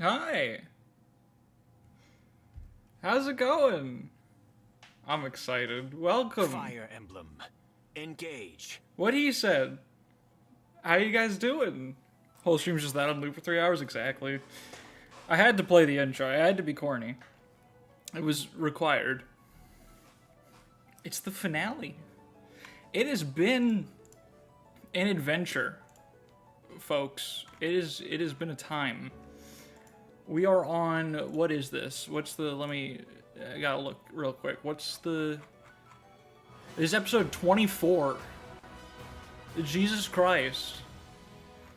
Hi. How's it going? I'm excited. Welcome. Fire Emblem. Engage. What he said. How you guys doing? Whole stream's just that on loop for 3 hours? Exactly. I had to play the intro. I had to be corny. It was required. It's the finale. It has been an adventure, folks. It has been a time. We are on, what is this? What's the, I gotta look real quick. This is episode 24. Jesus Christ.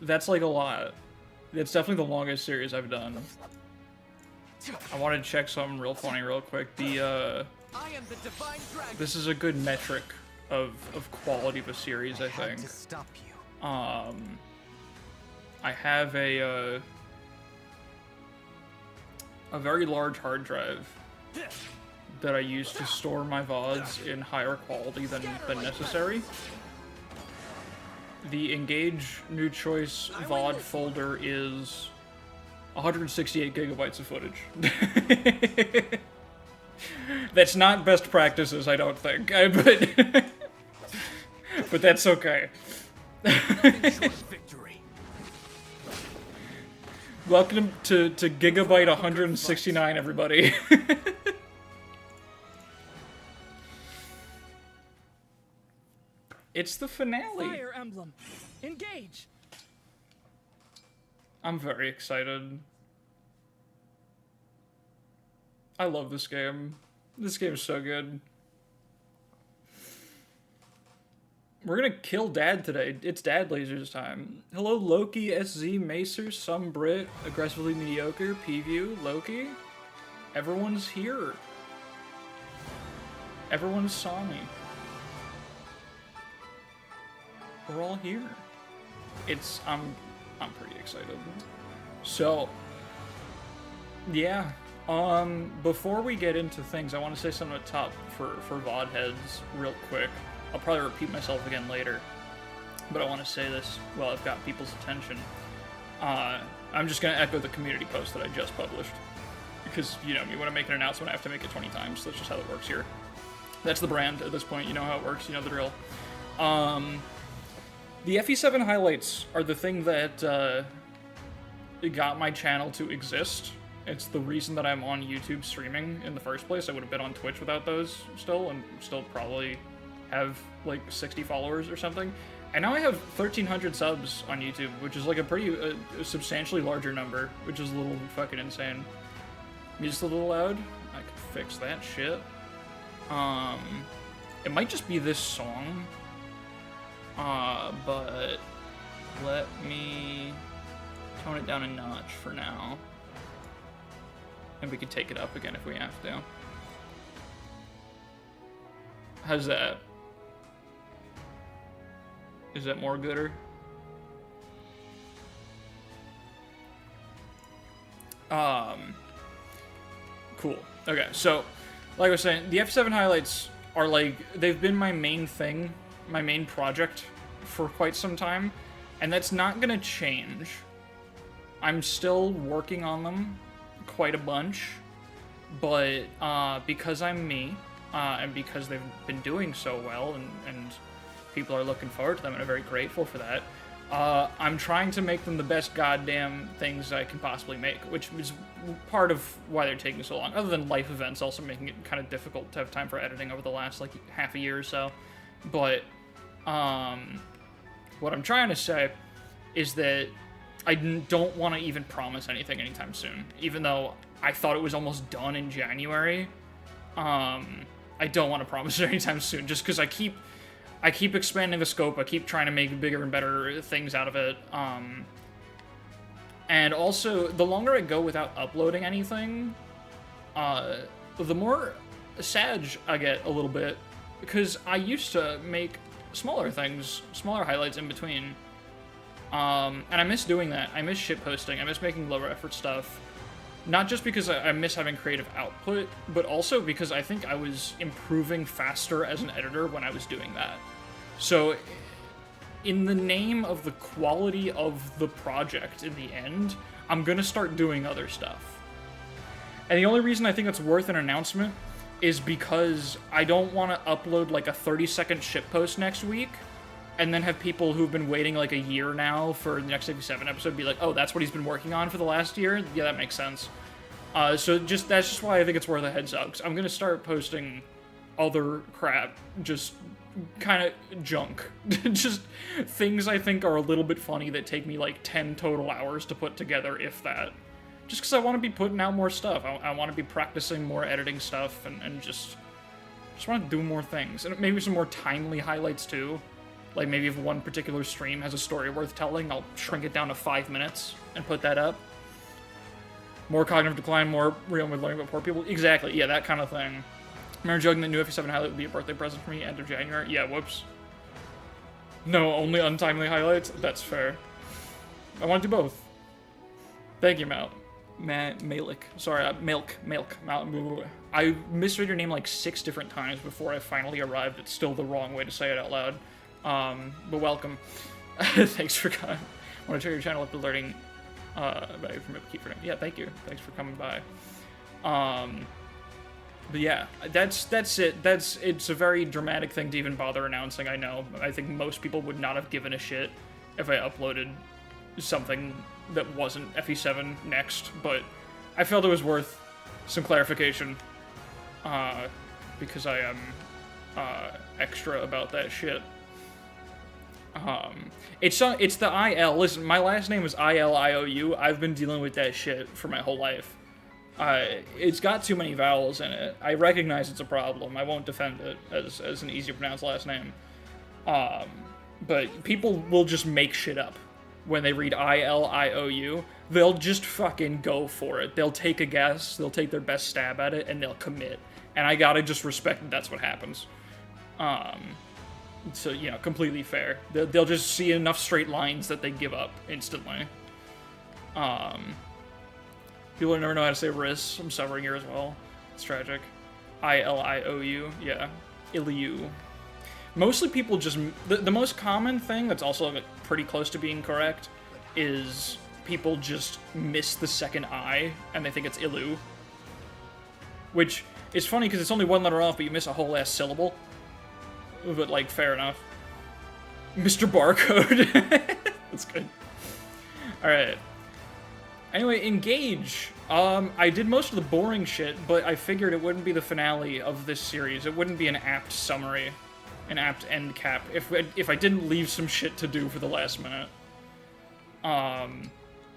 That's like a lot. That's definitely the longest series I've done. I wanted to check something real funny real quick. This is a good metric of quality of a series, I think. I have a very large hard drive that I use to store my VODs in higher quality than necessary. The Engage New Choice VOD folder is 168 gigabytes of footage. That's not best practices, I don't think. But that's okay. Welcome to Gigabyte 169, everybody. It's the finale. Fire Emblem. Engage. I'm very excited. I love this game. This game is so good. We're gonna kill Dad today. It's Dad Lasers time. Hello, Loki, SZ, Macer, some Brit, Aggressively Mediocre, P-View, Loki. Everyone's here. Everyone saw me. We're all here. I'm pretty excited. So, yeah. Before we get into things, I want to say something at the top for VOD heads real quick. I'll probably repeat myself again later, but I want to say this while I've got people's attention. I'm just going to echo the community post that I just published, because, you know me, when I make an announcement, I have to make it 20 times. That's just how it works here. That's the brand at this point. You know how it works. You know the drill. The FE7 highlights are the thing that got my channel to exist. It's the reason that I'm on YouTube streaming in the first place. I would have been on Twitch without those still, and still probably have like 60 followers or something. And now I have 1,300 subs on YouTube, which is like a pretty substantially larger number, which is a little fucking insane. Music's a little loud. I could fix that shit. It might just be this song. But let me tone it down a notch for now. And we can take it up again if we have to. How's that? Is that more gooder? Cool. Okay, so, like I was saying, the F7 highlights are like, they've been my main thing, my main project for quite some time, and that's not gonna change. I'm still working on them quite a bunch, but because I'm me, and because they've been doing so well, and people are looking forward to them, and I'm very grateful for that, I'm trying to make them the best goddamn things I can possibly make, which is part of why they're taking so long, other than life events also making it kind of difficult to have time for editing over the last, like, half a year or so. But, what I'm trying to say is that I don't want to even promise anything anytime soon, even though I thought it was almost done in January. I don't want to promise it anytime soon, just because I keep expanding the scope, I keep trying to make bigger and better things out of it, and also, the longer I go without uploading anything, the more sad I get a little bit, because I used to make smaller things, smaller highlights in between, and I miss doing that. I miss shitposting, I miss making lower effort stuff, not just because I miss having creative output, but also because I think I was improving faster as an editor when I was doing that. So, in the name of the quality of the project in the end, I'm gonna start doing other stuff. And the only reason I think it's worth an announcement is because I don't want to upload like a 30-second shitpost next week and then have people who've been waiting like a year now for the next 57 episode be like, oh, that's what he's been working on for the last year? Yeah, that makes sense. So that's just why I think it's worth a heads up. 'Cause I'm going to start posting other crap, just kind of junk. Just things I think are a little bit funny that take me like 10 total hours to put together, if that. Just because I want to be putting out more stuff. I want to be practicing more editing stuff and just want to do more things. And maybe some more timely highlights too. Like maybe if one particular stream has a story worth telling, I'll shrink it down to 5 minutes and put that up. More cognitive decline, more real with learning about poor people. Exactly, yeah, that kind of thing. I remember joking that new FE7 highlight would be a birthday present for me end of January. Yeah, whoops. No, only untimely highlights? That's fair. I want to do both. Thank you, Malik. Sorry, Milk. I misread your name like 6 different times before I finally arrived. It's still the wrong way to say it out loud. But welcome. Thanks for coming. I want to check your channel up to learning about you from Keep for name. Yeah, thank you. Thanks for coming by. But yeah, that's it. It's a very dramatic thing to even bother announcing, I know. I think most people would not have given a shit if I uploaded something that wasn't FE7 next, but I felt it was worth some clarification, because I am extra about that shit. It's the IL. Listen, my last name is ILIOU. I've been dealing with that shit for my whole life. It's got too many vowels in it. I recognize it's a problem. I won't defend it as an easy to pronounce last name. But people will just make shit up when they read ILIOU. They'll just fucking go for it. They'll take a guess, they'll take their best stab at it, and they'll commit. And I gotta just respect that that's what happens. So, you know, completely fair. They'll just see enough straight lines that they give up instantly. People never know how to say Riss. I'm suffering here as well. It's tragic. ILIOU, yeah. Iliu. Mostly people just... The most common thing that's also pretty close to being correct is people just miss the second I, and they think it's Ilu. Which is funny because it's only one letter off, but you miss a whole ass syllable. But, like, fair enough. Mr. Barcode. That's good. Alright. Anyway, Engage. I did most of the boring shit, but I figured it wouldn't be the finale of this series. It wouldn't be an apt summary, an apt end cap, if I didn't leave some shit to do for the last minute.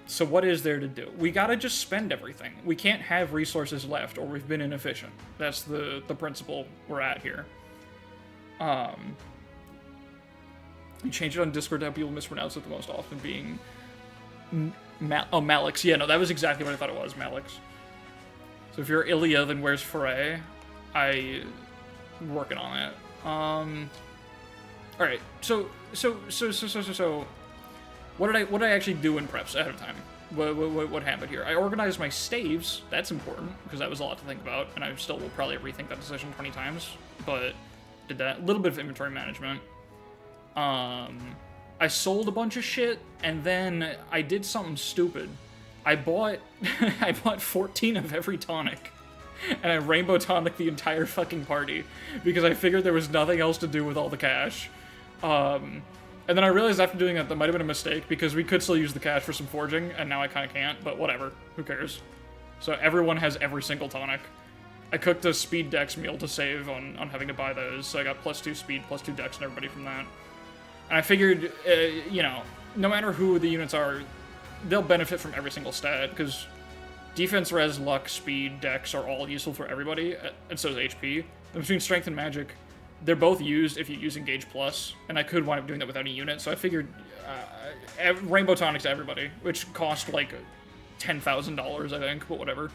So what is there to do? We gotta just spend everything. We can't have resources left, or we've been inefficient. That's the principle we're at here. You change it on Discord to have people mispronounce it the most often, being Malix. Yeah, no, that was exactly what I thought it was, Malix. So if you're Ilya, then where's Foray? I'm working on it. Alright, so what did I actually do in preps ahead of time? What happened here? I organized my staves. That's important, because that was a lot to think about, and I still will probably rethink that decision 20 times, but did that. A little bit of inventory management. I sold a bunch of shit, and then I did something stupid. I bought 14 of every tonic, and I rainbow tonic the entire fucking party, because I figured there was nothing else to do with all the cash. And then I realized after doing that might have been a mistake, because we could still use the cash for some forging, and now I kinda can't, but whatever. Who cares? So everyone has every single tonic. I cooked a speed dex meal to save on having to buy those, so I got +2 speed, +2 dex, and everybody from that. And I figured, you know, no matter who the units are, they'll benefit from every single stat, because defense, res, luck, speed, dex are all useful for everybody, and so is HP. And between strength and magic, they're both used if you use Engage Plus, and I could wind up doing that without a unit, so I figured Rainbow Tonics to everybody, which cost like $10,000, I think, but whatever.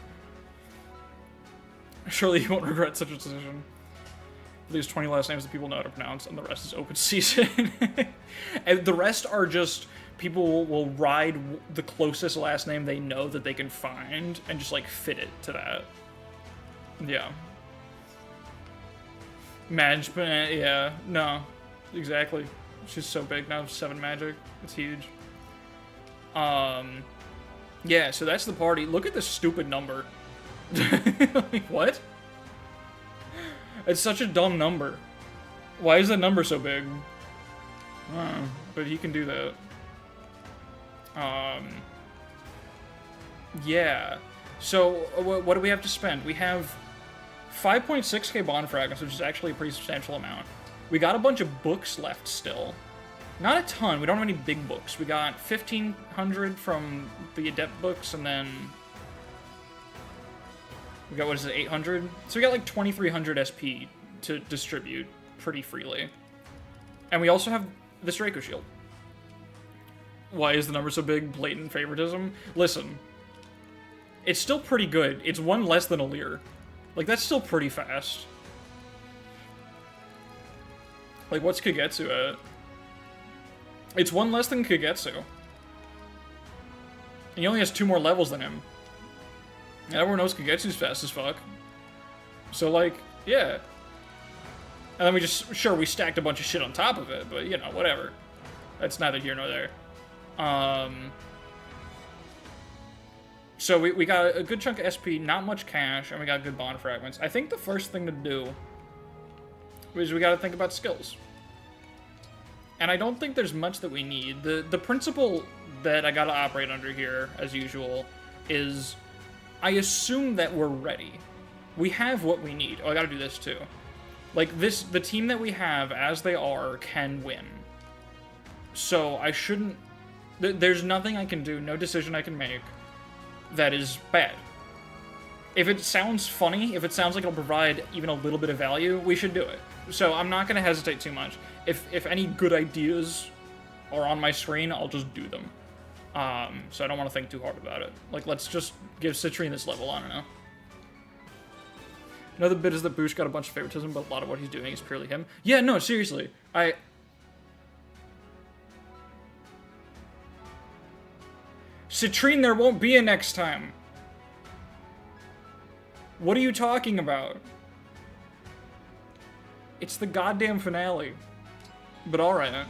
Surely you won't regret such a decision. There's 20 last names that people know how to pronounce, and the rest is open season. And the rest are just, people will ride the closest last name they know that they can find, and just, like, fit it to that. Yeah. Management, yeah, no, exactly. She's so big now, 7 magic, it's huge. Yeah, so that's the party. Look at this stupid number. Like, what? It's such a dumb number. Why is that number so big? But he can do that. Yeah. So, what do we have to spend? We have 5.6k bond fragments, which is actually a pretty substantial amount. We got a bunch of books left still. Not a ton. We don't have any big books. We got 1,500 from the Adept books, and then we got, what is it, 800? So we got like 2,300 SP to distribute pretty freely. And we also have this Draco Shield. Why is the number so big? Blatant favoritism? Listen, it's still pretty good. It's one less than a Lear. Like, that's still pretty fast. Like, what's Kagetsu at? It's one less than Kagetsu. And he only has 2 more levels than him. And everyone knows Kagetsu's fast as fuck. So, like, yeah. And then we just, sure, we stacked a bunch of shit on top of it, but, you know, whatever. That's neither here nor there. So we got a good chunk of SP, not much cash, and we got good bond fragments. I think the first thing to do is we gotta think about skills. And I don't think there's much that we need. The principle that I gotta operate under here, as usual, is I assume that we're ready. We have what we need. Oh, I gotta do this too. Like, the team that we have, as they are, can win. So I shouldn't... There's nothing I can do, no decision I can make that is bad. If it sounds funny, if it sounds like it'll provide even a little bit of value, we should do it. So I'm not going to hesitate too much. If any good ideas are on my screen, I'll just do them. So I don't want to think too hard about it. Like, let's just give Citrine this level, I don't know. Another bit is that Boosh got a bunch of favoritism, but a lot of what he's doing is purely him. Yeah, no, seriously. Citrine, there won't be a next time. What are you talking about? It's the goddamn finale. But alright.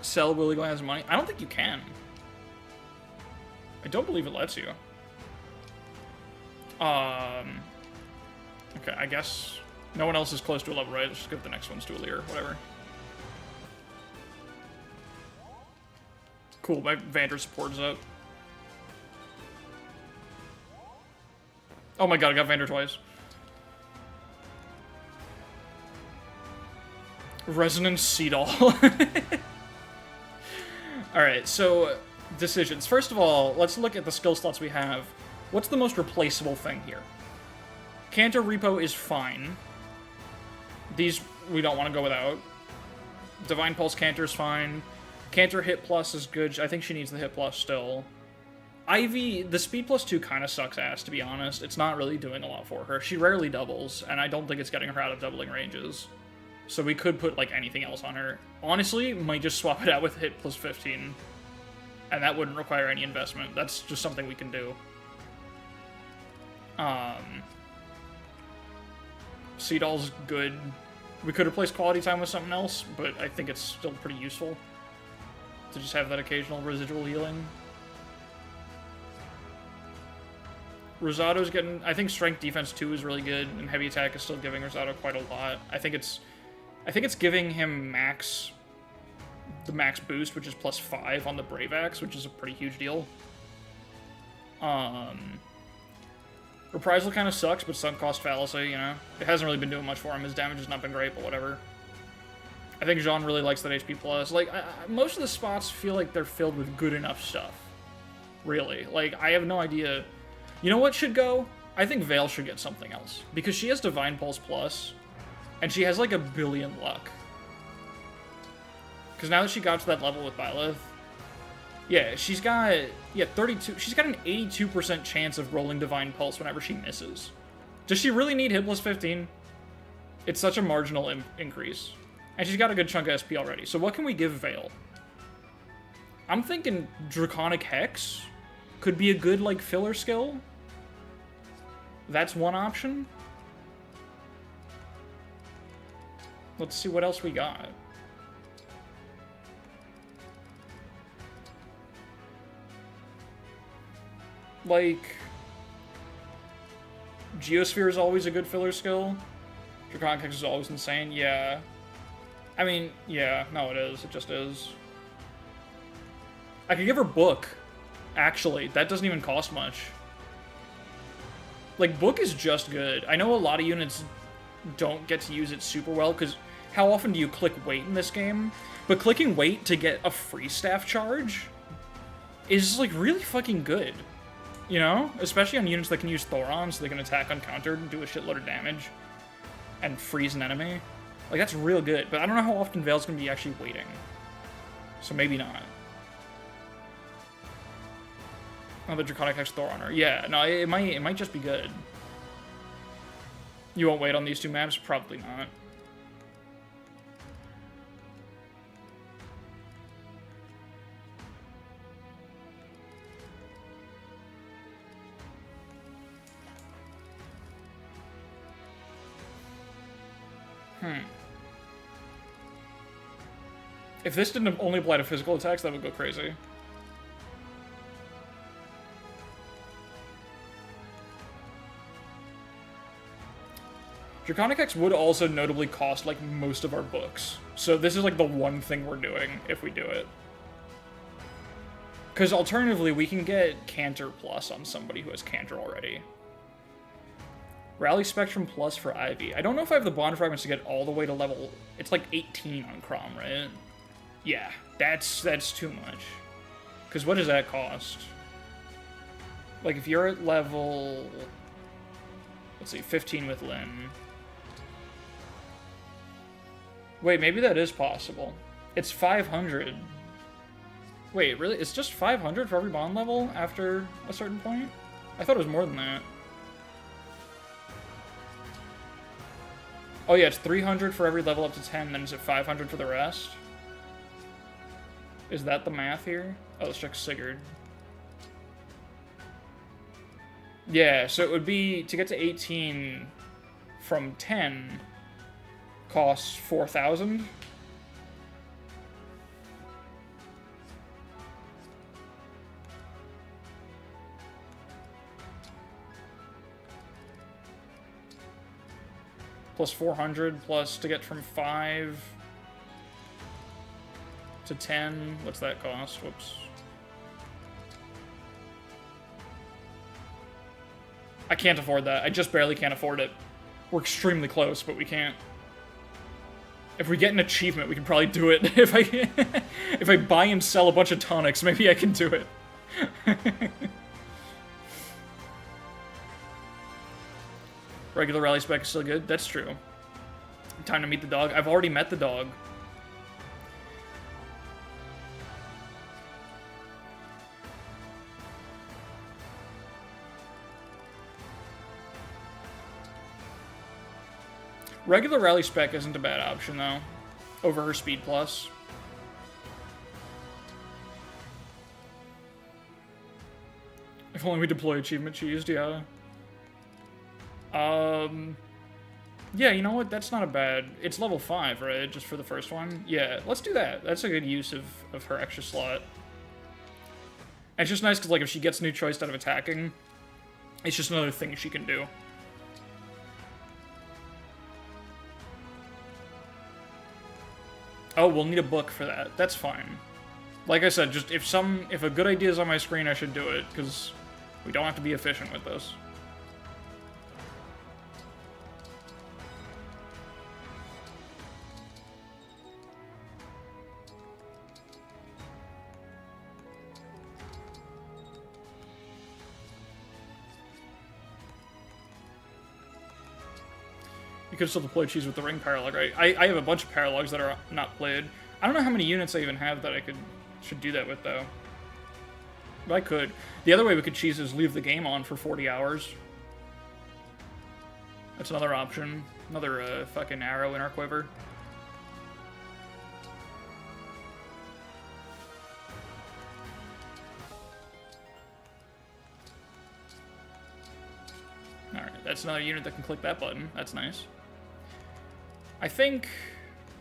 Sell Willy Glance money? I don't think you can. I don't believe it lets you. Okay, I guess no one else is close to a level, right? Let's just give the next ones to a Lear, whatever. Cool, my Vander support is up. Oh my god, I got Vander twice. Resonance Seedall. Alright, so decisions. First of all, let's look at the skill slots we have. What's the most replaceable thing here? Cantor Repo is fine. These we don't want to go without. Divine Pulse Cantor is fine. Cantor Hit Plus is good. I think she needs the Hit Plus still. Ivy, the Speed Plus 2 kind of sucks ass, to be honest. It's not really doing a lot for her. She rarely doubles, and I don't think it's getting her out of doubling ranges. So we could put, like, anything else on her. Honestly, might just swap it out with Hit plus 15. And that wouldn't require any investment. That's just something we can do. Seedall's good. We could replace Quality Time with something else, but I think it's still pretty useful to just have that occasional residual healing. Rosato's getting... I think Strength Defense 2 is really good, and Heavy Attack is still giving Rosato quite a lot. I think it's giving him the max boost, which is +5 on the Brave Axe, which is a pretty huge deal. Reprisal kind of sucks, but Sunk Cost Fallacy, you know? It hasn't really been doing much for him. His damage has not been great, but whatever. I think Jean really likes that HP+. Like, most of the spots feel like they're filled with good enough stuff. Really. Like, I have no idea... You know what should go? I think Veil should get something else. Because she has Divine Pulse Plus, and she has like 1 billion luck. Because now that she got to that level with Byleth, yeah, she's got 32. She's got an 82% chance of rolling Divine Pulse whenever she misses. Does she really need Hit plus 15? It's such a marginal increase. And she's got a good chunk of SP already. So what can we give Veil? I'm thinking Draconic Hex could be a good, like, filler skill. That's one option. Let's see what else we got. like, Geosphere is always a good filler skill. Draconic Hex is always insane, yeah. I mean, yeah, no it is, it just is. I could give her Book, actually. That doesn't even cost much. Like, Book is just good. I know a lot of units don't get to use it super well, because how often do you click Wait in this game? But clicking Wait to get a free staff charge is, like, really fucking good. You know? Especially on units that can use Thoron, so they can attack uncountered and do a shitload of damage. And freeze an enemy. Like, that's real good. But I don't know how often Veil's gonna be actually waiting. So maybe not. Oh, the Draconic Hex Thorunner. Yeah, no, it might just be good. You won't wait on these two maps? Probably not. If this didn't only apply to physical attacks, that would go crazy. Draconic Hex would also notably cost, like, most of our books. So this is, like, the one thing we're doing if we do it. Because alternatively, we can get Canter Plus on somebody who has Canter already. Rally Spectrum Plus for Ivy. I don't know if I have the Bond Fragments to get all the way to level... It's like 18 on Crom, right? Yeah, that's too much. Because what does that cost? Like, if you're at level... Let's see, 15 with Lyn. Wait, maybe that is possible. It's 500. Wait, really? It's just 500 for every bond level after a certain point? I thought it was more than that. Oh yeah, it's 300 for every level up to 10, then is it 500 for the rest? Is that the math here? Oh, let's check Sigurd. Yeah, so it would be, to get to 18 from 10, costs 4,000. Plus 400, plus to get from 5 to 10, what's that cost? Whoops. I can't afford that. I just barely can't afford it. We're extremely close, but we can't. If we get an achievement, we can probably do it. If I buy and sell a bunch of tonics, maybe I can do it. Regular rally spec is still good. That's true. Time to meet the dog. I've already met the dog. Regular rally spec isn't a bad option, though, over her speed plus. If only we deploy achievement cheesed, yeah. Yeah, you know what? That's not a bad... It's level 5, right? Just for the first one? Yeah, let's do that. That's a good use of her extra slot. And it's just nice because, like, if she gets new choice out of attacking, it's just another thing she can do. Oh, we'll need a book for that. That's fine. Like I said, just if a good idea is on my screen, I should do it, because we don't have to be efficient with this. You could still deploy cheese with the ring paralog, right? I have a bunch of paralogs that are not played. I don't know how many units I even have that I should do that with, though. But I could. The other way we could cheese is leave the game on for 40 hours. That's another option. Another fucking arrow in our quiver. Alright, that's another unit that can click that button. That's nice. I think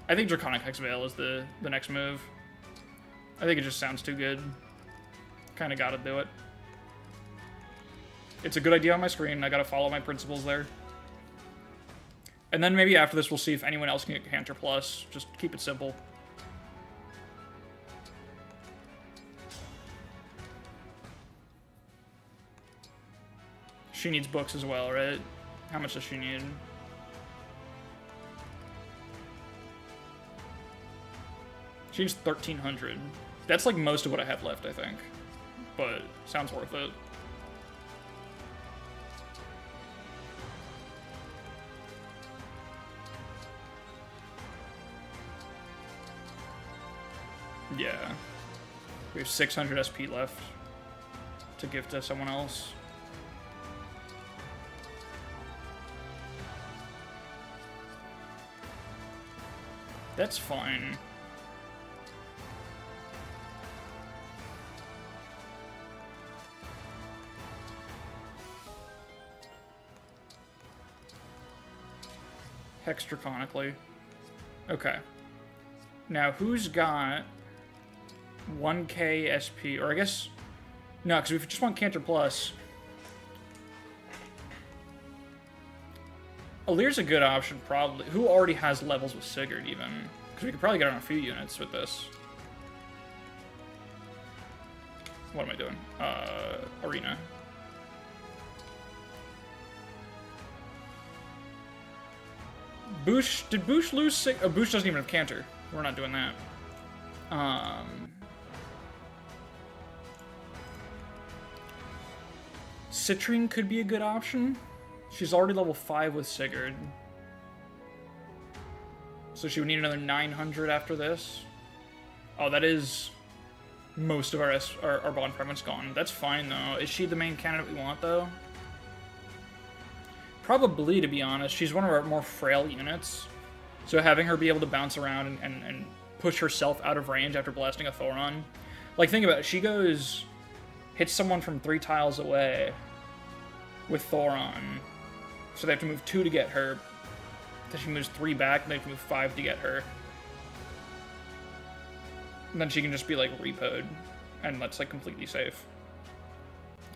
Draconic Hex Veil is the next move. I think it just sounds too good. Kinda gotta do it. It's a good idea on my screen. I gotta follow my principles there. And then maybe after this, we'll see if anyone else can get Canter Plus. Just keep it simple. She needs books as well, right? How much does she need? She needs 1,300. That's like most of what I have left, I think. But sounds worth it. Yeah. We have 600 SP left to give to someone else. That's fine. Hex draconically. Okay. Now, who's got 1k SP? Or I guess... No, because we just want Canter Plus. Alir's a good option, probably. Who already has levels with Sigurd, even? Because we could probably get on a few units with this. What am I doing? Arena. Boosh, did Boosh lose Sig? Oh, Boosh doesn't even have Canter. We're not doing that. Citrine could be a good option. She's already level 5 with Sigurd. So she would need another 900 after this. Oh, that is most of our bond fragments gone. That's fine, though. Is she the main candidate we want, though? Probably, to be honest. She's one of our more frail units. So having her be able to bounce around and push herself out of range after blasting a Thoron. Like, think about it. She goes... hits someone from 3 tiles away with Thoron. So they have to move 2 to get her. Then she moves 3 back, and they have to move 5 to get her. And then she can just be, like, repoed. And that's, like, completely safe.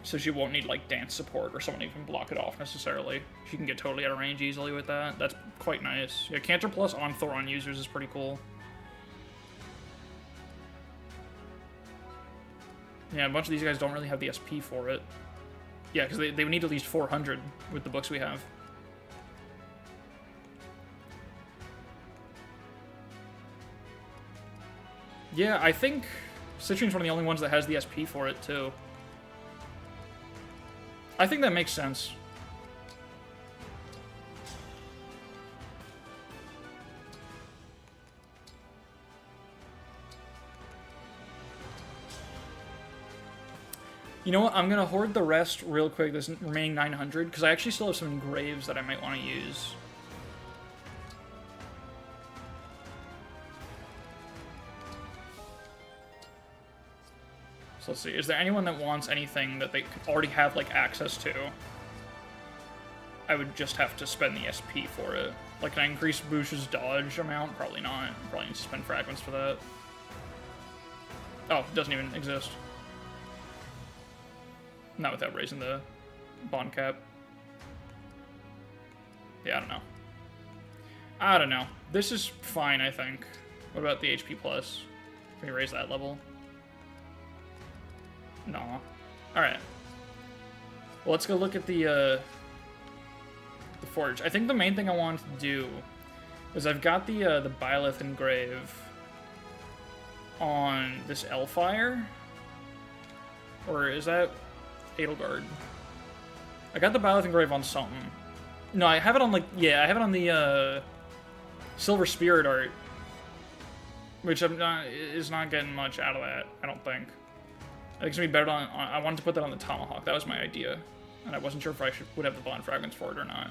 So she won't need, like, dance support or someone who can block it off, necessarily. She can get totally out of range easily with that. That's quite nice. Yeah, Canter Plus on Thoron users is pretty cool. Yeah, a bunch of these guys don't really have the SP for it. Yeah, because they would need at least 400 with the books we have. Yeah, I think Citrine's one of the only ones that has the SP for it, too. I think that makes sense. You know what? I'm going to hoard the rest real quick, this remaining 900, because I actually still have some engraves that I might want to use. So let's see. Is there anyone that wants anything that they already have, like, access to? I would just have to spend the SP for it. Like, can I increase Boosh's dodge amount? Probably not. Probably need to spend fragments for that. Oh, it doesn't even exist. Not without raising the bond cap. Yeah, I don't know. I don't know. This is fine, I think. What about the HP plus? Can we raise that level? No. Alright. Well, let's go look at the forge. I think the main thing I wanted to do is I've got the Byleth engrave on this Elfire. Or is that Edelgard? I got the Byleth engrave on something. No, I have it on, like, yeah, I have it on the Silver Spirit art, which is not getting much out of that, I don't think. I think it's gonna be better on I wanted to put that on the Tomahawk. That was my idea, and I wasn't sure if I would have the bond fragments for it or not.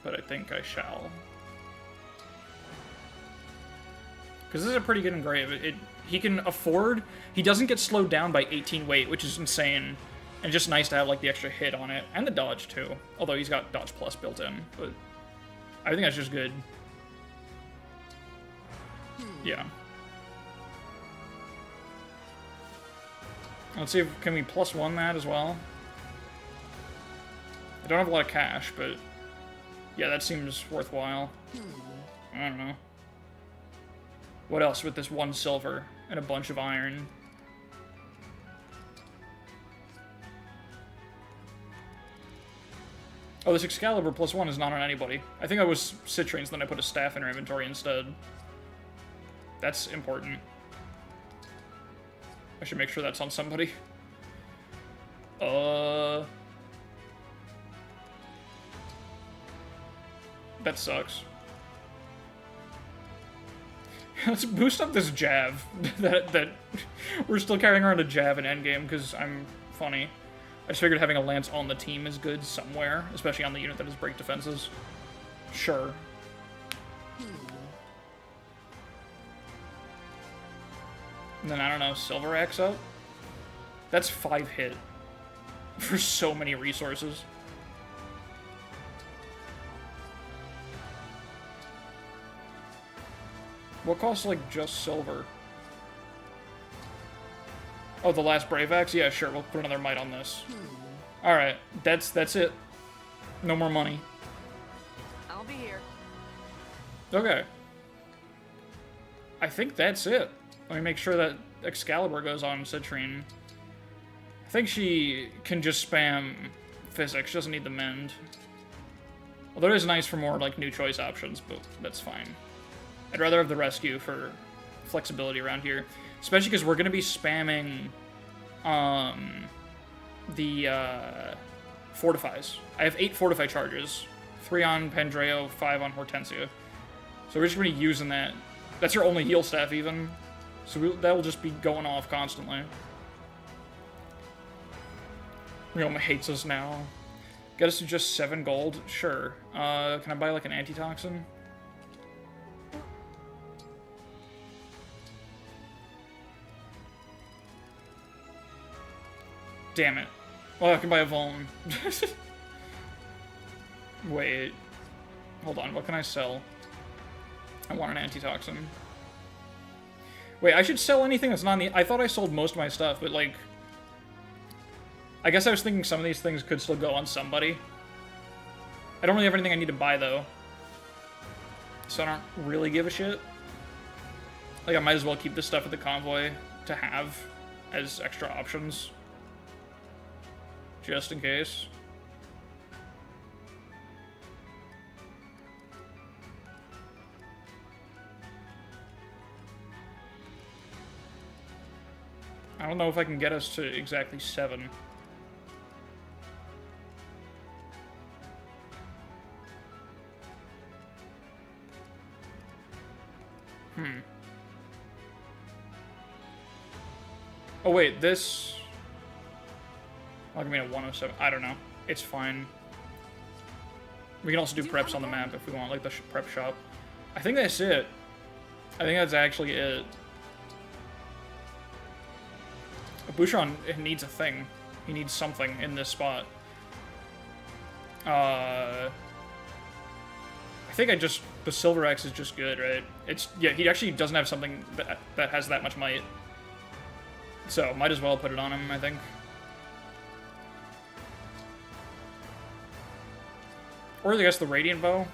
But I think I shall, because this is a pretty good engrave. He can afford. He doesn't get slowed down by 18 weight, which is insane, and just nice to have, like, the extra hit on it and the dodge too. Although he's got dodge plus built in, but I think that's just good. Yeah. Let's see if can we +1 that as well. don't have a lot of cash, but yeah, that seems worthwhile. I don't know. What else with this 1 silver and a bunch of iron? Oh, this Excalibur +1 is not on anybody. I think I was Citrane's, then I put a staff in her inventory instead. That's important. I should make sure that's on somebody. That sucks. Let's boost up this Jav. that we're still carrying around a Jav in endgame because I'm funny. I just figured having a Lance on the team is good somewhere, especially on the unit that has break defenses. Sure. And then, I don't know, Silver Axe up? That's 5 hit. For so many resources. What costs, like, just silver? Oh, the last Brave Axe? Yeah, sure, we'll put another Might on this. Alright, that's it. No more money. I'll be here. Okay. I think that's it. Let me make sure that Excalibur goes on Citrine. I think she can just spam physics, she doesn't need the mend. Although it is nice for more, like, new choice options, but that's fine. I'd rather have the rescue for flexibility around here. Especially because we're going to be spamming the Fortifies. I have 8 Fortify charges. 3 on Pandreo, 5 on Hortensia. So we're just going to be using that. That's her only heal staff, even. So that will just be going off constantly. Ryoma hates us now. Get us to just 7 gold? Sure. Can I buy, like, an antitoxin? Damn it. Well, I can buy a Vuln. Wait. Hold on, what can I sell? I want an antitoxin. Wait, I should sell anything that's not in the... I thought I sold most of my stuff, but, like... I guess I was thinking some of these things could still go on somebody. I don't really have anything I need to buy, though. So I don't really give a shit. Like, I might as well keep this stuff at the convoy to have as extra options. Just in case. I don't know if I can get us to exactly 7. Oh wait, this... I'll give me a 107. I don't know. It's fine. We can also do preps on the map if we want, like the prep shop. I think that's it. I think that's actually it. Bouchon needs a thing. He needs something in this spot. I think the Silver Axe is just good, right? Yeah, he actually doesn't have something that has that much might. So, might as well put it on him, I think. Or I guess the Radiant Bow.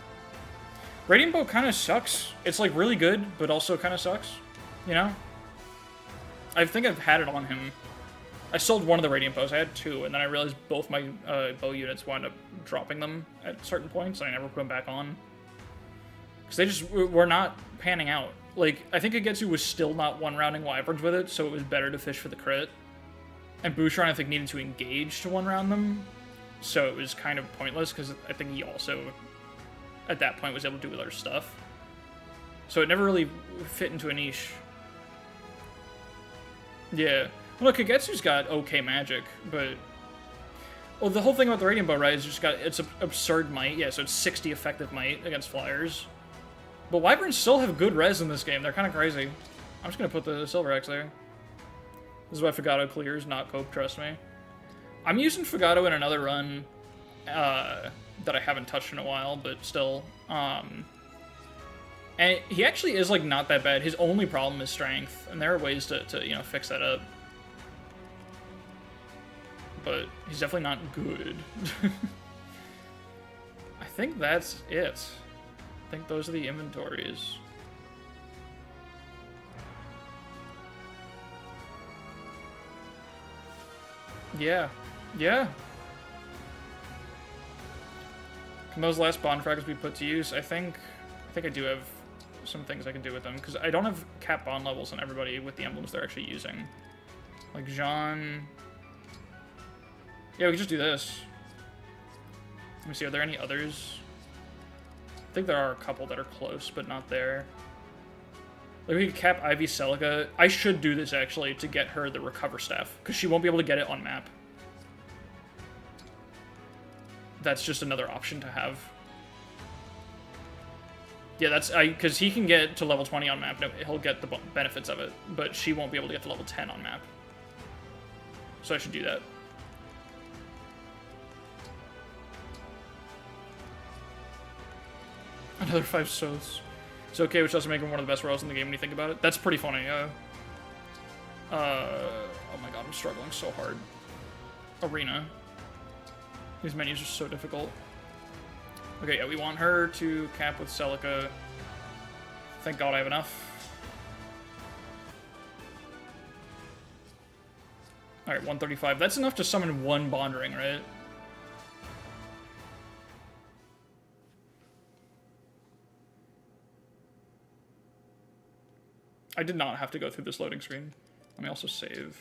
Radiant Bow kind of sucks. It's, like, really good, but also kind of sucks. You know? I think I've had it on him. I sold one of the Radiant Bows. I had 2, and then I realized both my bow units wound up dropping them at certain points, and I never put them back on. Because they just were not panning out. Like, I think Agetsu was still not one-rounding Wyverns with it, so it was better to fish for the crit. And Bouchon, I think, needed to engage to one-round them, so it was kind of pointless, because I think he also, at that point, was able to do other stuff. So it never really fit into a niche. Yeah. Well, look, Kagetsu's got okay magic, but... Well, the whole thing about the Radiant Bow, right, is it's absurd might. Yeah, so it's 60 effective might against flyers. But Wyverns still have good res in this game. They're kind of crazy. I'm just going to put the Silver Axe there. This is why Fagato clears, not Cope, trust me. I'm using Fagato in another run that I haven't touched in a while, but still. And he actually is, like, not that bad. His only problem is strength, and there are ways to you know, fix that up. But he's definitely not good. I think that's it. I think those are the inventories. Yeah. Yeah. Can those last bond fragments be put to use? I think I do have some things I can do with them, because I don't have cap bond levels on everybody with the emblems they're actually using. Like Jean. Yeah, we can just do this. Let me see, are there any others? I think there are a couple that are close, but not there. Like, we could cap Ivy Celica. I should do this, actually, to get her the recover staff, because she won't be able to get it on map. That's just another option to have. Yeah, that's... because he can get to level 20 on map, he'll get the benefits of it, but she won't be able to get to level 10 on map. So I should do that. Another 5 Soths. It's okay, which doesn't make him one of the best royals in the game when you think about it. That's pretty funny, oh my god, I'm struggling so hard. Arena. These menus are so difficult. Okay, yeah, we want her to cap with Celica. Thank god I have enough. Alright, 135. That's enough to summon one Bond Ring, right? I did not have to go through this loading screen. Let me also save.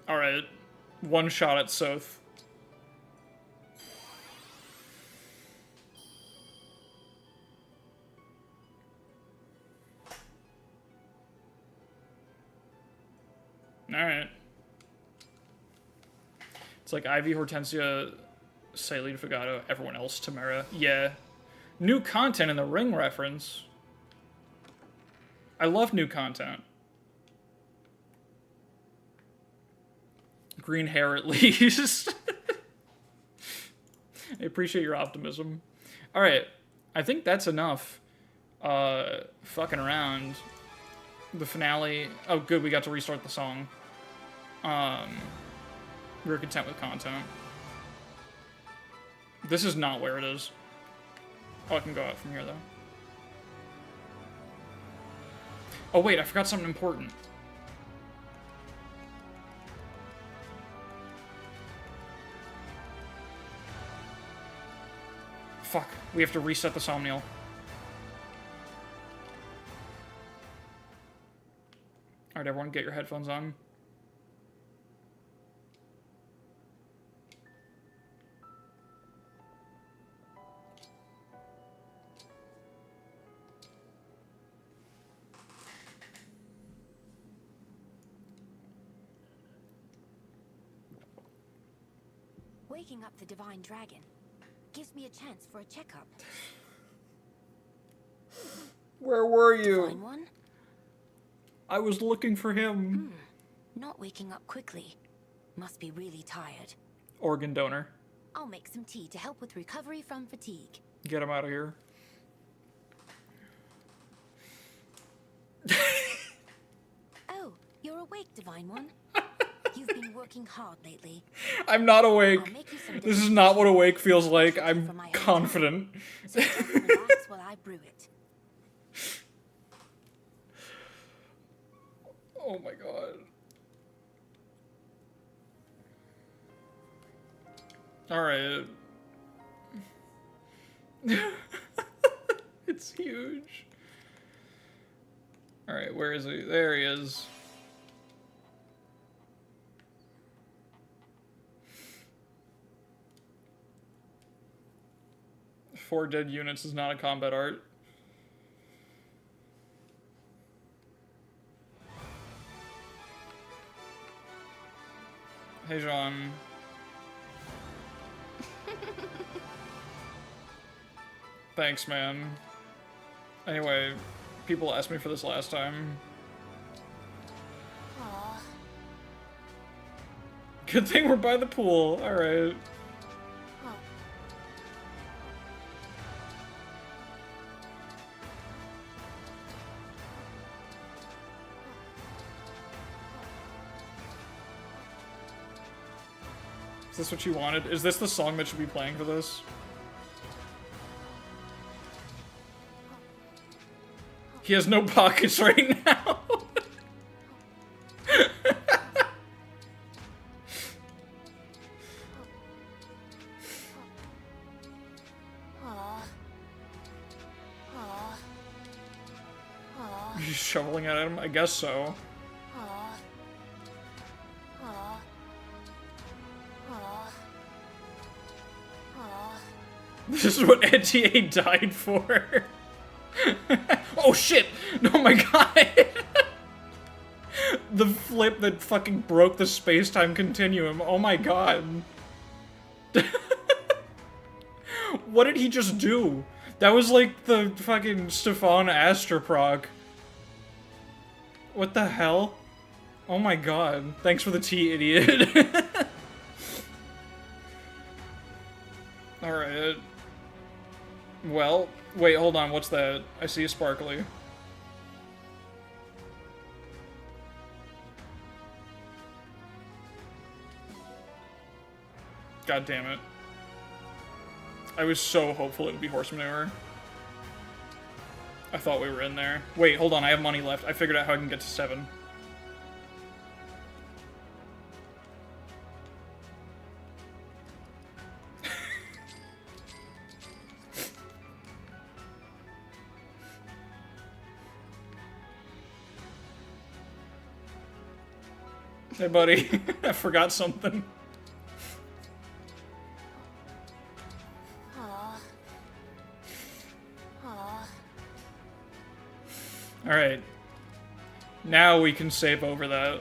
Alright, one shot at Soth. Alright. It's like Ivy, Hortensia, Sayleigh, Fagato, everyone else, Tamara. Yeah. New content in the ring reference. I love new content. Green hair at least. I appreciate your optimism. Alright. I think that's enough. Fucking around. The finale. Oh, good. We got to restart the song. We were content with content. This is not where it is. Oh, I can go out from here, though. Oh, wait, I forgot something important. Fuck, we have to reset the Somnial. Alright, everyone, get your headphones on. Waking up the divine dragon gives me a chance for a checkup. Where were you? Divine one? I was looking for him. Not waking up quickly. Must be really tired. Organ donor. I'll make some tea to help with recovery from fatigue. Get him out of here. Oh, you're awake, divine one. You've been working hard lately. I'm not awake. I'll make you some This is not what awake feels like. for I'm my own confident. So just relax while I brew it. Oh my god. Alright. It's huge. Alright, where is he? There he is. Four dead units is not a combat art. Hey, Jean. Thanks, man. Anyway, people asked me for this last time. Aww. Good thing we're by the pool. Alright. Oh. this what you wanted? Is this the song that should be playing for this? He has no pockets right now. He's shoveling at him? I guess so. This is what NTA died for. Oh shit! Oh my god! The flip that fucking broke the space-time continuum. Oh my god. What did he just do? That was like the fucking Stefan Astroproc. What the hell? Oh my god. Thanks for the tea, idiot. Alright. Well, wait, hold on, what's that? I see a sparkly. God damn it. I was so hopeful it would be horse manure. I thought we were in there. Wait, hold on, I have money left. I figured out how I can get to 7. Hey, buddy. I forgot something. Alright. Now we can save over that.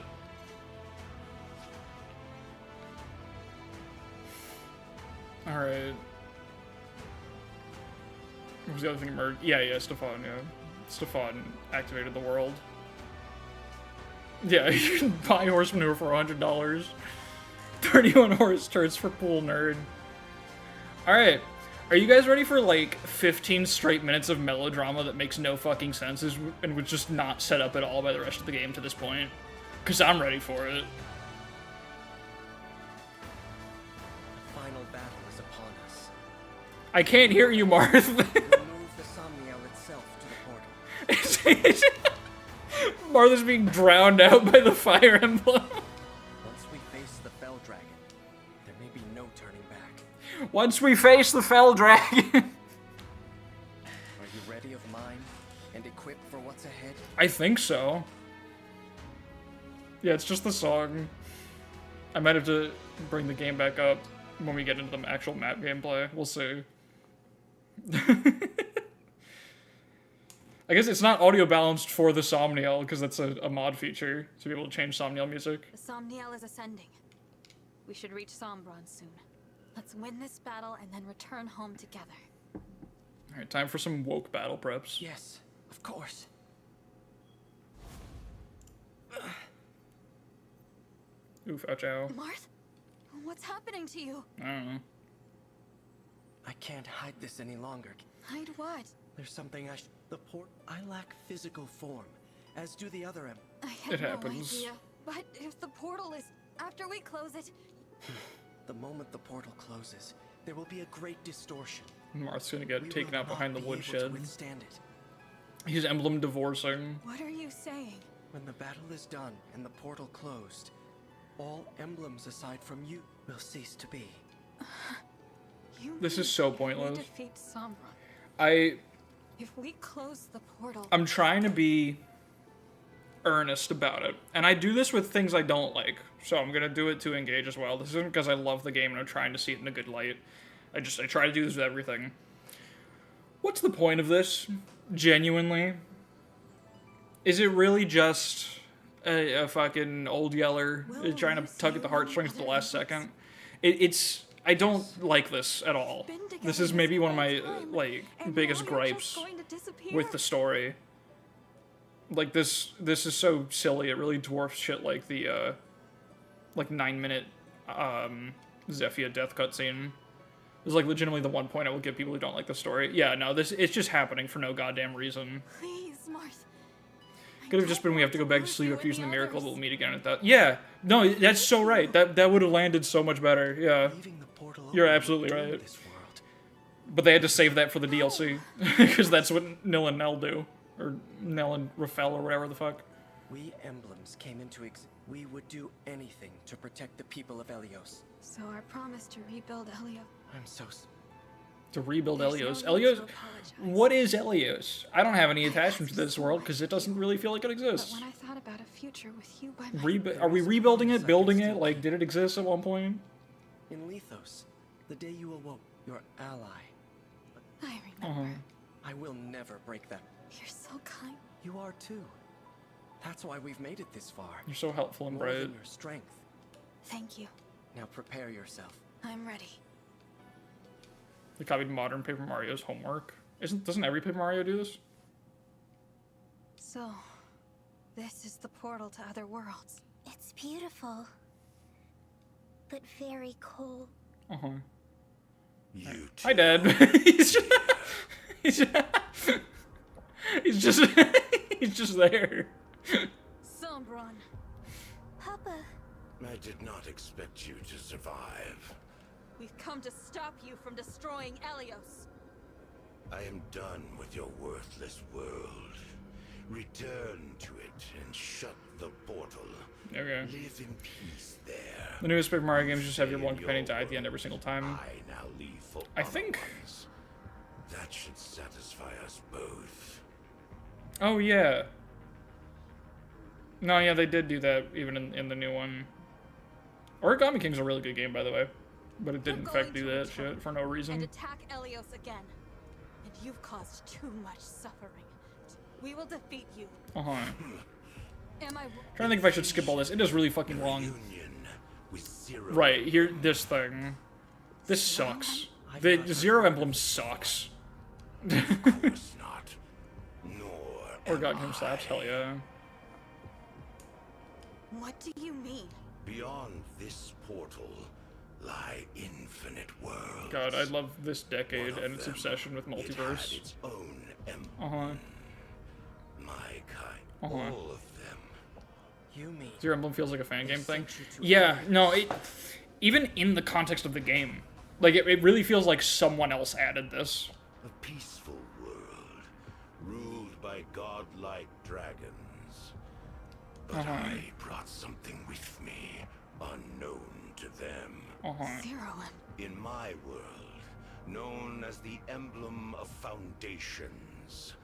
Alright. What was the other thing emerged? Yeah, Stefan, yeah. Stefan activated the world. Yeah, you can buy horse manure for $100. 31 horse turds for pool nerd. Alright. Are you guys ready for, like, 15 straight minutes of melodrama that makes no fucking sense and was just not set up at all by the rest of the game to this point? Because I'm ready for it. The final battle is upon us. I can't hear you, Marth. Remove the Somniel itself to the portal. Martha's being drowned out by the fire emblem. Once we face the Fell Dragon, there may be no turning back. Once we face the fell dragon. Are you ready of mind and equipped for what's ahead? I think so. Yeah, it's just the song. I might have to bring the game back up when we get into the actual map gameplay. We'll see. I guess it's not audio balanced for the Somniel, because that's a mod feature, to be able to change Somniel music. The Somniel is ascending. We should reach Sombron soon. Let's win this battle and then return home together. Alright, time for some woke battle preps. Yes, of course. Oof, ouch, ow. Marth? What's happening to you? I don't know. I can't hide this any longer. Hide what? There's something I lack physical form, as do the other I have It happens. no idea. But if the portal is... After we close it... The moment the portal closes, there will be a great distortion. Marth's gonna get We taken will out behind the not be able woodshed. to withstand it. He's Emblem divorcing. What are you saying? When the battle is done and the portal closed, all emblems aside from you will cease to be. This is so We pointless. defeat Sombron. If we close the portal... I'm trying to be earnest about it. And I do this with things I don't like. So I'm gonna do it to engage as well. This isn't because I love the game and I'm trying to see it in a good light. I try to do this with everything. What's the point of this? Genuinely? Is it really just a fucking old yeller trying to tug at the heartstrings at the last second? It's... I don't like this at all. This is maybe one of my, like, biggest gripes with the story. Like, this is so silly, it really dwarfs shit like the, like, 9-minute, Zephyr death cutscene. It's, like, legitimately the one point I will give people who don't like the story. Yeah, no, it's just happening for no goddamn reason. Please, Marth. I Could have just been we have to go back to sleep after using the miracle, but we'll meet again at that. Yeah, no, that's so right. That would have landed so much better. Yeah, Leaving the portal you're open absolutely to right. this world. But they had to save that for the DLC because that's what Nil and Nell do, or Nell and Rafael or whatever the fuck. We Emblems came into we would do anything to protect the people of Elios. So our promise to rebuild Elio. I'm so To rebuild There's Elios. no need to Elios. apologize. What is Elios? I don't have any attachment to this world because it doesn't really feel like it But exists. when I thought about a future with you by my Are we rebuilding it? Building it? Like, did it exist at one point? in Lethos, the day you awoke, your ally. I remember. I will never break that. You're so kind. You are too. That's why we've made it this far. You're so helpful and More bright. than your strength. Thank you. Now prepare yourself. I'm ready. They copied modern Paper Mario's homework. Doesn't every Paper Mario do this? So, this is the portal to other worlds. It's beautiful, but very cold. Hi, Dad. he's just, he's just he's just there. Sombron. Papa, I did not expect you to survive. We've come to stop you from destroying Elios. I am done with your worthless world. Return to it and shut the portal. Okay. Live in peace there. The newest Paper Mario games just have your one companion die at the end every single time. I now leave for I other think- ones. That should satisfy us both. Oh yeah. No, yeah, they did do that even in the new one. Origami King's a really good game, by the way, but it did in fact do that shit for no And reason. attack Elios again. And you've caused too much suffering. We will defeat you. Am I Trying to think if I should skip all this. It is really fucking long. Union with Zero. Right, here, this thing. This sucks. The Zero Emblem sucks. Of course not. Nor Origami am King slaps, I. hell yeah. What do you mean? Beyond this portal lie infinite worlds. God, I love this decade One of and its them, obsession with it had multiverse. its own emblem. My kind. All of them. You mean Zero Emblem feels like a fan game thing. sent you to Yeah, no, even in the context of the game, like it really feels like someone else added this. A peaceful world, ruled by godlike dragons. But I brought something with me, unknown to them. Zero. In my world, known as the Emblem of Foundations.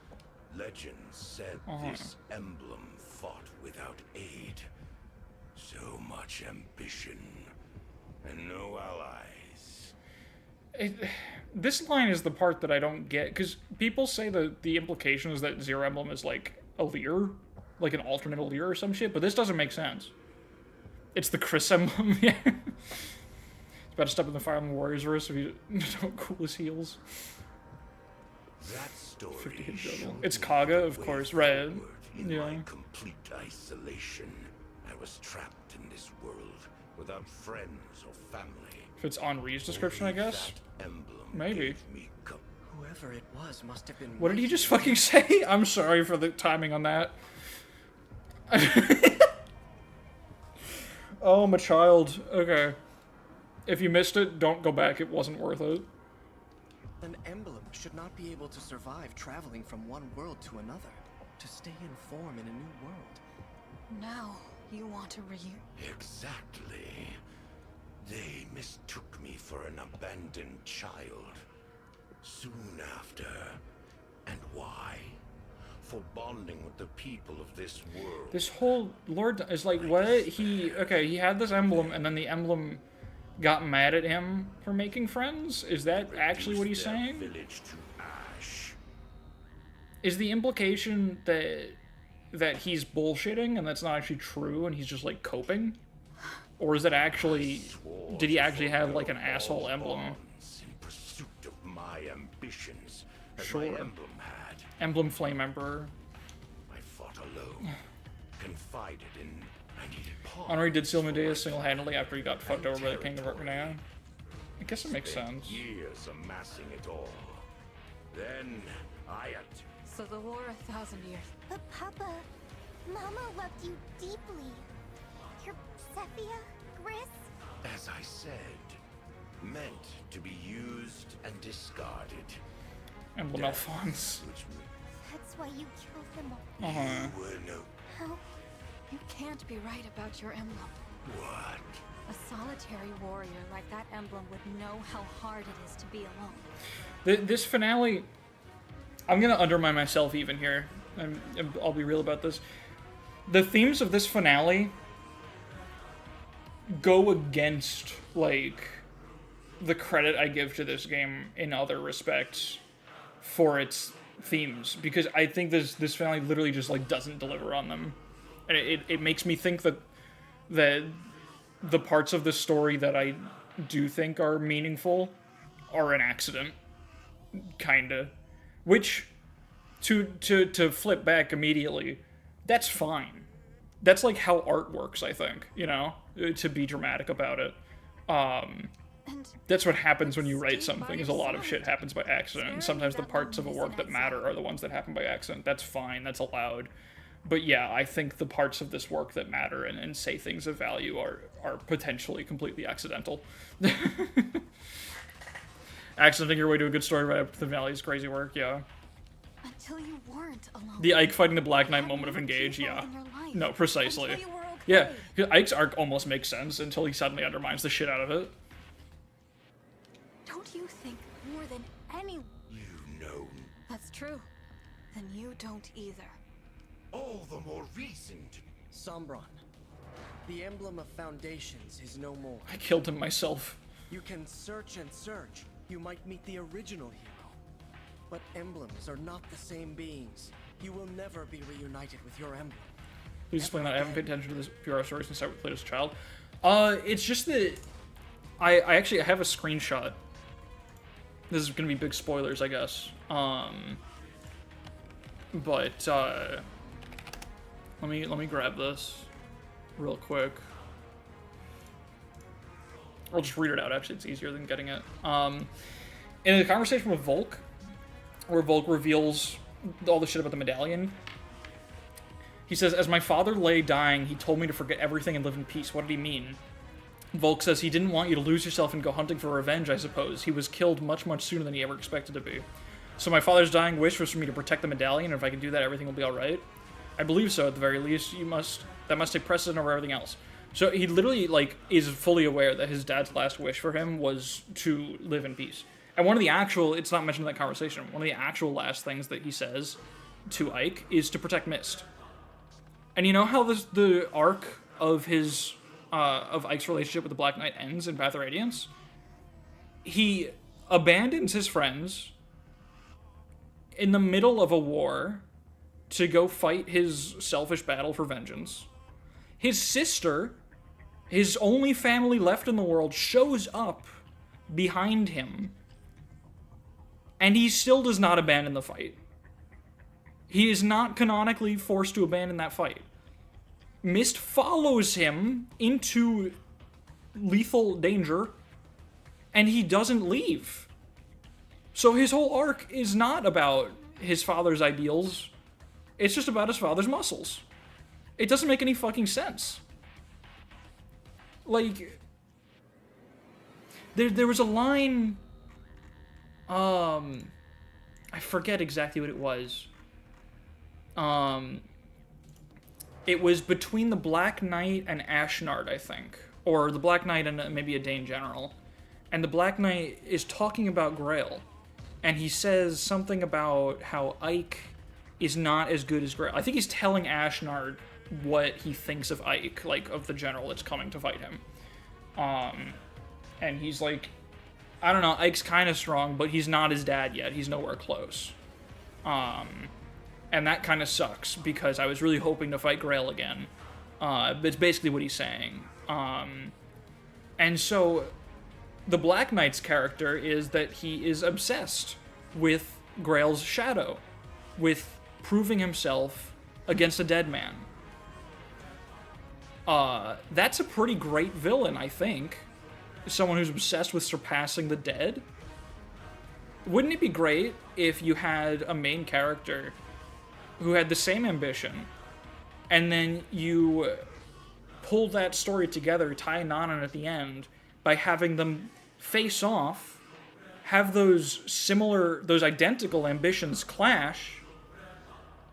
Legend said this emblem fought without aid. So much ambition, and no allies. This line is the part that I don't get, because people say that the implication is that Zero Emblem is like a Lear, like an alternate Lear or some shit, but this doesn't make sense. It's the Chris Emblem, yeah. It's about to step in the Fire Emblem Warriors verse if you don't cool his heels. That story 50 hit showed juggle. It's me Kaga, the of way course, right. forward. In Yeah. my complete isolation, I was trapped in this world without friends or family. If it's Henri's description, I Only guess. that emblem Maybe. gave me whoever it was must have been. What did he waiting just for fucking say? I'm sorry for the timing on that. Oh, my child. Okay. If you missed it, don't go back. It wasn't worth it. An emblem should not be able to survive traveling from one world to another. To stay in form in a new world. Now you want to Exactly. They mistook me for an abandoned child. Soon after. And why? For bonding with the people of this world. This whole Lord is like, what? He had this emblem, and then the emblem got mad at him for making friends? Is that actually what he's Reduced their saying? Village to ash. Is the implication that he's bullshitting and that's not actually true and he's just like coping? Or is it actually, did he actually have like an asshole emblem? In pursuit of my ambitions, as Sure. my emblem had. Emblem Flame Emperor. I fought alone, confided in. I needed pawns. Henri did steal Medea's single-handedly after he got fucked over by the King of Arcanea. I guess it makes Spent sense. Years amassing it all. Then I had to. So the war 1,000 years. but Papa, Mama loved you deeply. Your Sephia, Gris? As I said, meant to be used and discarded. Emblem Alphonse. Which That's why you killed them all. Uh-huh. you were no... How? You can't be right about your emblem. What? A solitary warrior like that emblem would know how hard it is to be alone. This finale, I'm gonna undermine myself even here. I'll be real about this. The themes of this finale go against, like, the credit I give to this game in other respects for its themes, because I think this finale literally just, like, doesn't deliver on them. And it makes me think that the parts of the story that I do think are meaningful are an accident, kinda. Which, to flip back immediately, that's fine. That's like how art works, I think, you know? To be dramatic about it. That's what happens when you write something, is a lot of shit happens by accident. And sometimes the parts of a work that matter are the ones that happen by accident. That's fine, that's allowed. But yeah, I think the parts of this work that matter and say things of value are potentially completely accidental. Accidenting your way to a good story right up to the finale is crazy work, yeah. Until you weren't alone. The Ike fighting the Black Knight moment of Engage, yeah. No, precisely. Yeah, Ike's arc almost makes sense until he suddenly undermines the shit out of it. Don't you think more than anyone? You know. That's true. Then you don't either. All the more reason to... Sombron, the emblem of foundations is no more. I killed him myself. You can search and search. You might meet the original hero. But emblems are not the same beings. You will never be reunited with your emblem. Please explain that. I haven't paid attention to this PR story since I played as a child. It's just that I actually have a screenshot. This is gonna be big spoilers, I guess. But let me grab this real quick. I'll just read it out. Actually, it's easier than getting it. In a conversation with Volk, where Volk reveals all the shit about the medallion, he says, "As my father lay dying, he told me to forget everything and live in peace. What did he mean?" Volk says he didn't want you to lose yourself and go hunting for revenge, I suppose. He was killed much, much sooner than he ever expected to be. So my father's dying wish was for me to protect the medallion, and if I can do that, everything will be alright. I believe so, at the very least. That must take precedent over everything else. So he literally, like, is fully aware that his dad's last wish for him was to live in peace. And one of the actual, it's not mentioned in that conversation, one of the actual last things that he says to Ike is to protect Mist. And you know how the arc of his, of Ike's relationship with the Black Knight ends in Path of Radiance? He abandons his friends in the middle of a war to go fight his selfish battle for vengeance. His sister, his only family left in the world, shows up behind him, and he still does not abandon the fight. He is not canonically forced to abandon that fight. Mist follows him into lethal danger, and he doesn't leave. So his whole arc is not about his father's ideals. It's just about his father's muscles. It doesn't make any fucking sense. Like, there was a line, I forget exactly what it was. It was between the Black Knight and Ashnard, I think. Or the Black Knight and maybe a Dane General. And the Black Knight is talking about Grail. And he says something about how Ike is not as good as Grail. I think he's telling Ashnard what he thinks of Ike, like, of the general that's coming to fight him. And he's like, I don't know, Ike's kind of strong, but he's not his dad yet. He's nowhere close. And that kind of sucks, because I was really hoping to fight Grail again. That's basically what he's saying. And so, the Black Knight's character is that he is obsessed with Grail's shadow, with proving himself against a dead man. That's a pretty great villain, I think. Someone who's obsessed with surpassing the dead. Wouldn't it be great if you had a main character who had the same ambition, and then you pull that story together, tie a knot on it at the end, by having them face off, have those identical ambitions clash,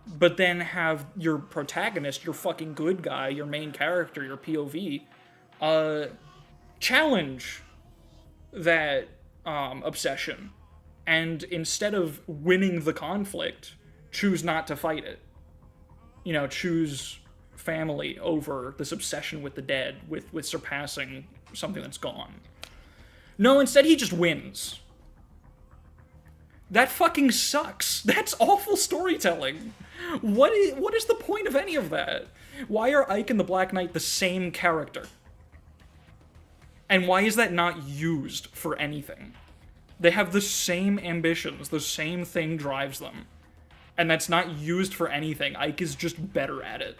but then have your protagonist, your fucking good guy, your main character, your POV, challenge that obsession, and instead of winning the conflict, choose not to fight it. You know, choose family over this obsession with the dead, with surpassing something that's gone. No, instead he just wins. That fucking sucks. That's awful storytelling. What is the point of any of that? Why are Ike and the Black Knight the same character? And why is that not used for anything? They have the same ambitions, the same thing drives them. And that's not used for anything. Ike is just better at it.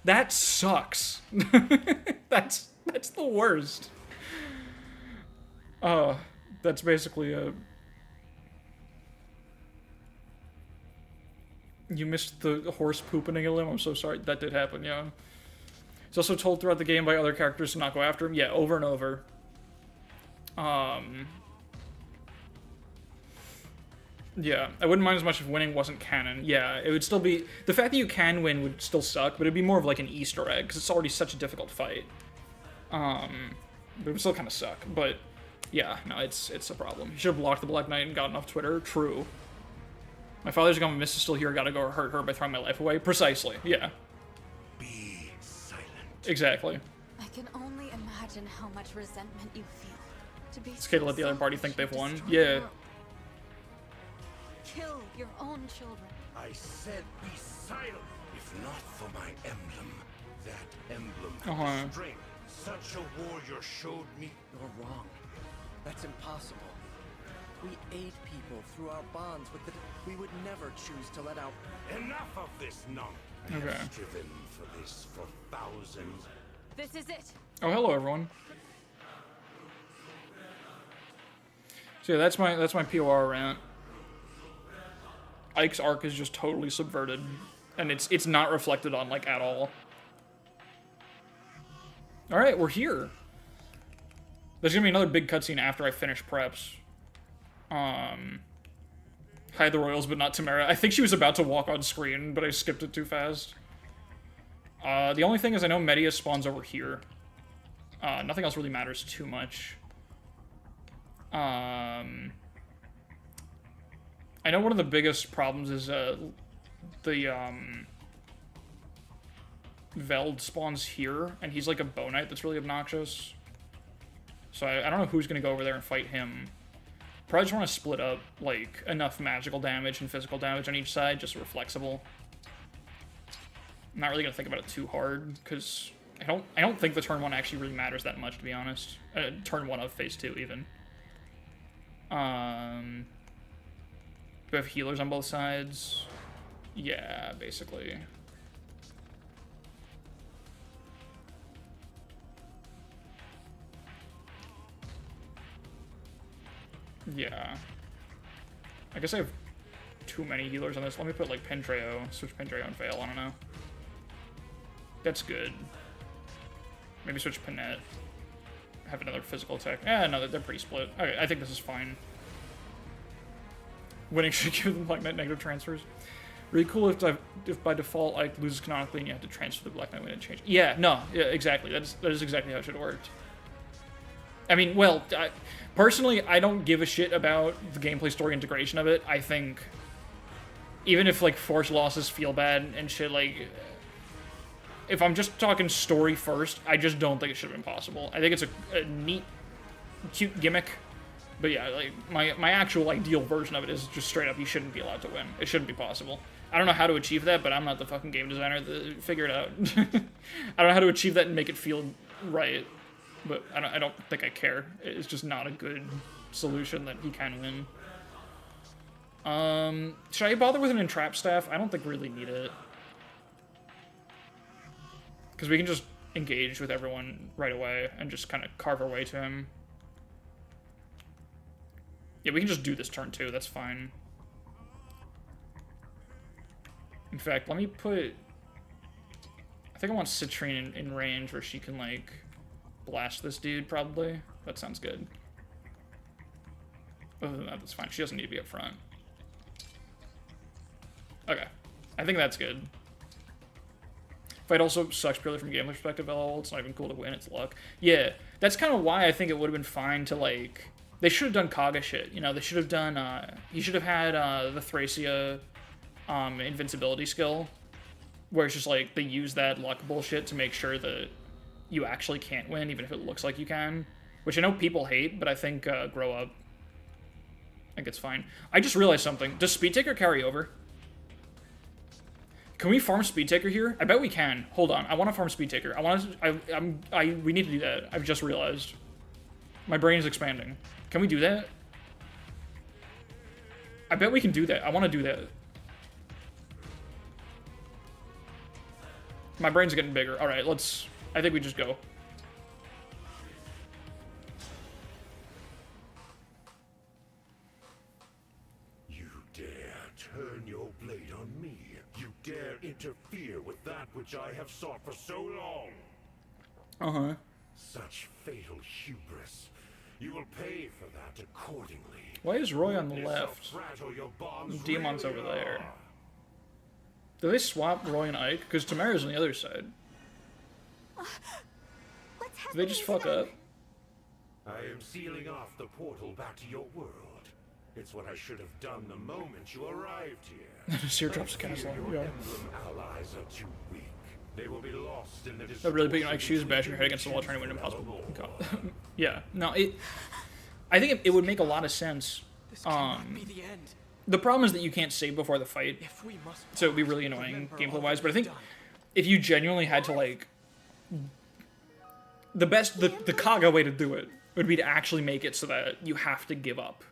That sucks. That's the worst. That's basically a... You missed the horse pooping a limb? I'm so sorry. That did happen, yeah. He's also told throughout the game by other characters to not go after him. Yeah, over and over. Yeah, I wouldn't mind as much if winning wasn't canon. Yeah, it would still be... The fact that you can win would still suck, but it'd be more of like an Easter egg, because it's already such a difficult fight. But it would still kind of suck. But, yeah, no, it's a problem. You should have blocked the Black Knight and gotten off Twitter. True. My father's gonna miss is still here, gotta go hurt her by throwing my life away. Precisely, yeah. Be silent. Exactly. I can only imagine how much resentment you feel. To be It's okay to let the other party think they've won. Yeah. Kill your own children. I said be silent. If not for my emblem, that emblem had strength. Such a warrior showed me. You're wrong. That's impossible. We aid people through our bonds with the... We would never choose to let out... Enough of this nonsense. I have striven for this for thousands. This is it. Oh, hello, everyone. So yeah, that's my POR rant. Ike's arc is just totally subverted, and it's not reflected on, like, at all. Alright, we're here. There's gonna be another big cutscene after I finish preps. Hide the Royals, but not Tamara. I think she was about to walk on screen, but I skipped it too fast. The only thing is I know Medius spawns over here. Nothing else really matters too much. I know one of the biggest problems is, Veld spawns here, and he's like a bow knight that's really obnoxious. So I don't know who's gonna go over there and fight him. Probably just want to split up, like, enough magical damage and physical damage on each side, just so we're flexible. I'm not really gonna think about it too hard, because I don't think the turn 1 actually really matters that much, to be honest. Turn 1 of phase 2, even. Do we have healers on both sides? Yeah, basically. Yeah. I guess I have too many healers on this. Let me put, like, Pentreo. Switch Pentreo and Fail. I don't know. That's good. Maybe switch Panette. Have another physical attack. Eh, no, they're pretty split. Okay, I think this is fine. Winning should give them Black Knight negative transfers. Really cool if by default Ike loses canonically and you have to transfer the Black Knight when it changes. Yeah, no, yeah, exactly. That is exactly how it should have worked. I mean, well, personally, I don't give a shit about the gameplay story integration of it. I think even if, like, forced losses feel bad and shit, like, if I'm just talking story first, I just don't think it should have been possible. I think it's a neat, cute gimmick. But yeah, like, my actual ideal version of it is just straight up, you shouldn't be allowed to win. It shouldn't be possible. I don't know how to achieve that, but I'm not the fucking game designer. Figure it out. I don't know how to achieve that and make it feel right. But I don't think I care. It's just not a good solution that he can win. Should I bother with an entrap staff? I don't think we really need it. Because we can just engage with everyone right away and just kind of carve our way to him. Yeah, we can just do this turn too. That's fine. In fact, let me put think I want Citrine in range where she can, like, blast this dude, probably. That sounds good. Other than that, that's fine. She doesn't need to be up front. Okay. I think that's good. Fight also sucks purely from a gameplay perspective, lol. It's not even cool to win, it's luck. Yeah, that's kind of why I think it would have been fine to, like... They should have done Kaga shit, you know? They should have done, you should have had, the Thracia, invincibility skill, where it's just, like, they use that luck bullshit to make sure that you actually can't win, even if it looks like you can. Which I know people hate, but I think, grow up. I think it's fine. I just realized something. Does Speed Taker carry over? Can we farm Speed Taker here? I bet we can. Hold on. I want to farm Speed Taker. We need to do that. I've just realized. My brain is expanding. Can we do that? I bet we can do that. I want to do that. My brain's getting bigger. All right, let's... I think we just go. You dare turn your blade on me. You dare interfere with that which I have sought for so long. Uh-huh. Such fatal hubris. You will pay for that accordingly. Why is Roy on the Witness how left? fragile your bonds Demon's really over there. are. Do they swap Roy and Ike? Because Tamara's on the other side. What's Do happening? they just fuck up? I am sealing off the portal back to your world. It's what I should have done the moment you arrived here. Seer drops the castle. Your Yeah. Emblem allies are too weak. They will be lost in the They're really big distortion Ike shoes, of bashing your head against the wall, trying to win an of impossible. old. God. Yeah. No, I think it would make a lot of sense. This cannot be the end. The problem is that you can't save before the fight, If we must so it'd be really annoying remember gameplay all wise. that But I think we've done. if you genuinely had to, like, the Kaga way to do it would be to actually make it so that you have to give up.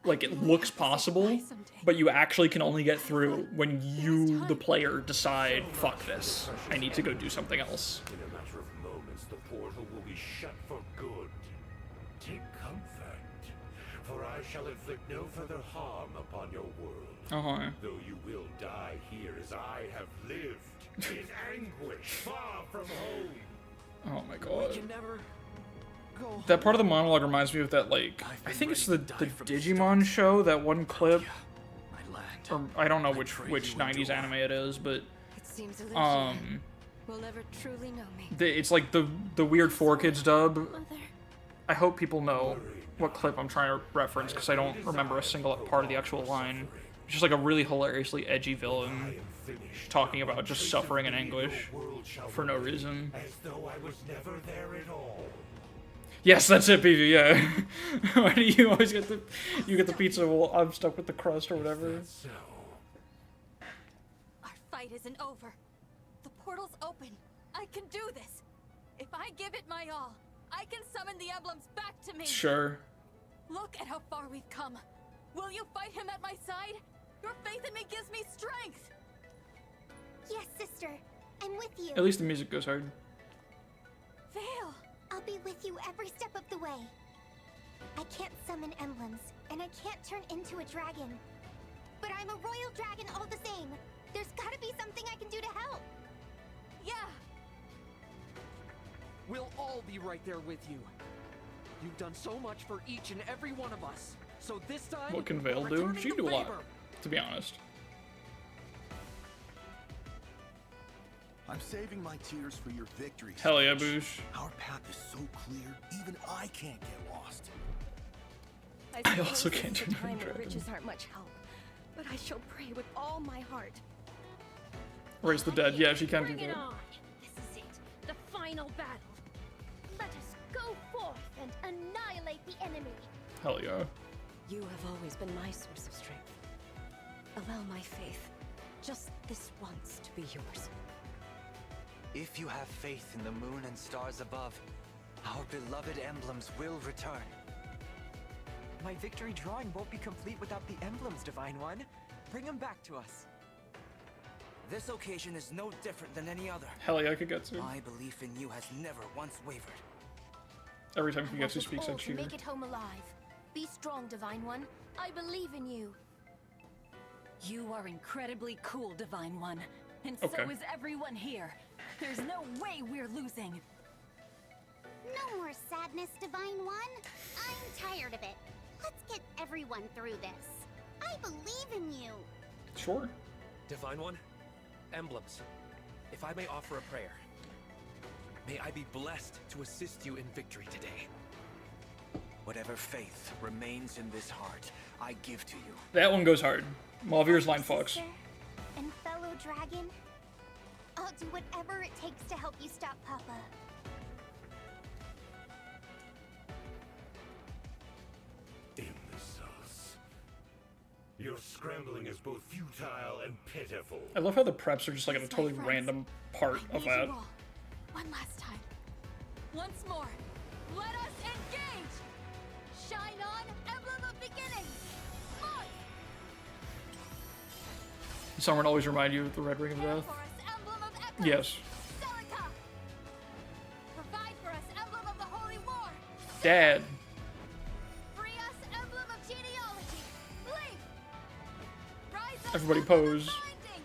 Like, it looks possible, but you actually can only get through when you, the player, decide, fuck this, I need to go do something else. In a matter of moments, the portal will be shut for good. Take comfort, for I shall inflict no further harm upon your world. Uh-huh. Though you will die here as I have lived, in anguish, far from home. Oh my god. We can never go. That part of the monologue reminds me of that, like, I think it's the Digimon show, that one clip, My land. or I don't know which 90s anime it is, but, It seems elusive. Will never truly know me. it's like the weird 4Kids dub. Mother. I hope people know what clip I'm trying to reference, because I don't remember a single part of the actual line. It's just like a really hilariously edgy villain talking about just suffering and anguish for no reason. As though I was never there at all. Yes, that's it, PV, yeah. Why do you always get the pizza? Well, I'm stuck with the crust or whatever. So, Our fight isn't over. The portal's open. I can do this. If I give it my all, I can summon the emblems back to me. Sure. Look at how far we've come. Will you fight him at my side? Your faith in me gives me strength. Yes, sister. I'm with you. At least the music goes hard. Vale. I'll be with you every step of the way. I can't summon emblems, and I can't turn into a dragon. But I'm a royal dragon all the same. There's gotta be something I can do to help. Yeah. We'll all be right there with you. You've done so much for each and every one of us. So this time, What can Vale we're do? returning She can the do a lot, favor. to be honest. I'm saving my tears for your victories. Hell yeah, Boosh. Our path is so clear, even I can't get lost. I also can't turn into a time when dragon. riches aren't much help, but I shall pray with all my heart. Raise the dead. Yeah, she can do Bring it that. on! This is it, the final battle. Let us go forth and annihilate the enemy. Hell yeah. You have always been my source of strength. Allow my faith, just this once, to be yours. If you have faith in the moon and stars above, our beloved emblems will return. My victory drawing won't be complete without the emblems, Divine One. Bring them back to us. This occasion is no different than any other. Hell yeah, Kagetsu. My belief in you has never once wavered. Every time I want Kagetsu us speaks, I all to cheer. make it home alive. Be strong, Divine One. I believe in you. You are incredibly cool, Divine One. And Okay. so is everyone here. There's no way we're losing. No more sadness, Divine One. I'm tired of it. Let's get everyone through this. I believe in you. Sure. Divine One, emblems. If I may offer a prayer, may I be blessed to assist you in victory today. Whatever faith remains in this heart, I give to you. That one goes hard. Malvir's line fucks. Sister and fellow dragon, I'll do whatever it takes to help you stop Papa. Imbeciles. Your scrambling is both futile and pitiful. I love how the preps are just like in a totally friends. random part I of need that. you all. One last time. Once more. Let us engage! Shine on, Emblem of Beginnings! March! Someone always remind you of the Red Ring of Death. For us, Emblem of Echoes! Yes. Celica! Provide for us, Emblem of the Holy War! Dad. Free us, Emblem of Genealogy! Leap! Rise up, Everybody Emblem of pose. Binding!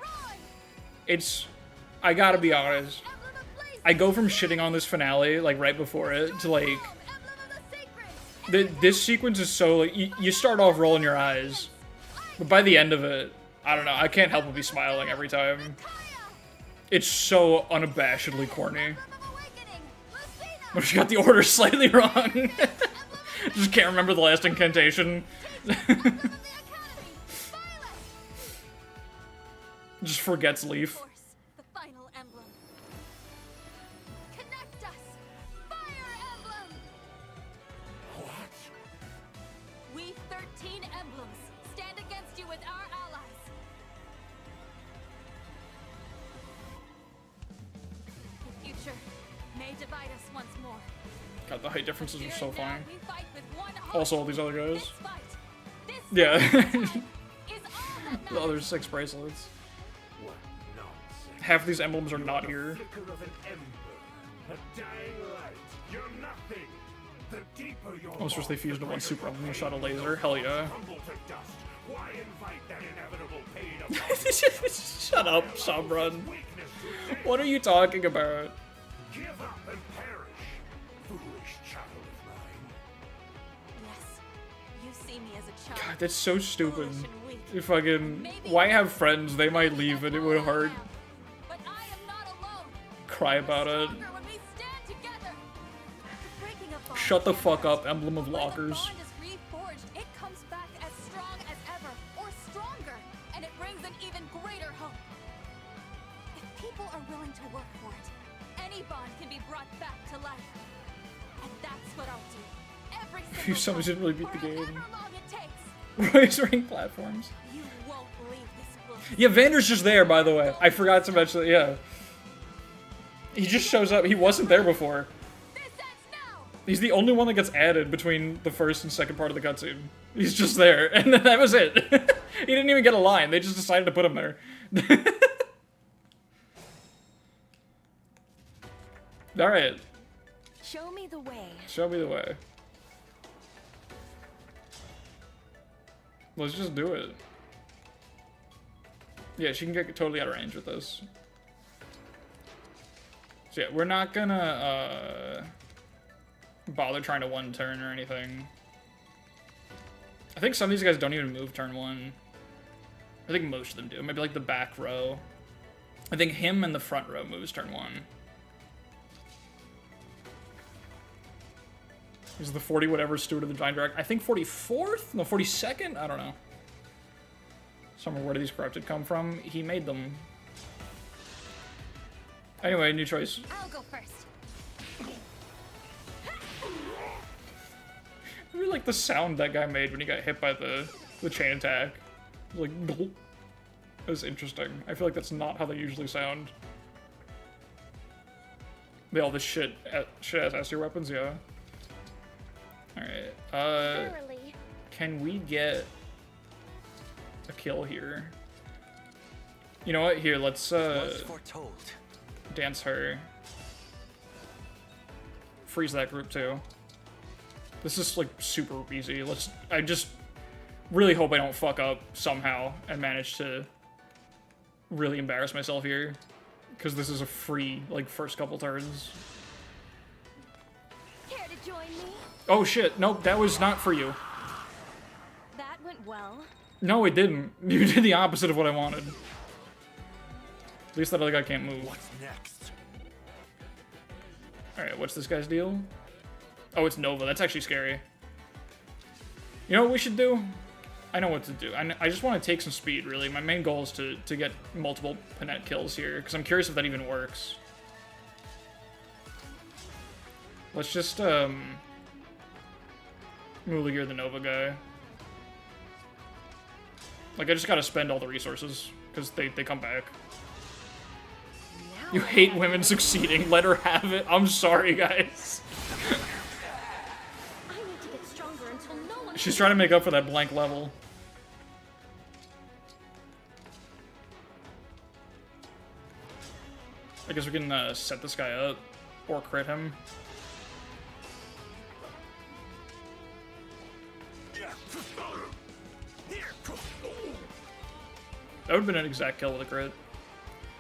Run! It's... I gotta be honest. Emblem of Blazing! I go from shitting on this finale, like, right before it, to, like... Emblem of the Sacred! This sequence is so, like, you start off rolling your eyes. But by the end of it, I don't know, I can't help but be smiling every time. It's so unabashedly corny. Emblem of Awakening! Lucina! But she got the order slightly wrong. Just can't remember the last incantation. Emblem of the Academy! Violet! Just forgets Leaf. Force, the final emblem. Connect us! Fire Emblem! What? We 13 emblems stand against you with our allies. The future may divide us once more. God, the height differences are Here so and now, funny. we fight with one heart. Also, all these other This guys. fight, this Yeah. fight is all that The matters. other 6 bracelets. What nonsense. Half of these emblems are not The here. flicker of an ember, a dying light. You're nothing. The deeper your I was supposed they bond, fused the into one greater super the emblem and pain. shot a laser. Hell yeah. Crumble to dust. Why invite that inevitable pain of Shut up, Sombron. weakness to What are you talking about? give up and perish? Foolish child of mine. Yes, you see me as a child. God, that's so stupid. Foolish and weak. You fucking... Why have friends? They might leave and it would hurt. But I am not alone. Cry about it. Stronger when we stand together. The breaking of bonds Shut the fuck separates. up, Emblem of When the Lockers. bond is reforged, it comes back as strong as ever, or stronger, and it brings an even greater hope. If people are willing to work for it, any bond can be brought back to life. And that's what I'll do. Every single You someone time, should really beat for the game. however long it takes. Rise ring platforms. You won't believe this bullshit. Yeah, Vander's just there, by the way. I forgot to mention that, yeah. He just shows up. He wasn't there before. This ends now. He's the only one that gets added between the first and second part of the cutscene. He's just there, and then that was it. He didn't even get a line. They just decided to put him there. Alright, Show me the way. show me the way. Let's just do it. Yeah, she can get totally out of range with this. So yeah, we're not gonna bother trying to one turn or anything. I think some of these guys don't even move turn 1. I think most of them do. Maybe like the back row. I think him and the front row moves turn 1. Is the 40 whatever Steward of the Giant Dragon? I think 44th? No, 42nd? I don't know. Somewhere, where did these corrupted come from? He made them. Anyway, new choice. I'll go first. I really like the sound that guy made when he got hit by the chain attack. It was like, "Bleh." It was interesting. I feel like that's not how they usually sound. They all this shit as S tier weapons, yeah. Alright, Thoroughly. can we get a kill here? You know what? Here, let's Was foretold. dance her. Freeze that group too. This is like super easy. I just really hope I don't fuck up somehow and manage to really embarrass myself here. Because this is a free, like, first couple turns. Care to join me? Oh shit, nope, that was not for you. That went well. No, it didn't. You did the opposite of what I wanted. At least that other guy can't move. What's next? Alright, what's this guy's deal? Oh, it's Nova. That's actually scary. You know what we should do? I know what to do. I just want to take some speed, really. My main goal is to get multiple Panette kills here, because I'm curious if that even works. Let's just, Muliger the Nova guy. Like, I just gotta spend all the resources, because they come back. You hate women succeeding. Let her have it. I'm sorry, guys. I need to get stronger until no one. She's trying to make up for that blank level. I guess we can set this guy up or crit him. That would have been an exact kill with a crit.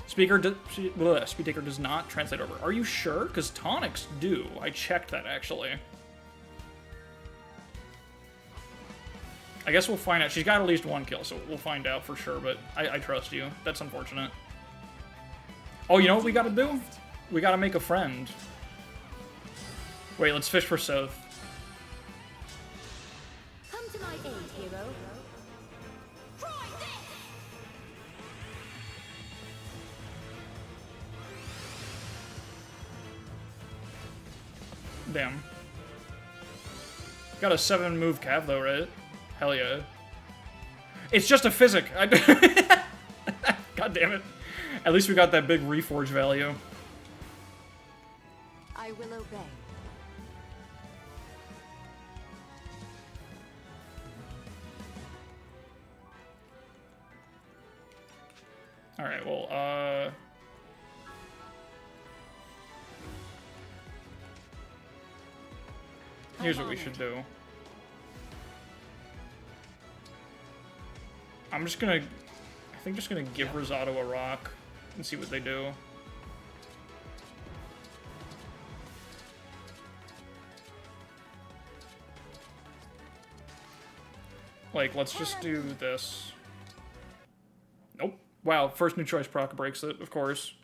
Speed Taker does not translate over. Are you sure? Because tonics do. I checked that, actually. I guess we'll find out. She's got at least one kill, so we'll find out for sure, but I trust you. That's unfortunate. Oh, you know what we gotta do? We gotta make a friend. Wait, let's fish for Soth. Come to my aid, hero. Damn. Got a 7-move cav though, right? Hell yeah. It's just a physic. God damn it. At least we got that big reforge value. I will obey. Alright, well, here's what we should do. I'm just gonna... I think just gonna give Rosado a rock and see what they do. Like, let's just do this. Nope. Wow, first new choice proc breaks it, of course.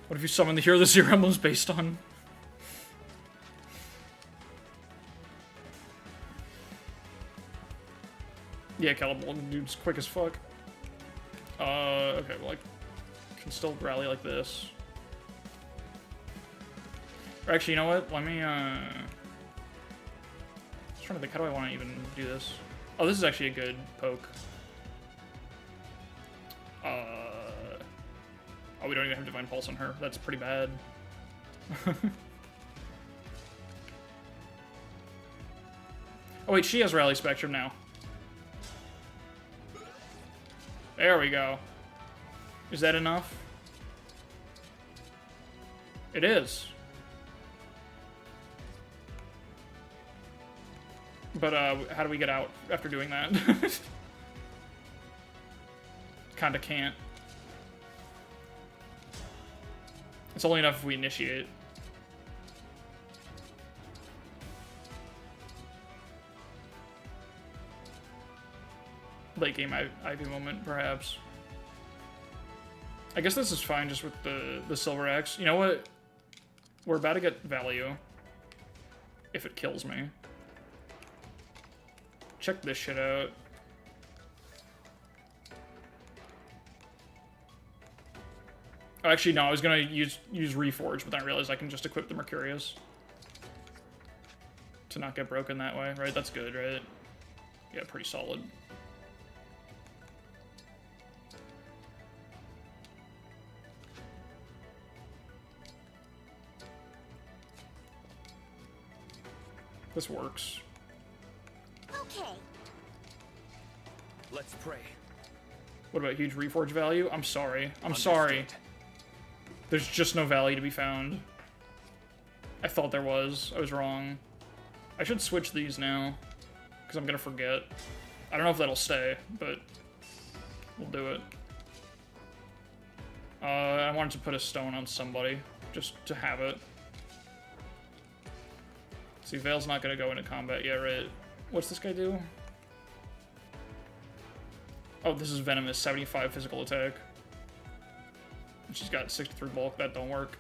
What if you summon the hero the Zero Emblem's based on? Yeah, Calibre dude's quick as fuck. Okay, well, I can still rally like this. Or actually, you know what? Let me, I was trying to think, how do I want to even do this? Oh, this is actually a good poke. Oh, we don't even have Divine Pulse on her. That's pretty bad. Oh wait, she has Rally Spectrum now. There we go. Is that enough? It is. But, how do we get out after doing that? Kinda can't. It's only enough if we initiate. Late game Ivy moment, perhaps. I guess this is fine just with the Silver Axe. You know what? We're about to get value. If it kills me. Check this shit out. Oh, actually, no, I was gonna use Reforge, but then I realized I can just equip the Mercurius. To not get broken that way, right? That's good, right? Yeah, pretty solid. This works. Okay. Let's pray. What about huge Reforge value? I'm sorry. I'm sorry. There's just no value to be found. I thought there was. I was wrong. I should switch these now. Because I'm going to forget. I don't know if that'll stay, but... We'll do it. I wanted to put a stone on somebody, just to have it. See, Vale's not gonna go into combat yet, right? What's this guy do? Oh, this is Venomous, 75 physical attack. She's got 63 bulk, that don't work.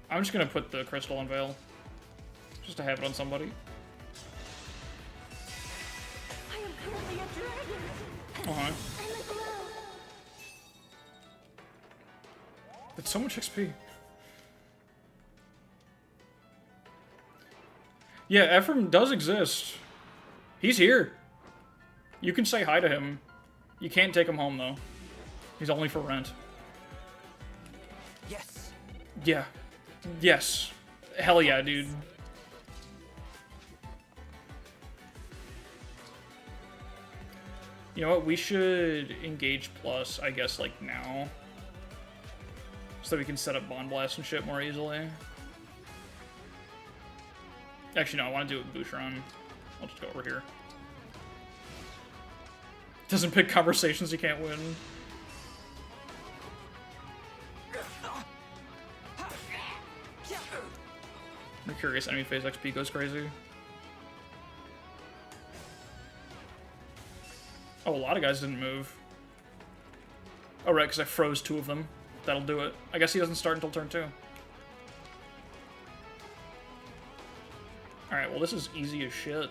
I'm just gonna put the crystal on Vale. Just to have it on somebody. I am currently a dragon. Uh-huh. I'm a glow. That's so much XP. Yeah, Ephraim does exist. He's here. You can say hi to him. You can't take him home, though. He's only for rent. Yes. Yeah. Yes. Hell yeah, dude. You know what? We should engage plus, I guess, like now. So that we can set up Bond Blast and shit more easily. Actually, no, I want to do it with Boucheron. I'll just go over here. Doesn't pick conversations you can't win. Mercurius enemy phase XP goes crazy. Oh, a lot of guys didn't move. Oh, right, because I froze 2 of them. That'll do it. I guess he doesn't start until turn 2. Alright, well, this is easy as shit.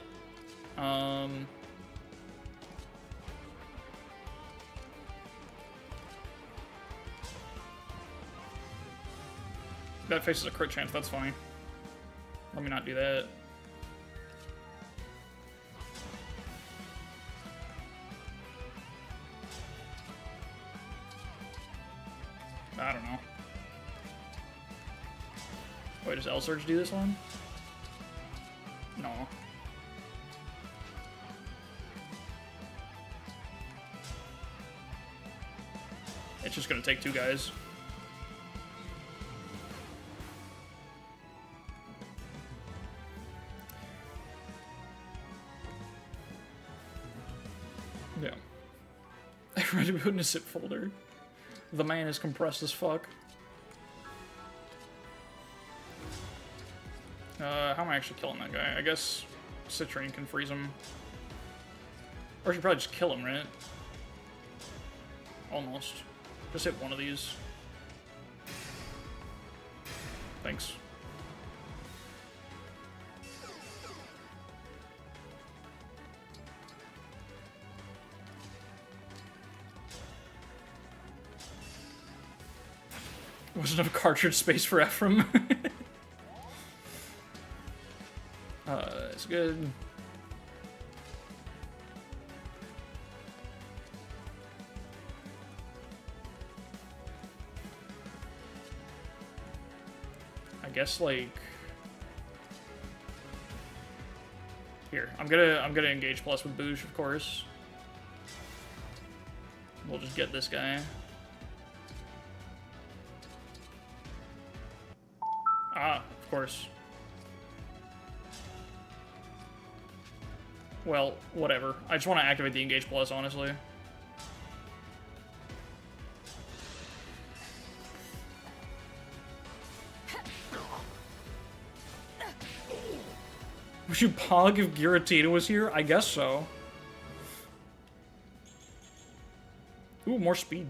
That faces a crit chance, that's fine. Let me not do that. I don't know. Wait, does L-Surge do this one? No. It's just gonna take 2 guys. Yeah. I read to put in a zip folder. The man is compressed as fuck. How am I actually killing that guy? I guess Citrine can freeze him. Or I should probably just kill him, right? Almost. Just hit one of these. Thanks. Wasn't enough cartridge space for Ephraim. It's good. I guess like here. I'm gonna engage plus with Boosh, of course. We'll just get this guy. Ah, of course. Well, whatever. I just want to activate the Engage Plus, honestly. Would you pog if Giratina was here? I guess so. Ooh, more speed.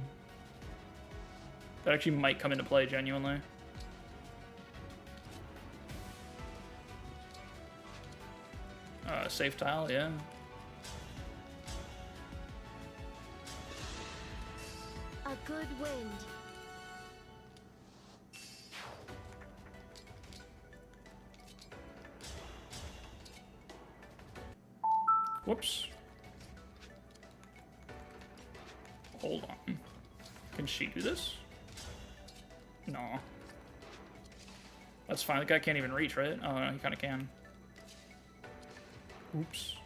That actually might come into play, genuinely. Safe tile, yeah. A good wind. Whoops. Hold on. Can she do this? No. That's fine. The guy can't even reach, right? Oh, no, he kind of can. Oops.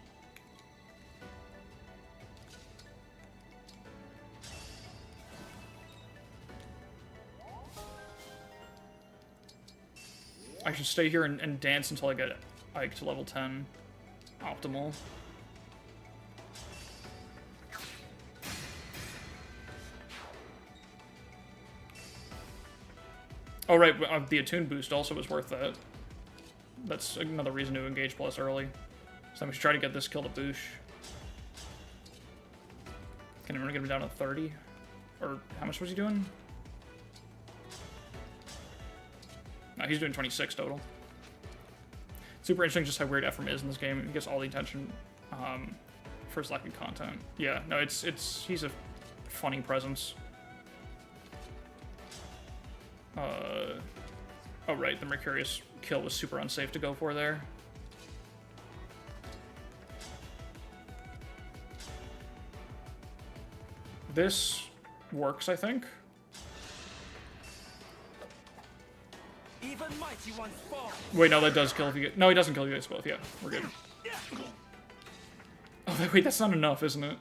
I should stay here and dance until I get Ike to level 10. Optimal. Oh, right, the attune boost also was worth that. That's another reason to engage plus early. So I'm going to try to get this kill to Boosh. Can I get him down to 30? Or how much was he doing? No, he's doing 26 total. Super interesting just how weird Ephraim is in this game. He gets all the attention for his lack of content. Yeah, no, he's a funny presence. Oh right, the Mercurius kill was super unsafe to go for there. This works, I think. Even mighty ones fall. Wait, no, that does kill if you get... No, he doesn't kill you guys both. Yeah, we're good. Oh, wait, that's not enough, isn't it?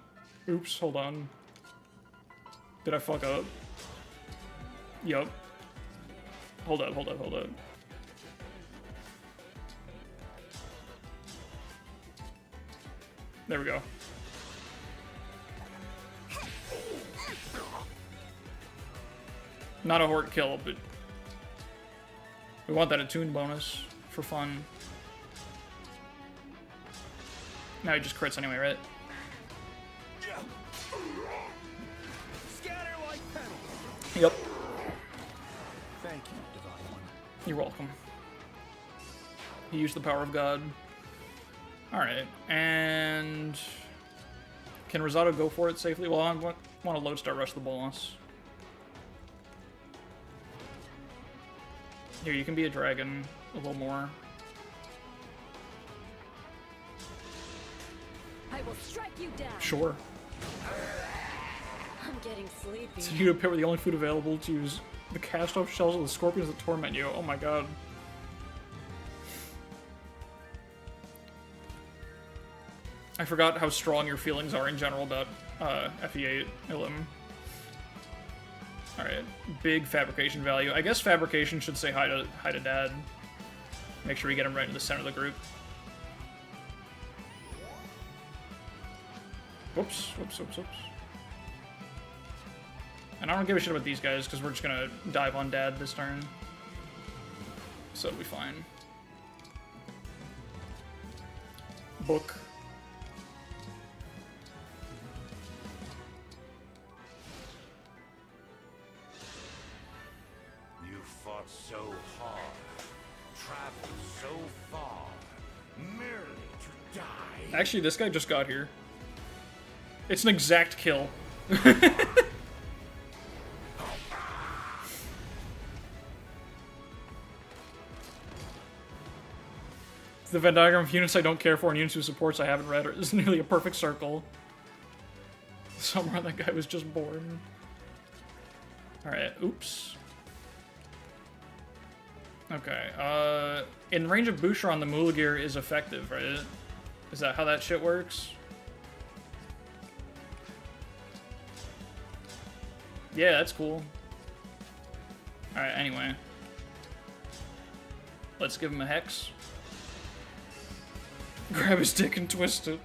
Oops, hold on. Did I fuck up? Yup. Hold up. There we go. Not a hort kill, but we want that attune bonus for fun. Now he just crits anyway, right? Scatter like petals. Yep. Thank you, Divine One. You're welcome. He used the power of God. Alright, and... Can Rosado go for it safely? Well, I want to lodestar rush the boss. Here, you can be a dragon a little more. I will strike you down. Sure. I'm getting sleepy. So you appear with the only food available to use the cast-off shells of the scorpions that torment you. Oh my god. I forgot how strong your feelings are in general about FE8 Emblem. Alright, big fabrication value. I guess fabrication should say hi to Dad. Make sure we get him right in the center of the group. Whoops. And I don't give a shit about these guys, because we're just gonna dive on Dad this turn. So it'll be fine. Book. You fought so hard, traveled so far, merely to die. Actually, this guy just got here. It's an exact kill. The Venn diagram of units I don't care for and units who supports I haven't read is nearly a perfect circle. Somewhere that guy was just born. Alright, oops. Okay, in range of Boucheron, the Mulagir is effective, right? Is that how that shit works? Yeah, that's cool. Alright, anyway. Let's give him a hex. Grab his dick and twist it.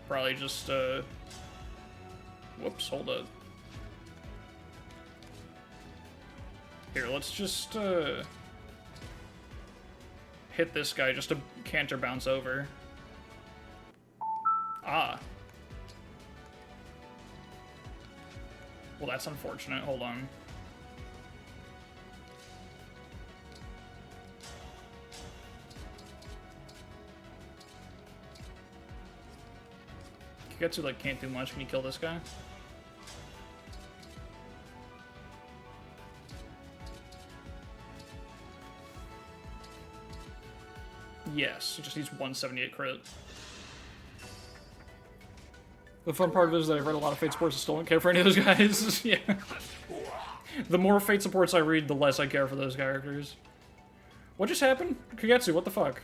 Probably just, whoops, hold up. Here, let's just, hit this guy just to canter bounce over. Ah. Well, that's unfortunate. Hold on. Kigetsu, like, can't do much. Can you kill this guy? Yes, he just needs 178 crit. The fun part of it is that I've read a lot of Fate supports and still don't care for any of those guys. Yeah. The more Fate supports I read, the less I care for those characters. What just happened? Kagetsu, what the fuck?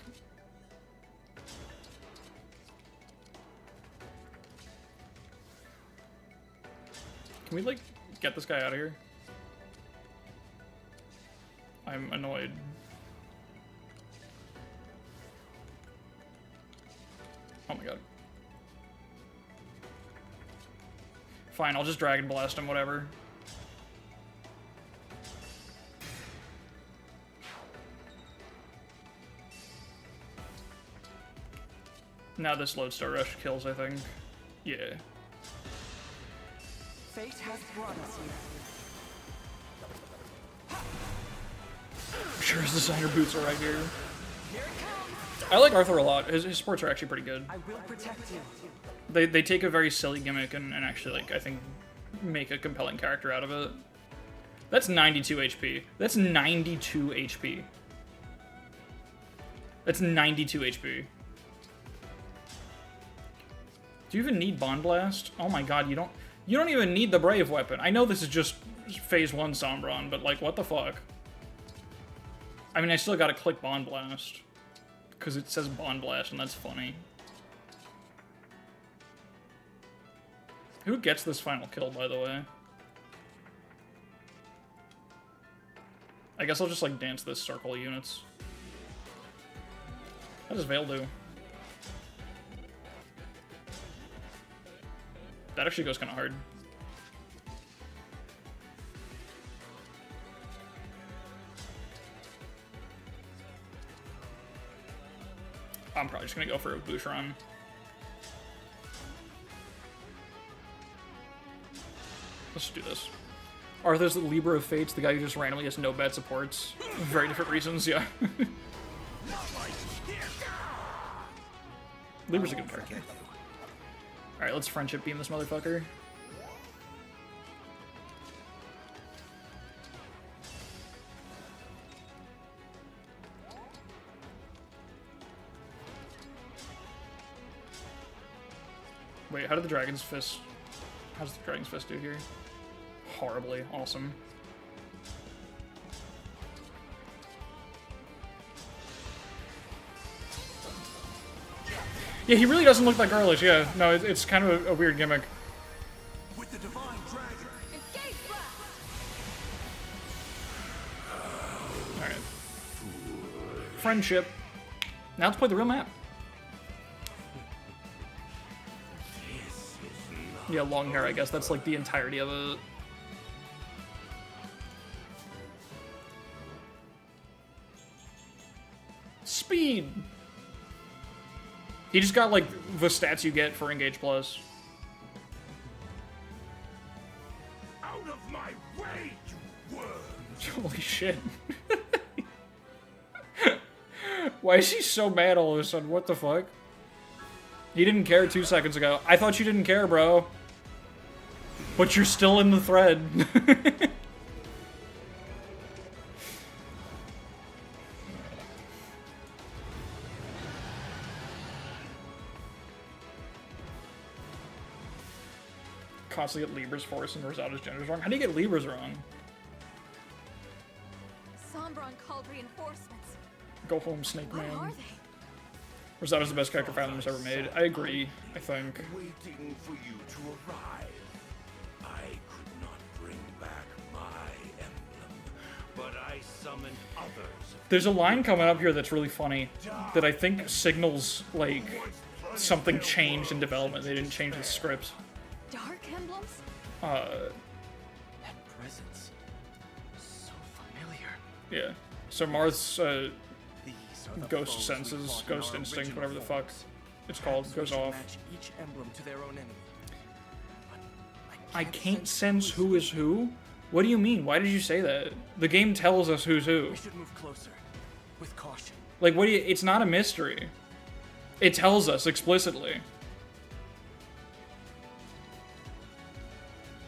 Can we, like, get this guy out of here? I'm annoyed. Fine, I'll just Dragon Blast him, whatever. Now this Lodestar Rush kills, I think. Yeah. Fate has brought us here. I'm sure his designer boots are right here. I like Arthur a lot. His sports are actually pretty good. I will protect you. They take a very silly gimmick and actually, like, I think, make a compelling character out of it. That's 92 HP. That's 92 HP. That's 92 HP. Do you even need Bond Blast? Oh my god, you don't even need the Brave weapon. I know this is just Phase 1 Sombron, but like, what the fuck? I mean, I still gotta click Bond Blast. Because it says Bond Blast, and that's funny. Who gets this final kill, by the way? I guess I'll just, like, dance this circle of units. How does Veil do? That actually goes kind of hard. I'm probably just gonna go for a Boucheron. Let's do this. Arthur's the Libra of Fates, the guy who just randomly has no bad supports. Very different reasons, yeah. Libra's a good character. Alright, let's friendship beam this motherfucker. Wait, how did the Dragon's Fist... How does the Dragon's Fist do here? Horribly. Awesome. Yeah, he really doesn't look that girlish, yeah. No, it's kind of a weird gimmick. With the divine dragon. Alright. Friendship. Now let's play the real map. Yeah, long hair, I guess. That's like the entirety of it. Speed! He just got, like, the stats you get for Engage Plus. Out of my way, you worm! Holy shit. Why is he so mad all of a sudden? What the fuck? He didn't care 2 seconds ago. I thought you didn't care, bro. But you're still in the thread. Constantly get Libra's Force and Rosada's genders wrong. How do you get Libra's wrong? Sombron called reinforcements. Go home, Snake What Man. are they? Rosada's the best character Fire Emblem's ever made. I agree, I think. Waiting for you to arrive. I could not bring back my emblem, but I summoned others. There's a line coming up here that's really funny that I think signals, like, something changed in development. They didn't change the script. Dark emblems? That presence. So familiar. Yeah. So Marth's, These are the Ghost foes we Senses, fought in Ghost our Instinct, original whatever the fuck forms. it's called, Perhaps we goes should off. match each emblem to their own enemy. I can't sense who is who? What do you mean? Why did you say that? The game tells us who's who. We should move closer, with caution. Like, what do you... It's not a mystery. It tells us explicitly.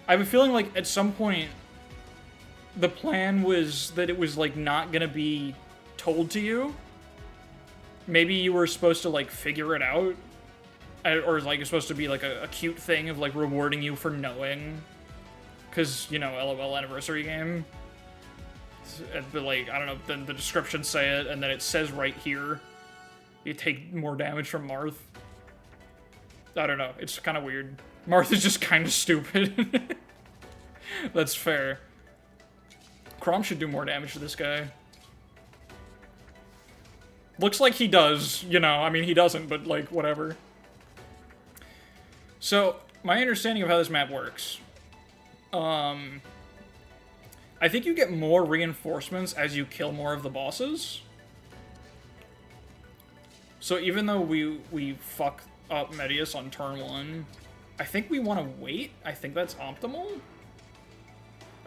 I have a feeling like at some point the plan was that it was like not gonna be told to you. Maybe you were supposed to like figure it out. Or like it's supposed to be like a cute thing of like rewarding you for knowing. Cause, you know, LOL anniversary game. But like, I don't know, then the descriptions say it and then it says right here you take more damage from Marth. I don't know, it's kind of weird. Marth is just kind of stupid. That's fair. Chrom should do more damage to this guy. Looks like he does, you know, I mean he doesn't, but like, whatever. So, my understanding of how this map works, I think you get more reinforcements as you kill more of the bosses. So even though we fuck up Medius on turn 1, I think we want to wait. I think that's optimal.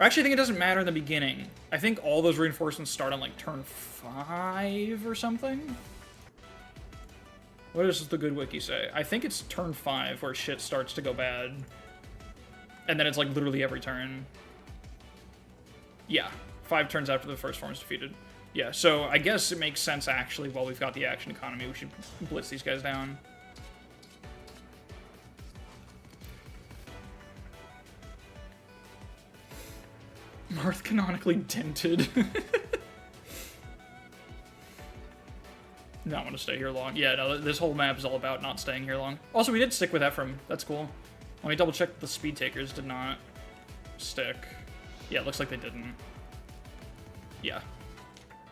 Or actually, I think it doesn't matter in the beginning. I think all those reinforcements start on, like, turn 5 or something. What does the good wiki say? I think it's turn 5 where shit starts to go bad. And then it's, like, literally every turn. Yeah, 5 turns after the first form is defeated. Yeah, so I guess it makes sense, actually, while we've got the action economy, we should blitz these guys down. Marth canonically dented. Not want to stay here long. Yeah, no, this whole map is all about not staying here long. Also, we did stick with Ephraim. That's cool. Let me double check that the speed takers did not stick. Yeah, it looks like they didn't. Yeah.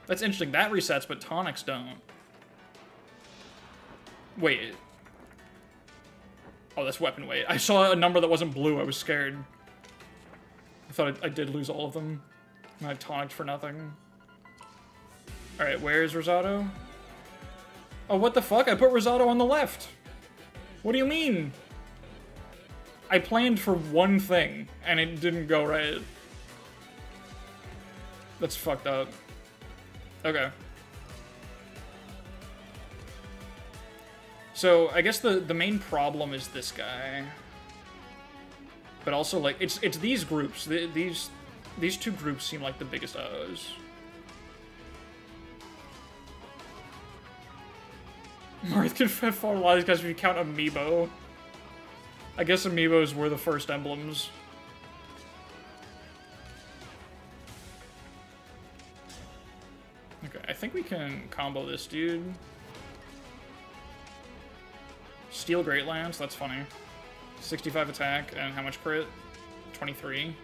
That's interesting. That resets, but tonics don't. Wait. Oh, that's weapon weight. I saw a number that wasn't blue. I was scared. I thought I did lose all of them. And I tonicked for nothing. Alright, where is Rosado? Oh, what the fuck? I put Rosado on the left. What do you mean? I planned for one thing, and it didn't go right. That's fucked up. Okay. So, I guess the main problem is this guy. But also, like, it's these groups. These two groups seem like the biggest O's. Marth can fought a lot of these guys if you count Amiibo. I guess Amiibos were the first emblems. Okay, I think we can combo this dude. Steel Great Lance, that's funny. 65 attack, and how much crit? 23.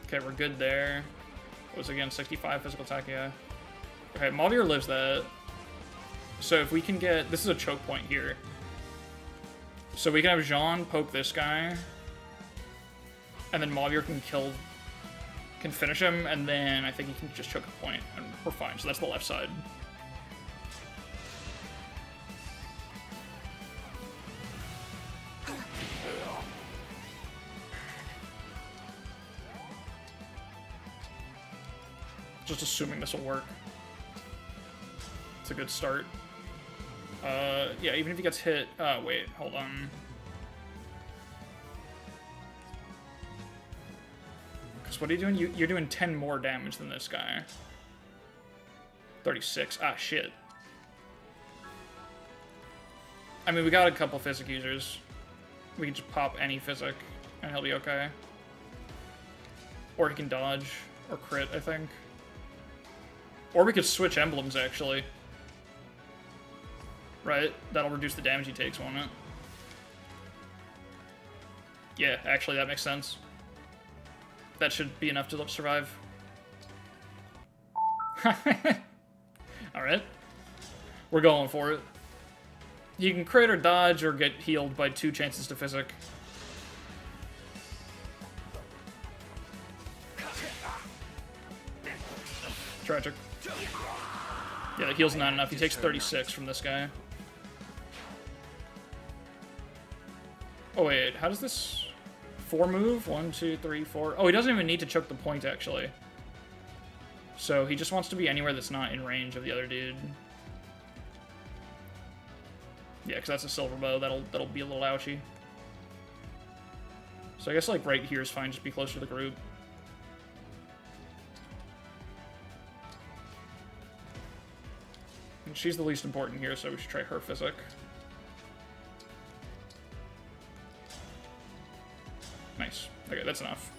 Okay, we're good there. What was it again? 65 physical attack, yeah. Okay, Mavier lives that. So if we can get... This is a choke point here. So we can have Jean poke this guy. And then Mavier can finish him, and then I think he can just choke a point, and we're fine. So that's the left side. Just assuming this will work. It's a good start. Yeah, even if he gets hit... wait, hold on. Because what are you doing? You're doing 10 more damage than this guy. 36. Ah, shit. I mean, we got a couple physic users. We can just pop any physic, and he'll be okay. Or he can dodge, or crit, I think. Or we could switch emblems, actually. Right? That'll reduce the damage he takes, won't it? Yeah, actually, that makes sense. That should be enough to survive. Alright. We're going for it. You can crit or dodge or get healed by 2 chances to physic. Tragic. Yeah, the heal's not enough. He takes 36 from this guy. Oh wait, how does this 4 move? 1, 2, 3, 4. Oh, he doesn't even need to choke the point, actually. So he just wants to be anywhere that's not in range of the other dude. Yeah, because that's a silver bow. That'll be a little ouchy. So I guess like right here is fine. Just be closer to the group. And she's the least important here, so we should try her physic. Nice. Okay, that's enough.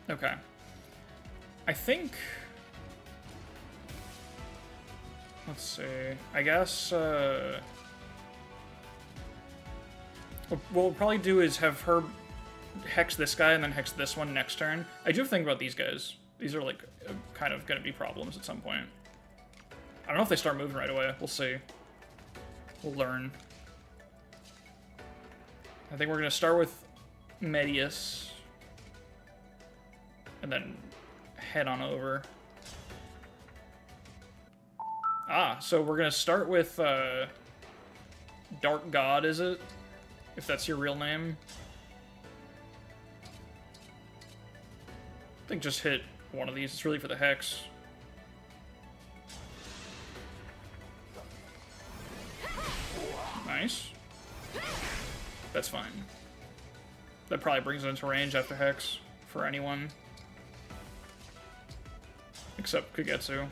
Okay. I think... Let's see. I guess, what we'll probably do is have her hex this guy and then hex this one next turn. I do think about these guys. These are, like, kind of going to be problems at some point. I don't know if they start moving right away. We'll see. We'll learn. I think we're going to start with Medius. And then head on over. Ah, so we're going to start with Dark God, is it? If that's your real name. I think just hit one of these. It's really for the Hex. Nice. That's fine. That probably brings it into range after Hex for anyone. Except Kagetsu.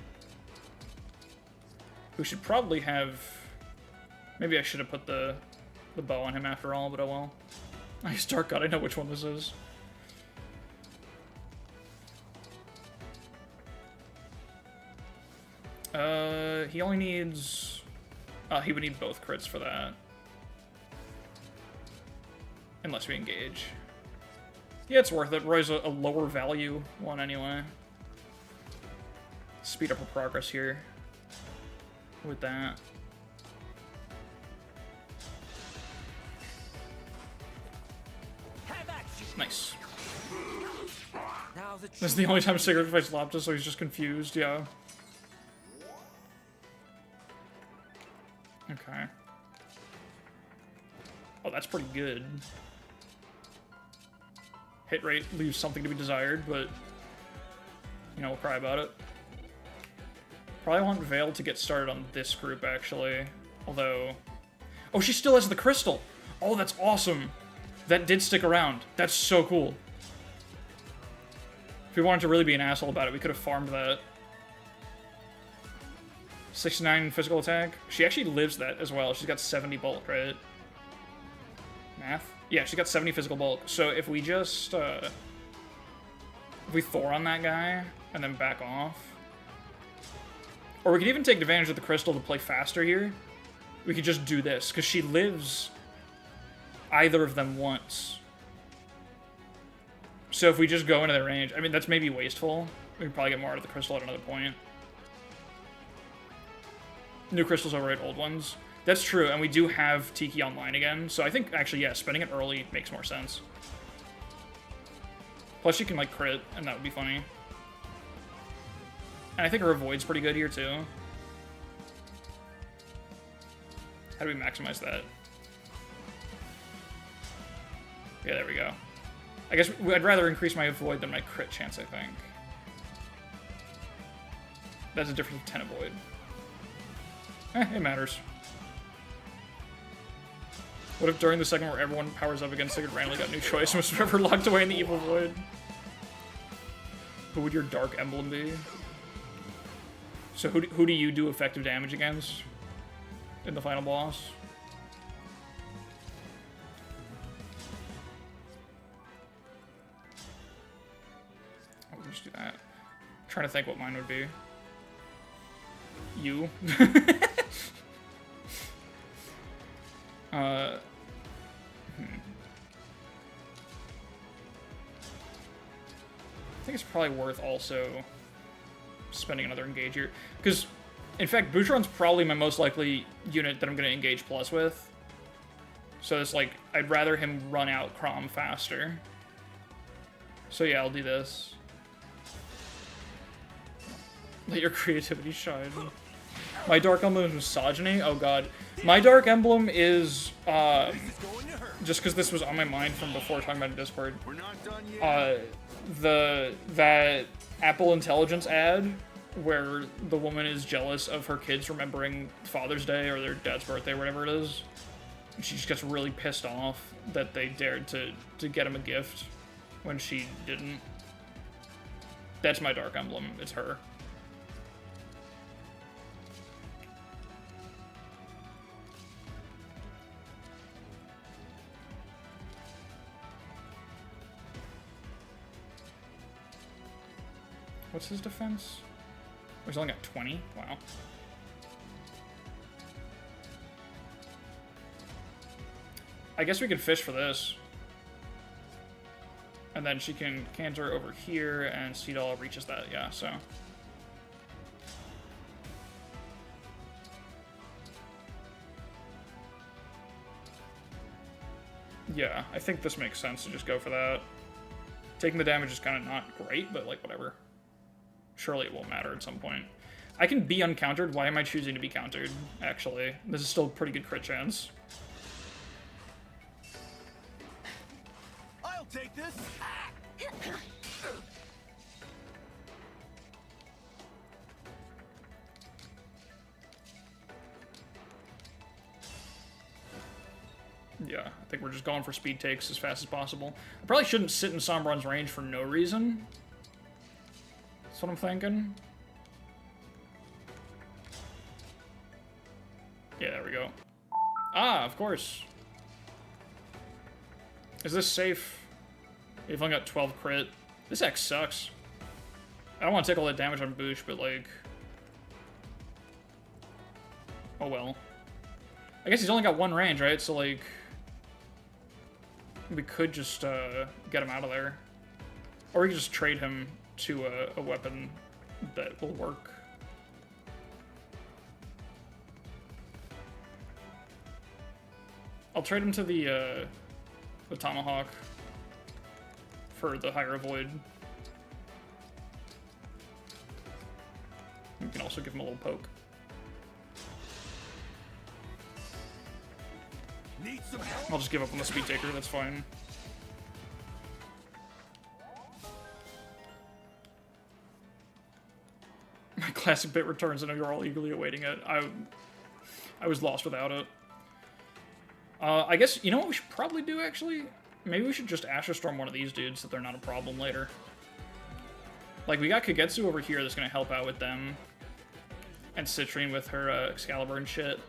Who should probably have... Maybe I should have put the bow on him after all, but oh well. Nice Dark God, I know which one this is. He only needs... he would need both crits for that. Unless we engage. Yeah, it's worth it. Roy's a lower value one anyway. Speed up our progress here. With that. Nice. This is the only time Sigurd fights Loptus, so he's just confused, yeah. Okay. Oh, that's pretty good. Hit rate leaves something to be desired, but... You know, we'll cry about it. Probably want Veil to get started on this group, actually. Although... Oh, she still has the crystal! Oh, that's awesome! That did stick around. That's so cool. If we wanted to really be an asshole about it, we could have farmed that. 69 physical attack. She actually lives that as well. She's got 70 bulk, right? Math? Yeah, she's got 70 physical bulk. So if we just, if we Thor on that guy, and then back off. Or we could even take advantage of the crystal to play faster here. We could just do this, because she lives either of them once. So if we just go into their range, I mean, that's maybe wasteful. We could probably get more out of the crystal at another point. New crystals override old ones. That's true, and we do have Tiki online again, so I think, actually, yeah, spending it early makes more sense. Plus, you can, like, crit, and that would be funny. And I think her avoid's pretty good here, too. How do we maximize that? Yeah, there we go. I guess I'd rather increase my avoid than my crit chance, I think. That's a difference of 10 avoid. It matters. What if during the segment where everyone powers up against Sigurd randomly got new choice and was forever locked away in the evil void? Who would your dark emblem be? So who do you do effective damage against in the final boss? Oh, we'll just do that. I'm trying to think what mine would be. You. I think it's probably worth also spending another engage here. Because, in fact, Boutron's probably my most likely unit that I'm going to engage plus with. So it's like, I'd rather him run out Crom faster. So yeah, I'll do this. Let your creativity shine. My Dark Emblem is misogyny? Oh god. My Dark Emblem is, just because this was on my mind from before talking about it in Discord. We're not done yet. That Apple Intelligence ad where the woman is jealous of her kids remembering Father's Day or their dad's birthday, whatever it is. She just gets really pissed off that they dared to get him a gift when she didn't. That's my Dark Emblem. It's her. What's his defense? Oh, he's only got 20? Wow. I guess we could fish for this. And then she can canter over here, and Seedall reaches that, yeah, so. Yeah, I think this makes sense to just go for that. Taking the damage is kind of not great, but, like, whatever. Surely it will matter at some point. I can be uncountered. Why am I choosing to be countered, actually? This is still a pretty good crit chance. I'll take this. Yeah, I think we're just going for speed takes as fast as possible. I probably shouldn't sit in Sombron's range for no reason. That's what I'm thinking. Yeah, there we go. Ah, of course. Is this safe? We've only got 12 crit. This X sucks. I don't want to take all that damage on Boosh, but like... Oh well. I guess he's only got one range, right? So like... We could just get him out of there. Or we could just trade him to a weapon that will work. I'll trade him to the Tomahawk for the higher avoid. We can also give him a little poke. Need some help? I'll just give up on the speed taker, that's fine. My classic bit returns. I know you're all eagerly awaiting it. I was lost without it. I guess, you know what we should probably do, actually? Maybe we should just Asher Storm one of these dudes so they're not a problem later. Like, we got Kagetsu over here that's going to help out with them. And Citrine with her Excalibur and shit.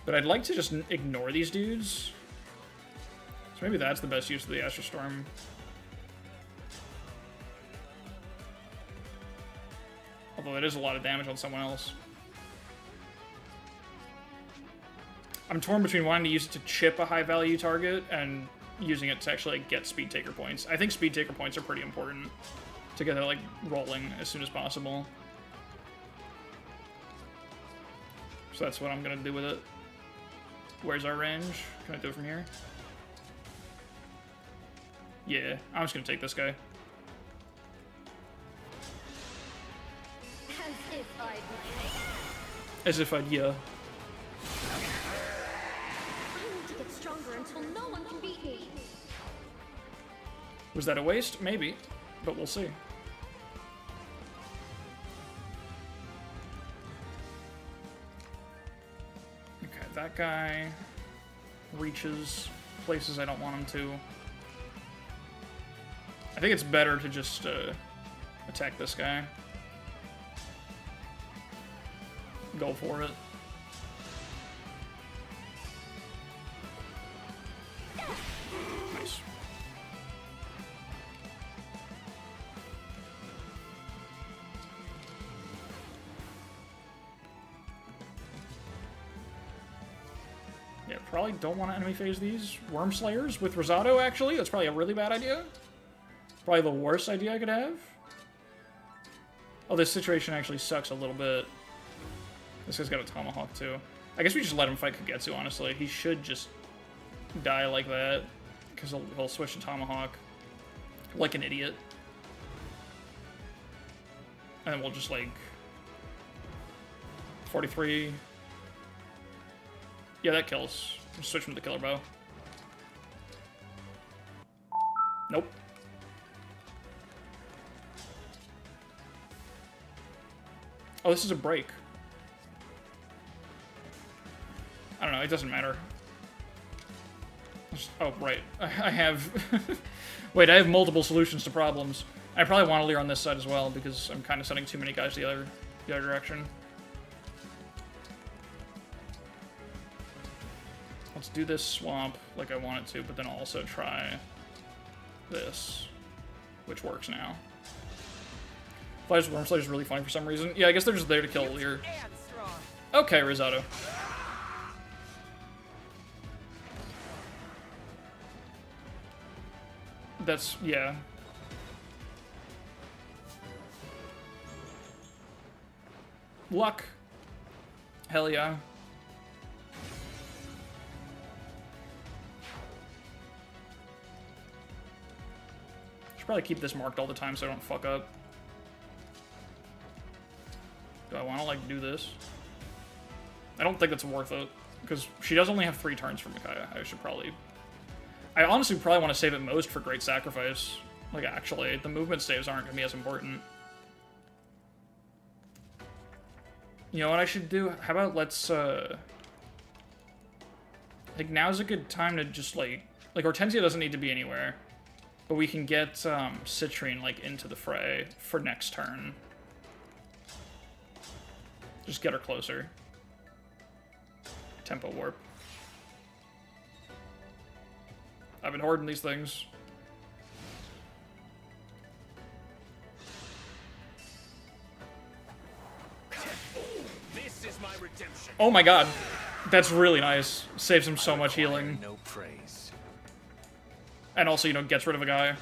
But I'd like to just ignore these dudes. So maybe that's the best use of the Asher Storm. Although it is a lot of damage on someone else. I'm torn between wanting to use it to chip a high-value target and using it to actually like, get Speed Taker points. I think Speed Taker points are pretty important to get it like rolling as soon as possible. So that's what I'm gonna do with it. Where's our range? Can I do it from here? Yeah, I'm just gonna take this guy. As if I'd, yeah. I need to get stronger until no one can beat me. Was that a waste? Maybe, but we'll see. Okay, that guy reaches places I don't want him to. I think it's better to just attack this guy. Go for it. Nice. Yeah, probably don't want to enemy phase these. Worm Slayers with Rosado, actually. That's probably a really bad idea. Probably the worst idea I could have. Oh, this situation actually sucks a little bit. This guy's got a Tomahawk, too. I guess we just let him fight Kagetsu, honestly. He should just die like that, because he'll switch to Tomahawk like an idiot. And then we'll just, like... 43... Yeah, that kills. Just switch him to the Killer Bow. Nope. Oh, this is a break. I don't know, it doesn't matter. Oh, right. I have... Wait, I have multiple solutions to problems. I probably want to Leer on this side as well, because I'm kind of sending too many guys the other direction. Let's do this swamp like I want it to, but then I'll also try this, which works now. Flyers Worm Slayer is really funny for some reason. Yeah, I guess they're just there to kill Leer. Okay, Rosado. That's, yeah. Luck. Hell yeah. Should probably keep this marked all the time so I don't fuck up. Do I want to, like, do this? I don't think it's worth it, because she does only have 3 turns for Micaiah. I should probably... I honestly probably want to save it most for Great Sacrifice. Like, actually, the movement saves aren't going to be as important. You know what I should do? How about let's, like, now's a good time to just, like, Hortensia doesn't need to be anywhere. But we can get, Citrine, like, into the fray for next turn. Just get her closer. Tempo warp. I've been hoarding these things. This is my redemption. Oh my god. That's really nice. Saves him so much healing. No praise. And also, you know, gets rid of a guy.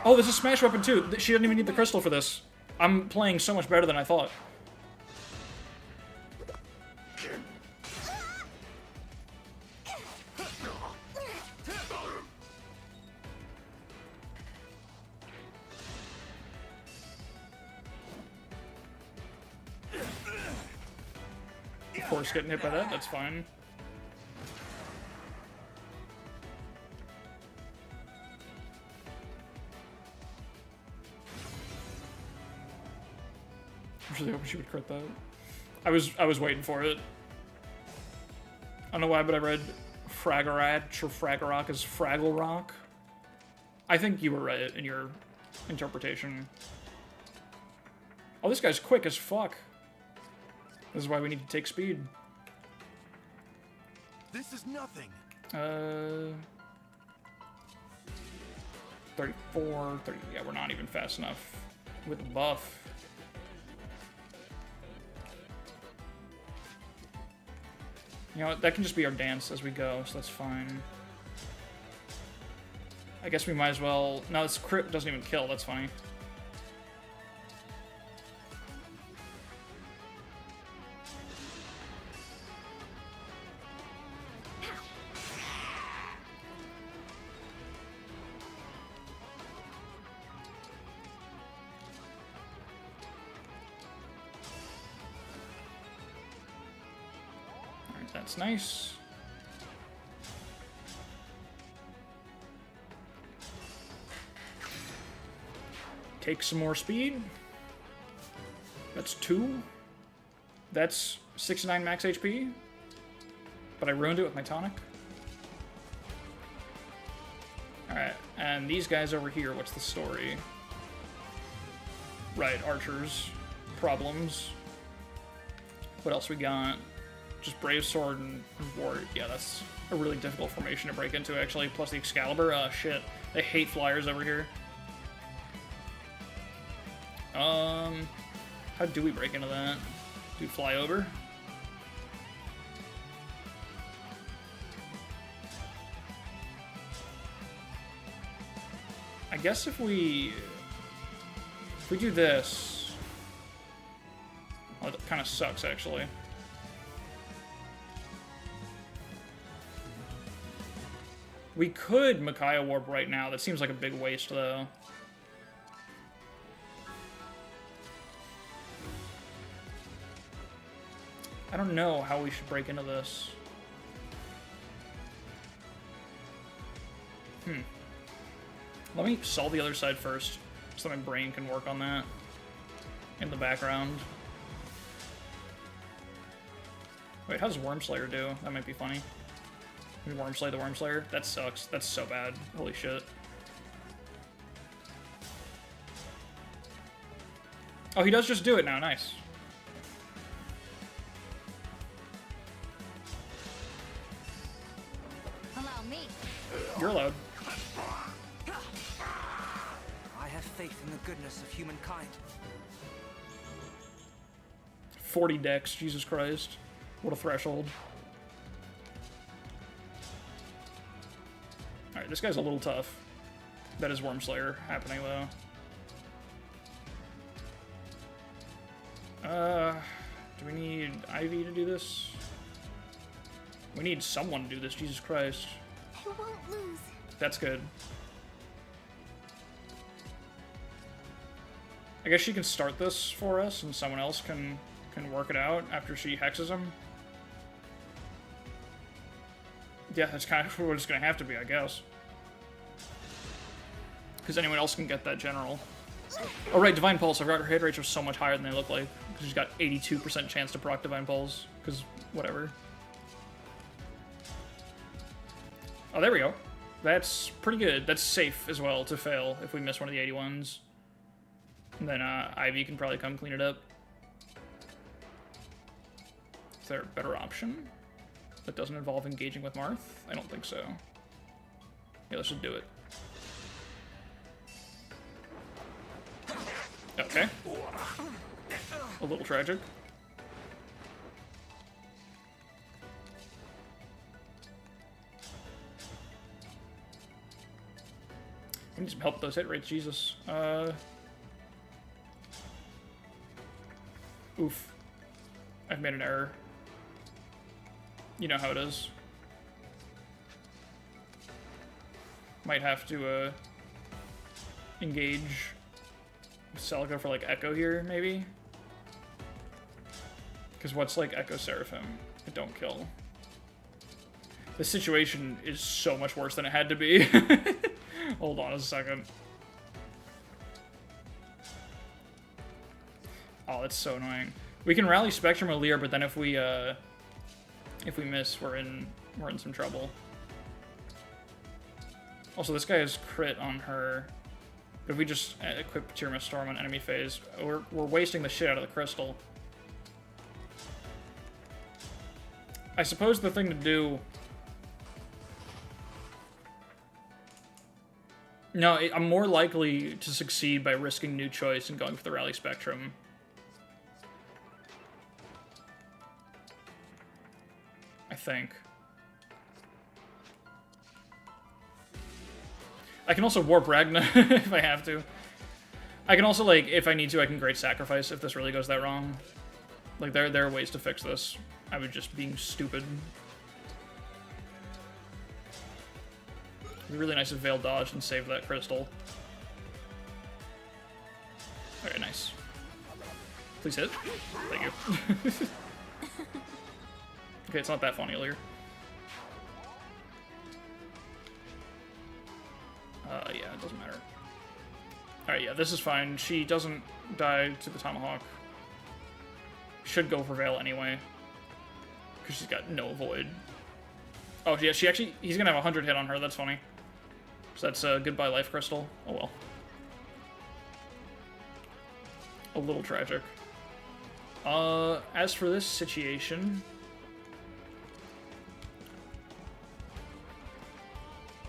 Oh, this is Smash Weapon too. She doesn't even need the crystal for this. I'm playing so much better than I thought. Of course, getting hit by that, that's fine. I'm really hoping she would crit that. I was waiting for it. I don't know why, but I read Fragorach or Fragorock as Fraggle Rock. I think you were right in your interpretation. Oh, this guy's quick as fuck. This is why we need to take speed. This is nothing. 34, 30. Yeah, we're not even fast enough with the buff. You know what, that can just be our dance as we go, so that's fine. I guess we might as well... No, this crit doesn't even kill, that's funny. That's nice. Take some more speed. That's 2. That's 69 max HP. But I ruined it with my tonic. Alright, and these guys over here, what's the story? Right, archers. Problems. What else we got? Just Brave Sword and Ward. Yeah, that's a really difficult formation to break into, actually. Plus the Excalibur. Oh, shit. They hate flyers over here. How do we break into that? Do we fly over? I guess if we do this... Oh, that kind of sucks, actually. We could Micaiah Warp right now. That seems like a big waste, though. I don't know how we should break into this. Let me solve the other side first, so my brain can work on that in the background. Wait, how does Wormslayer do? That might be funny. We Wormslay the Wormslayer? That sucks. That's so bad. Holy shit. Oh, he does just do it now. Nice. Allow me. You're allowed. I have faith in the goodness of humankind. 40 decks. Jesus Christ. What a threshold. Alright, Alright, this guy's a little tough. That is Wormslayer happening, though. Do we need Ivy to do this? We need someone to do this, Jesus Christ. I won't lose. That's good. I guess she can start this for us, and someone else can work it out after she hexes him. Yeah, that's kind of what it's gonna have to be, I guess. Because anyone else can get that general. Oh right, Divine Pulse. I forgot her hit rates are so much higher than they look like. Because she's got 82% chance to proc Divine Pulse. Because whatever. Oh, there we go. That's pretty good. That's safe as well to fail if we miss one of the 81s. And then Ivy can probably come clean it up. Is there a better option that doesn't involve engaging with Marth? I don't think so. Yeah, let's just do it. Okay. A little tragic. I need some help with those hit rates, Jesus. Oof. I've made an error. You know how it is. Might have to, engage Celica for, like, Echo here, maybe? Because what's, like, Echo Seraphim? It don't kill. The situation is so much worse than it had to be. Hold on a second. Oh, that's so annoying. We can rally Spectrum or Lear, but then if we miss, we're in some trouble. Also, this guy has crit on her. But if we just equip Tyrma Storm on enemy phase, we're wasting the shit out of the crystal. I suppose the thing to do... No, I'm more likely to succeed by risking New Choice and going for the Rally Spectrum. I think. I can also Warp Ragna if I have to. I can also, like, if I need to, I can Great Sacrifice if this really goes that wrong. Like, there are ways to fix this. I was just being stupid. It'd be really nice if Veil dodged and saved that crystal. Alright, nice. Please hit. Thank you. Okay, it's not that funny, Lear. Yeah, it doesn't matter. Alright, yeah, this is fine. She doesn't die to the Tomahawk. Should go for Veil anyway. Because she's got no Void. Oh, yeah, he's gonna have 100 hit on her, that's funny. So that's a goodbye life crystal. Oh well. A little tragic. As for this situation...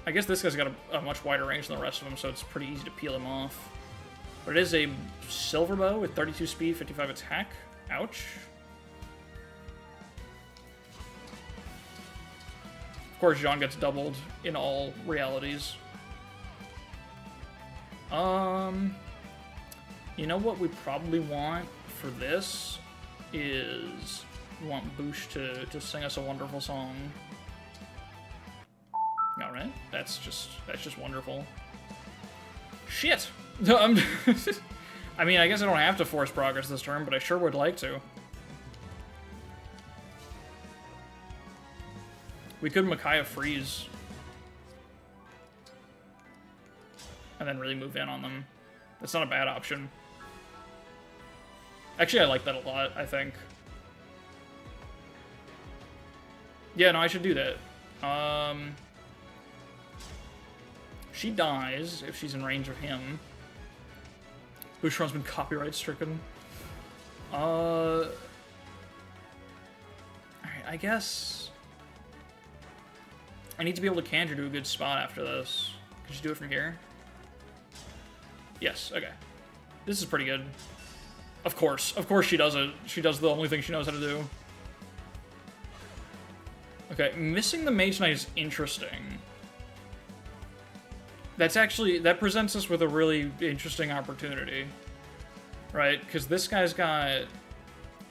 I guess this guy's got a much wider range than the rest of them, so it's pretty easy to peel him off. But it is a Silver Bow with 32 speed, 55 attack. Ouch. Of course, Jean gets doubled in all realities. You know what we probably want for this is we want Boosh to sing us a wonderful song. All right, that's just wonderful. Shit. I mean, I guess I don't have to force progress this turn, but I sure would like to. We could Micaiah freeze. And then really move in on them. That's not a bad option. Actually, I like that a lot, I think. Yeah, no, I should do that. She dies if she's in range of him. Boucheron's been copyright stricken. Alright, I guess... I need to be able to Kandra to a good spot after this. Could you do it from here? Yes, okay. This is pretty good. Of course she does it. She does the only thing she knows how to do. Okay, missing the Mage Knight is interesting. that presents us with a really interesting opportunity, right? Because this guy's got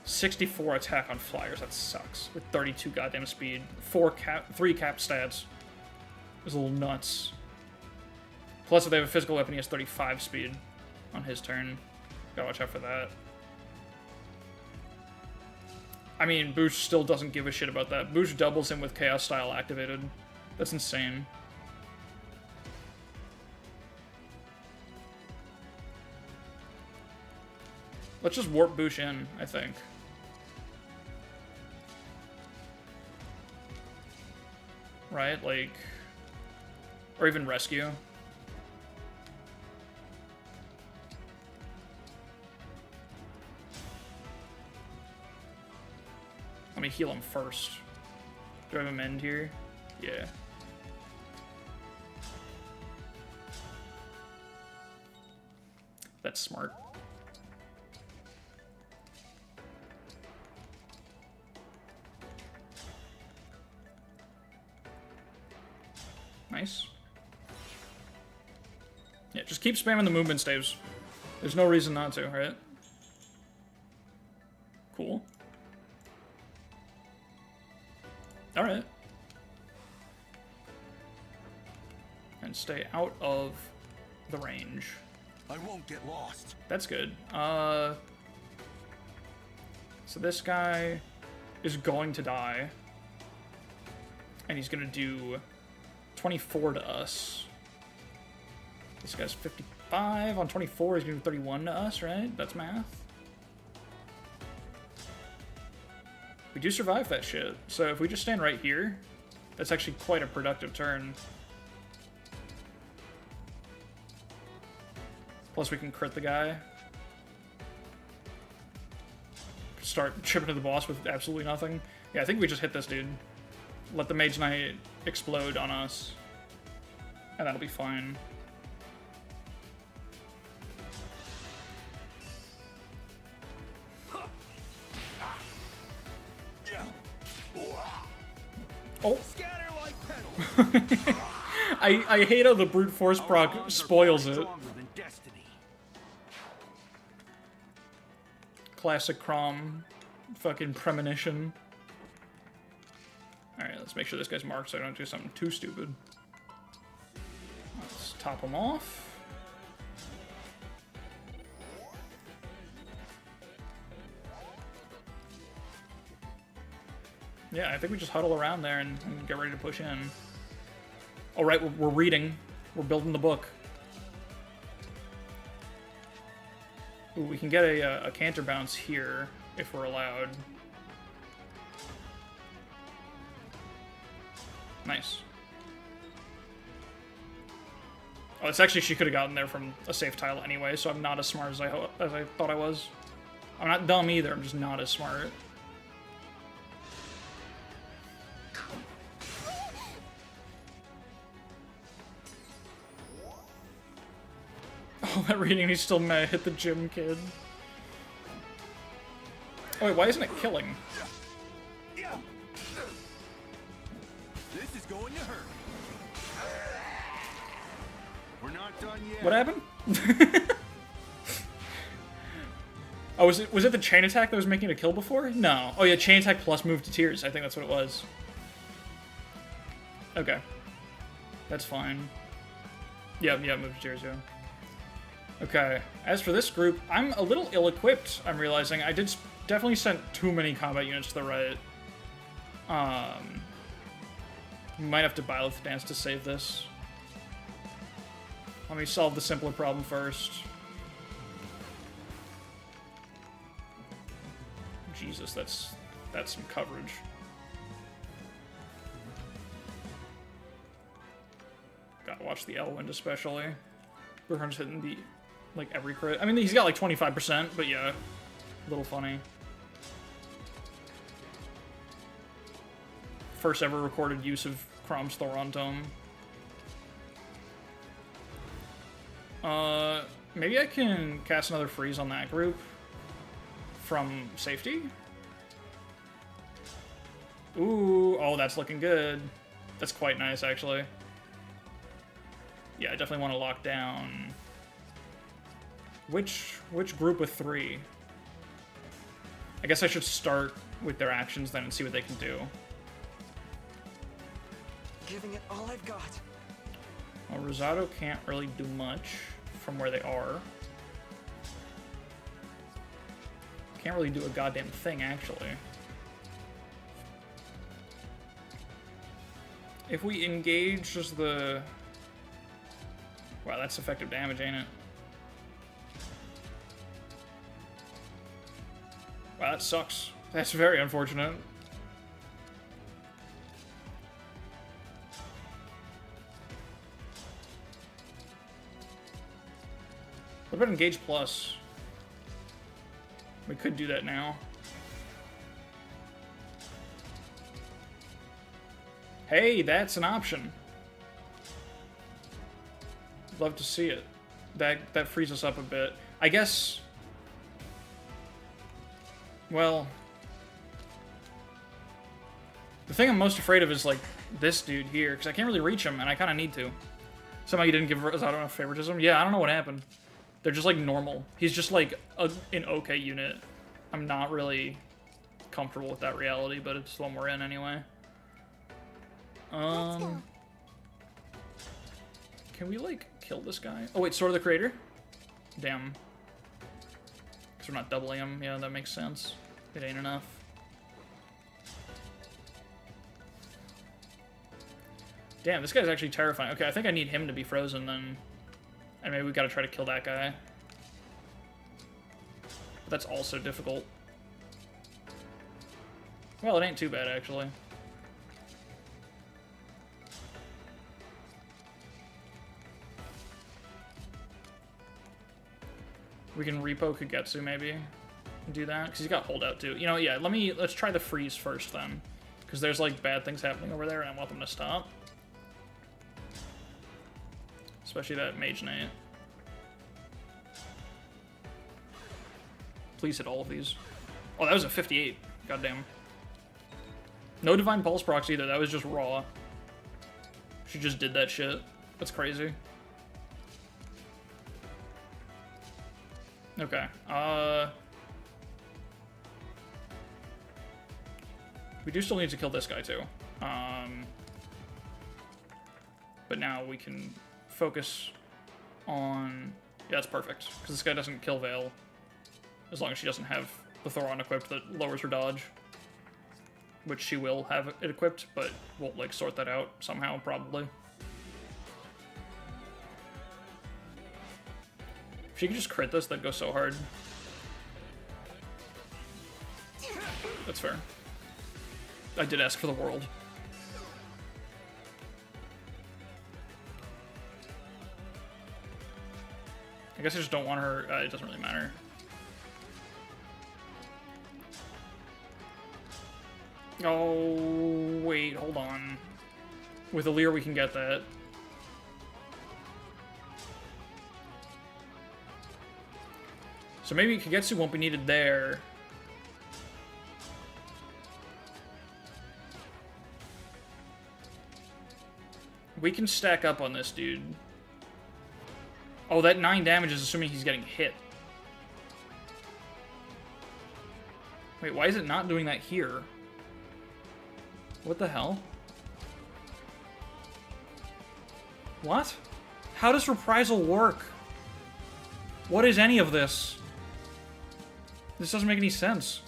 64 attack on flyers. That sucks. With 32 goddamn speed, 3 cap stats. It's a little nuts. Plus, if they have a physical weapon, he has 35 speed on his turn. Gotta watch out for that. I mean, Boosh still doesn't give a shit about that. Boosh doubles him with Chaos Style activated. That's insane. Let's just warp Boosh in, I think. Right? Like... Or even rescue. Let me heal him first. Do I have him end here? Yeah. That's smart. Nice. Yeah, just keep spamming the movement staves. There's no reason not to, right? Cool. Alright. And stay out of the range. I won't get lost. That's good. So this guy is going to die. And he's gonna do 24 to us. This guy's 55 on 24, he's gonna do 31 to us, right? That's math. We do survive that shit. So if we just stand right here, that's actually quite a productive turn. Plus we can crit the guy. Start chipping to the boss with absolutely nothing. Yeah, I think we just hit this dude. Let the Mage Knight explode on us. And that'll be fine. Oh. I hate how the brute force proc spoils it. Classic Crom fucking premonition. Alright, let's make sure this guy's marked so I don't do something too stupid. Let's top him off. Yeah, I think we just huddle around there and get ready to push in. Alright, we're reading. We're building the book. Ooh, we can get a canter bounce here, if we're allowed. Nice. Oh, it's actually, she could have gotten there from a safe tile anyway, so I'm not as smart as I thought I was. I'm not dumb either, I'm just not as smart. Oh, that reading, he's still mad. Hit the gym kid. Oh, wait, why isn't it killing? This is going to hurt. We're not done yet. What happened? Oh, was it the chain attack that was making it a kill before? No. Oh yeah, chain attack plus move to tears. I think that's what it was. Okay. That's fine. Yeah, move to tears, yeah. Okay, as for this group, I'm a little ill-equipped, I'm realizing. I did definitely send too many combat units to the right. Might have to Byleth Dance to save this. Let me solve the simpler problem first. Jesus, that's some coverage. Gotta watch the Elwind especially. Burhan's hitting the, like, every crit. I mean, he's got like 25%, but yeah, a little funny. First ever recorded use of Crom's Thoron Tome. Maybe I can cast another freeze on that group from safety? Ooh, oh, that's looking good. That's quite nice, actually. Yeah, I definitely want to lock down... Which group of 3? I guess I should start with their actions then and see what they can do. Giving it all I've got. Well, Rosado can't really do much from where they are. Can't really do a goddamn thing, actually. If we engage just the... Wow, that's effective damage, ain't it? Wow, that sucks. That's very unfortunate. What about Engage Plus? We could do that now. Hey, that's an option. Love to see it. That frees us up a bit. I guess... Well... The thing I'm most afraid of is, like, this dude here, because I can't really reach him, and I kind of need to. Somehow you didn't give Rosado enough favoritism? Yeah, I don't know what happened. They're just, like, normal. He's just, like, an okay unit. I'm not really comfortable with that reality, but it's the one we're in anyway. Can we, like, kill this guy? Oh, wait, Sorta the Creator? Damn. Because we're not doubling him. Yeah, that makes sense. It ain't enough. Damn, this guy's actually terrifying. Okay, I think I need him to be frozen then. And maybe we gotta try to kill that guy. But that's also difficult. Well, it ain't too bad, actually. We can repo Kagetsu, maybe. Do that, because he's got holdout, too. You know, yeah, let's try the freeze first, then. Because there's, like, bad things happening over there, and I want them to stop. Especially that Mage Knight. Please hit all of these. Oh, that was a 58. Goddamn. No Divine Pulse procs either. That was just raw. She just did that shit. That's crazy. Okay. We do still need to kill this guy, too. But now we can focus on... Yeah, that's perfect. Because this guy doesn't kill Veil. As long as she doesn't have the Thoron equipped that lowers her dodge. Which she will have it equipped, but we'll, like, sort that out somehow, probably. If she could just crit this, that'd go so hard. That's fair. I did ask for the world. I guess I just don't want her... it doesn't really matter. Oh, wait, hold on. With Alear, we can get that. So maybe Kagetsu won't be needed there. We can stack up on this dude. Oh, that 9 damage is assuming he's getting hit. Wait, why is it not doing that here? What the hell? What? How does reprisal work? What is any of this? This doesn't make any sense.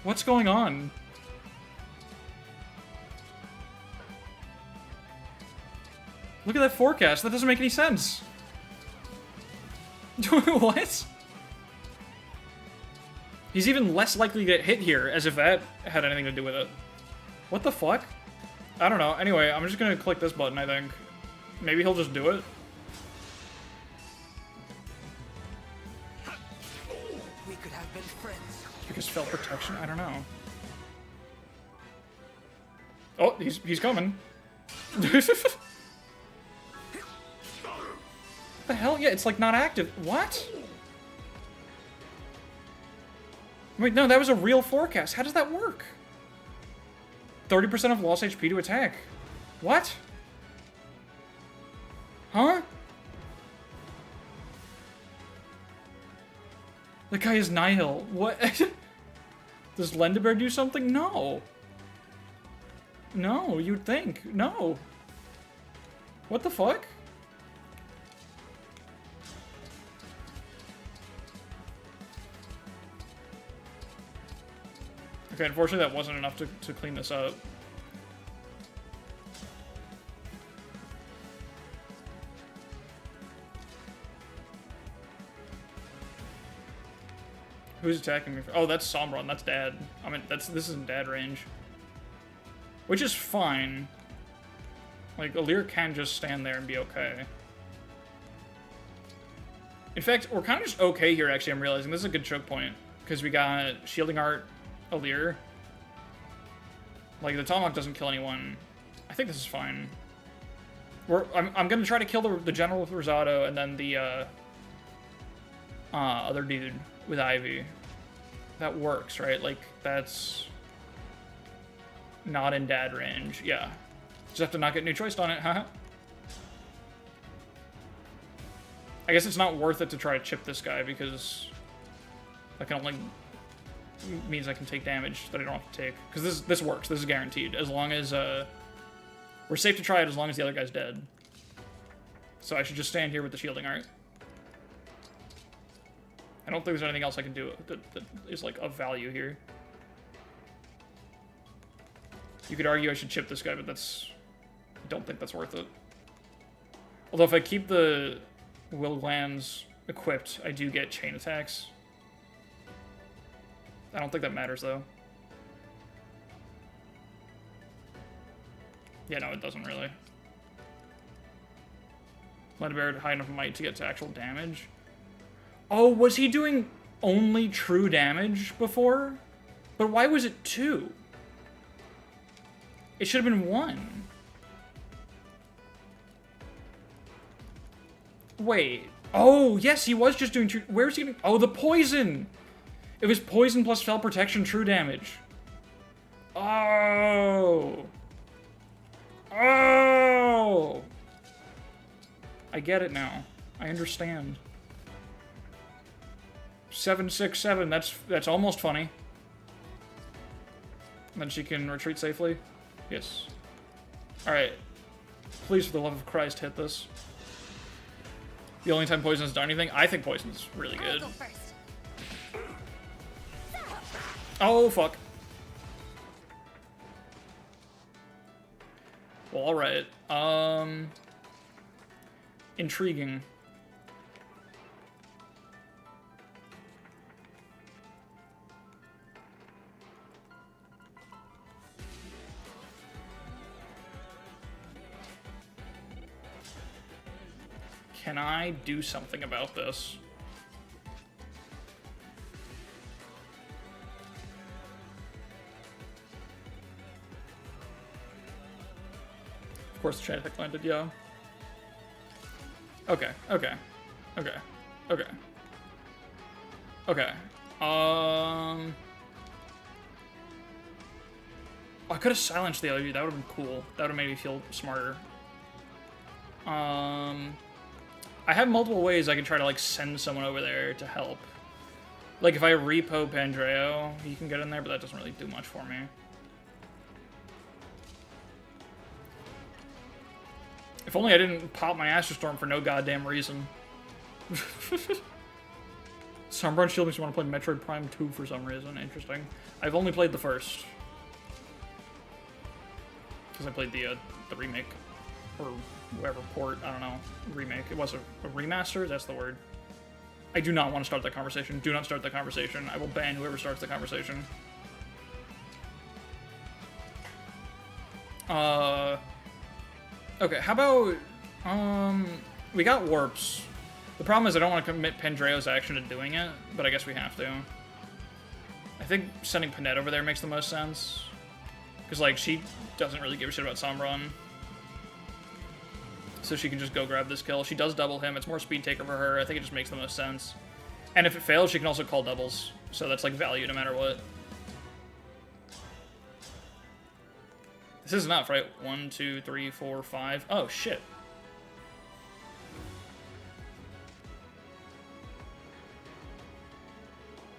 What's going on? Look at that forecast. That doesn't make any sense. What? He's even less likely to get hit here, as if that had anything to do with it. What the fuck? I don't know. Anyway, I'm just gonna click this button, I think. Maybe he'll just do it. We could have been friends. Because spell protection? I don't know. Oh, he's coming. What the hell? Yeah, it's like not active. What? Wait, no, that was a real forecast. How does that work? 30% of lost HP to attack. What? Huh? The guy is Nihil. What? Does Lendebear do something? No. No, you'd think. No. What the fuck? Okay, unfortunately that wasn't enough to clean this up. Who's attacking me? Oh, that's Sombron. That's Dad. I mean, this isn't Dad range. Which is fine. Like, Alir can just stand there and be okay. In fact, we're kind of just okay here, actually, I'm realizing. This is a good choke point. Because we got Shielding Art, Alir. Like, the Tomahawk doesn't kill anyone. I think this is fine. I'm gonna try to kill the General with Rosado, and then the, other dude with Ivy. That works, right? Like, that's not in Dad range. Yeah. Just have to not get new choiced on it, huh? I guess it's not worth it to try to chip this guy because that can only means I can take damage that I don't have to take. Because this works. This is guaranteed. As long as we're safe to try it as long as the other guy's dead. So I should just stand here with the Shielding Art. I don't think there's anything else I can do that is, like, of value here. You could argue I should chip this guy, but I don't think that's worth it. Although if I keep the Will Glands equipped, I do get chain attacks. I don't think that matters, though. Yeah, no, it doesn't really. Lendebear had high enough might to get to actual damage. Oh, was he doing only true damage before? But why was it 2? It should have been 1. Wait. Oh, yes, he was just doing true... Where's he getting... Oh, the poison! It was poison plus spell protection true damage. Oh! Oh! I get it now. I understand. 767, that's almost funny. And then she can retreat safely. Yes. Alright. Please, for the love of Christ, hit this. The only time poison has done anything? I think poison's really good. I'll go first. Oh, fuck. Well, alright. Intriguing. Can I do something about this? Of course the chain attack landed, yeah. Okay, okay. Okay. Okay. Okay. I could have silenced the other dude. That would have been cool. That would have made me feel smarter. I have multiple ways I can try to, like, send someone over there to help. Like, if I repo Pandreo, he can get in there, but that doesn't really do much for me. If only I didn't pop my Astral Storm for no goddamn reason. Sombron Shield makes me want to play Metroid Prime 2 for some reason. Interesting. I've only played the first. Because I played the remake. Or whatever port, I don't know. Remake. It was a remaster? That's the word. I do not want to start that conversation. Do not start that conversation. I will ban whoever starts the conversation. Okay, how about, we got warps. The problem is I don't want to commit Pandreo's action to doing it, but I guess we have to. I think sending Panette over there makes the most sense. Because, like, she doesn't really give a shit about Sombron. So she can just go grab this kill. She does double him. It's more speed taker for her. I think it just makes the most sense. And if it fails, she can also call doubles. So that's, like, value no matter what. This is enough, right? 1, 2, 3, 4, 5. Oh, shit.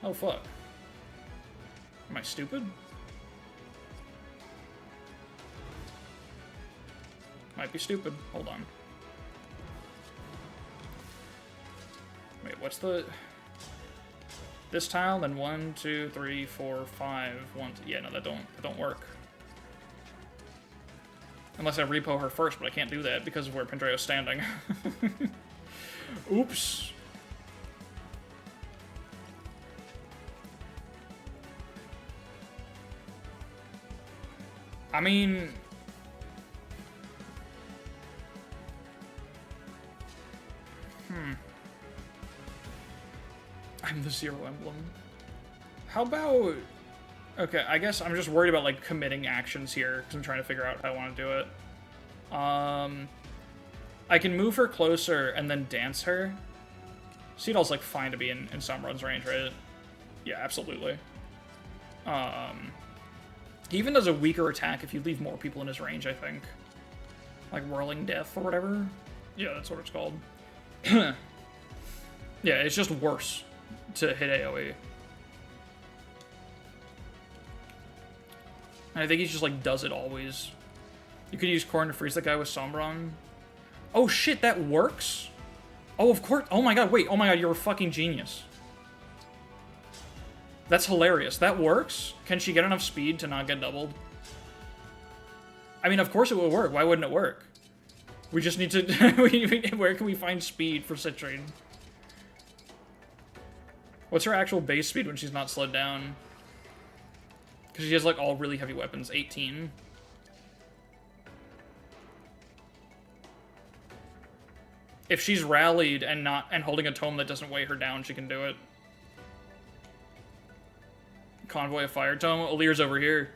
Oh, fuck. Am I stupid? Might be stupid. Hold on. Wait, what's the... This tile, then 1, 2, 3, 4, 5, 1, 2... Yeah, no, that don't work. Unless I repo her first, but I can't do that because of where Pendreo's standing. Oops. I mean... I'm the zero emblem. How about... Okay, I guess I'm just worried about, like, committing actions here, because I'm trying to figure out how I want to do it. I can move her closer and then dance her. Seedall's, like, fine to be in Sombron's range, right? Yeah, absolutely. He even does a weaker attack if you leave more people in his range, I think. Like Whirling Death or whatever. Yeah, that's what it's called. Yeah, it's just worse to hit AoE. And I think he just, like, does it always. You could use Corn to freeze that guy with Sombron. Oh, shit, that works? Oh, of course. Oh, my God, wait. Oh, my God, you're a fucking genius. That's hilarious. That works? Can she get enough speed to not get doubled? I mean, of course it will work. Why wouldn't it work? We just need to... Where can we find speed for Citrine? What's her actual base speed when she's not slowed down? Because she has, like, all really heavy weapons. 18. If she's rallied and holding a tome that doesn't weigh her down, she can do it. Convoy of Fire Tome. Alir's over here.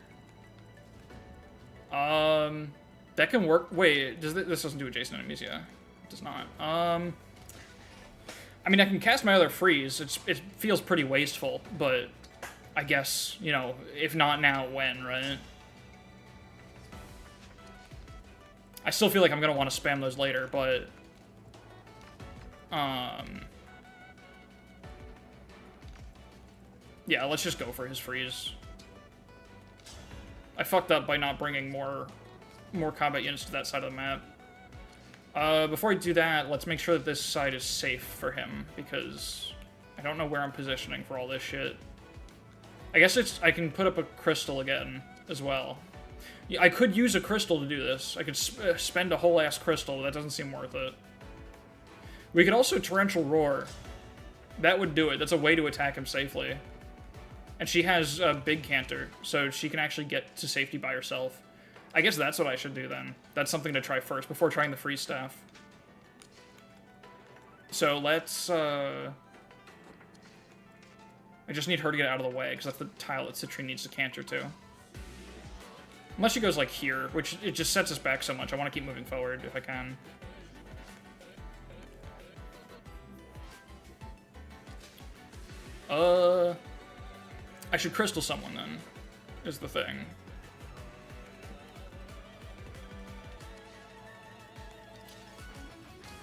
That can work. Wait, this doesn't do adjacent enemies, yeah. It does not. I mean, I can cast my other freeze. It feels pretty wasteful, but I guess, you know, if not now, when, right? I still feel like I'm gonna want to spam those later, but yeah, let's just go for his freeze. I fucked up by not bringing more combat units to that side of the map. Before I do that, let's make sure that this side is safe for him, because I don't know where I'm positioning for all this shit. I guess I can put up a crystal again, as well. Yeah, I could use a crystal to do this. I could spend a whole ass crystal, that doesn't seem worth it. We could also Torrential Roar. That would do it. That's a way to attack him safely. And she has a big canter, so she can actually get to safety by herself. I guess that's what I should do then. That's something to try first, before trying the freeze staff. So let's, I just need her to get out of the way, because that's the tile that Citrine needs to canter to. Unless she goes, like, here, which it just sets us back so much. I want to keep moving forward, if I can. I should crystal someone, then, is the thing.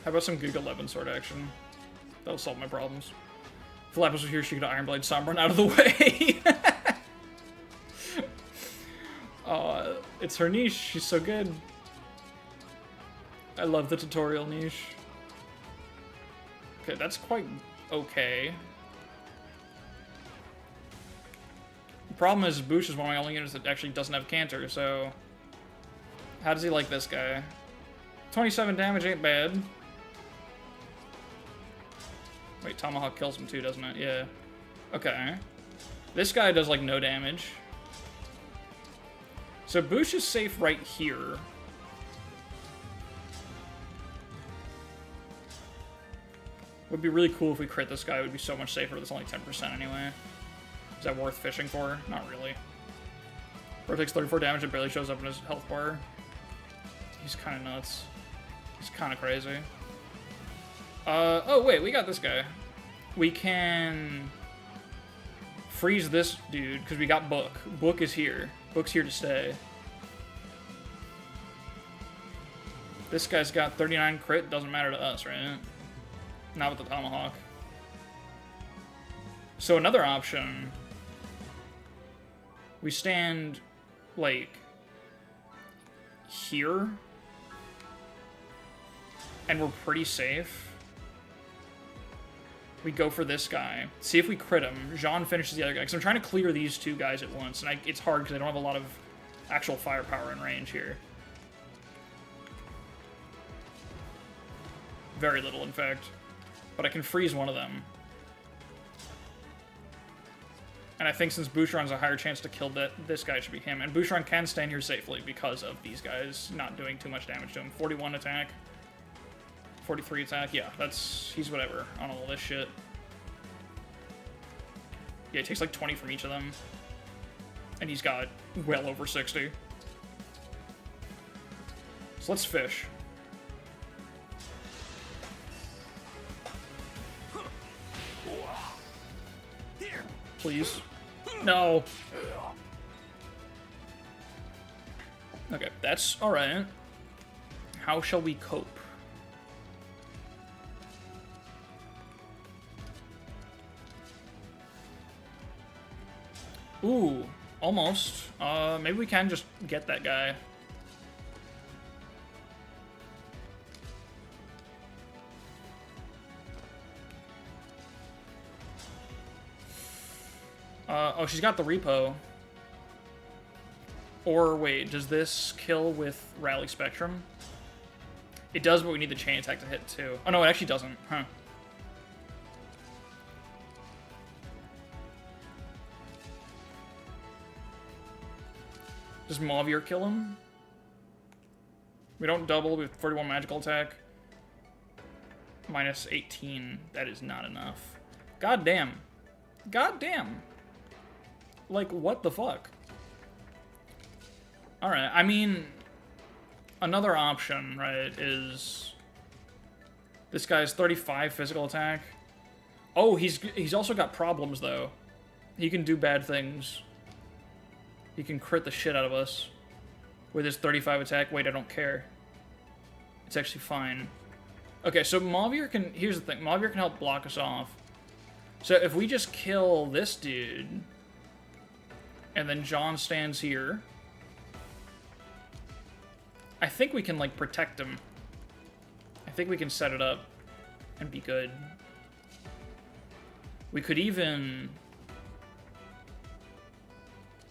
How about some Giga 11 sword action? That'll solve my problems. If Lapis was here, she could Iron Blade Sombron out of the way. It's her niche. She's so good. I love the tutorial niche. Okay, that's quite okay. The problem is Boosh is one of my only units that actually doesn't have canter, so... How does he like this guy? 27 damage ain't bad. Wait, Tomahawk kills him too, doesn't it? Yeah. Okay. This guy does, like, no damage. So Boosh is safe right here. Would be really cool if we crit this guy. It would be so much safer. That's only 10% anyway. Is that worth fishing for? Not really. Bro takes 34 damage and barely shows up in his health bar. He's kind of nuts. He's kind of crazy. Oh wait, we got this guy. We can freeze this dude, because we got Book. Book is here. Book's here to stay. This guy's got 39 crit, doesn't matter to us, right? Not with the tomahawk. So another option, we stand, like, here, and we're pretty safe. We go for this guy, see if we crit him. Jean finishes the other guy, because I'm trying to clear these two guys at once, and it's hard because I don't have a lot of actual firepower in range here. Very little, in fact. But I can freeze one of them. And I think since Boucheron's a higher chance to kill this guy, should be him. And Boucheron can stand here safely because of these guys not doing too much damage to him. 41 attack. 43 attack. Yeah, he's whatever on all this shit. Yeah, it takes like 20 from each of them. And he's got well over 60. So let's fish. Please. No. Okay, that's alright. How shall we cope? Ooh, almost. Maybe we can just get that guy. Oh, she's got the repo. Or wait, does this kill with Rally Spectrum? It does, but we need the chain attack to hit too. Oh no, it actually doesn't. Huh. Does Mauvier kill him? We don't double with 41 magical attack. Minus 18. That is not enough. God damn. God damn. Like, what the fuck? Alright, I mean, another option, right, is this guy's 35 physical attack. Oh, he's also got problems, though. He can do bad things. He can crit the shit out of us with his 35 attack. Wait, I don't care. It's actually fine. Okay, so Mauvier can... Here's the thing. Mauvier can help block us off. So if we just kill this dude... And then John stands here. I think we can, like, protect him. I think we can set it up and be good. We could even...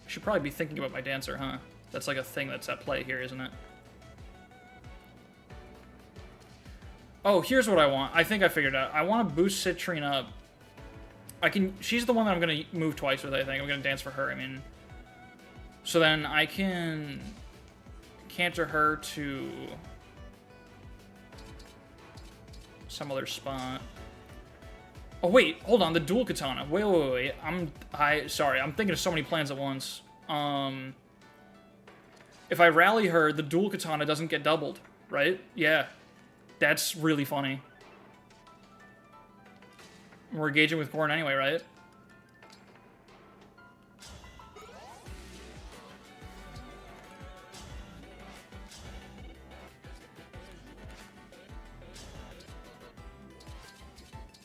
I should probably be thinking about my dancer, huh? That's like a thing that's at play here, isn't it? Oh, here's what I want. I think I figured it out. I want to boost Citrine up. She's the one that I'm going to move twice with, I think. I'm going to dance for her, I mean... So then I can canter her to some other spot. Oh wait, hold on, the dual katana. Wait. Sorry, I'm thinking of so many plans at once. If I rally her, the dual katana doesn't get doubled, right? Yeah. That's really funny. We're engaging with Corn anyway, right?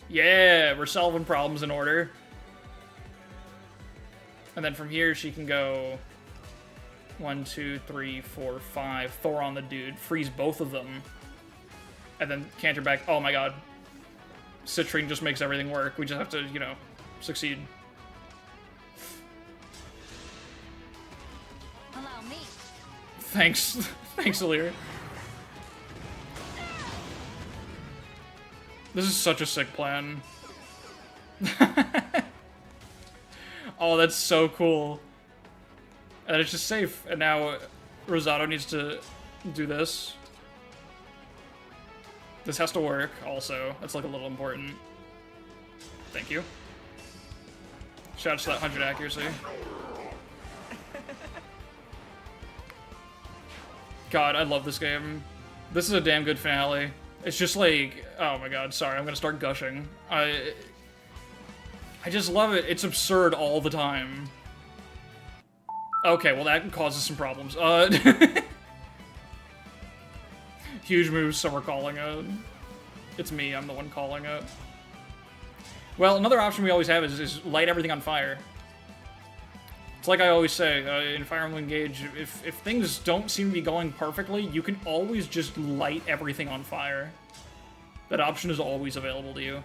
Yeah, we're solving problems in order. And then from here, she can go 1, 2, 3, 4, 5. Thor on the dude. Freeze both of them. And then canter back. Oh my god. Citrine just makes everything work. We just have to, you know, succeed. Allow me. Thanks. Thanks, Alir. This is such a sick plan. Oh, that's so cool. And it's just safe. And now Rosado needs to do this. This has to work also. That's like a little important. Thank you. Shout out to that 100 accuracy. God, I love this game. This is a damn good finale. It's just like, oh my god, sorry, I'm gonna start gushing. I just love it. It's absurd all the time. Okay, well that causes some problems. Huge moves, so we're calling it. It's me, I'm the one calling it. Well, another option we always have is light everything on fire. It's like I always say, in Fire Emblem Engage, if things don't seem to be going perfectly, you can always just light everything on fire. That option is always available to you.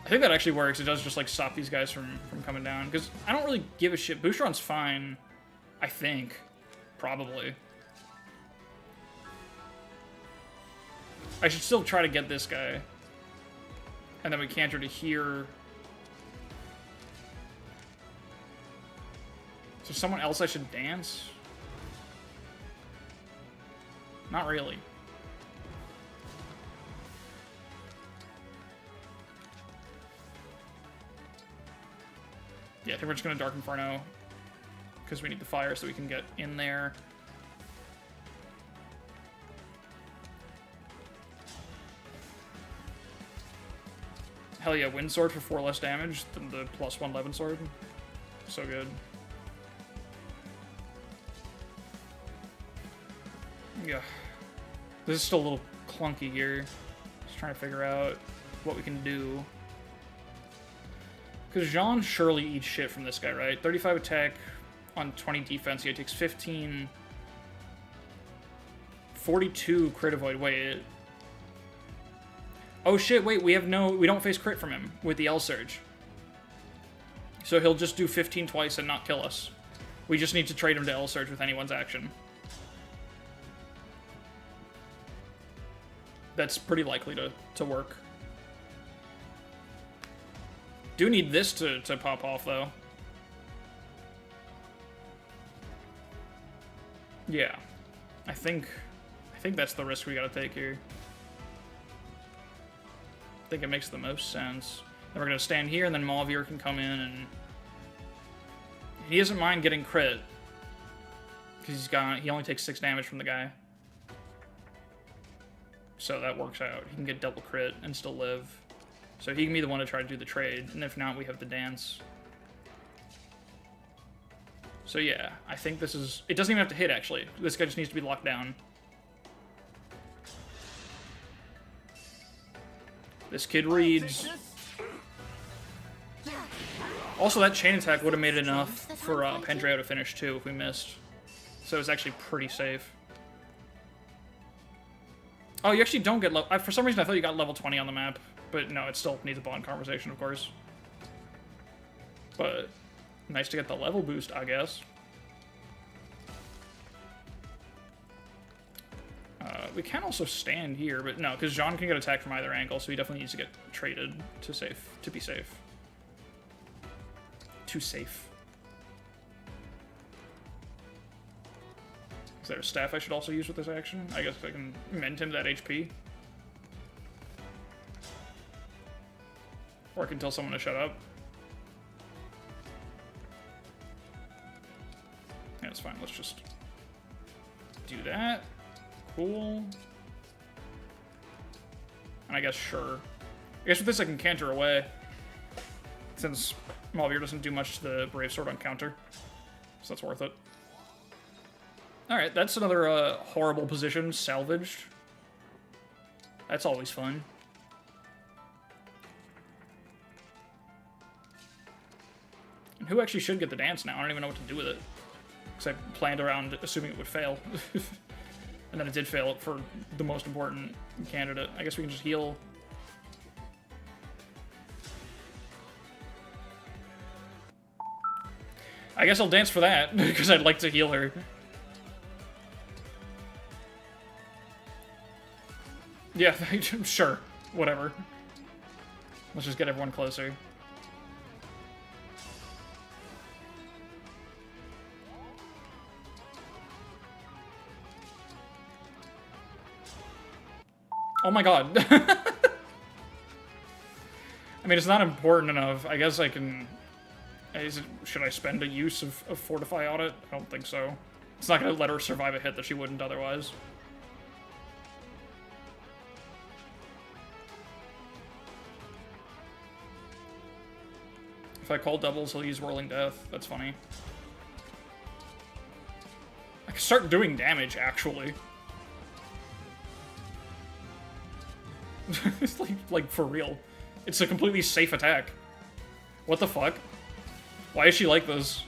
I think that actually works. It does just, like, stop these guys from coming down. Because I don't really give a shit. Boosteron's fine, I think. Probably. I should still try to get this guy. And then we canter to here. Is there someone else I should dance? Not really. Yeah, I think we're just gonna Dark Inferno. Because we need the fire so we can get in there. Hell yeah, Wind Sword for 4 less damage than the +1 Levin Sword. So good. Yeah. This is still a little clunky here. Just trying to figure out what we can do. Because Jean surely eats shit from this guy, right? 35 attack on 20 defense. He takes 15. 42 crit avoid. Wait. Oh shit, wait, we don't face crit from him with the L Surge. So he'll just do 15 twice and not kill us. We just need to trade him to L Surge with anyone's action. That's pretty likely to work. Do need this to pop off, though. Yeah. I think that's the risk we gotta take here. I think it makes the most sense. Then we're gonna stand here, and then Mauvir can come in, and he doesn't mind getting crit. Because he only takes 6 damage from the guy. So that works out. He can get double crit and still live. So he can be the one to try to do the trade, and if not, we have the dance. So yeah, I think this is... It doesn't even have to hit, actually. This guy just needs to be locked down. This kid reads. Also, that chain attack would have made it enough for Pendreo to finish, too, if we missed. So it's actually pretty safe. Oh, you actually don't get level... For some reason, I thought you got level 20 on the map. But no, it still needs a bond conversation, of course. But nice to get the level boost, I guess. We can also stand here, but no, because Jean can get attacked from either angle, so he definitely needs to get traded to be safe. Too safe. Is there a staff I should also use with this action? I guess I can mend him that HP. Or I can tell someone to shut up. Yeah, it's fine. Let's just do that. Cool. And I guess sure. I guess with this I can canter away. Since Mauvir doesn't do much to the Brave Sword on counter. So that's worth it. Alright, that's another horrible position. Salvaged. That's always fun. And who actually should get the dance now? I don't even know what to do with it. Because I planned around assuming it would fail. And then it did fail for the most important candidate. I guess we can just heal. I guess I'll dance for that, because I'd like to heal her. Yeah, sure. Whatever. Let's just get everyone closer. Oh my god. I mean, it's not important enough. I guess I can... should I spend a use of Fortify Audit? I don't think so. It's not going to let her survive a hit that she wouldn't otherwise. If I call doubles, he'll use Whirling Death. That's funny. I can start doing damage, actually. It's like for real. It's a completely safe attack. What the fuck? Why is she like this?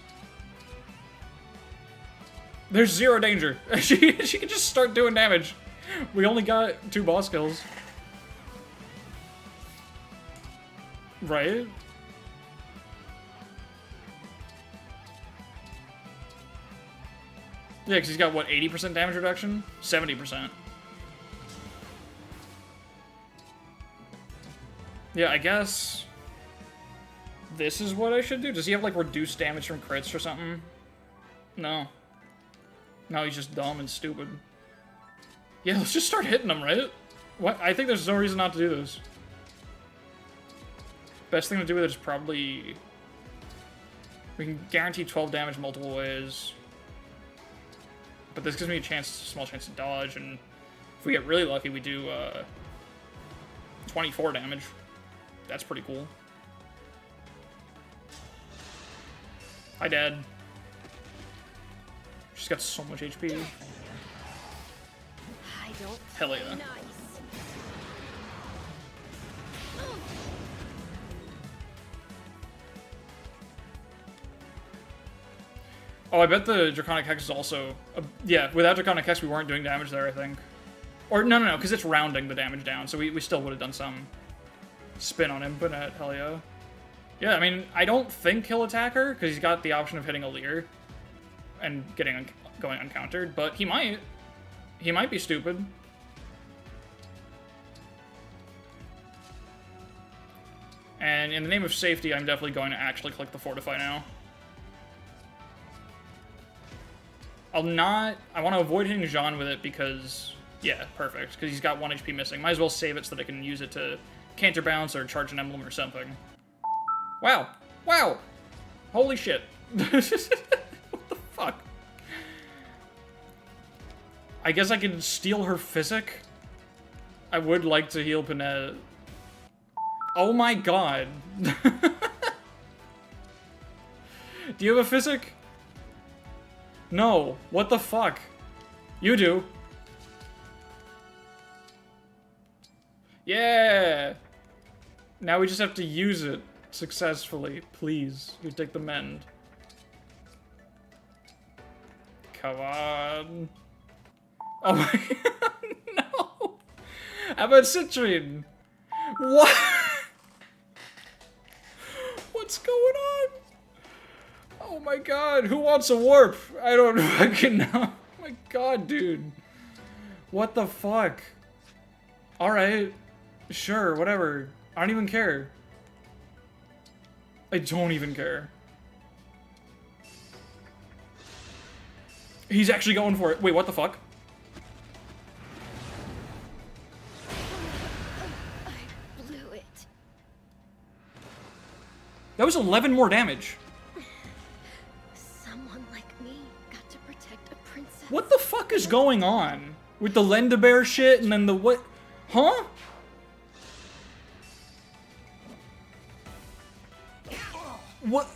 There's zero danger. She can just start doing damage. We only got 2 boss kills. Right? Yeah, because he's got, what, 80% damage reduction? 70%. Yeah, I guess... this is what I should do? Does he have, like, reduced damage from crits or something? No. No, he's just dumb and stupid. Yeah, let's just start hitting him, right? What? I think there's no reason not to do this. Best thing to do with it is probably... we can guarantee 12 damage multiple ways. But this gives me a small chance to dodge, and if we get really lucky, we do 24 damage. That's pretty cool. Hi, Dad. She's got so much HP. I don't Hell yeah. nice. Oh, I bet the Draconic Hex is also... yeah, without Draconic Hex, we weren't doing damage there, I think. Or, no, because it's rounding the damage down, so we still would have done some spin on him, but hell yeah. Yeah, I mean, I don't think he'll attack her, because he's got the option of hitting a Leer and going uncountered, but he might. He might be stupid. And in the name of safety, I'm definitely going to actually click the Fortify now. I want to avoid hitting Jean with it because, yeah, perfect, because he's got 1 HP missing. Might as well save it so that I can use it to counterbounce or charge an emblem or something. Wow. Wow. Holy shit. What the fuck? I guess I can steal her physic? I would like to heal Panette. Oh my god. Do you have a physic? No. What the fuck? You do. Yeah. Now we just have to use it successfully. Please. You take the mend. Come on. Oh my god. No. How about Citrine? What? What's going on? Oh my god, who wants a warp? I don't fucking know. Oh my god, dude. What the fuck? Alright. Sure, whatever. I don't even care. I don't even care. He's actually going for it. Wait, what the fuck? I blew it. That was 11 more damage. Someone like me got to protect a princess. What the fuck is going on? With the Lendabear shit and then the what? Huh? What?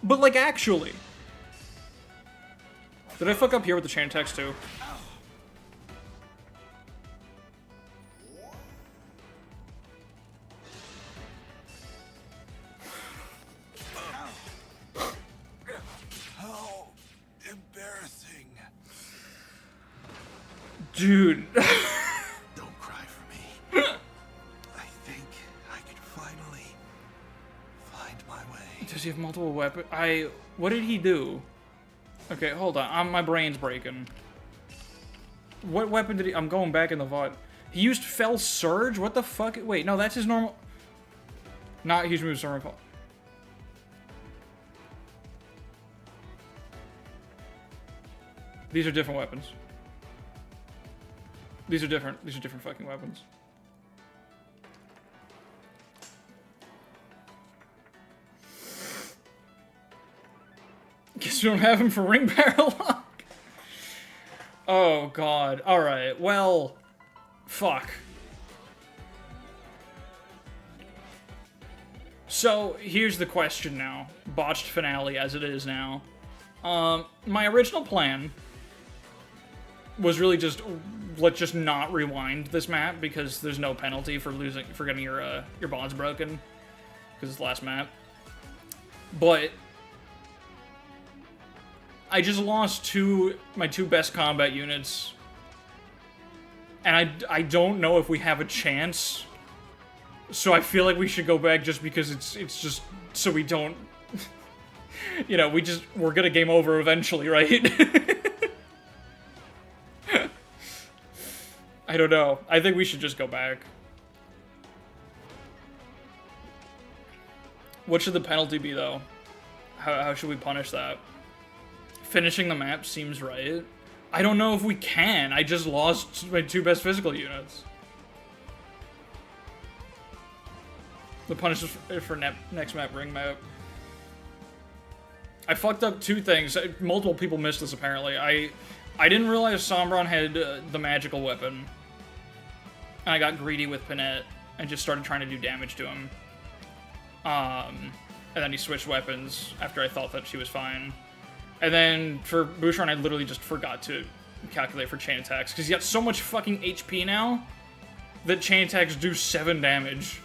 But like actually. Did I fuck up here with the chain text too? How embarrassing. Dude. Don't cry for me. I think I can finally find my way. Does he have multiple weapons? What did he do? Okay, hold on. My brain's breaking. What weapon did he... I'm going back in the VOD. He used Fell Surge? What the fuck? Wait, no, that's his normal... Not huge move, Sorta. These are different weapons. These are different fucking weapons. Guess you don't have him for ring barrel lock. Oh god. Alright, well... Fuck. So, here's the question now. Botched finale as it is now. My original plan was really just let's just not rewind this map because there's no penalty for getting your bonds broken because it's the last map. But I just lost my two best combat units, and I don't know if we have a chance. So I feel like we should go back just because it's just so we don't, you know, we're gonna game over eventually, right? I don't know. I think we should just go back. What should the penalty be, though? How should we punish that? Finishing the map seems right. I don't know if we can. I just lost my two best physical units. The punishment for next map, ring map. I fucked up two things. Multiple people missed this, apparently. I didn't realize Sombron had the magical weapon. And I got greedy with Panette and just started trying to do damage to him. And then he switched weapons after I thought that she was fine. And then for Boucheron, I literally just forgot to calculate for chain attacks. Because he got so much fucking HP now that chain attacks do 7 damage.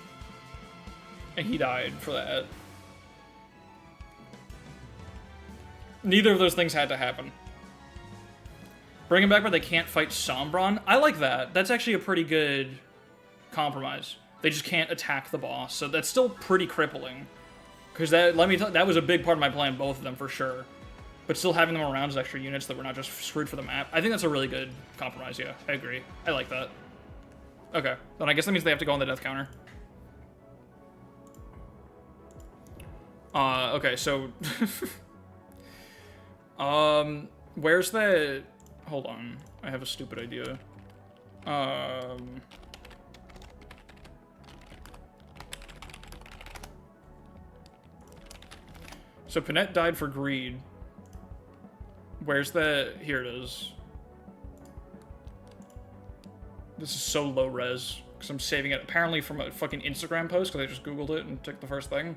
And he died for that. Neither of those things had to happen. Bring him back, but they can't fight Sombron. I like that. That's actually a pretty good compromise. They just can't attack the boss, so that's still pretty crippling. Because that was a big part of my plan, both of them for sure. But still having them around as extra units that we're not just screwed for the map. I think that's a really good compromise. Yeah, I agree. I like that. Okay, then I guess that means they have to go on the death counter. Okay, so where's the? Hold on, I have a stupid idea. So Panette died for greed. Where's the? Here it is. This is so low res because I'm saving it apparently from a fucking Instagram post because I just googled it and took the first thing.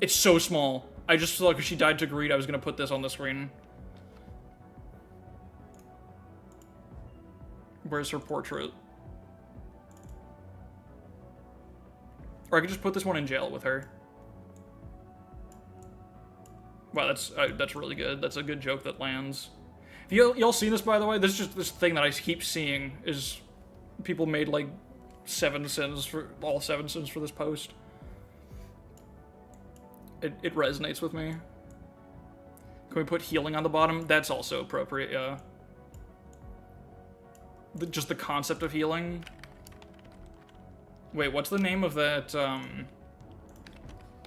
It's so small. I just feel like if she died to greed, I was gonna put this on the screen. Where's her portrait? Or I could just put this one in jail with her. Wow, that's really good. That's a good joke that lands. Y'all seen this, by the way? This is just this thing that I keep seeing is people made like 7 cents for all 7 cents for this post. It resonates with me. Can we put healing on the bottom? That's also appropriate, yeah. Just the concept of healing. Wait, what's the name of that,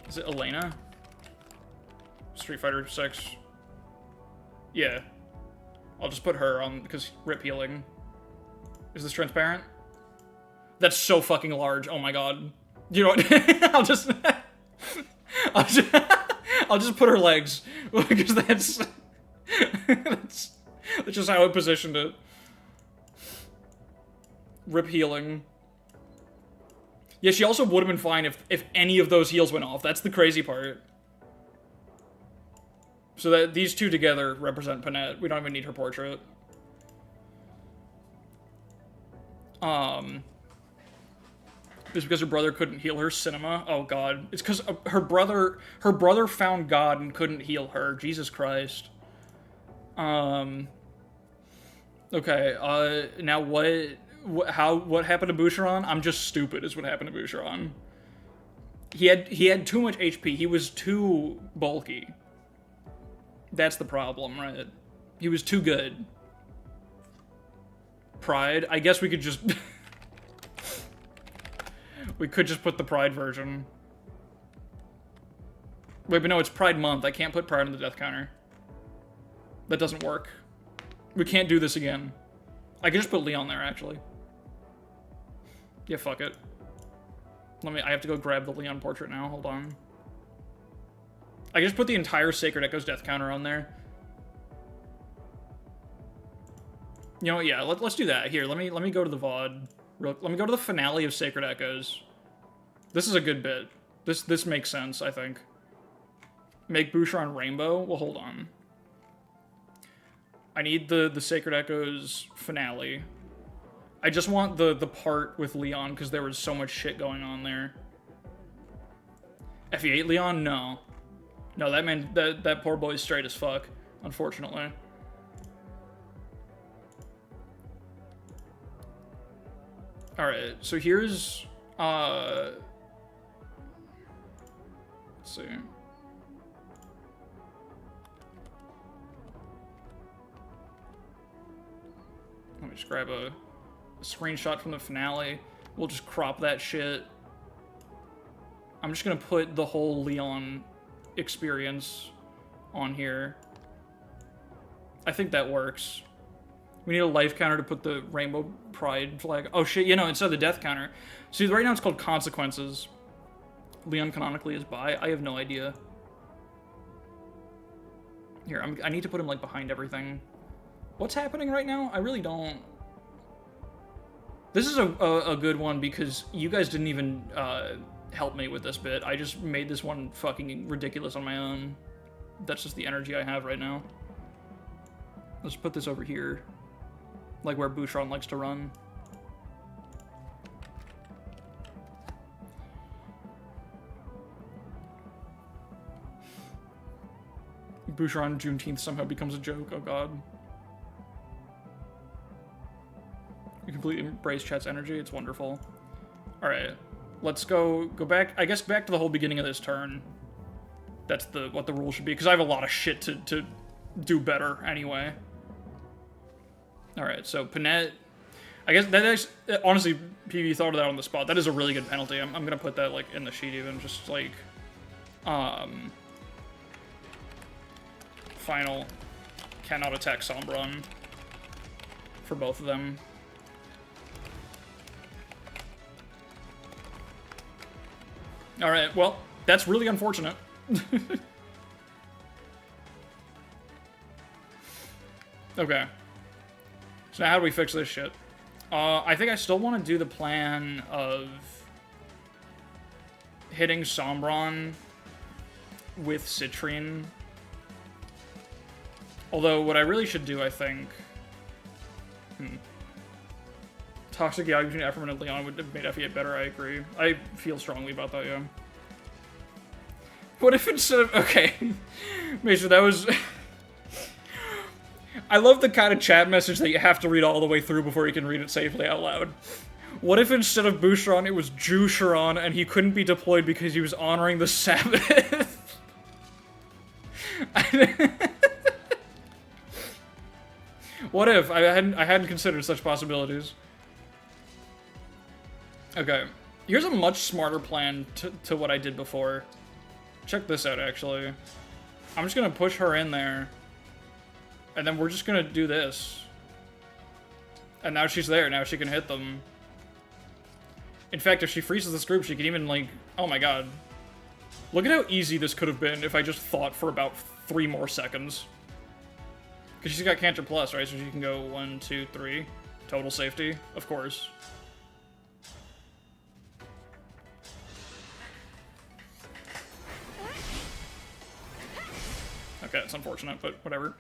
is it Elena? Street Fighter 6. Yeah. I'll just put her on, because rip healing. Is this transparent? That's so fucking large, oh my god. You know what, I'll just put her legs, because that's just how I positioned it. Rip healing. Yeah, she also would have been fine if any of those heals went off. That's the crazy part. So that these two together represent Panette. We don't even need her portrait. It's because her brother couldn't heal her. Cinema. Oh god. It's because her brother found God and couldn't heal her. Jesus Christ. Okay. Now what happened to Boucheron? I'm just stupid. Is what happened to Boucheron. He had too much HP. He was too bulky. That's the problem, right? He was too good. Pride. I guess we could just. We could just put the Pride version. Wait, but no, it's Pride Month. I can't put Pride on the death counter. That doesn't work. We can't do this again. I can just put Leon there, actually. Yeah, fuck it. I have to go grab the Leon portrait now. Hold on. I can just put the entire Sacred Echoes death counter on there. You know what, yeah, let's do that. Here, let me go to the VOD. Let me go to the finale of Sacred Echoes. This is a good bit. This makes sense, I think. Make Boucheron rainbow? Well, hold on. I need the Sacred Echoes finale. I just want the part with Leon, because there was so much shit going on there. FE8 Leon? No. No, that man, that poor boy's straight as fuck, unfortunately. Alright, so here's, let's see. Let me just grab a screenshot from the finale. We'll just crop that shit. I'm just gonna put the whole Leon experience on here. I think that works. We need a life counter to put the Rainbow Pride flag. Oh shit, you know, instead of the death counter. See, right now it's called Consequences. Leon canonically is bi. I have no idea. Here, I need to put him, like, behind everything. What's happening right now? I really don't... This is a good one because you guys didn't even help me with this bit. I just made this one fucking ridiculous on my own. That's just the energy I have right now. Let's put this over here. Like where Bouchron likes to run. Bouchron Juneteenth somehow becomes a joke. Oh god. You completely embrace chat's energy. It's wonderful. Alright. Let's go back, I guess back to the whole beginning of this turn. That's what the rule should be, because I have a lot of shit to do better anyway. Alright, so Panette, I guess that is, honestly, PV thought of that on the spot. That is a really good penalty. I'm gonna put that, like, in the sheet even, just, like, final cannot attack Sombron for both of them. Alright, well, that's really unfortunate. Okay. So now how do we fix this shit? I think I still want to do the plan of hitting Sombron with Citrine. Although, what I really should do, I think... Toxic Yag between Efferman and Leon would have made FE8 better, I agree. I feel strongly about that, yeah. What if instead of... Okay. Mason, that was... I love the kind of chat message that you have to read all the way through before you can read it safely out loud. What if instead of Bouchron, it was Jusharon, and he couldn't be deployed because he was honoring the Sabbath? What if? I hadn't considered such possibilities. Okay. Here's a much smarter plan to what I did before. Check this out, actually. I'm just gonna push her in there. And then we're just gonna do this. And now she's there, now she can hit them. In fact, if she freezes this group, she can even, like... Oh my god. Look at how easy this could have been if I just thought for about 3 more seconds. Because she's got Cantrip Plus, right? So she can go 1, 2, 3. Total safety, of course. Okay, it's unfortunate, but whatever.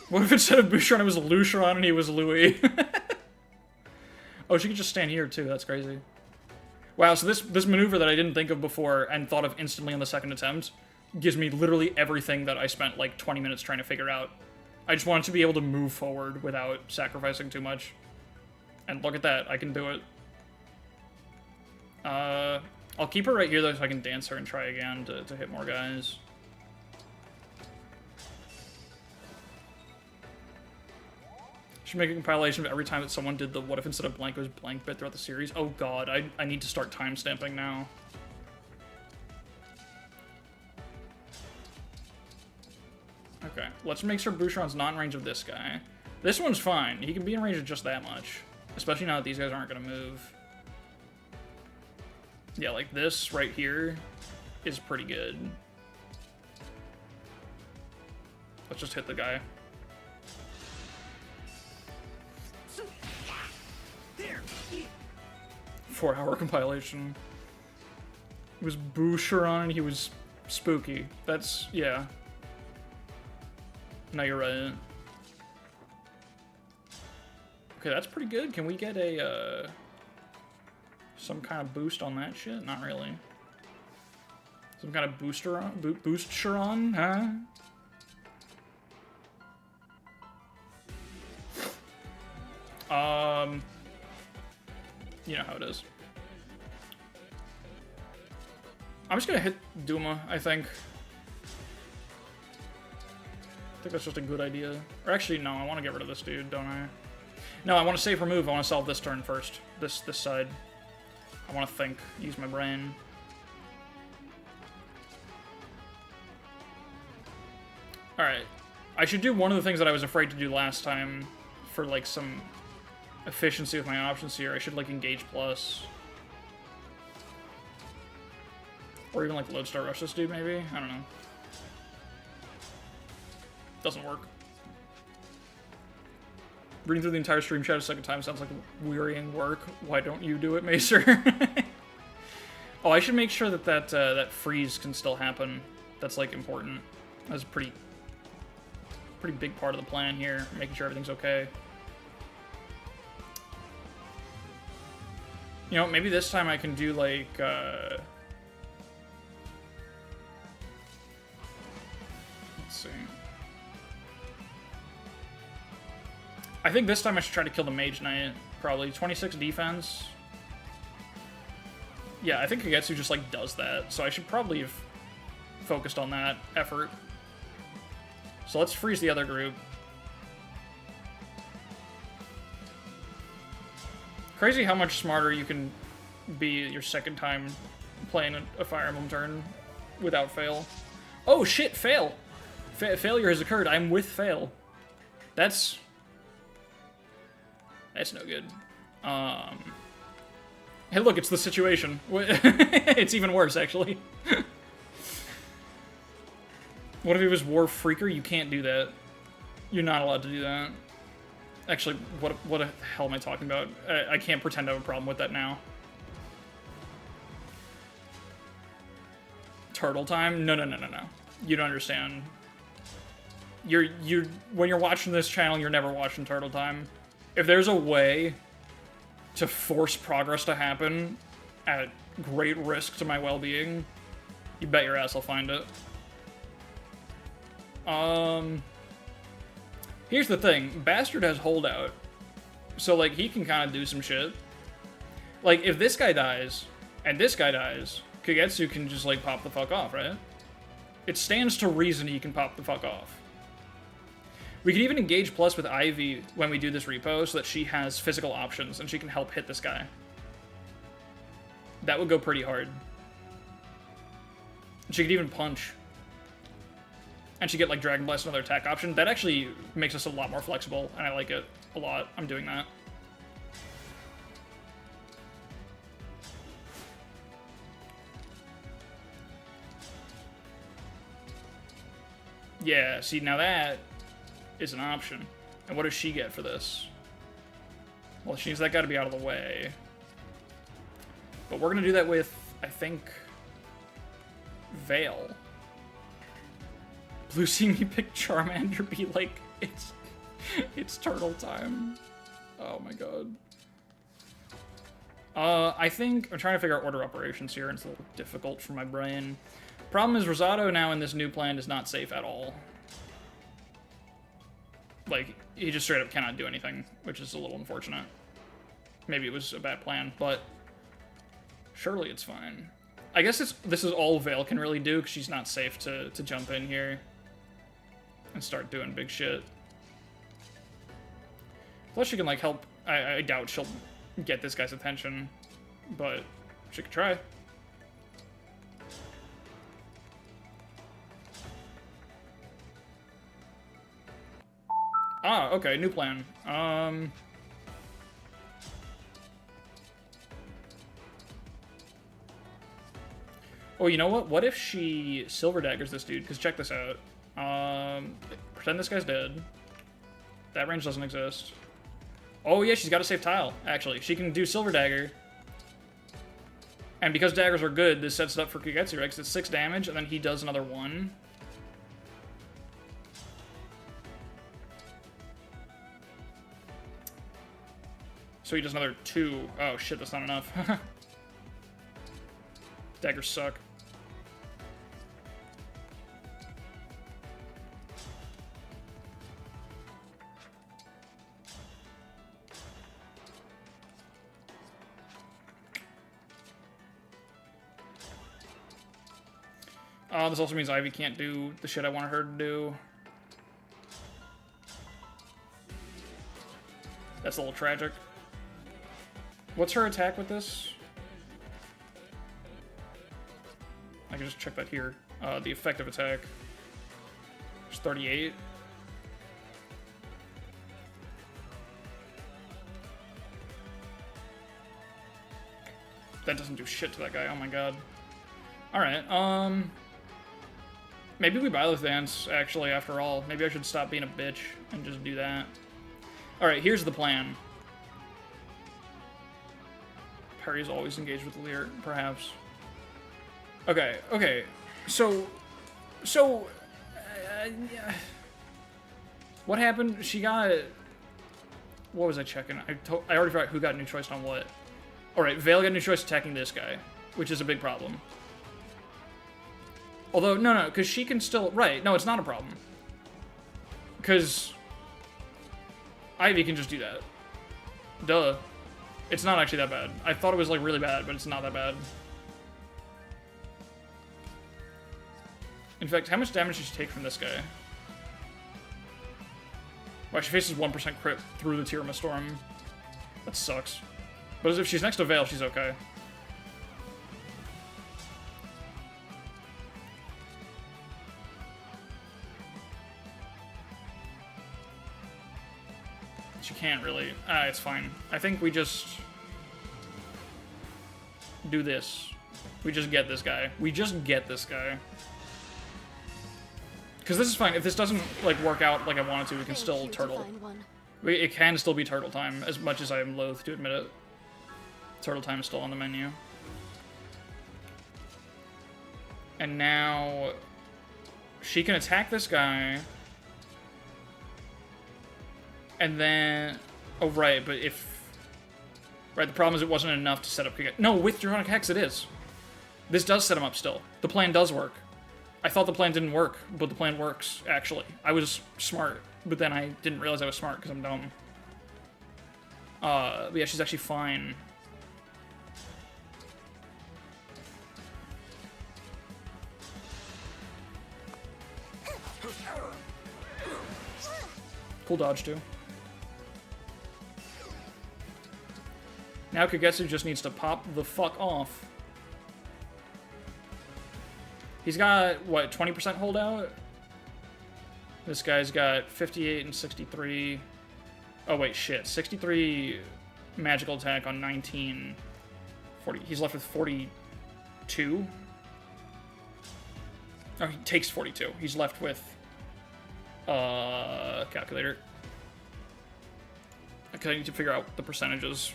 What if instead of Bouchron it was Lucheron and he was Louis? Oh, she could just stand here too, that's crazy. Wow, so this maneuver that I didn't think of before and thought of instantly on the second attempt gives me literally everything that I spent like 20 minutes trying to figure out. I just wanted to be able to move forward without sacrificing too much. And look at that, I can do it. I'll keep her right here though so I can dance her and try again to hit more guys. Should make a compilation of every time that someone did the what if instead of blank was blank bit throughout the series. Oh god, I need to start timestamping now. Okay, let's make sure Bouchron's not in range of this guy. This one's fine. He can be in range of just that much. Especially now that these guys aren't going to move. Yeah, like this right here is pretty good. Let's just hit the guy. Four-hour compilation. It was Bouchron and he was spooky. That's, yeah. No, you're right. Okay, that's pretty good. Can we get a, some kind of boost on that shit? Not really. Some kind of booster on, booster on, huh? You know how it is. I'm just gonna hit Duma, I think. I think that's just a good idea. Or actually, no, I want to get rid of this dude, don't I? No, I want to save remove. I want to solve this turn first. This side. I want to think. Use my brain. Alright. I should do one of the things that I was afraid to do last time for, like, some efficiency with my options here. I should, like, engage plus. Or even, like, lodestar rush this dude, maybe? I don't know. Doesn't work. Reading through the entire stream chat a second time sounds like wearying work. Why don't you do it, Macer? Oh, I should make sure that that freeze can still happen. That's, like, important. That's a pretty big part of the plan here, making sure everything's okay. You know, maybe this time I can do, like, let's see. I think this time I should try to kill the Mage Knight, probably. 26 defense. Yeah, I think Kagetsu just, like, does that, so I should probably have focused on that effort. So let's freeze the other group. Crazy how much smarter you can be your second time playing a Fire Emblem turn without fail. Oh shit, fail! Failure has occurred. I'm with fail. That's no good. Hey look, it's the situation. It's even worse, actually. What if he was War Freaker? You can't do that. You're not allowed to do that. Actually, what the hell am I talking about? I can't pretend I have a problem with that now. Turtle time? No. You don't understand. When you're watching this channel, you're never watching Turtle time. If there's a way to force progress to happen at great risk to my well-being, you bet your ass I'll find it. Here's the thing. Bastard has holdout. So, like, he can kind of do some shit. Like, if this guy dies, and this guy dies, Kagetsu can just, like, pop the fuck off, right? It stands to reason he can pop the fuck off. We can even engage plus with Ivy when we do this repo so that she has physical options and she can help hit this guy. That would go pretty hard. She could even punch. And she get, like, Dragon Blast, another attack option. That actually makes us a lot more flexible, and I like it a lot. I'm doing that. Yeah, see, now that is an option. And what does she get for this? Well, she needs that guy to be out of the way. But we're gonna do that with, I think, Veil. Blue seeing me pick Charmander be like, it's turtle time. Oh my god. I think I'm trying to figure out order operations here, and it's a little difficult for my brain. Problem is, Rosado now in this new plan is not safe at all. Like, he just straight up cannot do anything, which is a little unfortunate. Maybe it was a bad plan, but surely it's fine. I guess this is all Veil can really do, because she's not safe to jump in here and start doing big shit. Plus she can, like, help. I doubt she'll get this guy's attention, but she could try. Ah, okay, new plan. Oh, you know what? What if she Silver Daggers this dude? Because check this out. Pretend this guy's dead. That range doesn't exist. Oh yeah, she's got a safe tile, actually. She can do Silver Dagger. And because daggers are good, this sets it up for Kagetsu, right? Because it's 6 damage, and then he does another 1. So he does another 2. Oh shit, that's not enough. Daggers suck. This also means Ivy can't do the shit I wanted her to do. That's a little tragic. What's her attack with this? I can just check that here. The effective attack is 38. That doesn't do shit to that guy. Oh my god. Alright, maybe we buy the dance, actually, after all. Maybe I should stop being a bitch and just do that. Alright, here's the plan. Perry's always engaged with Lear, perhaps. Okay, okay. So... what happened? She got... What was I checking? I already forgot who got new choice on what. Alright, Vale got new choice attacking this guy, which is a big problem. Although, no, because she can still... Right, no, it's not a problem. Because... Ivy can just do that. Duh. It's not actually that bad. I thought it was, like, really bad, but it's not that bad. In fact, how much damage did she take from this guy? Wow, she faces 1% crit through the Tirama Storm. That sucks. But as if she's next to Vale, she's okay. She can't really. It's fine. I think we just do this. We just get this guy. We just get this guy. Because this is fine. If this doesn't like work out like I want it to, we can still turtle. It can still be turtle time, as much as I am loath to admit it. Turtle time is still on the menu. And now she can attack this guy. And then... Oh, right, but if... Right, the problem is it wasn't enough to set up... No, with Draconic Hex it is. This does set him up still. The plan does work. I thought the plan didn't work, but the plan works, actually. I was smart, but then I didn't realize I was smart because I'm dumb. But yeah, she's actually fine. Cool dodge, too. Now Kagetsu just needs to pop the fuck off. He's got, what, 20% holdout? This guy's got 58 and 63. Oh, wait, shit. 63 magical attack on 19. 40. He's left with 42. Oh, he takes 42. He's left with... calculator. Okay, I need to figure out the percentages.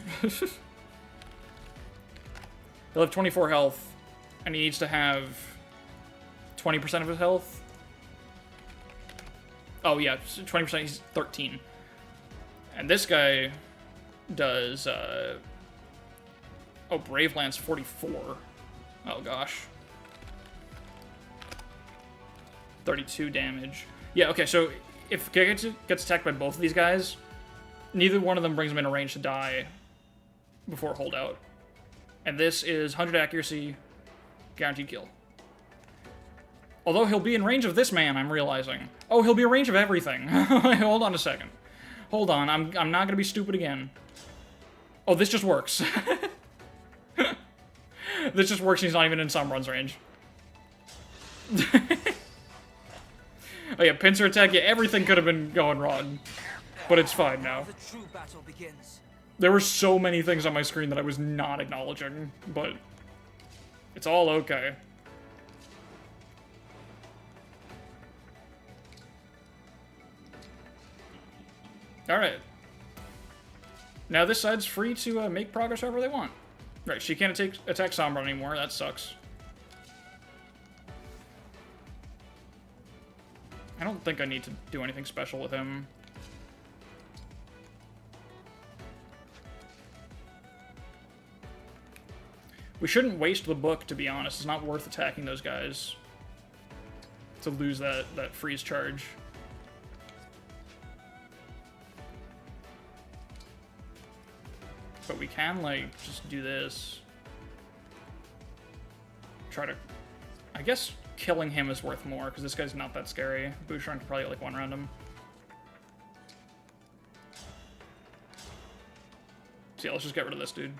He'll have 24 health, and he needs to have 20% of his health. Oh yeah, 20%, he's 13. And this guy does, oh, Brave Lance 44. Oh gosh. 32 damage. Yeah, okay, so if Kagetsu gets attacked by both of these guys, neither one of them brings him in a range to die before holdout. And this is 100 accuracy, guaranteed kill. Although he'll be in range of this man, I'm realizing. Oh, he'll be in range of everything. Hold on a second. Hold on, I'm not gonna be stupid again. Oh, this just works. This just works and he's not even in Sunrun's range. Oh yeah, pincer attack, yeah, everything could have been going wrong. But it's fine now. The true battle begins. There were so many things on my screen that I was not acknowledging, but it's all okay. Alright. Now this side's free to make progress however they want. Right, she can't attack Sombra anymore, that sucks. I don't think I need to do anything special with him. We shouldn't waste the book, to be honest. It's not worth attacking those guys to lose that freeze charge. But we can, like, just do this. Try to... I guess killing him is worth more, because this guy's not that scary. Boucheron could probably, like, one round him. So yeah, let's just get rid of this dude.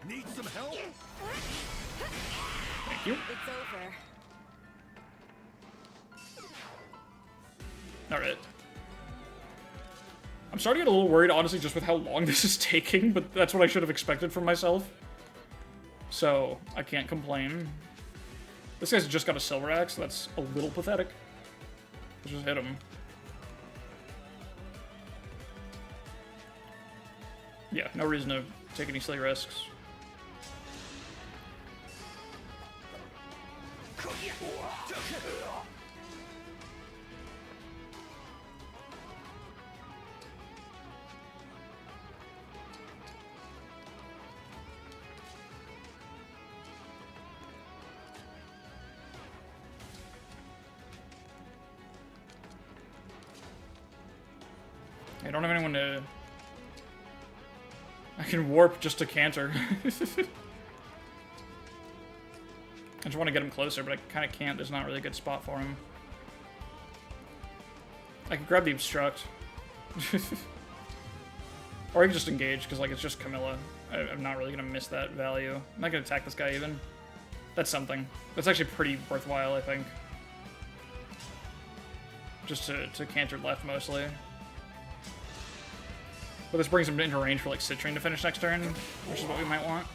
Need some help? Thank you. It's over. Alright. I'm starting to get a little worried, honestly, just with how long this is taking, but that's what I should have expected from myself. So, I can't complain. This guy's just got a silver axe, so that's a little pathetic. Let's just hit him. Yeah, no reason to take any silly risks. I don't have anyone to... I can warp just to canter. I just want to get him closer, but I kind of can't. There's not really a good spot for him. I can grab the obstruct. Or I can just engage, because like it's just Camilla. I'm not really going to miss that value. I'm not going to attack this guy even. That's something. That's actually pretty worthwhile, I think. Just to canter left, mostly. But this brings him into range for like Citrine to finish next turn, which is what we might want.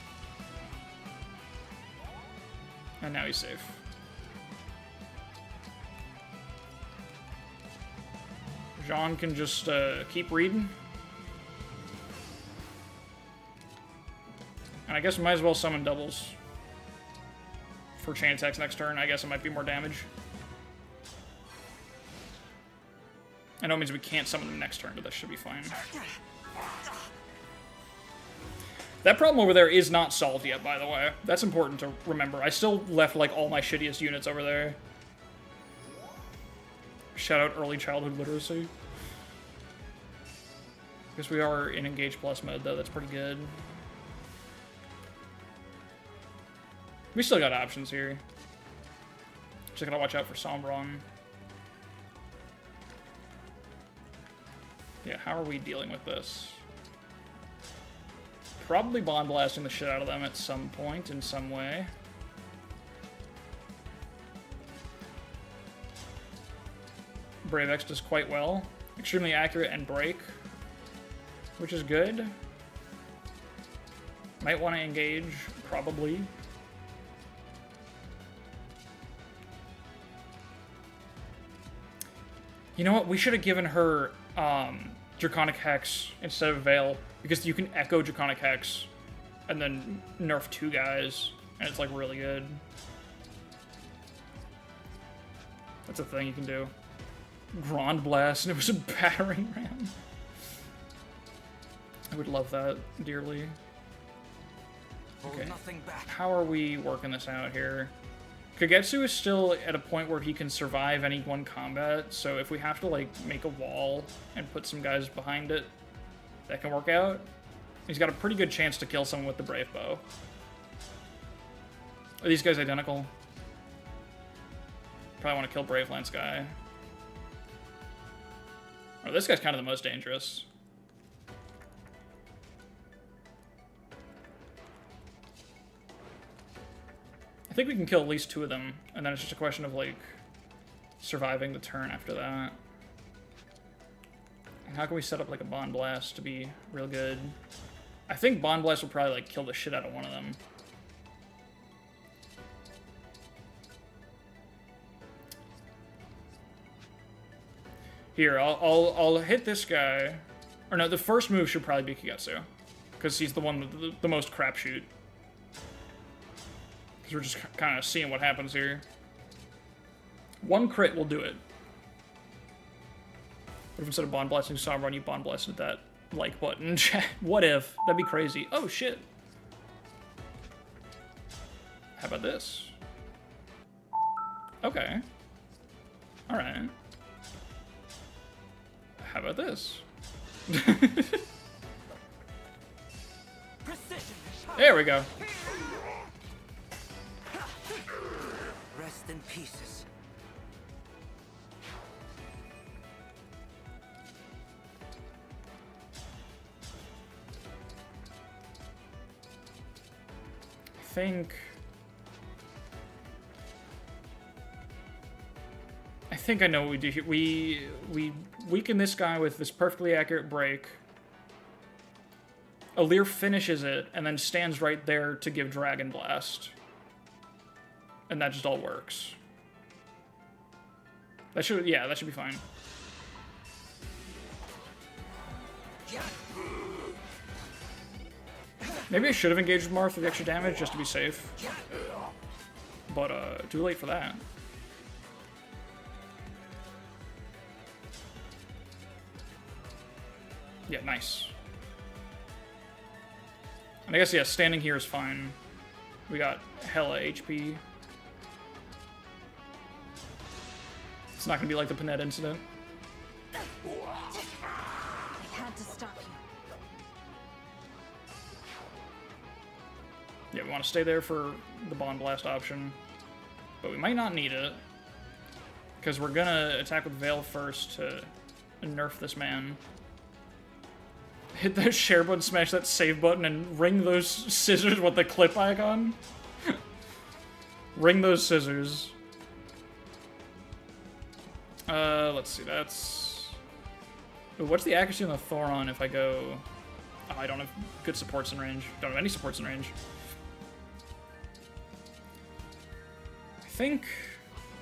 And now he's safe. Jean can just keep reading. And I guess we might as well summon doubles. For chain attacks next turn, I guess it might be more damage. I know it means we can't summon them next turn, but that should be fine. That problem over there is not solved yet, by the way. That's important to remember. I still left, like, all my shittiest units over there. Shout out early childhood literacy. Because we are in Engage Plus mode, though. That's pretty good. We still got options here. Just gotta watch out for Sombron. Yeah, how are we dealing with this? Probably Bond Blasting the shit out of them at some point, in some way. Brave X does quite well. Extremely accurate and break, which is good. Might want to engage, probably. You know what? We should have given her Draconic Hex instead of Veil, because you can echo Draconic Hex and then nerf 2 guys, and it's like really good. That's a thing you can do. Grand Blast, and it was a battering ram. I would love that dearly. Okay, how are we working this out here? Kagetsu is still at a point where he can survive any one combat, so if we have to, like, make a wall and put some guys behind it, that can work out. He's got a pretty good chance to kill someone with the Brave Bow. Are these guys identical? Probably want to kill Brave Lance guy. Oh, this guy's kind of the most dangerous. I think we can kill at least 2 of them, and then it's just a question of, like, surviving the turn after that. And how can we set up, like, a Bond Blast to be real good? I think Bond Blast will probably, like, kill the shit out of one of them. Here, I'll hit this guy. Or no, the first move should probably be Kagetsu, because he's the one with the most crapshoot. Because we're just kind of seeing what happens here. 1 crit will do it. What if instead of Bond Blasting Sombron, you Bond Blasted that like button? What if? That'd be crazy. Oh, shit. How about this? Okay. Alright. How about this? There we go. Rest in pieces. I think I know what we do here. We weaken this guy with this perfectly accurate break. Alir finishes it and then stands right there to give Dragon Blast. And that just all works. That should be fine. Maybe I should have engaged with Marth for the extra damage just to be safe. But too late for that. Yeah, nice. And I guess, yeah, standing here is fine. We got hella HP. It's not gonna be like the Panette incident. I had to stop you. Yeah, we want to stay there for the Bond Blast option. But we might not need it. Because we're gonna attack with Veil first to nerf this man. Hit that share button, smash that save button, and ring those scissors with the clip icon. Ring those scissors. Let's see, that's... Ooh, what's the accuracy on the Thoron if I go... Oh, I don't have good supports in range. Don't have any supports in range. I think...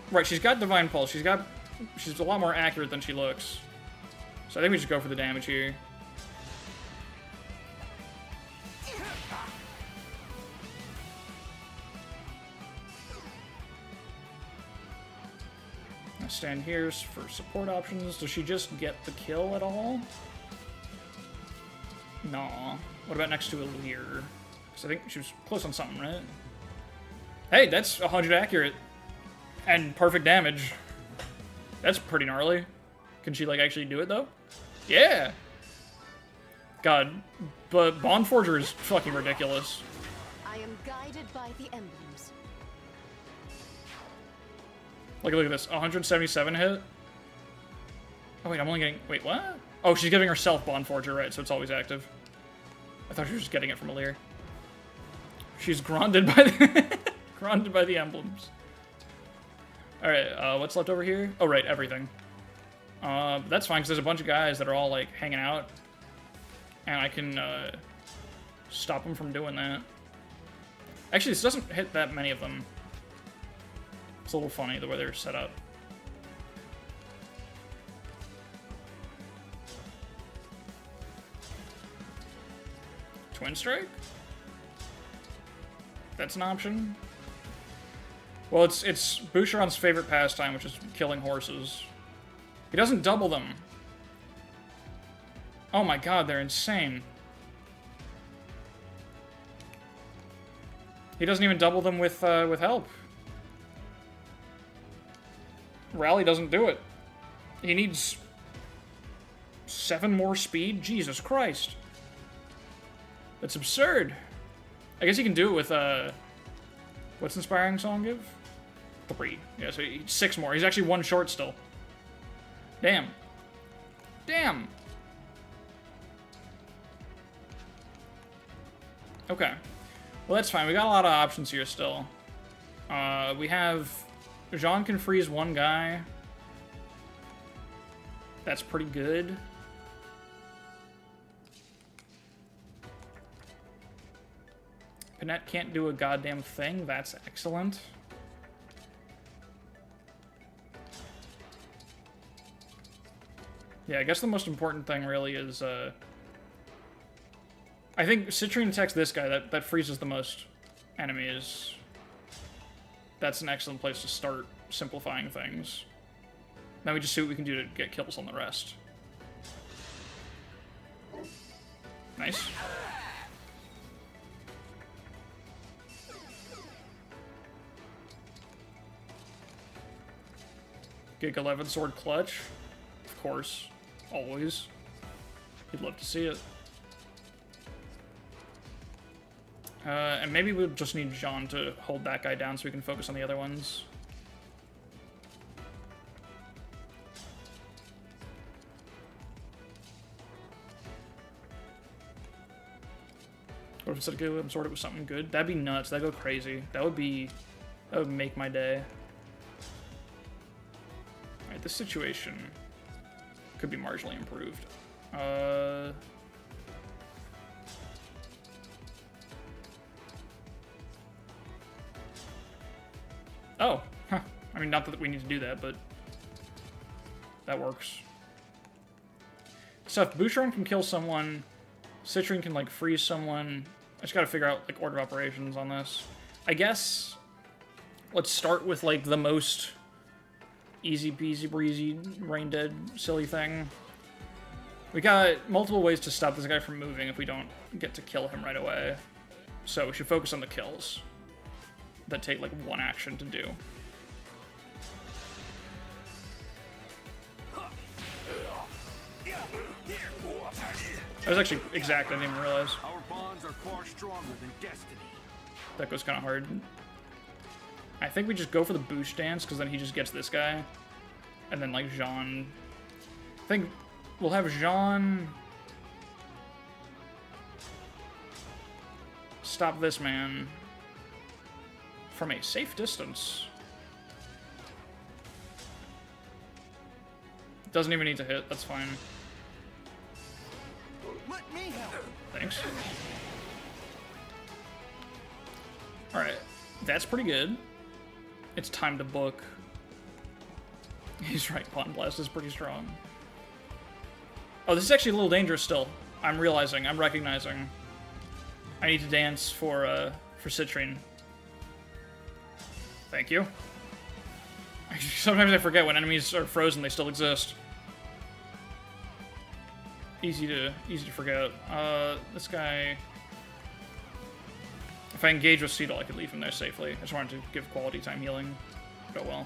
Right, she's got Divine Pulse. She's a lot more accurate than she looks. So I think we just go for the damage here. Stand here for support options. Does she just get the kill at all? No. What about next to Alir? Because I think she was close on something, right? Hey, that's 100 accurate. And perfect damage. That's pretty gnarly. Can she, like, actually do it, though? Yeah! God, but Bond Forger is fucking ridiculous. I am guided by the emblems. Look at this, 177 hit. Oh wait, I'm only getting, wait, what? Oh, she's giving herself Bond Forger, right, so it's always active. I thought she was just getting it from Alir. She's gronded by the, gronded by the emblems. Alright, what's left over here? Oh right, everything. That's fine, because there's a bunch of guys that are all, like, hanging out. And I can, stop them from doing that. Actually, this doesn't hit that many of them. It's a little funny the way they're set up. Twin Strike? That's an option. Well, it's Boucheron's favorite pastime, which is killing horses. He doesn't double them. Oh my god, they're insane. He doesn't even double them with help. Rally doesn't do it. He needs 7 more speed? Jesus Christ. That's absurd. I guess he can do it with, what's Inspiring Song give? 3. Yeah, so 6 more. He's actually 1 short still. Damn. Damn! Okay. Well, that's fine. We got a lot of options here still. We have... Jean can freeze 1 guy. That's pretty good. Panette can't do a goddamn thing. That's excellent. Yeah, I guess the most important thing really is, I think Citrine attacks this guy. That freezes the most enemies. That's an excellent place to start simplifying things. Now we just see what we can do to get kills on the rest. Nice. Gig 11 sword clutch. Of course. Always. You'd love to see it. And maybe we'll just need Jean to hold that guy down so we can focus on the other ones. What if instead of Gig 11 sword it was something good? That'd be nuts. That'd go crazy. That would make my day. Alright, this situation could be marginally improved. Oh, huh. I mean, not that we need to do that, but that works. So if Boucheron can kill someone, Citrine can, like, freeze someone. I just gotta figure out, like, order of operations on this. I guess let's start with, like, the most easy peasy breezy, brain dead, silly thing. We got multiple ways to stop this guy from moving if we don't get to kill him right away. So we should focus on the kills that take, like, one action to do. That was actually exact, I didn't even realize. Our bonds are far stronger than destiny. That goes kind of hard. I think we just go for the boost dance, because then he just gets this guy. And then, like, Jean... I think we'll have Jean... stop this man from a safe distance. Doesn't even need to hit, that's fine. Let me help. Thanks. Alright, that's pretty good. It's time to book. He's right, Quantum Blast is pretty strong. Oh, this is actually a little dangerous still. I'm realizing, I'm recognizing. I need to dance for Citrine. Thank you. Sometimes I forget when enemies are frozen, they still exist. Easy to forget. This guy... If I engage with Cedal, I could leave him there safely. I just wanted to give quality time healing. Go well.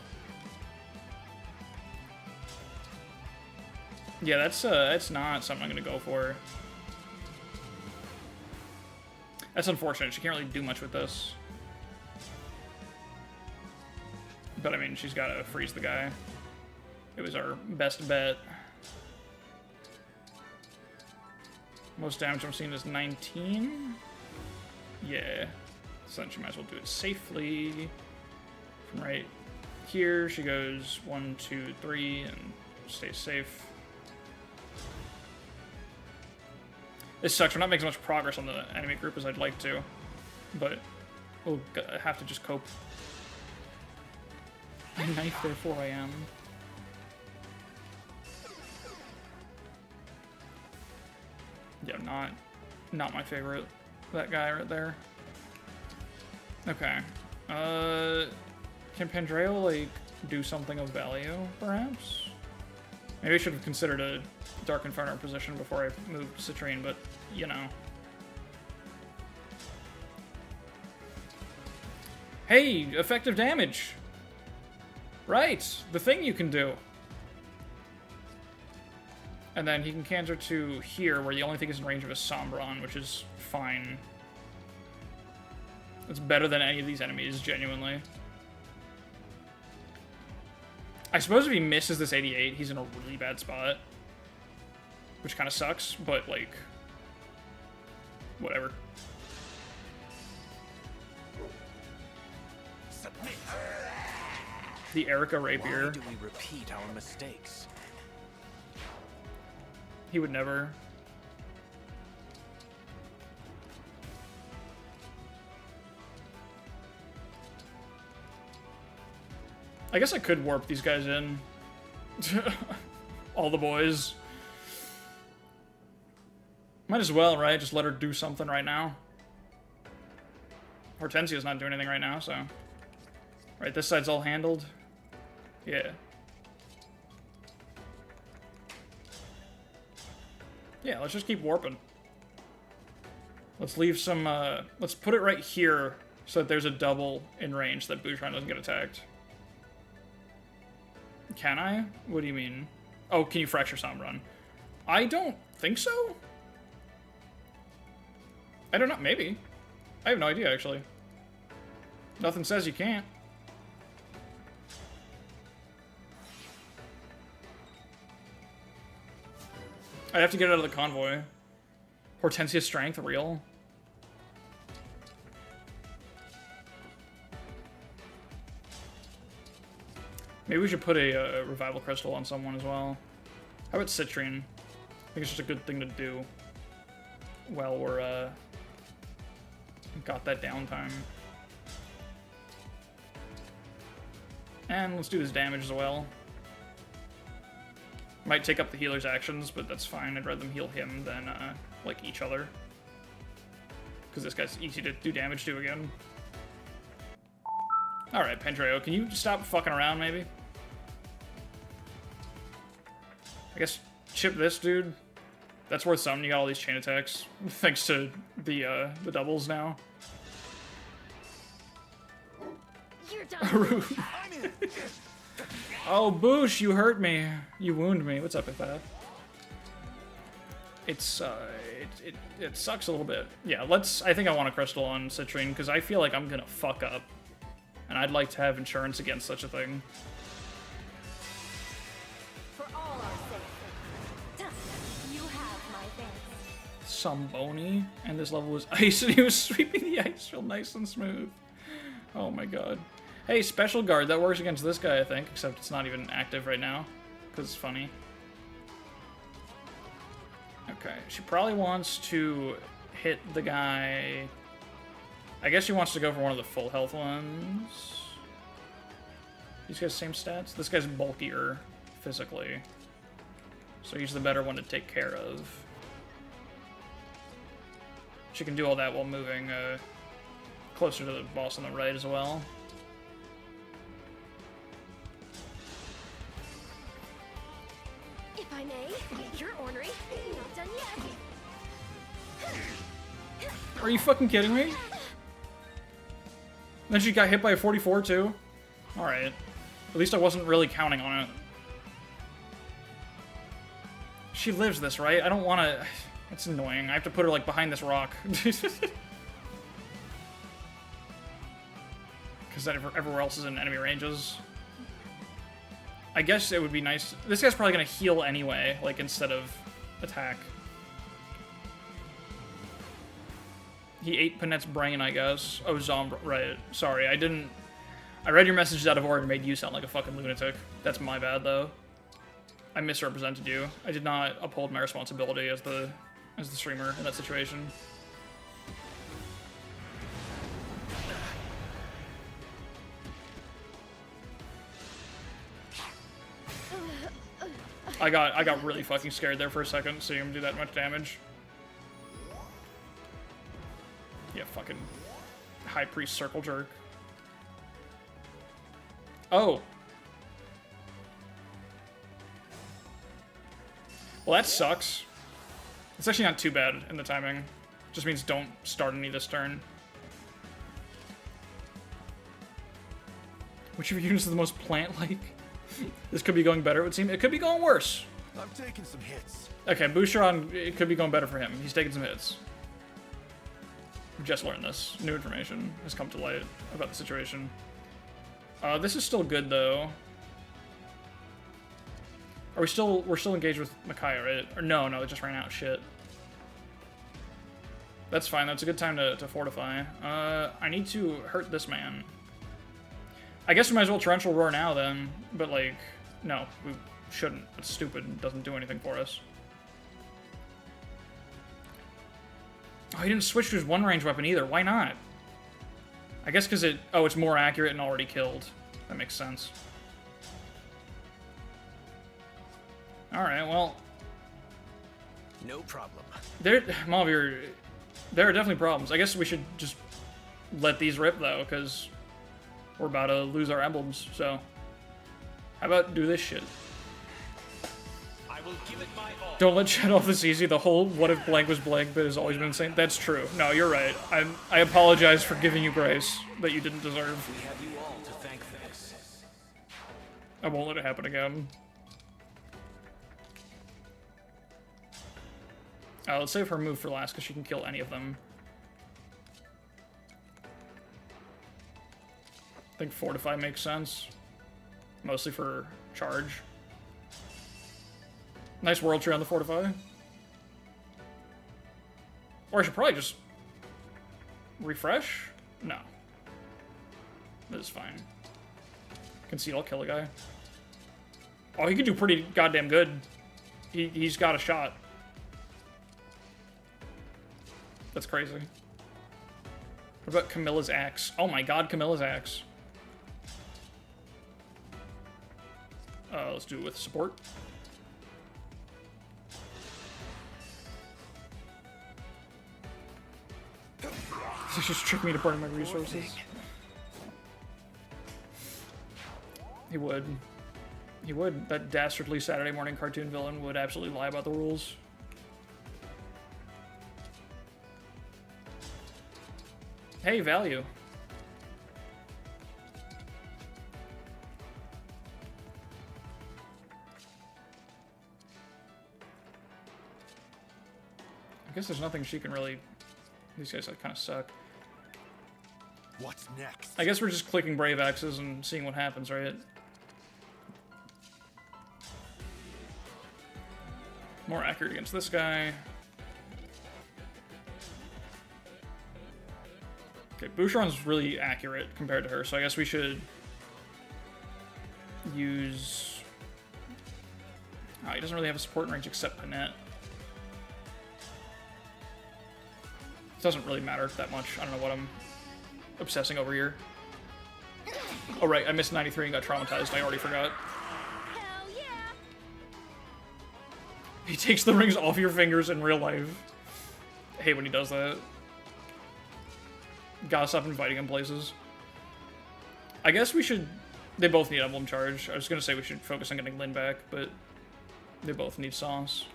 Yeah, that's not something I'm gonna go for. That's unfortunate. She can't really do much with this. But I mean, she's gotta freeze the guy. It was our best bet. Most damage I'm seeing is 19. Yeah. So then she might as well do it safely. From right here, she goes 1, 2, 3, and stays safe. This sucks. We're not making as much progress on the enemy group as I'd like to. But we'll have to just cope. Knife, therefore I am. Yeah, not my favorite. That guy right there. Okay. Can Pandreo, like, do something of value, perhaps? Maybe I should have considered a Dark Inferno position before I moved Citrine, but, you know. Hey, effective damage! Right, the thing you can do. And then he can canter to here, where the only thing is in range of a Sombron, which is fine. It's better than any of these enemies, genuinely. I suppose if he misses this 88, he's in a really bad spot. Which kind of sucks, but, like... whatever. The Erica Rapier. Why do we repeat our mistakes? He would never. I guess I could warp these guys in. All the boys. Might as well, right? Just let her do something right now. Hortensia's not doing anything right now, so... Right, this side's all handled. Yeah. Yeah, let's just keep warping. Let's leave some, let's put it right here so that there's a double in range so that Boucheron doesn't get attacked. Can I? What do you mean? Oh, can you fracture Sombron? I don't think so. I don't know. Maybe. I have no idea, actually. Nothing says you can't. I have to get out of the convoy. Hortensia's strength, real? Maybe we should put a revival crystal on someone as well. How about citrine? I think it's just a good thing to do while we're got that downtime. And let's do this damage as well. Might take up the healer's actions, but that's fine. I'd rather them heal him than like each other, because this guy's easy to do damage to again. Alright, Pendreo, can you stop fucking around, maybe? I guess chip this dude. That's worth something. You got all these chain attacks, thanks to the doubles now. You're done. Oh, Boosh, you hurt me. You wound me. What's up with that? It's, it sucks a little bit. Yeah, I think I want a crystal on Citrine, because I feel like I'm gonna fuck up. And I'd like to have insurance against such a thing. For all our sake, you have my thanks. Some bony, and this level was ice, and he was sweeping the ice real nice and smooth. Oh my god. Hey, special guard, that works against this guy, I think, except it's not even active right now, because it's funny. Okay, she probably wants to hit the guy... I guess she wants to go for one of the full health ones. These guys same stats? This guy's bulkier, physically. So he's the better one to take care of. She can do all that while moving closer to the boss on the right as well. If I may, you're ornery. Not done yet. Are you fucking kidding me? Then she got hit by a 44 too? Alright. At least I wasn't really counting on it. She lives this, right? I don't want to... That's annoying. I have to put her, like, behind this rock. Because then everywhere else is in enemy ranges. I guess it would be nice... This guy's probably going to heal anyway, like, instead of attack. He ate Panette's brain, I guess. Oh, Zombie. Right. Sorry, I didn't... I read your messages out of order and made you sound like a fucking lunatic. That's my bad, though. I misrepresented you. I did not uphold my responsibility as the streamer in that situation. I got really fucking scared there for a second, seeing him do that much damage. Yeah, fucking High Priest circle jerk. Oh. Well, that sucks. It's actually not too bad in the timing. Just means don't start any this turn. Which of your units is the most plant-like? This could be going better, it would seem. It could be going worse. I'm taking some hits. Okay, Boucheron, it could be going better for him. He's taking some hits. We've just learned this. New information has come to light about the situation. This is still good, though. Are we still... We're still engaged with Micaiah, right? Or no, it just ran out. Shit. That's fine. That's a good time to fortify. I need to hurt this man. I guess we might as well Torrential Roar now, then. But, like, no. We shouldn't. It's stupid. It doesn't do anything for us. Oh, he didn't switch to his one-range weapon either. Why not? I guess because it... Oh, it's more accurate and already killed. That makes sense. Alright, well... No problem. Malvir, there are definitely problems. I guess we should just let these rip, though, because we're about to lose our emblems, so... How about do this shit? I will give it my all. Don't let Chet off this easy. The whole what if blank was blank bit has always been insane. That's true. No, you're right. I apologize for giving you grace that you didn't deserve. We have you all to thank for this. I won't let it happen again. Let's save her move for last, because she can kill any of them. I think Fortify makes sense. Mostly for charge. Nice world tree on the Fortify. Or I should probably just refresh? No. This is fine. Concede, I'll kill a guy. Oh, he can do pretty goddamn good. He's got a shot. That's crazy. What about Camilla's axe? Oh my god, Camilla's axe. Let's do it with support. This just tricked me to burn my resources. He would. He would. That dastardly Saturday morning cartoon villain would absolutely lie about the rules. Hey, value. I guess there's nothing she can really... These guys kind of suck. What's next? I guess we're just clicking Brave Axes and seeing what happens, right? More accurate against this guy. Okay, Boucheron's really accurate compared to her, so I guess we should use... Oh, he doesn't really have a support range except Panette. It doesn't really matter that much. I don't know what I'm obsessing over here. Oh right, I missed 93 and got traumatized. I already forgot. Hell yeah! He takes the rings off your fingers in real life. I hate when he does that. Gotta stop inviting him places. I guess we should... They both need Emblem charge. I was gonna say we should focus on getting Lyn back, but they both need sauce.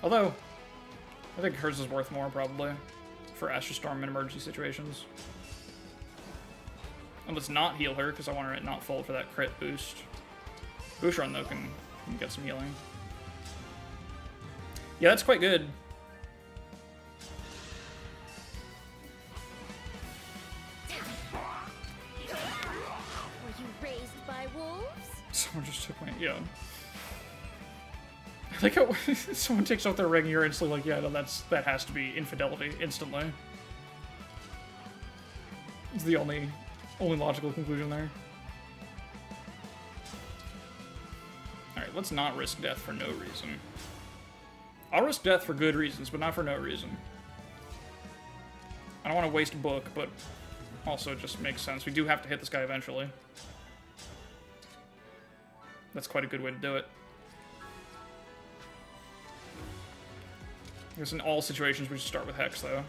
Although, I think hers is worth more, probably, for Astral Storm in emergency situations. And let's not heal her, because I want her to not fall for that crit boost. Boucheron, though, can get some healing. Yeah, that's quite good. Were you raised by wolves? Someone just took my... Yeah. I like how someone takes out their ring and you're instantly like, yeah, no, that has to be infidelity, instantly. It's the only logical conclusion there. Alright, let's not risk death for no reason. I'll risk death for good reasons, but not for no reason. I don't want to waste a book, but also it just makes sense. We do have to hit this guy eventually. That's quite a good way to do it. I guess in all situations we should start with Hex, though.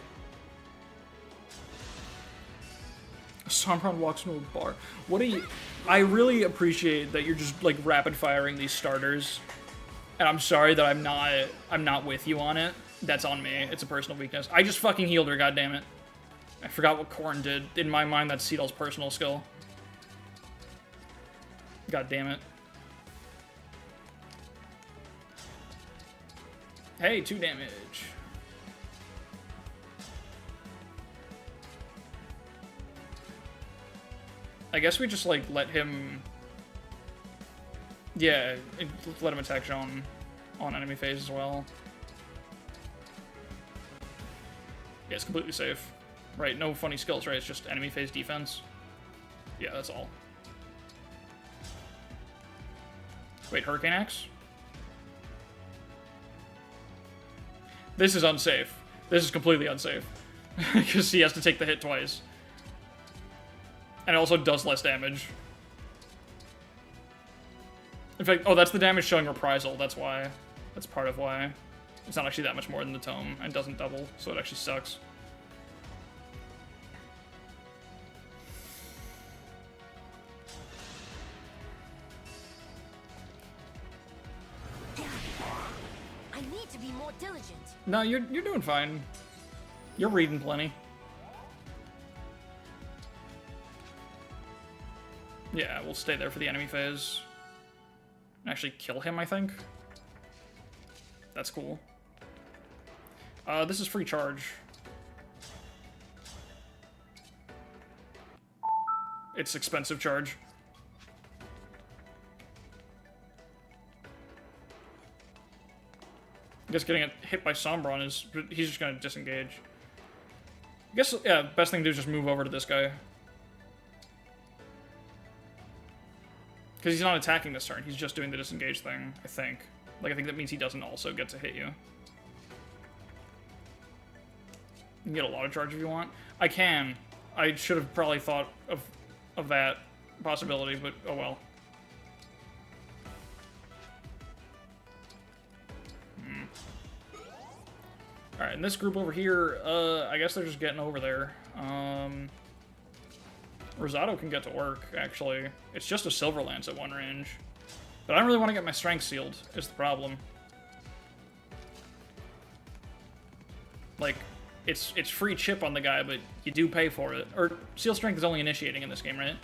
Somron walks into a bar. What do you... I really appreciate that you're just, like, rapid-firing these starters. And I'm sorry that I'm not with you on it. That's on me. It's a personal weakness. I just fucking healed her, goddammit. I forgot what Korn did. In my mind, that's Seedal's personal skill. God damn it. Hey, 2 damage. I guess we just, like, let him... Yeah, let him attack Jean on enemy phase as well. Yeah, it's completely safe. Right, no funny skills, right? It's just enemy phase defense. Yeah, that's all. Wait, Hurricane Axe? This is unsafe. This is completely unsafe. Because he has to take the hit twice. And it also does less damage. In fact, oh, that's the damage showing reprisal. That's why. That's part of why. It's not actually that much more than the tome, and doesn't double, so it actually sucks. I need to be more diligent. No, you're doing fine. You're reading plenty. Yeah, we'll stay there for the enemy phase. And actually kill him, I think. That's cool. This is free charge. It's expensive charge. I guess getting hit by Sombron is... he's just gonna disengage. I guess, yeah, best thing to do is just move over to this guy. Because he's not attacking this turn, he's just doing the disengage thing, I think. Like, I think that means he doesn't also get to hit you. You can get a lot of charge if you want. I can. I should have probably thought of that possibility, but oh well. Alright, and this group over here, I guess they're just getting over there. Rosado can get to work, actually. It's just a Silver Lance at one range. But I don't really want to get my strength sealed, is the problem. Like, it's free chip on the guy, but you do pay for it. Or, seal strength is only initiating in this game, right?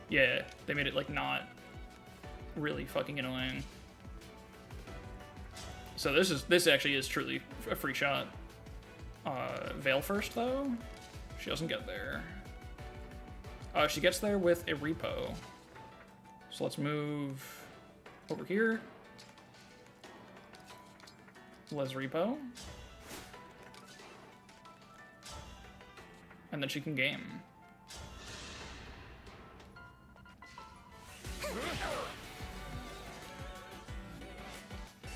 Yeah, they made it, like, not really fucking annoying. So this actually is truly a free shot. Veil first, though? She doesn't get there. She gets there with a repo. So let's move over here. Les repo. And then she can game.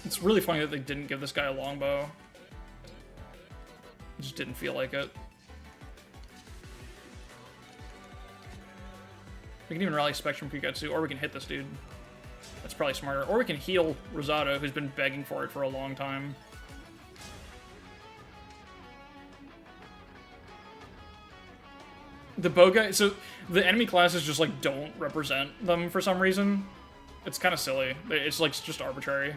It's really funny that they didn't give this guy a longbow. It just didn't feel like it. We can even rally Spectrum Kiketsu, or we can hit this dude. That's probably smarter. Or we can heal Rosado, who's been begging for it for a long time. The bow guy, so the enemy classes just like don't represent them for some reason. It's kind of silly. It's like just arbitrary.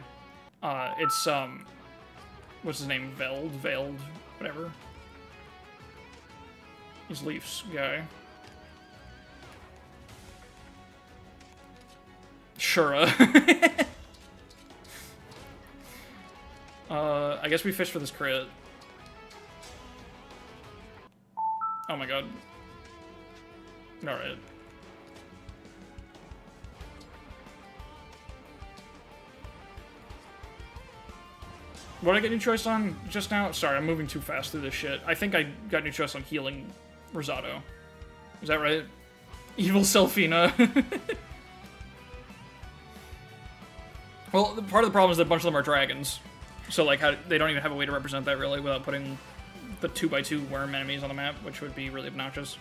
It's what's his name? Veiled, whatever. He's Leaf's guy. Shura. I guess we fish for this crit. Oh my god. Alright. What did I get new choice on just now? Sorry, I'm moving too fast through this shit. I think I got new choice on healing Rosado. Is that right? Evil Selfina. Well, part of the problem is that a bunch of them are dragons. So, like, they don't even have a way to represent that, really, without putting the 2x2 worm enemies on the map, which would be really obnoxious.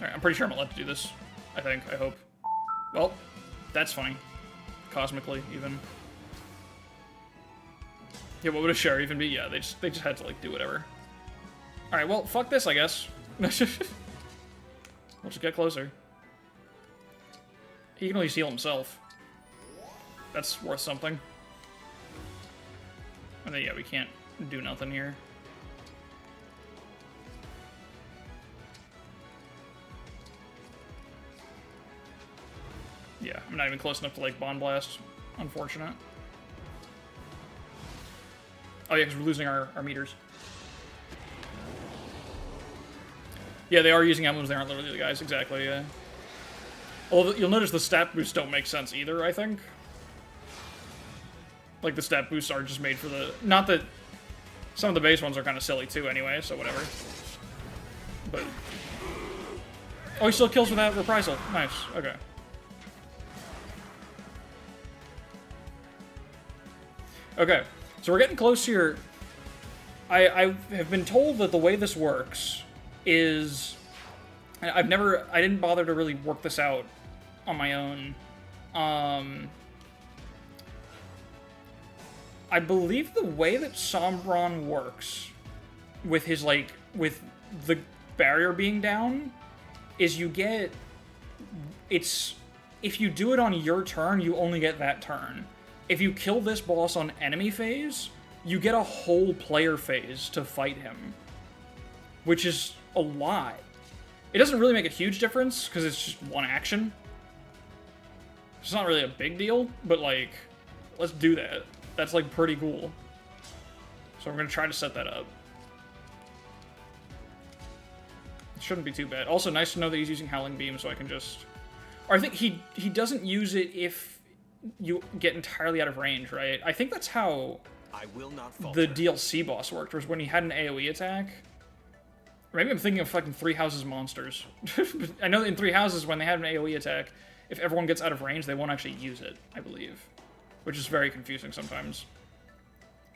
Alright, I'm pretty sure I'm allowed to do this. I think, I hope. Well, that's funny. Cosmically, even. Yeah, what would a share even be? Yeah, they just had to, like, do whatever. Alright, well, fuck this, I guess. We'll just get closer. He can at least heal himself. That's worth something. And then, yeah, we can't do nothing here. Yeah, I'm not even close enough to, like, Bond Blast. Unfortunate. Oh, yeah, because we're losing our meters. Yeah, they are using emblems, they aren't literally the guys, exactly, yeah. Although, you'll notice the stat boosts don't make sense either, I think. Like, the stat boosts are just made for the... Not that... Some of the base ones are kind of silly, too, anyway, so whatever. But... Oh, he still kills without reprisal. Nice, okay. Okay, so we're getting close here. I have been told that the way this works is... I didn't bother to really work this out on my own. I believe the way that Sombron works with his, like, with the barrier being down is you get... It's... If you do it on your turn, you only get that turn. If you kill this boss on enemy phase, you get a whole player phase to fight him. Which is a lot. It doesn't really make a huge difference, because it's just one action. It's not really a big deal, but, like, let's do that. That's, like, pretty cool. So we're going to try to set that up. It shouldn't be too bad. Also, nice to know that he's using Howling Beam, so I can just... Or I think he doesn't use it if you get entirely out of range, right? I think that's how I will not the DLC boss worked, was when he had an AoE attack. Maybe I'm thinking of fucking Three Houses monsters. I know that in Three Houses, when they have an AoE attack, if everyone gets out of range, they won't actually use it, I believe. Which is very confusing sometimes.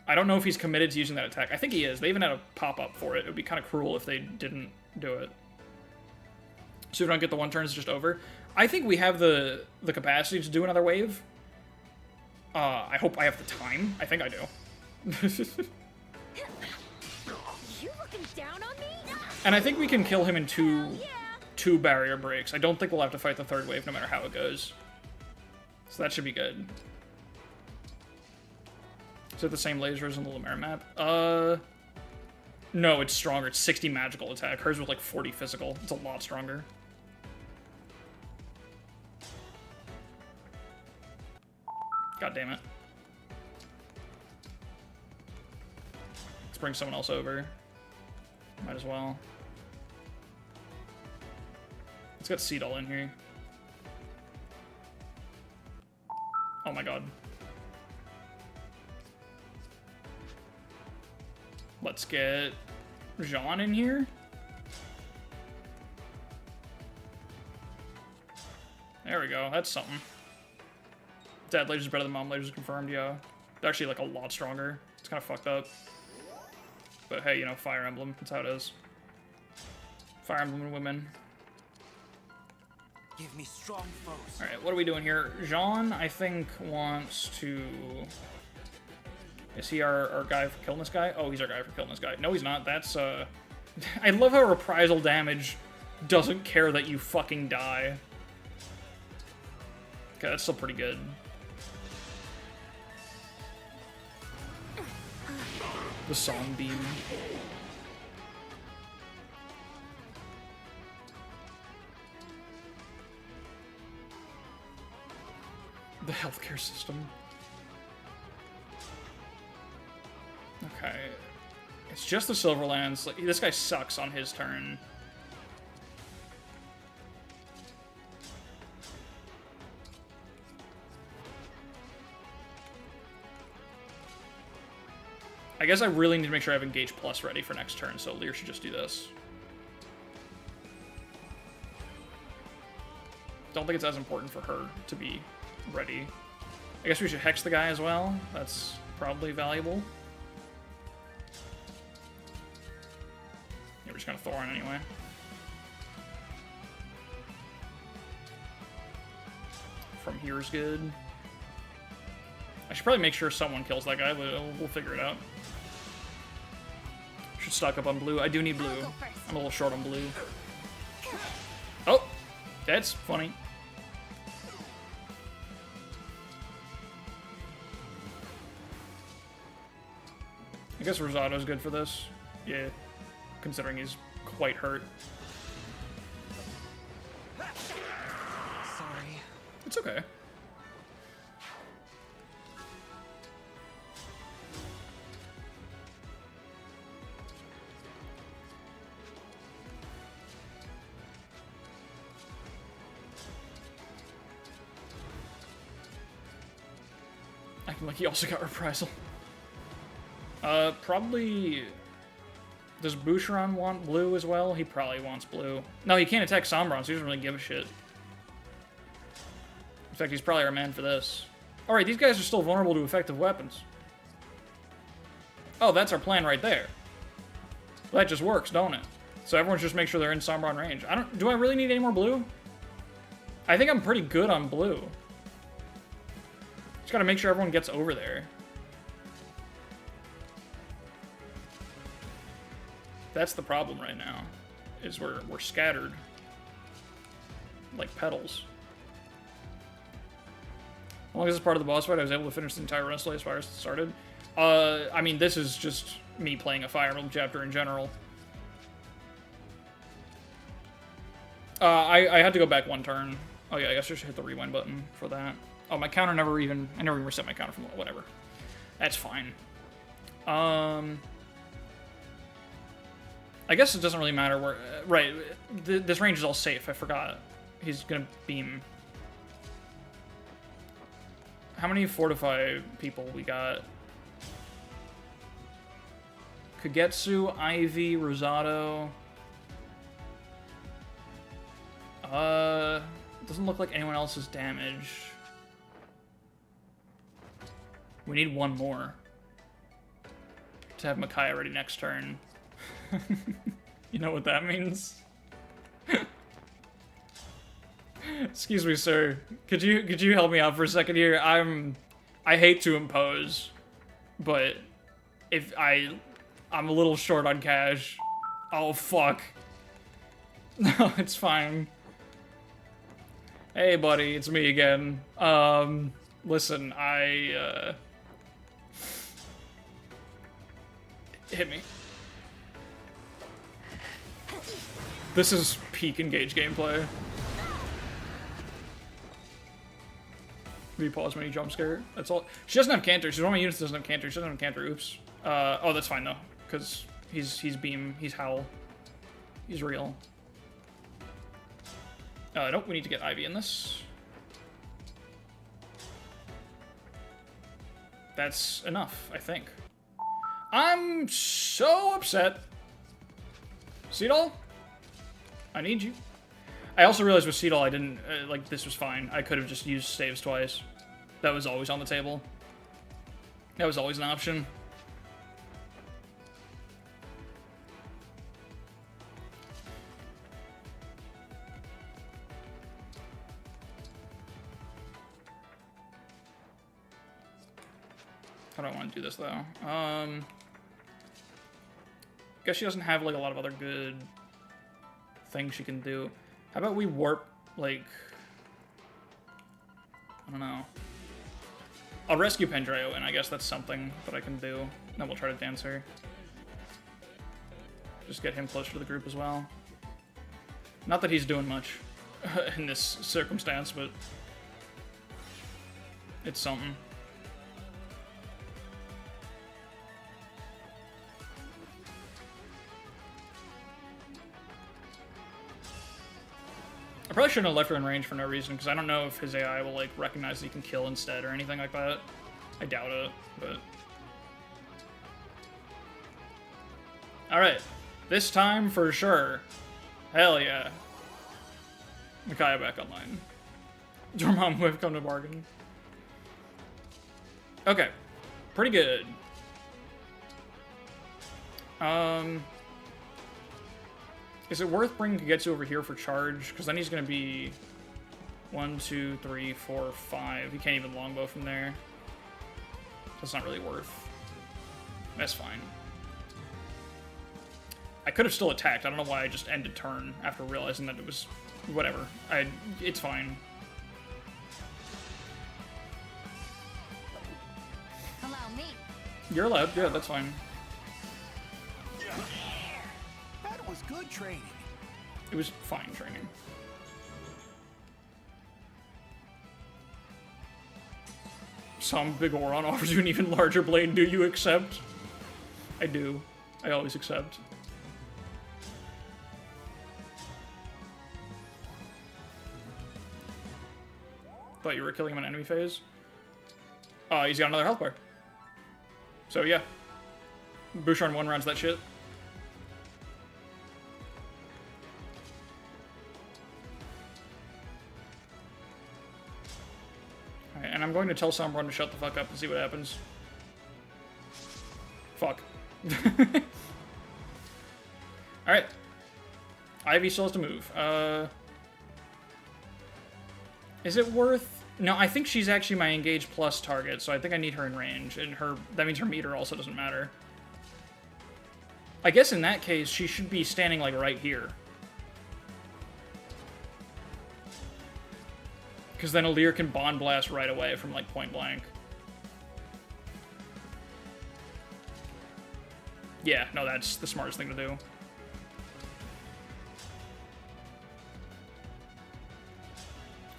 I don't know if he's committed to using that attack. I think he is. They even had a pop-up for it. It would be kind of cruel if they didn't do it. So if we don't get the one turn, it's just over. I think we have the capacity to do another wave. I hope I have the time. I think I do. You looking down on me? And I think we can kill him in two barrier breaks. I don't think we'll have to fight the third wave no matter how it goes. So that should be good. Is it the same lasers in the Lumiere map? No, it's stronger. It's 60 magical attack. Hers was like 40 physical. It's a lot stronger. God damn it. Let's bring someone else over. Might as well. Let's get Seedall in here. Oh my god. Let's get Jean in here. There we go. That's something. Dad lasers better than mom lasers confirmed, yeah. They're actually like a lot stronger. It's kind of fucked up. But hey, you know, Fire Emblem. That's how it is. Fire Emblem and women. Give me strong foes. Alright, what are we doing here? Jean, I think, wants to... Is he our guy for killing this guy? Oh, he's our guy for killing this guy. No, he's not. That's, I love how reprisal damage doesn't care that you fucking die. Okay, that's still pretty good. The Song Beam. The healthcare system. Okay. It's just the Silverlands. Like, this guy sucks on his turn. I guess I really need to make sure I have Engage Plus ready for next turn, so Lear should just do this. Don't think it's as important for her to be ready. I guess we should Hex the guy as well. That's probably valuable. Yeah, we're just gonna Thorn anyway. From here is good. I should probably make sure someone kills that guy, but we'll figure it out. Should stock up on blue. I do need blue. I'm a little short on blue. Oh! That's funny. I guess Rosato's good for this. Yeah. Considering he's quite hurt. Sorry. It's okay. Like he also got reprisal. Probably... Does Boucheron want blue as well? He probably wants blue. No, he can't attack Sombron, so he doesn't really give a shit. In fact, he's probably our man for this. Alright, these guys are still vulnerable to effective weapons. Oh, that's our plan right there. Well, that just works, don't it? So everyone just make sure they're in Sombron range. Do I really need any more blue? I think I'm pretty good on blue. Just gotta make sure everyone gets over there. That's the problem right now, is we're scattered like petals. As long as it's part of the boss fight, I was able to finish the entire run as far as it started. I mean, this is just me playing a Fire Emblem chapter in general. I had to go back one turn. Oh yeah, I guess I should hit the rewind button for that. Oh, my counter I never even reset my counter from whatever. That's fine. I guess it doesn't really matter where... right, this range is all safe. I forgot. He's gonna beam. How many fortify people we got? Kagetsu, Ivy, Rosado. Doesn't look like anyone else is damaged. We need one more to have Micaiah ready next turn. You know what that means? Excuse me, sir. Could you help me out for a second here? I hate to impose, but if I'm a little short on cash. Oh fuck. No, it's fine. Hey buddy, it's me again. Listen, hit me. This is peak engage gameplay. Pause when you jump scare. That's all. She doesn't have canter. She's one of my units that doesn't have canter. She doesn't have canter. Oops. Oh, that's fine though, because he's beam. He's howl. He's real. Nope. We need to get Ivy in this. That's enough, I think. I'm so upset. Seedall? I need you. I also realized with Seedall I didn't, like, this was fine. I could have just used staves twice. That was always on the table. That was always an option. How do I want to do this, though? Guess she doesn't have, like, a lot of other good things she can do. How about we warp, like... I don't know. I'll rescue Pendreo, and I guess that's something that I can do. Then we'll try to dance her. Just get him closer to the group as well. Not that he's doing much in this circumstance, but... it's something. I probably shouldn't have left her in range for no reason, because I don't know if his AI will, like, recognize that he can kill instead or anything like that. I doubt it, but... Alright. This time for sure. Hell yeah. Micaiah back online. Dormammu have come to bargain. Okay. Pretty good. Is it worth bringing Kagetsu over here for charge? Because then he's going to be 1, 2, 3, 4, 5. He can't even longbow from there. That's not really worth. That's fine. I could have still attacked. I don't know why I just ended turn after realizing that it was... whatever. It's fine. Allow me. You're allowed. Yeah, that's fine. That was good training. It was fine training. Some big Oron offers you an even larger blade. Do you accept? I do. I always accept. Thought you were killing him in enemy phase. He's got another health bar. So yeah. Bouchard 1 rounds that shit. Alright, and I'm going to tell Sombron to shut the fuck up and see what happens. Fuck. Alright. Ivy still has to move. Is it worth... No, I think she's actually my engage plus target, so I think I need her in range, and that means her meter also doesn't matter. I guess in that case, she should be standing, like, right here. Because then Alir can Bond Blast right away from, like, point blank. Yeah, no, that's the smartest thing to do.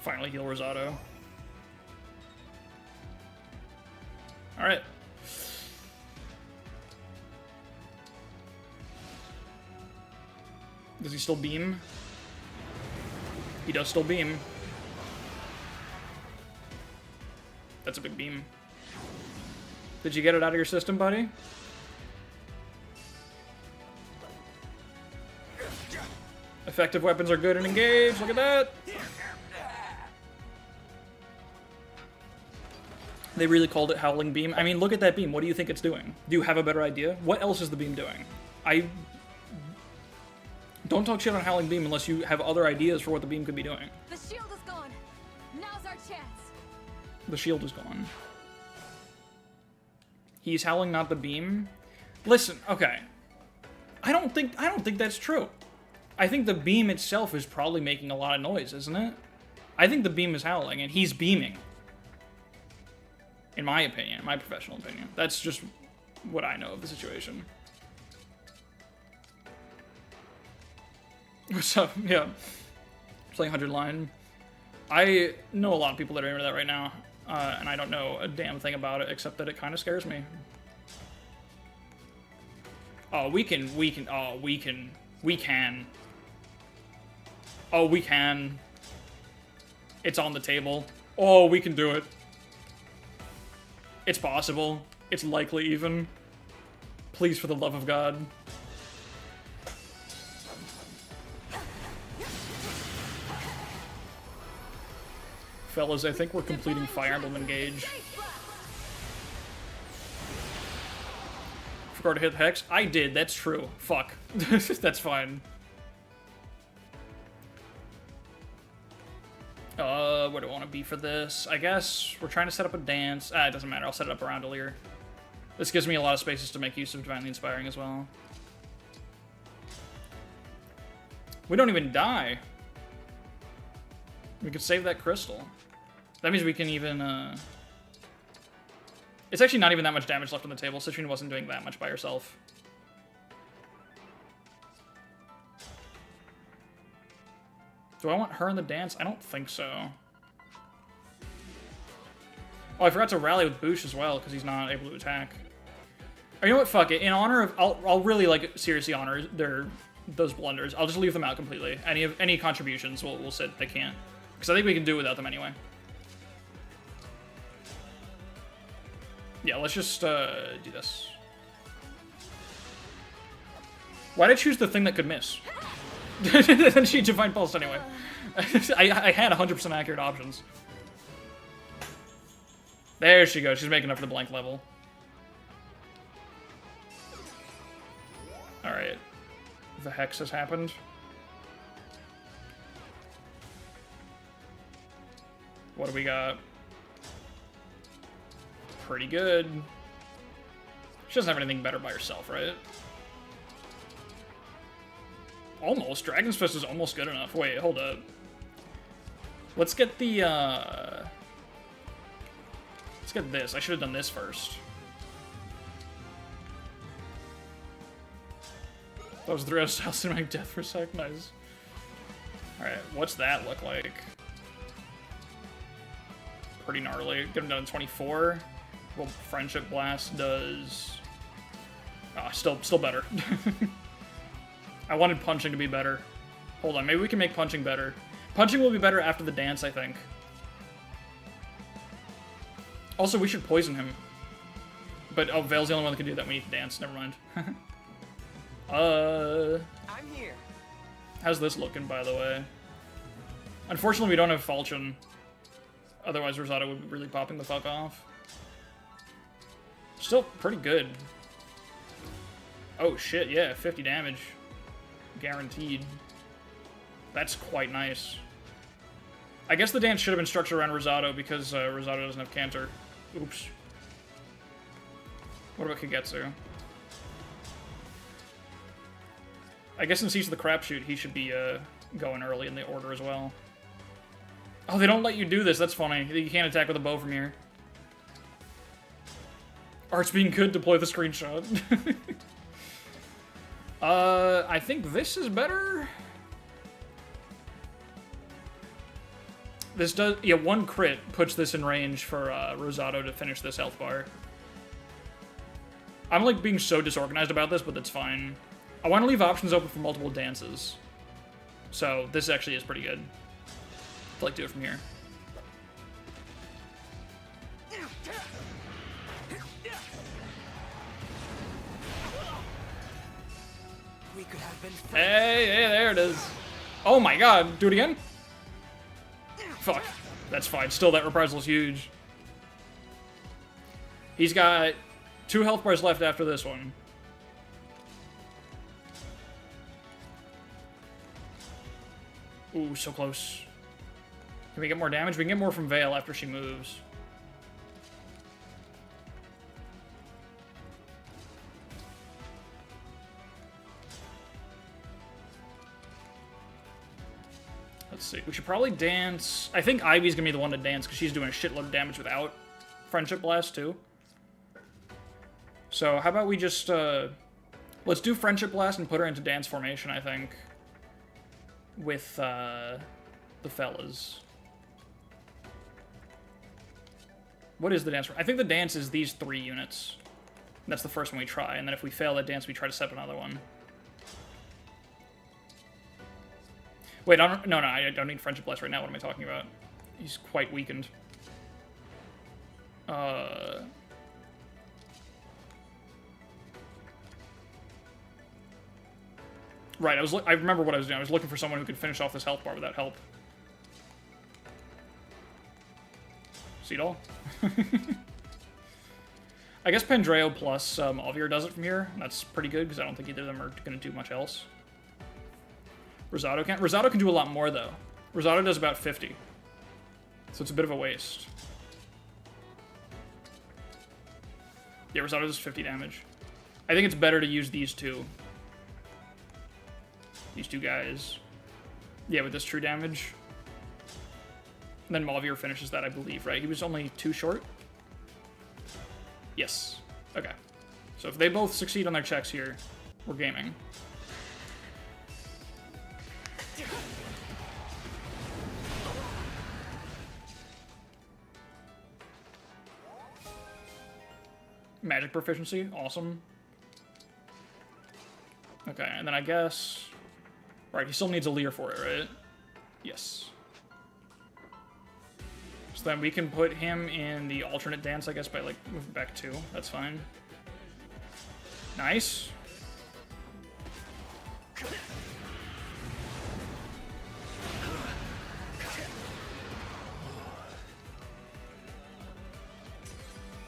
Finally heal Rosado. Alright. Does he still beam? He does still beam. That's a big beam. Did you get it out of your system, buddy? Effective weapons are good and engaged. Look at that. They really called it Howling Beam. I mean, look at that beam. What do you think it's doing? Do you have a better idea? What else is the beam doing? Don't talk shit on Howling Beam unless you have other ideas for what the beam could be doing. The shield is gone. Now's our chance. The shield is gone. He's howling, not the beam. Listen, okay. I don't think that's true. I think the beam itself is probably making a lot of noise, isn't it? I think the beam is howling, and he's beaming. In my opinion, my professional opinion. That's just what I know of the situation. What's up? Yeah. Playing 100 line. I know a lot of people that are into that right now, and I don't know a damn thing about it, except that it kind of scares me. Oh, we can. Oh, we can. It's on the table. Oh, we can do it. It's possible. It's likely, even. Please, for the love of God. Fellas, I think we're completing Fire Emblem Engage. Forgot to hit Hex? I did, that's true. Fuck. That's fine. Where do I want to be for this? I guess we're trying to set up a dance. It doesn't matter. I'll set it up around Alir. This gives me a lot of spaces to make use of Divinely Inspiring as well. We don't even die. We could save that crystal. That means we can even, It's actually not even that much damage left on the table. Citrine wasn't doing that much by herself. Do I want her in the dance? I don't think so. Oh, I forgot to rally with Boosh as well, because he's not able to attack. Or you know what? Fuck it. In honor of... I'll really, like, seriously honor those blunders. I'll just leave them out completely. Any contributions we'll sit. They can't. Because I think we can do without them anyway. Yeah, let's just do this. Why did I choose the thing that could miss? Then she Divine Pulse anyway. I had 100% accurate options. There she goes. She's making up for the blank level. Alright. The Hex has happened. What do we got? Pretty good. She doesn't have anything better by herself, right? Almost. Dragon's Fist is almost good enough. Wait, hold up. Let's get the, Let's get this. I should have done this first. That was the 3-0 style cinematic death for a sec. Nice. Alright, what's that look like? Pretty gnarly. Get him done in 24. Well, Friendship Blast does... still better. I wanted punching to be better. Hold on, maybe we can make punching better. Punching will be better after the dance, I think. Also, we should poison him. But, oh, Veil's the only one that can do that. We need to dance. Never mind. I'm here. How's this looking, by the way? Unfortunately, we don't have Falchion. Otherwise, Rosado would be really popping the fuck off. Still pretty good. Oh, shit, yeah. 50 damage. Guaranteed. That's quite nice. I guess the dance should have been structured around Rosado because Rosado doesn't have Cantor. Oops. What about Kagetsu? I guess since he's the crapshoot, he should be going early in the order as well. Oh, they don't let you do this. That's funny. You can't attack with a bow from here. Art's being good. Deploy the screenshot. I think this is better. This does, yeah, one crit puts this in range for Rosato to finish this health bar. I'm like being so disorganized about this, but that's fine. I want to leave options open for multiple dances. So this actually is pretty good. To like do it from here. We could have been Hey, there it is. Oh my god, do it again? Fuck. That's fine. Still, that reprisal is huge. He's got 2 health bars left after this one. Ooh, so close. Can we get more damage? We can get more from Vale after she moves. Let's see. We should probably dance. I think Ivy's gonna be the one to dance because she's doing a shitload of damage without Friendship Blast too. So how about we just let's do Friendship Blast and put her into dance formation, I think. With the fellas. What is the dance? I think the dance is these 3 units. That's the first one we try, and then if we fail that dance, we try to set up another one. Wait, I don't need Friendship Blast right now. What am I talking about? He's quite weakened. Right, I remember what I was doing. I was looking for someone who could finish off this health bar without help. Seedall? I guess Pendreo plus Alvier does it from here. That's pretty good, because I don't think either of them are going to do much else. Rosato can't. Rosato can do a lot more, though. Rosato does about 50. So it's a bit of a waste. Yeah, Rosato does 50 damage. I think it's better to use these two. These 2 guys. Yeah, with this true damage. And then Malvier finishes that, I believe, right? He was only 2 short? Yes. Okay. So if they both succeed on their checks here, we're gaming. Magic proficiency, awesome. Okay, and then I guess... Right, he still needs a Leer for it, right? Yes. So then we can put him in the alternate dance, I guess, by, like, moving back 2. That's fine. Nice.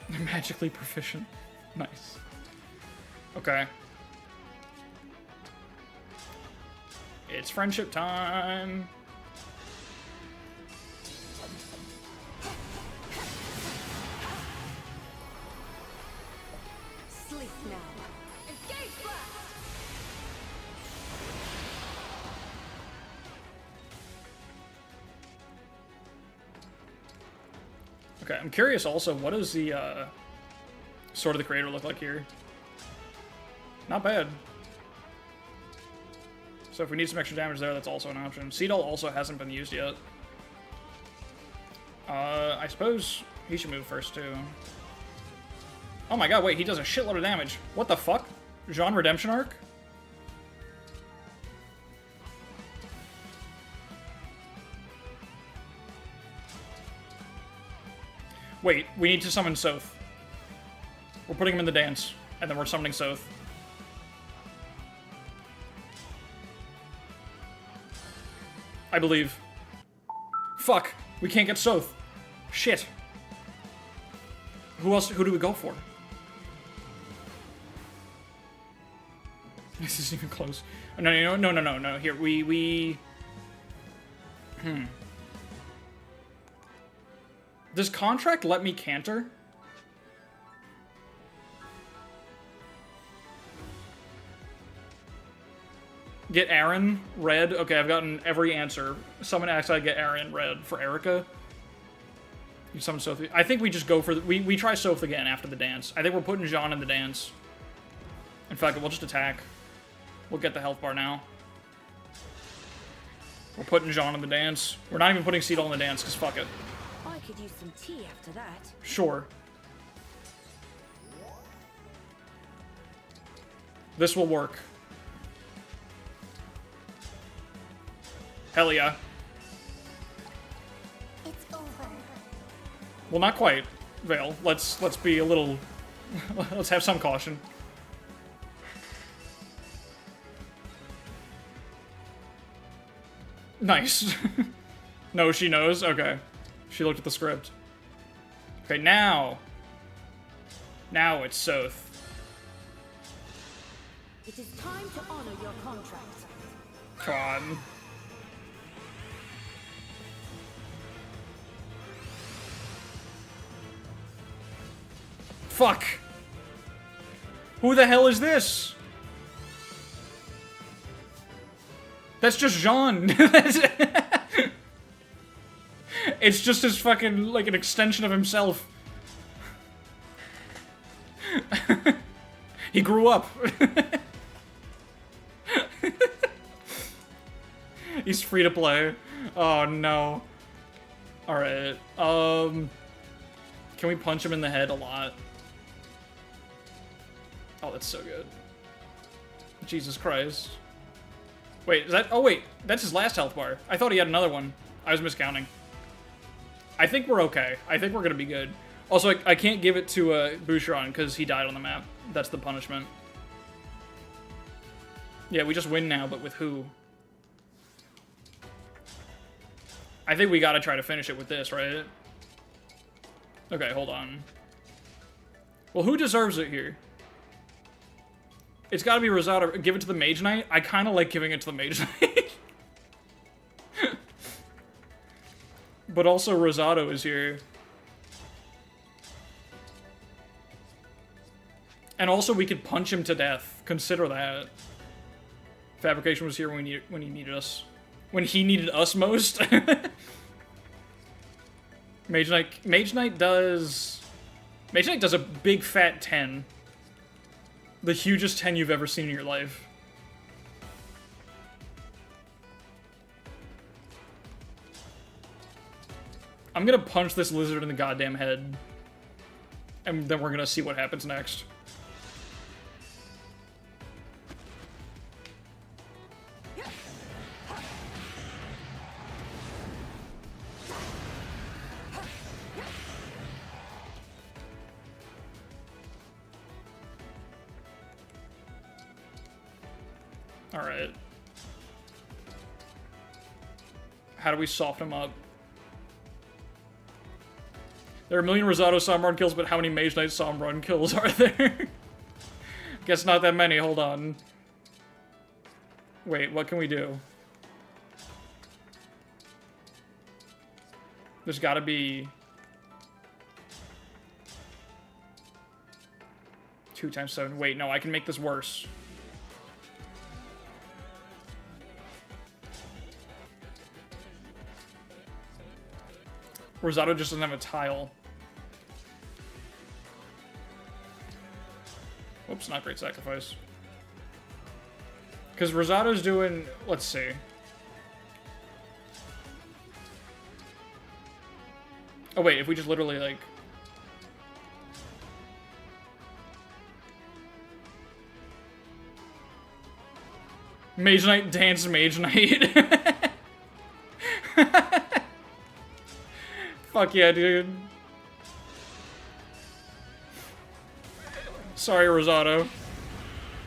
Magically proficient. Nice. Okay. It's friendship time. Sleep now. Engage blast. Okay, I'm curious also, what does the Sword of the Creator look like here? Not bad. So if we need some extra damage there, that's also an option. Seedall also hasn't been used yet. I suppose he should move first, too. Oh my god, wait, he does a shitload of damage. What the fuck? Jean Redemption Arc? Wait, we need to summon Soth. We're putting him in the dance, and then we're summoning Soth. I believe. Fuck, we can't get Soth. Shit. Who do we go for? This isn't even close. No. Here, Does Contract let me canter? Get Aaron, red. Okay, I've gotten every answer. Summon Axide, get Aaron, red. For Erica. You summon Soth. I think we just go for... We try Soth again after the dance. I think we're putting Jean in the dance. In fact, we'll just attack. We'll get the health bar now. We're putting Jean in the dance. We're not even putting Cedal in the dance, because fuck it. I could use some tea after that. Sure. This will work. Hell yeah. It's over. Well, not quite, Vale. Let's be a little... let's have some caution. Nice. No, she knows? Okay. She looked at the script. Okay, now. Now it's Soth. It is time to honor your contract. Come on. Fuck. Who the hell is this? That's just Jean. It's just his fucking, like, an extension of himself. He grew up. He's free to play. Oh, no. Alright. Can we punch him in the head a lot? Oh, that's so good. Jesus Christ. Wait, is that... Oh, wait. That's his last health bar. I thought he had another one. I was miscounting. I think we're okay. I think we're gonna be good. Also, I can't give it to Boucheron because he died on the map. That's the punishment. Yeah, we just win now, but with who? I think we gotta try to finish it with this, right? Okay, hold on. Well, who deserves it here? It's gotta be Rosado. Give it to the Mage Knight? I kinda like giving it to the Mage Knight. But also Rosado is here. And also we could punch him to death. Consider that. Fabrication was here when he needed us. When he needed us most. Mage Knight does a big fat 10. The hugest 10 you've ever seen in your life. I'm gonna punch this lizard in the goddamn head. And then we're gonna see what happens next. Alright. How do we soften him up? There are a million Rosado Sombron kills, but how many Mage Knight Sombron kills are there? Guess not that many, hold on. Wait, what can we do? There's gotta be... 2 times 7. Wait, no, I can make this worse. Rosado just doesn't have a tile. Whoops, not great sacrifice. Because Rosado's doing... Let's see. Oh wait, if we just literally, like... Mage Knight, dance Mage Knight. Fuck yeah, dude. Sorry, Rosado.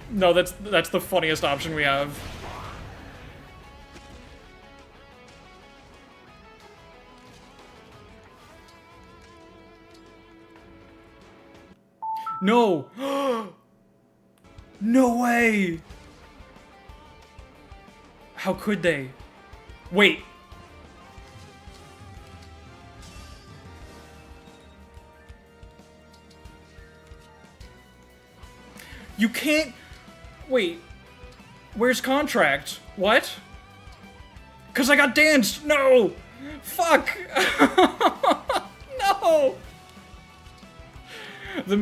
No, that's the funniest option we have. No! No way! How could they? Wait. You can't... Wait. Where's contract? What? Because I got danced! No! Fuck! No!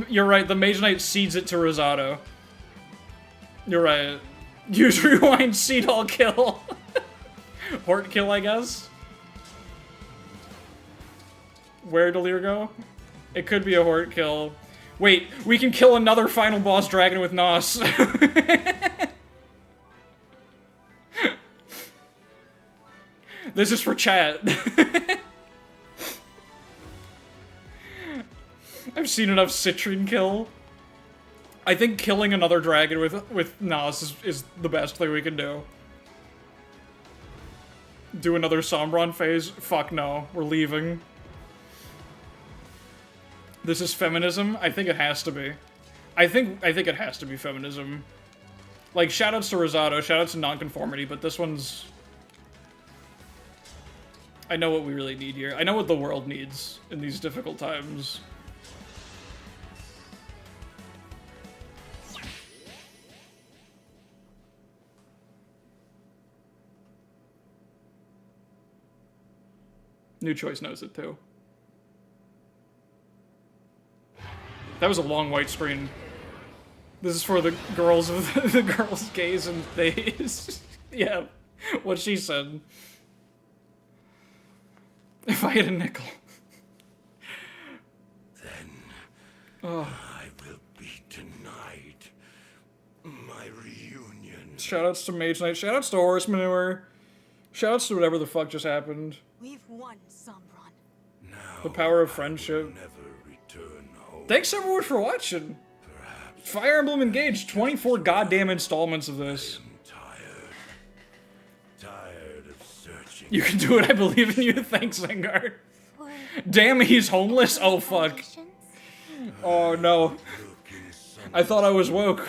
You're right, the Mage Knight cedes it to Rosado. You're right. Use rewind, seed all kill. Hort kill, I guess. Where'd Alir go? It could be a Hort kill. Wait, we can kill another final boss dragon with Nos. This is for chat. I've seen enough Citrine kill. I think killing another dragon with Nos is the best thing we can do. Do another Sombron phase? Fuck no, we're leaving. This is feminism? I think it has to be. I think it has to be feminism. Like, shoutouts to Rosado, shoutouts to Nonconformity, but this one's... I know what we really need here. I know what the world needs in these difficult times. New Choice knows it too. That was a long white screen. This is for the girls of the girls' gays and theys. Yeah, what she said. If I had a nickel. Then I will be denied my reunion. Shoutouts to Mage Knight. Shoutouts to Horse Manure. Shoutouts to whatever the fuck just happened. We've won, Sombron. Now the power of friendship. Never return home. Thanks everyone for watching. Fire Emblem Engage. 24 goddamn installments of this. Tired of searching. You can do it, I believe in you. Thanks, Zengar. Damn, he's homeless? Oh, fuck. Oh, no. I thought I was woke.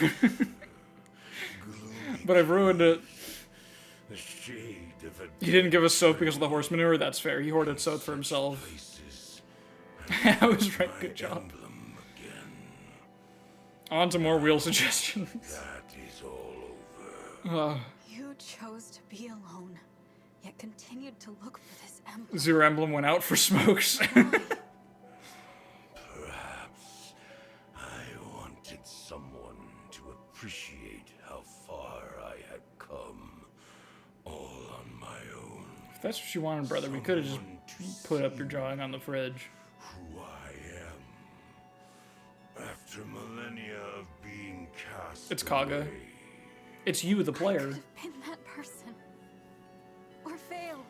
But I've ruined it. He didn't give us soap because of the horse manure? That's fair. He hoarded soap for himself. I was right. Good job. On to more wheel suggestions. That is all over. You chose to be alone, yet continued to look for this emblem. Zero Emblem went out for smokes. Perhaps I wanted someone to appreciate how far I had come, all on my own. If that's what you wanted, brother, we could have just put up your drawing on the fridge. Who I am. After millennia of being cast It's Kaga. away. It's you, the player. Been that person. Or fail.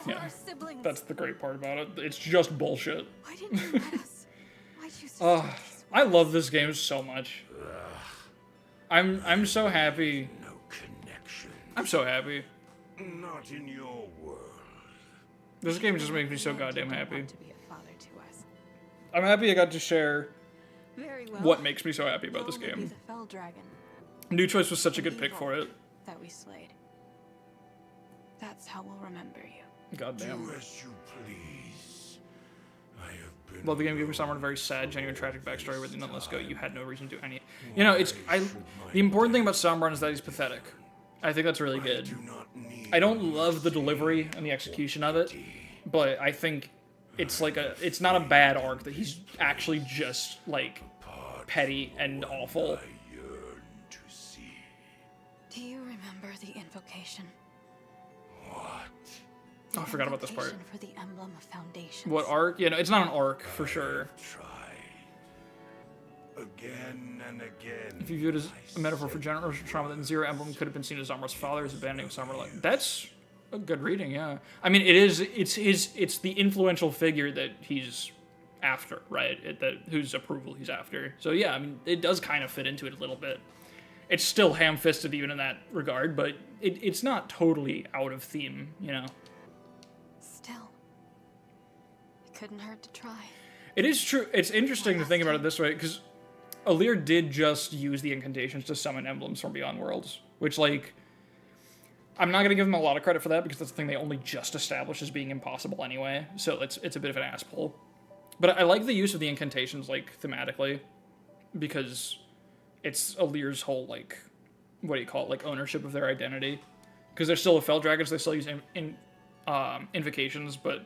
Or Yeah, our siblings. that's the great part about it. It's just bullshit. Why didn't you let us? Why choose to start this? I love this game so much. I'm so happy. No connection. I'm so happy. Not in your world. This game just makes me so goddamn happy. To be a father to us. I'm happy I got to share Very well. what makes me so happy about this Will be game. the fell dragon New Choice was such a good pick for it. that we slayed. That's how we'll remember you. Goddamn. Do as you please. I have been Love the game. Gave someone a very sad, genuine, tragic backstory where they didn't let us go. You had no reason to do any. You know, the important thing about Sombron is that he's pathetic. I think that's really good. I don't love the delivery and the execution of it, but I think it's like it's not a bad arc that he's actually just like petty and awful. Do you remember the invocation? Oh, I forgot about this part. Invocation for the emblem of foundations. What arc? Yeah, no, it's not an arc for sure. Again and again. If you view it as a metaphor for generational trauma, then Zero Emblem could have been seen as Zamra's father as abandoning Zamra. That's a good reading, yeah. I mean, it is. It's the influential figure that he's after, right? Whose approval he's after. So yeah, I mean, it does kind of fit into it a little bit. It's still ham-fisted even in that regard, but it's not totally out of theme, you know. Still, it couldn't hurt to try. It is true. It's interesting to think about it this way, because Alir did just use the incantations to summon emblems from Beyond Worlds, which, like, I'm not going to give him a lot of credit for that, because that's the thing they only just established as being impossible anyway, so it's a bit of an ass pull. But I like the use of the incantations, like, thematically, because it's Alir's whole, like, what do you call it, like, ownership of their identity. Because they're still a Fell Dragons, they still use invocations, but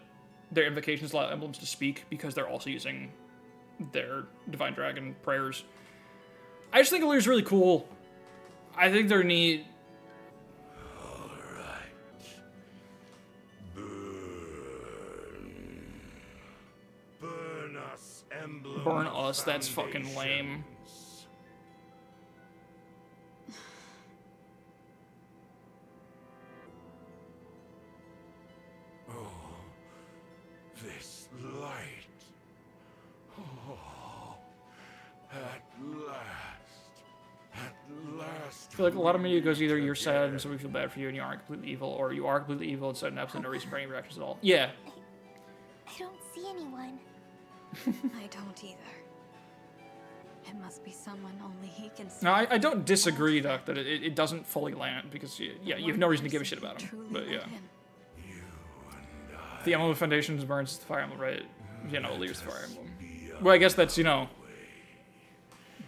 their invocations allow emblems to speak, because they're also using their Divine Dragon prayers. I just think Alir's really cool. I think they're neat. Alright. Burn us, that's fucking lame. This light. Oh, at last. I feel like a lot of media goes either you're sad and so we feel bad for you and you aren't completely evil, or you are completely evil and sudden absolutely no reason for any reactions at all. Yeah. I don't see anyone. I don't either. It must be someone only he can see. No, I don't disagree, Duck, that it doesn't fully land, because, yeah, you have no reason to give a shit about him. But, yeah. The Emblem Foundations burns the Fire Emblem, right? You know, Lear's the Fire Emblem. Well, I guess that's, you know,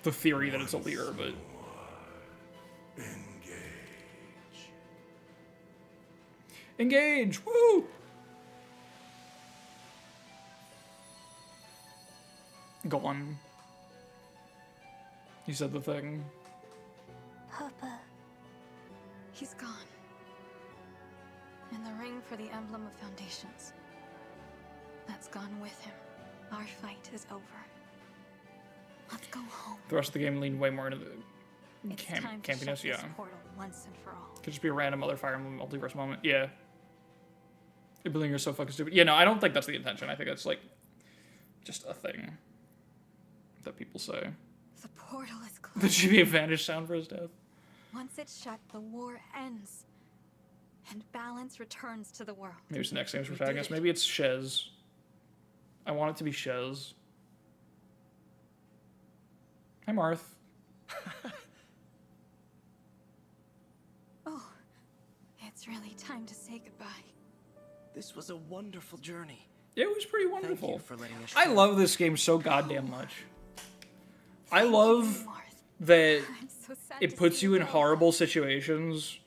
the theory that it's a Lear, but... Engage! Woo! Go on. He said the thing. Papa. He's gone. And the ring for the Emblem of Foundations. That's gone with him. Our fight is over. Let's go home. The rest of the game leaned way more into the It's time to campiness, shut yeah. this portal once and for all. Could just be a random other Fire Emblem multiverse moment. Yeah. Believing you're so fucking stupid. Yeah, no, I don't think that's the intention. I think that's, like, just a thing that people say. The portal is closed. There should be a vanish sound for his death. Once it's shut, the war ends. And balance returns to the world. Maybe it's the next game's protagonist. Maybe it's Shez. I want it to be Shez. Hi, Marth. Oh, it's really time to say goodbye. This was a wonderful journey. It was pretty wonderful. Thank you for letting us I share. love this game so goddamn much. I love that it puts you in horrible situations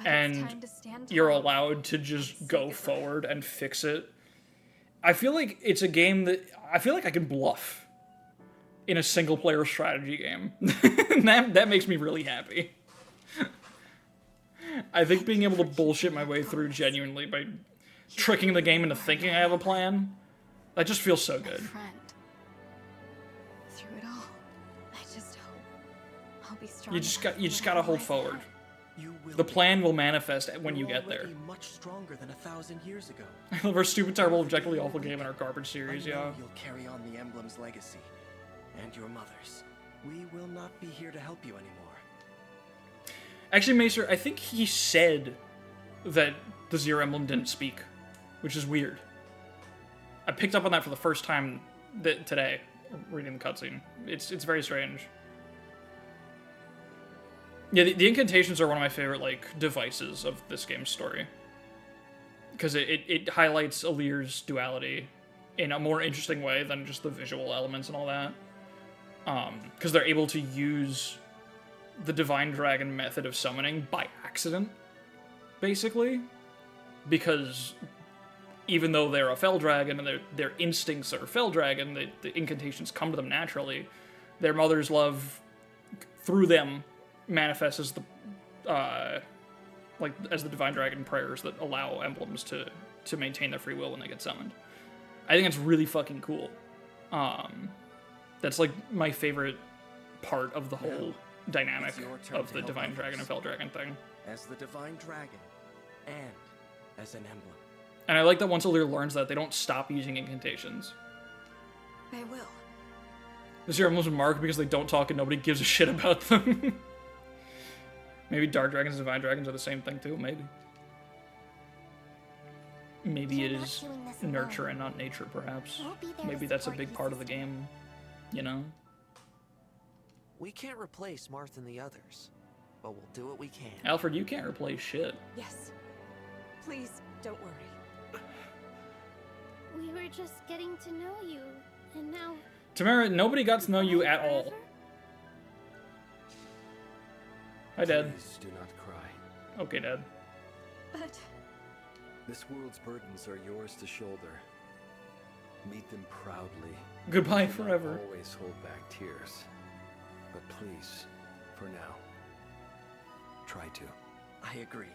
and you're allowed to just go forward and fix it. I feel like it's a game that I feel like I can bluff in a single player strategy game. that makes me really happy. I think being able to bullshit my way through genuinely by tricking the game into thinking I have a plan, that just feels so good. Through it all, I just hope I'll be strong. You just gotta hold forward. The plan will manifest when you get there. Much stronger than 1,000 years ago. I love our stupid, terrible, objectively awful game in our garbage series, I know yeah. You'll carry on the Emblem's legacy, and your mother's. We will not be here to help you anymore. Actually, Macer, I think he said that the Zero Emblem didn't speak, which is weird. I picked up on that for the first time today, reading the cutscene. It's very strange. Yeah, the incantations are one of my favorite, like, devices of this game's story. Because it highlights Alir's duality in a more interesting way than just the visual elements and all that. Because they're able to use the Divine Dragon method of summoning by accident, basically. Because even though they're a Fel Dragon and their instincts are Fel Dragon, the incantations come to them naturally. Their mother's love, through them, manifests as as the Divine Dragon prayers that allow emblems to maintain their free will when they get summoned. I think it's really fucking cool. That's like my favorite part of the whole dynamic of the Divine Dragon and Fel Dragon thing. As the Divine Dragon, and as an emblem. And I like that once Alir learns that, they don't stop using incantations. They will. The Zero Emblems are marked because they don't talk and nobody gives a shit about them. Maybe Dark Dragons and Divine Dragons are the same thing too, maybe. Maybe it is nurture and not nature, perhaps. Maybe that's a big part of the game, you know? We can't replace Marth and the others, but we'll do what we can. Alfred, you can't replace shit. Yes. Please, don't worry. We were just getting to know you, and now... Tamara, nobody got to know you at all. Hi, Dad. Please do not cry. Okay, Dad. But... This world's burdens are yours to shoulder. Meet them proudly. Goodbye Do not forever. Always hold back tears. But please, for now, try to. I agree.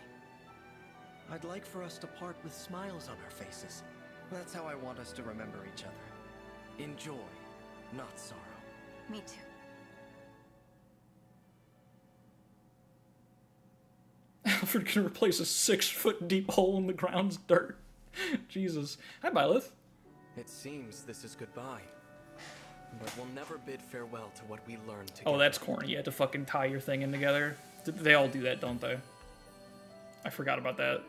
I'd like for us to part with smiles on our faces. That's how I want us to remember each other. In joy not sorrow. Me too. Alfred can replace a 6-foot deep hole in the ground's dirt. Jesus. Hi, Byleth. It seems this is goodbye. But we'll never bid farewell to what we learned together. Oh, that's corny. You had to fucking tie your thing in together. They all do that, don't they? I forgot about that.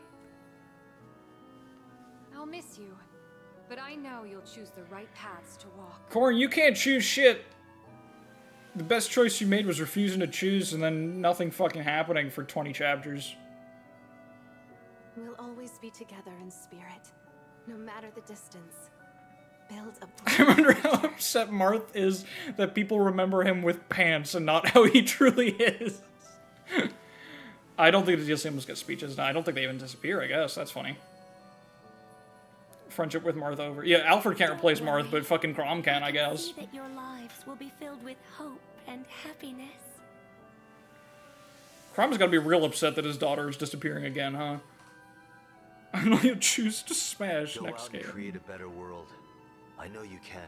I'll miss you, but I know you'll choose the right paths to walk. Corn, you can't choose shit. The best choice you made was refusing to choose and then nothing fucking happening for 20 chapters. We'll always be together in spirit, no matter the distance. Build a I wonder how upset Marth is that people remember him with pants and not how he truly is. I don't think the DLC almost get speeches. No, I don't think they even disappear, I guess. That's funny. Friendship with Marth over. Yeah, Alfred can't replace Marth, but fucking Crom can, I guess. See that your lives will be filled with hope and happiness. Crom's gotta be real upset that his daughter is disappearing again, huh? I know you'll choose to smash Go next out game. and create a better world. I know you can.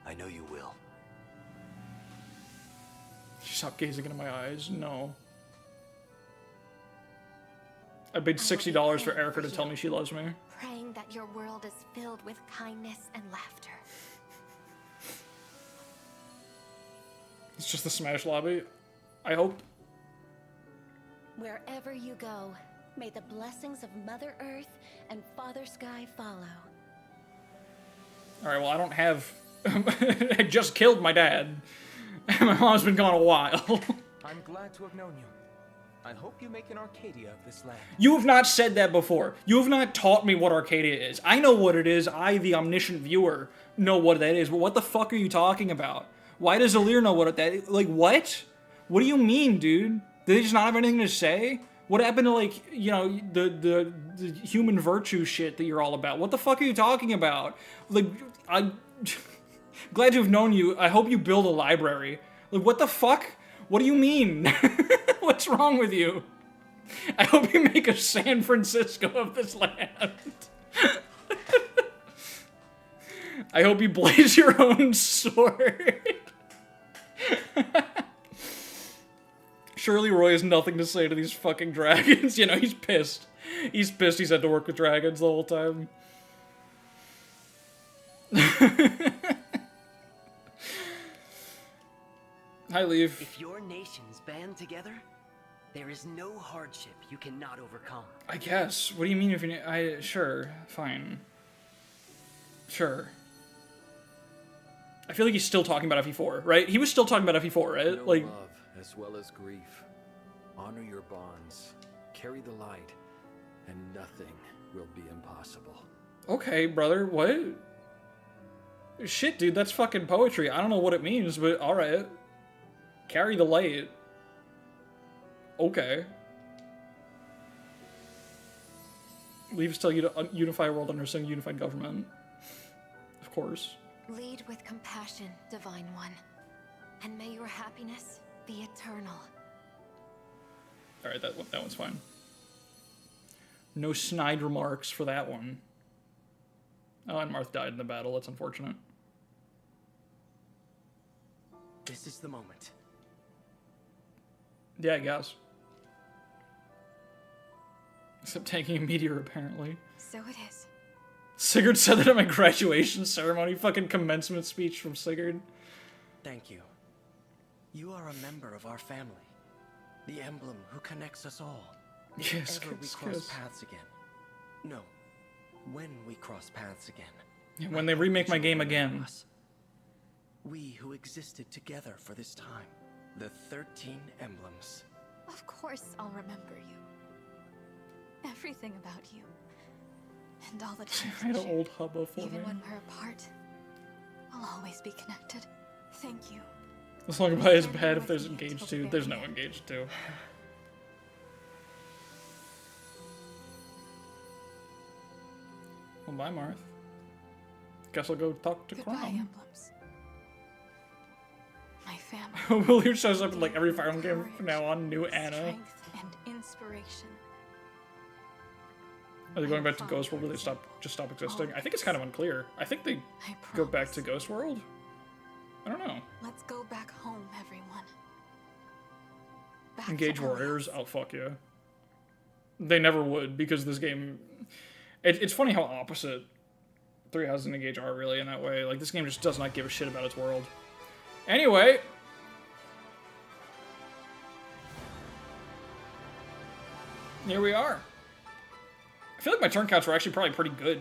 I know you will. Stop gazing into my eyes. No. I paid $60 for Erica to tell me she loves me. Praying that your world is filled with kindness and laughter. It's just the Smash lobby. I hope. Wherever you go, may the blessings of Mother Earth and Father Sky follow. Alright, well, I don't have... I just killed my dad. My mom's been gone a while. I'm glad to have known you. I hope you make an Arcadia of this land. You have not said that before. You have not taught me what Arcadia is. I know what it is. I, the omniscient viewer, know what that is. But what the fuck are you talking about? Why does Alir know what that is? Like, what? What do you mean, dude? Did they just not have anything to say? What happened to, like, you know, the human virtue shit that you're all about? What the fuck are you talking about? Like, I'm glad to have known you. I hope you build a library. Like, what the fuck? What do you mean? What's wrong with you? I hope you make a San Francisco of this land. I hope you blaze your own sword. Surely Roy has nothing to say to these fucking dragons. You know, he's pissed. He's pissed he's had to work with dragons the whole time. Hi, Leaf. If your nations band together, there is no hardship you cannot overcome. I guess. What do you mean if you... Sure. Fine. Sure. I feel like he's still talking about FE4, right? He was still talking about FE4, right? Know Like... love as well as grief. Honor your bonds. Carry the light. And nothing will be impossible. Okay, brother. What? Shit, dude. That's fucking poetry. I don't know what it means, but alright. Carry the light. Okay. Leave us tell you to unify a world under some unified government. Of course. Lead with compassion, Divine One, and may your happiness be eternal. Alright, that one's fine. No snide remarks for that one. Oh, and Marth died in the battle. That's unfortunate. This is the moment. Yeah, I guess. Except taking a meteor, apparently. So it is. Sigurd said that at my graduation ceremony. Fucking commencement speech from Sigurd. Thank you. You are a member of our family. The emblem who connects us all. Yes, If ever we yes, cross yes. paths again. No. When we cross paths again. Yeah, when they remake my game again. We who existed together for this time. The 13 emblems. Of course I'll remember you. Everything about you. And all the times I had we an old hubba for Even me. when we're apart, we'll always be connected. Thank you. The song about is bad if there's engaged to. There's no engaged to. Well, bye, Marth. Guess I'll go talk to Goodbye, Crom. emblems. My family. William shows up in like every Fire Emblem game from now on. New Anna. Strength and inspiration. Are they going back to Ghost World or they just stop existing? I think it's kind of unclear. I think they go back to Ghost World. I don't know. Let's go back home, everyone. Back Engage to warriors? Oh, fuck yeah. They never would, because this game... It's funny how opposite Three Houses and Engage are, really, in that way. Like, this game just does not give a shit about its world. Anyway... Here we are. I feel like my turn counts were actually probably pretty good.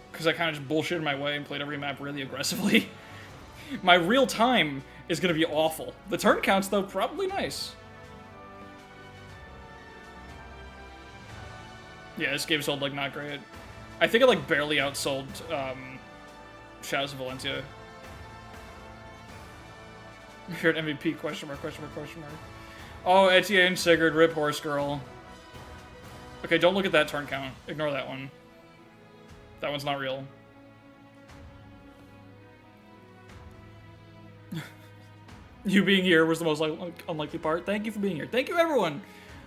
Because I kind of just bullshitted my way and played every map really aggressively. My real time is going to be awful. The turn counts, though, probably nice. Yeah, this game sold, like, not great. I think it, like, barely outsold, Shadows of Valencia. You're an MVP, question mark, question mark, question mark. Oh, Etienne, Sigurd, Rip Horse Girl. Okay, don't look at that turn count. Ignore that one. That one's not real. You being here was the most unlikely part. Thank you for being here. Thank you, everyone,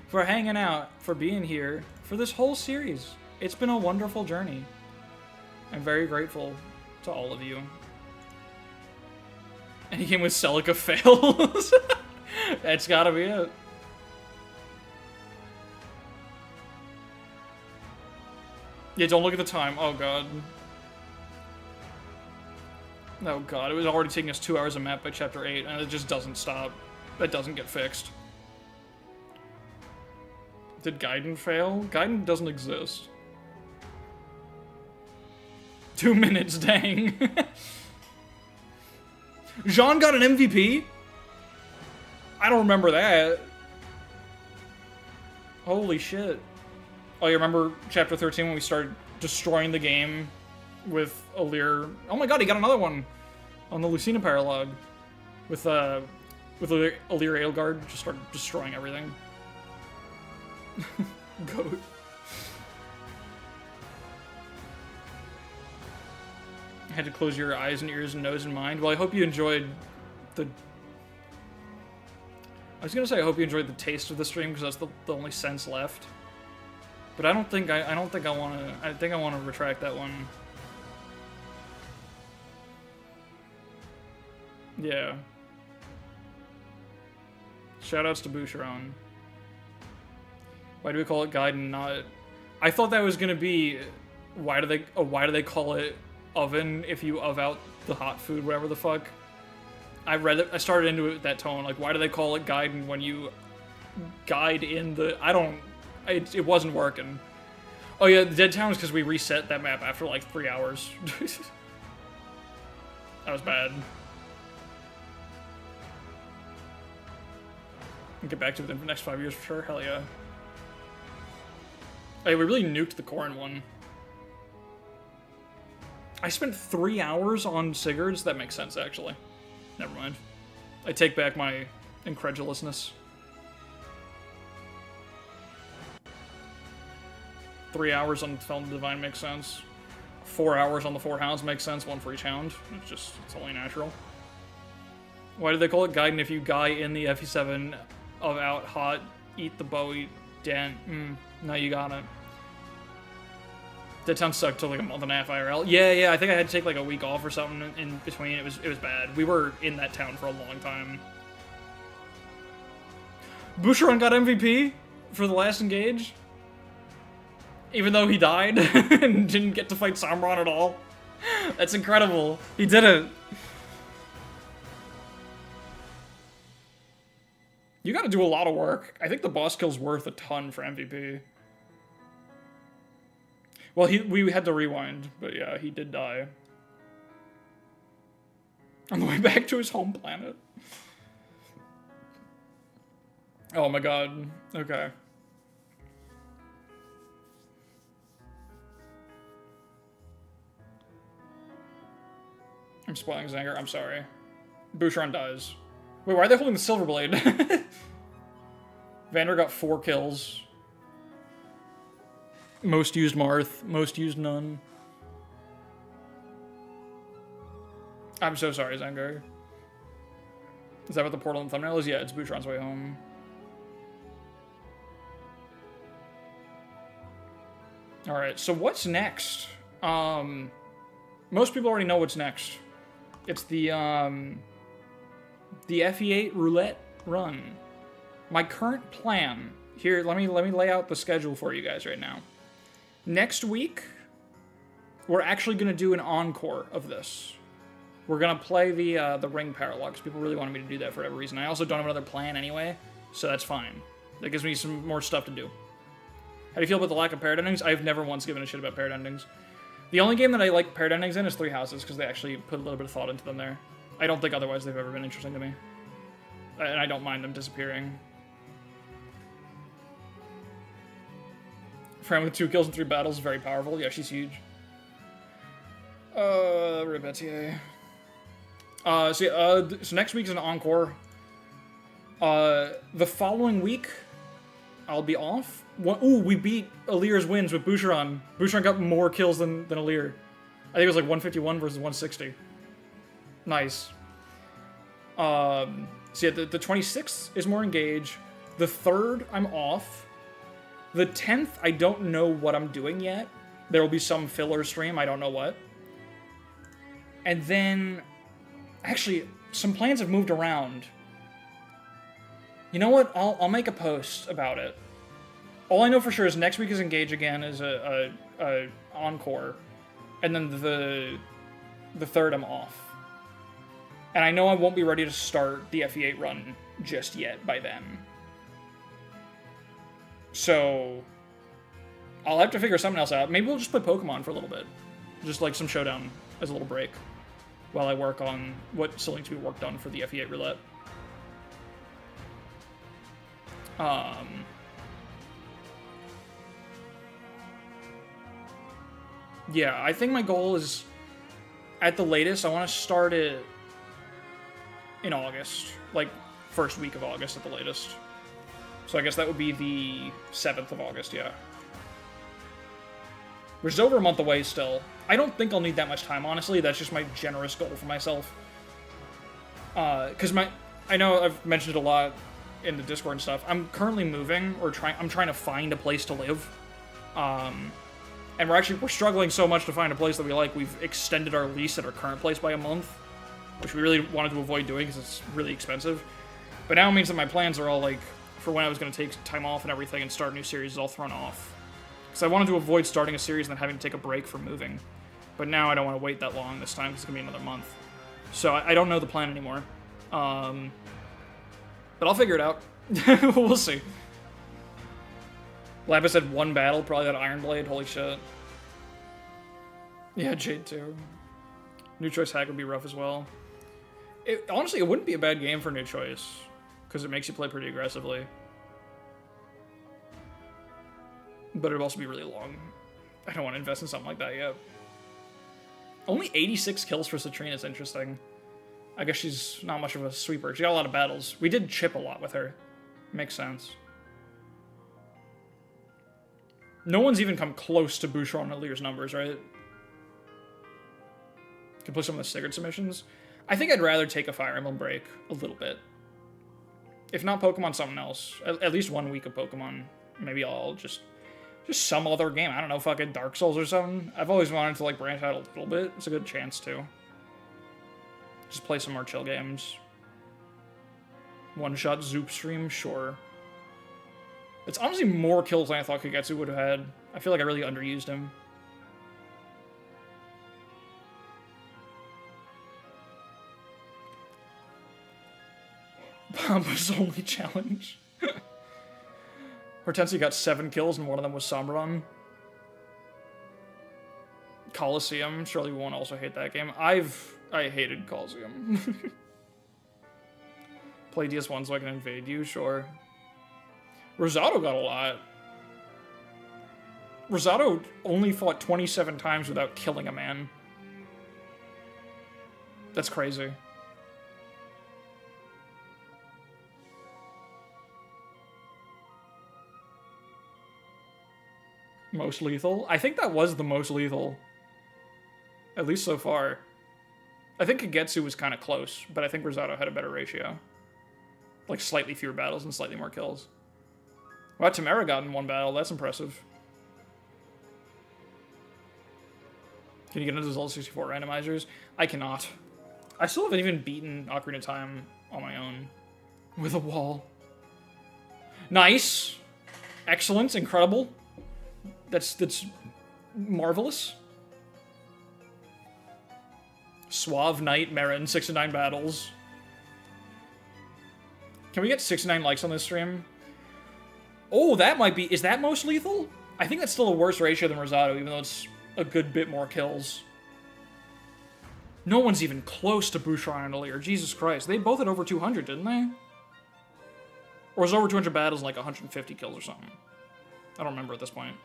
for hanging out, for being here, for this whole series. It's been a wonderful journey. I'm very grateful to all of you. And he came with Celica fails. That's gotta be it. Yeah, don't look at the time. Oh, God. Oh, God. It was already taking us 2 hours a map by Chapter 8, and it just doesn't stop. That doesn't get fixed. Did Gaiden fail? Gaiden doesn't exist. 2 minutes, dang. Jean got an MVP? I don't remember that. Holy shit. Oh, you remember Chapter 13 when we started destroying the game with Alir? Oh my god, he got another one on the Lucina Paralog. With Alir Aelgard, just started destroying everything. Goat. I had to close your eyes and ears and nose and mind. Well, I hope you enjoyed the... I was gonna say I hope you enjoyed the taste of the stream, because that's the only sense left. But I don't think I want to. I think I want to retract that one. Yeah. Shoutouts to Boucheron. Why do we call it Gaiden? Not. I thought that was gonna be. Why do they call it oven if you out the hot food, whatever the fuck. I read it. I started into it with that tone. Like, why do they call it Gaiden when you guide in the? I don't. It wasn't working. Oh yeah, the Dead Town is because we reset that map after like 3 hours. That was bad. I'll get back to it in the next 5 years for sure. Hell yeah. Hey, we really nuked the Corrin one. I spent 3 hours on Sigurd's. That makes sense, actually. Never mind. I take back my incredulousness. 3 hours on Felon Divine makes sense. 4 hours on the 4 hounds makes sense, one for each hound. It's only natural. Why do they call it Gaiden if you guy in the FE7 of out hot, eat the bow, eat dent? No, you got it. That town sucked till like a month and a half IRL. Yeah, I think I had to take like a week off or something in between. It was bad. We were in that town for a long time. Boucheron got MVP for the last engage. Even though he died and didn't get to fight Samron at all. That's incredible. He did it. You gotta do a lot of work. I think the boss kill's worth a ton for MVP. Well, we had to rewind, but yeah, he did die. On the way back to his home planet. Oh my god. Okay. I'm spoiling his anger. I'm sorry. Boucheron dies. Wait, why are they holding the Silver Blade? Vander got 4 kills. Most used Marth. Most used none. I'm so sorry, Zangar. Is that what the portal and thumbnail is? Yeah, it's Boucheron's way home. Alright, so what's next? Most people already know what's next. It's the FE8 roulette run. My current plan here. Let me lay out the schedule for you guys right now. Next week, we're actually gonna do an encore of this. We're gonna play the ring paralogs. People really wanted me to do that for whatever reason. I also don't have another plan anyway, so that's fine. That gives me some more stuff to do. How do you feel about the lack of paired endings? I've never once given a shit about paired endings. The only game that I like paired endings in is Three Houses, because they actually put a little bit of thought into them there. I don't think otherwise they've ever been interesting to me. And I don't mind them disappearing. Friend with 2 kills and 3 battles is very powerful. Yeah, she's huge. Rebetier. So next week's an encore. The following week, I'll be off. Ooh, we beat Alir's wins with Boucheron. Boucheron got more kills than Alir. I think it was like 151 versus 160. Nice. So yeah, the 26th is more engage. The 3rd, I'm off. The 10th, I don't know what I'm doing yet. There will be some filler stream, I don't know what. And then, actually, some plans have moved around. You know what? I'll make a post about it. All I know for sure is next week is Engage again, is a encore. And then the 3rd, I'm off. And I know I won't be ready to start the FE8 run just yet by then. So, I'll have to figure something else out. Maybe we'll just play Pokemon for a little bit. Just like some Showdown as a little break. While I work on what still needs to be worked on for the FE8 roulette. Yeah, I think my goal is, at the latest, I want to start it in August. Like, first week of August at the latest. So I guess that would be the 7th of August, yeah. Which is over a month away still. I don't think I'll need that much time, honestly. That's just my generous goal for myself. Because I know I've mentioned it a lot in the Discord and stuff. I'm currently moving, or I'm trying to find a place to live. And we're struggling so much to find a place that we like. We've extended our lease at our current place by a month, which we really wanted to avoid doing because it's really expensive. But now it means that my plans are all, like, for when I was going to take time off and everything and start a new series is all thrown off. Because I wanted to avoid starting a series and then having to take a break from moving. But now I don't want to wait that long this time because it's going to be another month. So I don't know the plan anymore. But I'll figure it out. We'll see. Lapis had 1 battle, probably that Iron Blade. Holy shit. Yeah, Jade too. New Choice Hack would be rough as well. Honestly, it wouldn't be a bad game for New Choice. Because it makes you play pretty aggressively. But it'd also be really long. I don't want to invest in something like that yet. Only 86 kills for Citrine is interesting. I guess she's not much of a sweeper. She got a lot of battles. We did chip a lot with her. Makes sense. No one's even come close to Boucheron and Alir's numbers, right? Can play some of the Sigurd submissions. I think I'd rather take a Fire Emblem break a little bit. If not Pokemon, something else. At least 1 week of Pokemon. Maybe I'll just some other game. I don't know, fucking Dark Souls or something. I've always wanted to, like, branch out a little bit. It's a good chance to. Just play some more chill games. One-shot Zoop stream? Sure. It's honestly more kills than I thought Kagetsu would have had. I feel like I really underused him. Bomba's only challenge. Hortensia got 7 kills and one of them was Sombron. Coliseum. Surely we won't also hate that game. I hated Coliseum. Play DS1 so I can invade you, sure. Rosado got a lot. Rosado only fought 27 times without killing a man. That's crazy. Most lethal? I think that was the most lethal. At least so far. I think Kagetsu was kind of close, but I think Rosado had a better ratio. Like, slightly fewer battles and slightly more kills. Wow, Tamara got in 1 battle. That's impressive. Can you get into those level 64 randomizers? I cannot. I still haven't even beaten Ocarina of Time on my own. With a wall. Nice. Excellent. Incredible. That's marvelous. Suave Knight, Marin, 69 battles. Can we get 69 likes on this stream? Oh, that might be... Is that most lethal? I think that's still a worse ratio than Rosado, even though it's a good bit more kills. No one's even close to Bouchard and Alir. Jesus Christ. They both had over 200, didn't they? Or was it over 200 battles and like 150 kills or something? I don't remember at this point.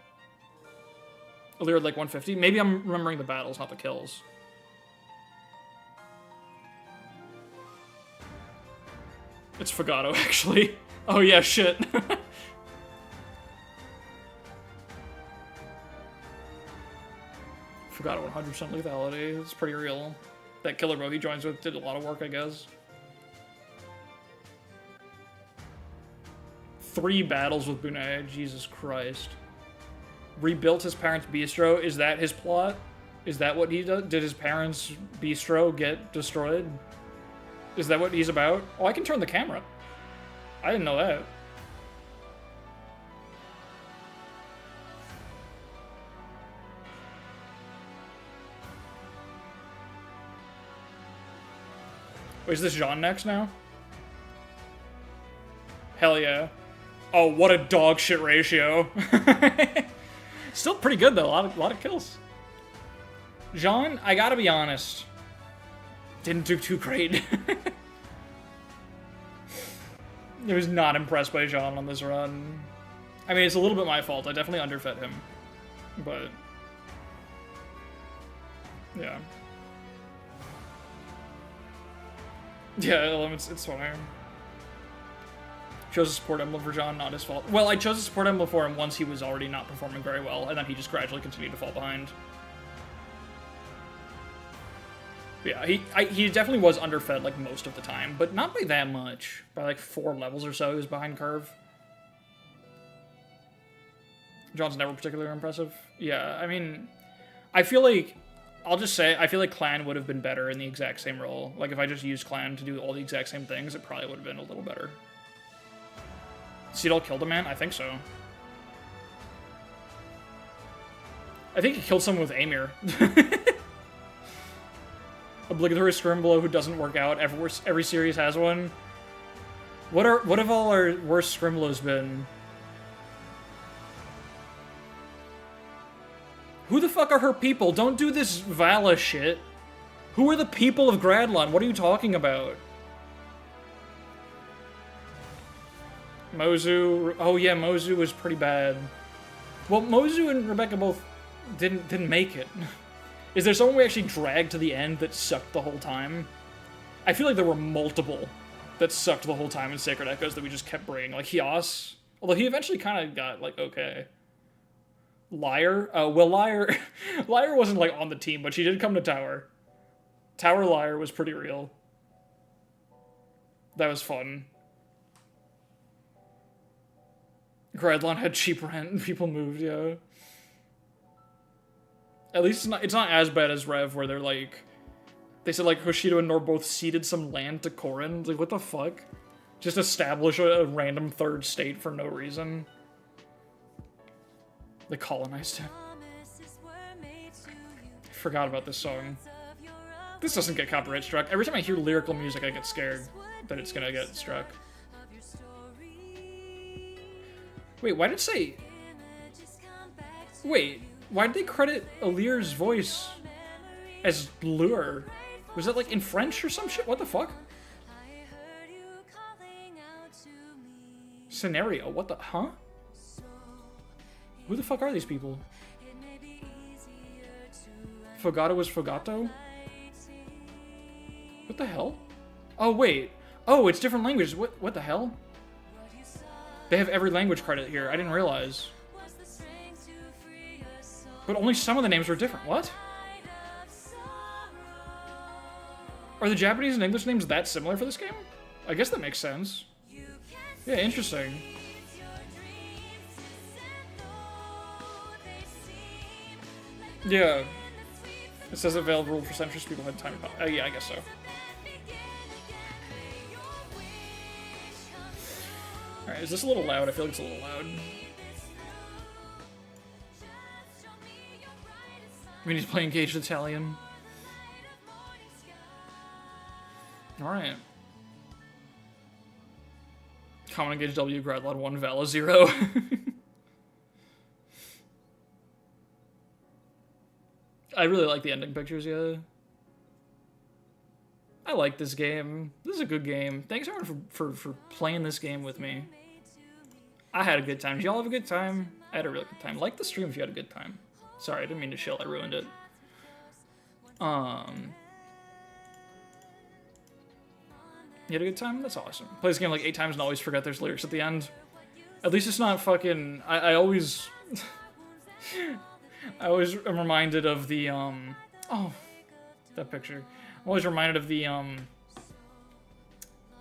Alir had like 150? Maybe I'm remembering the battles, not the kills. It's Fogado, actually. Oh yeah, shit. Fogado 100% lethality. It's pretty real. That killer bro he joins with did a lot of work, I guess. 3 battles with Bunei. Jesus Christ. Rebuilt his parents' bistro. Is that his plot? Is that what he does? Did his parents' bistro get destroyed? Is that what he's about? Oh, I can turn the camera. I didn't know that. Wait, is this Jean next now? Hell yeah. Oh, what a dog shit ratio. Still pretty good though, a lot of kills. Jean, I gotta be honest, didn't do too great. I was not impressed by Jean on this run. I mean, it's a little bit my fault. I definitely underfed him. But... yeah. Yeah, it's fine. Chose to support Emblem for Jean, not his fault. Well, I chose to support Emblem for him once he was already not performing very well, and then he just gradually continued to fall behind. Yeah, he definitely was underfed, like, most of the time, but not by that much. By, like, 4 levels or so, he was behind curve. John's never particularly impressive. Yeah, I mean, I feel like, I'll just say, I feel like Clan would have been better in the exact same role. Like, if I just used Clan to do all the exact same things, it probably would have been a little better. Seedall killed a man? I think so. I think he killed someone with Amir. Obligatory Scrimble who doesn't work out. Every series has one. What have all our worst Scrimlos been? Who the fuck are her people? Don't do this Vala shit. Who are the people of Gradlon? What are you talking about? Mozu. Oh yeah, Mozu was pretty bad. Well, Mozu and Rebecca both didn't make it. Is there someone we actually dragged to the end that sucked the whole time? I feel like there were multiple that sucked the whole time in Sacred Echoes that we just kept bringing. Like Hias. Although he eventually kind of got, like, okay. Liar? Well, Liar... Liar wasn't, like, on the team, but she did come to Tower. Tower Liar was pretty real. That was fun. Gradlon had cheap rent and people moved, yeah. At least it's not as bad as Rev, where they're like... They said, like, Hoshido and Nor both ceded some land to Corrin. Like, what the fuck? Just establish a random third state for no reason. They colonized him. I forgot about this song. This doesn't get copyright struck. Every time I hear lyrical music, I get scared that it's gonna get struck. Wait, why did it say... Wait, why did they credit Alir's voice as Lure? Was that, like, in French or some shit? What the fuck? Scenario, what the... Huh? Who the fuck are these people? Fogato was Fogato? What the hell? Oh, wait. Oh, it's different languages. What the hell? They have every language credit here. I didn't realize. But only some of the names were different. What? Are the Japanese and English names that similar for this game? I guess that makes sense. Yeah, interesting. Yeah. It says available for centrist people had time. Yeah, I guess so. Alright, is this a little loud? I feel like it's a little loud. I mean, he's playing Engaged Italian. Alright. Common Engage W, Gradlod 1, Vala 0. I really like the ending pictures, yeah. I like this game. This is a good game. Thanks everyone for playing this game with me. I had a good time. Did y'all have a good time? I had a really good time. Like the stream if you had a good time. Sorry, I didn't mean to chill. I ruined it. You had a good time? That's awesome. Play this game like 8 times and always forget there's lyrics at the end. At least it's not fucking... I always... I always am reminded of the, oh, that picture. I'm always reminded of the,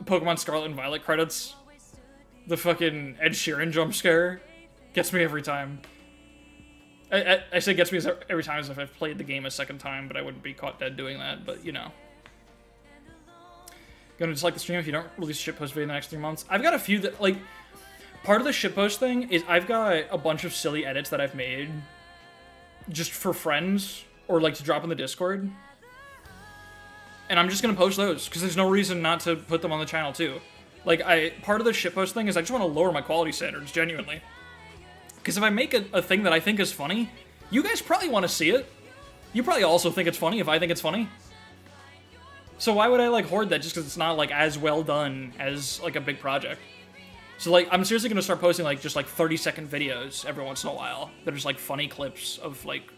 Pokemon Scarlet and Violet credits. The fucking Ed Sheeran jump scare gets me every time. I say gets me every time as if I've played the game a second time, but I wouldn't be caught dead doing that, but you know. Gonna dislike the stream if you don't release a shitpost video in the next 3 months. I've got a few that, like, part of the shitpost thing is I've got a bunch of silly edits that I've made just for friends, or like to drop in the Discord. And I'm just gonna post those, because there's no reason not to put them on the channel too. Like, part of the shitpost thing is I just want to lower my quality standards, genuinely. Because if I make a thing that I think is funny, you guys probably want to see it. You probably also think it's funny if I think it's funny. So why would I, like, hoard that just because it's not, like, as well done as, like, a big project? So, like, I'm seriously gonna start posting, like, just, like, 30-second videos every once in a while. That are just, like, funny clips of, like,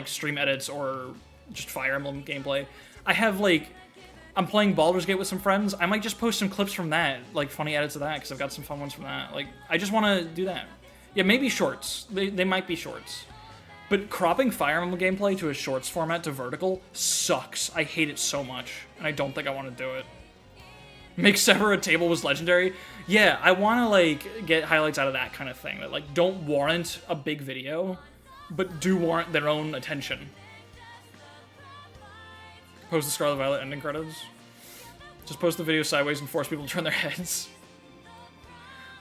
stream edits or just Fire Emblem gameplay. I have, like, I'm playing Baldur's Gate with some friends. I might just post some clips from that, like, funny edits of that, because I've got some fun ones from that. Like, I just want to do that. Yeah, maybe shorts. They might be shorts. But cropping Fire Emblem gameplay to a shorts format to vertical sucks. I hate it so much, and I don't think I want to do it. Make Sever a table was legendary. Yeah, I want to, like, get highlights out of that kind of thing. That, like, don't warrant a big video, but do warrant their own attention. Post the Scarlet Violet ending credits. Just post the video sideways and force people to turn their heads.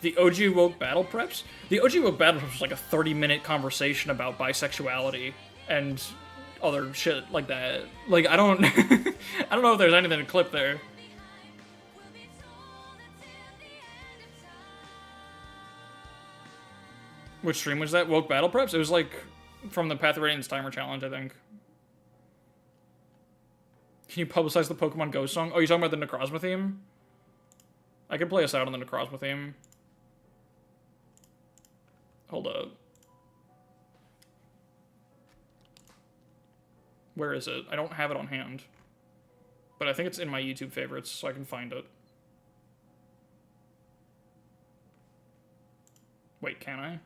The OG Woke Battle Preps? The OG Woke Battle Preps was like a 30-minute conversation about bisexuality and other shit like that. Like, I don't... I don't know if there's anything to clip there. Which stream was that? Woke Battle Preps? It was like from the Path of Radiance Timer Challenge, I think. Can you publicize the Pokemon Go song? Oh, you're talking about the Necrozma theme? I could play us out on the Necrozma theme. Hold up. Where is it? I don't have it on hand. But I think it's in my YouTube favorites, so I can find it. Wait, can I?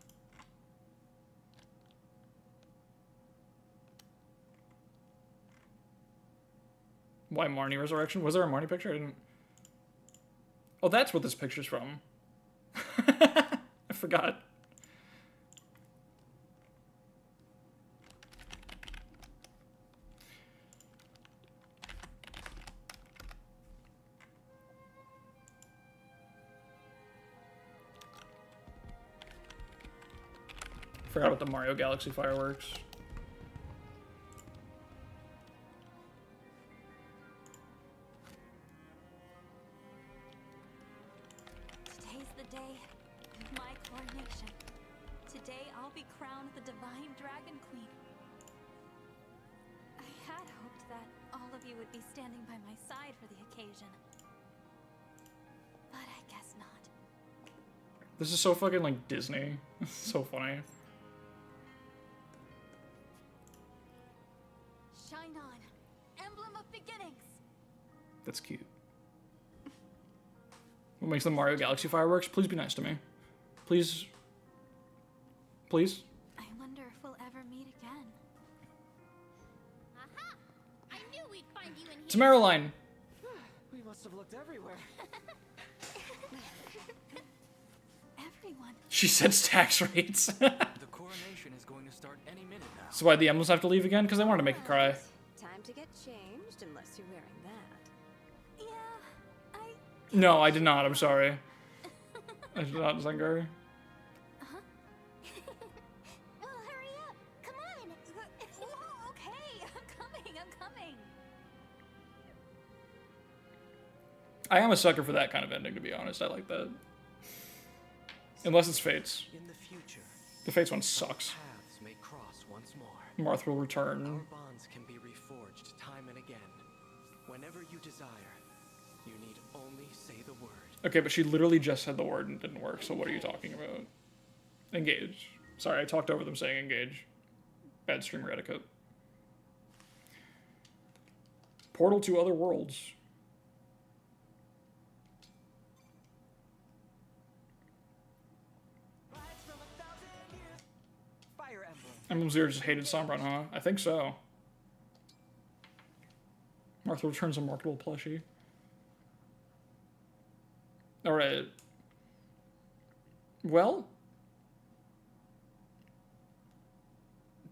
Why Marnie Resurrection? Was there a Marnie picture? I didn't... Oh, that's what this picture's from. I forgot. Forgot about the Mario Galaxy fireworks. Today's the day of my coronation. Today I'll be crowned the Divine Dragon Queen. I had hoped that all of you would be standing by my side for the occasion. But I guess not. This is so fucking like Disney. So funny. Shine on, Emblem of Beginnings. That's cute. What makes the Mario Galaxy fireworks? Please be nice to me. Please. Please? I wonder if we'll ever meet again. Aha! I knew we'd find you in It's Marilyn. We must have looked everywhere. Everyone. She sets tax rates. The coronation is going to start any minute now. So why the Emblems have to leave again? Because they wanted to make it cry. Time to get changed, unless you're wearing that. Yeah, No, I did not. I'm sorry. It's not Zengar. Well, hurry up! Come on! Whoa, okay, I'm coming. I am a sucker for that kind of ending, to be honest. I like that. Unless it's Fates. In the future, The Fates one sucks. paths may cross once more. Marth will return. Our bonds can be reforged time and again. Whenever you desire, you need only say the word. Okay, but she literally just said the word and it didn't work, so what are you talking about? Engage. Sorry, I talked over them saying engage. Bad streamer etiquette. Portal to other worlds. Fire Emblem. Emblem Zero just hated Sombron, huh? I think so. Martha returns a marketable plushie. Alright. Well.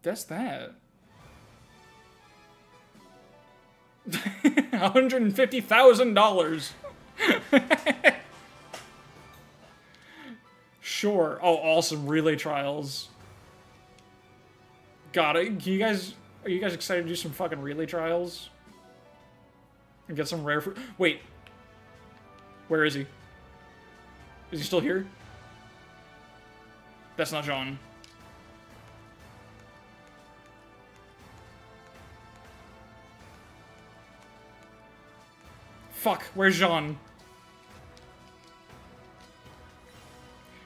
That's that. $150,000. Sure. Oh, awesome. Relay trials. Got it. Are you guys excited to do some fucking relay trials? And get some rare fruit? Wait. Where is he? Is he still here? That's not Jean. Fuck, where's Jean?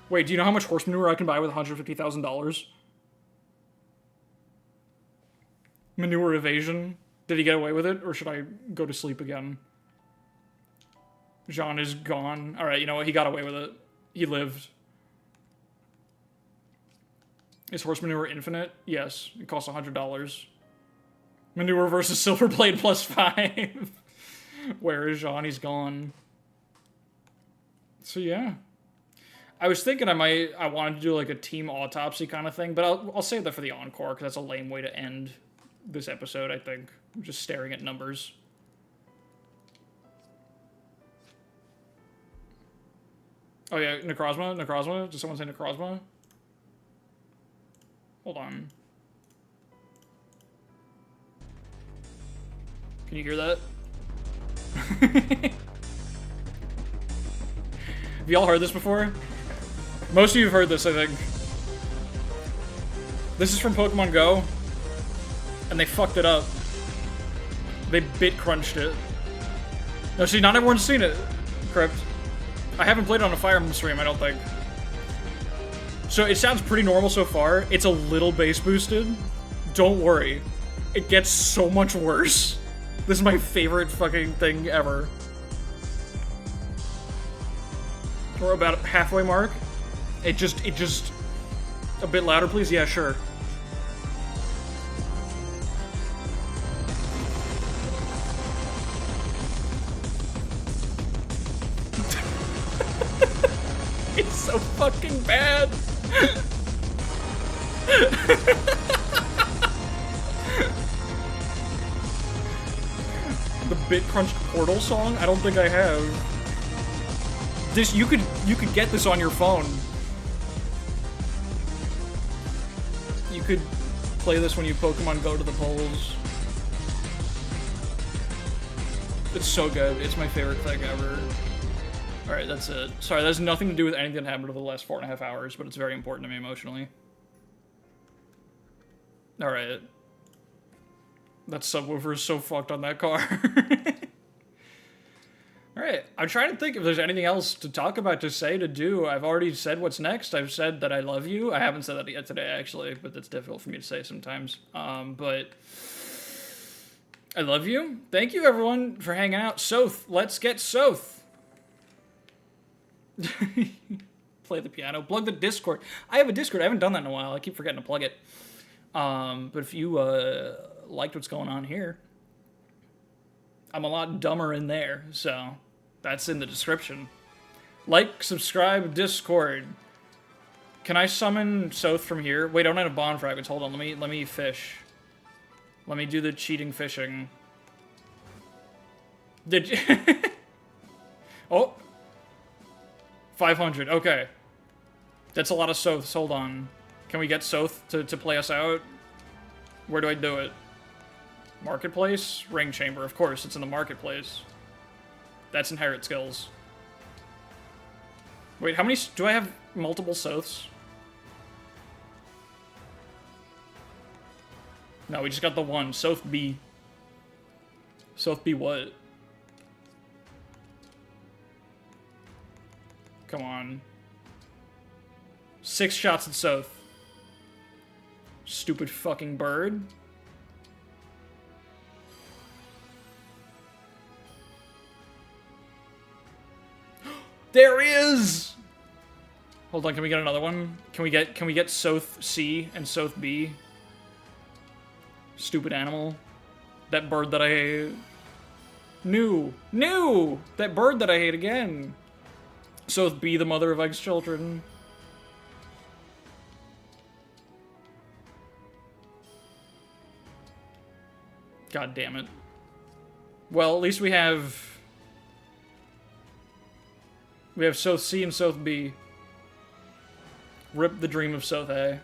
Wait, do you know how much horse manure I can buy with $150,000? Manure evasion? Did he get away with it, or should I go to sleep again? Jean is gone. Alright, you know what? He got away with it. He lived. Is horse manure infinite? Yes. It costs $100. Manure versus silver blade plus 5. Where is Jean? He's gone. So yeah. I was thinking I wanted to do like a team autopsy kind of thing, but I'll save that for the encore, because that's a lame way to end this episode, I think. I'm just staring at numbers. Oh yeah, Necrozma? Necrozma? Did someone say Necrozma? Hold on. Can you hear that? Have y'all heard this before? Most of you have heard this, I think. This is from Pokemon Go. And they fucked it up. They bit crunched it. No, see, not everyone's seen it, Crypt. I haven't played it on a Fire Emblem stream, I don't think. So it sounds pretty normal so far. It's a little bass boosted. Don't worry. It gets so much worse. This is my favorite fucking thing ever. We're about halfway mark. It just... A bit louder, please? Yeah, sure. It's so fucking bad. The Bit Crunched Portal song? I don't think I have. This you could get this on your phone. You could play this when you Pokemon Go to the polls. It's so good. It's my favorite thing ever. Alright, that's it. Sorry, that has nothing to do with anything that happened over the last 4.5 hours, but it's very important to me emotionally. Alright. That subwoofer is so fucked on that car. Alright, I'm trying to think if there's anything else to talk about, to say, to do. I've already said what's next. I've said that I love you. I haven't said that yet today, actually, but that's difficult for me to say sometimes. But I love you. Thank you, everyone, for hanging out. Soth, let's get Soth. Play the piano. Plug the Discord. I have a Discord. I haven't done that in a while. I keep forgetting to plug it. But if you liked what's going on here, I'm a lot dumber in there, so that's in the description. Like, subscribe, Discord. Can I summon Soth from here? Wait, I don't have bond fragments. Hold on, let me fish. Let me do the cheating fishing. Did you? Oh. 500, okay. That's a lot of Soths, hold on. Can we get Soth to play us out? Where do I do it? Marketplace? Ring Chamber, of course, it's in the marketplace. That's inherit skills. Wait, how many, do I have multiple Soths? No, we just got the one, Soth B. Soth B what? Come on. 6 shots at Soth. Stupid fucking bird. There he is! Hold on, can we get another one? Can we get Soth C and Soth B? Stupid animal. That bird that I hate. New! That bird that I hate again. Soth B, the mother of Egg's children. God damn it. Well, at least we have Soth C and Soth B. Rip the dream of Soth A.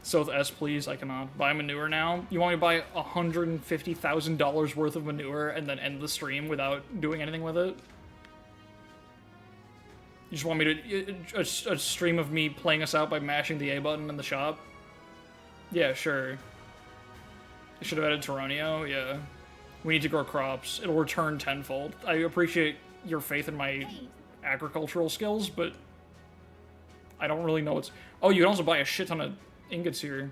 Soth S, please. I cannot. Buy manure now? You want me to buy $150,000 worth of manure and then end the stream without doing anything with it? You just want me to... a stream of me playing us out by mashing the A button in the shop? Yeah, sure. I should have added Teronio, yeah. We need to grow crops. It'll return tenfold. I appreciate your faith in my agricultural skills, but I don't really know what's... Oh, you can also buy a shit ton of ingots here.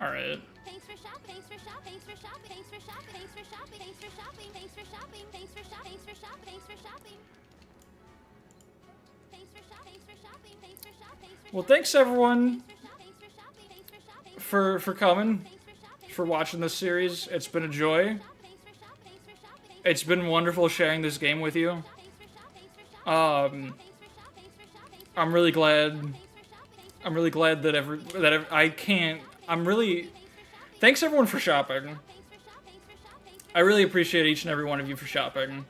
Alright. Thanks for shopping. Thanks for shopping. Thanks for shopping. Thanks for shopping. Thanks for shopping. Thanks for shopping. Thanks for shopping. Thanks for shopping. Thanks for shopping. Thanks for shopping. Thanks for shopping. Thanks for shopping. Thanks for shopping. Well, thanks everyone for coming, for watching this series. It's been a joy. It's been wonderful sharing this game with you. I'm really glad that I can't. Thanks everyone for shopping. I really appreciate each and every one of you for shopping.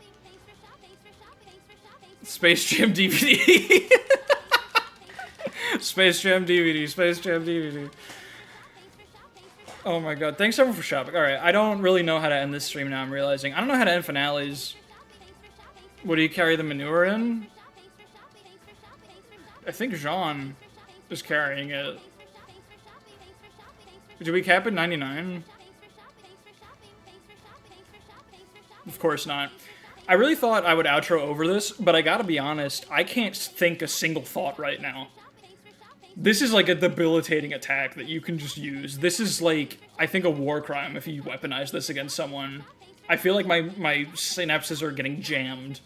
Space Jam DVD. Space Jam DVD. Space Jam DVD. Oh my god. Thanks everyone for shopping. Alright, I don't really know how to end this stream now, I'm realizing. I don't know how to end finales. What, do you carry the manure in? I think Jean is carrying it. Do we cap at 99? Of course not. I really thought I would outro over this, but I gotta be honest, I can't think a single thought right now. This is like a debilitating attack that you can just use. This is like, I think, a war crime if you weaponize this against someone. I feel like my synapses are getting jammed.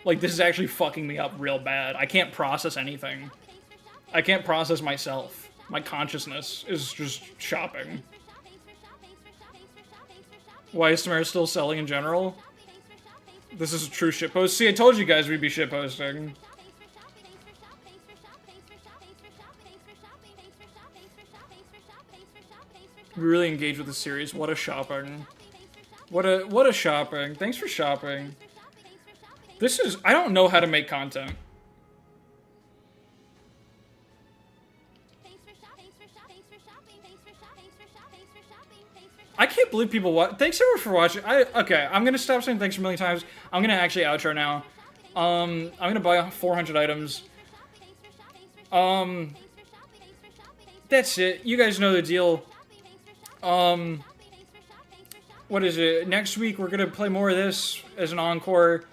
Like, this is actually fucking me up real bad. I can't process anything. I can't process myself. My consciousness is just shopping. Why is Samara still selling in general? This is a true shitpost. See, I told you guys we'd be shitposting. We really engage with the series. What a shopping. What a shopping. Thanks for shopping. This is... I don't know how to make content. I can't believe people watch. Thanks everyone for watching. Okay, I'm gonna stop saying thanks a million times. I'm gonna actually outro now. I'm gonna buy 400 items. That's it. You guys know the deal. What is it? Next week we're gonna play more of this as an encore.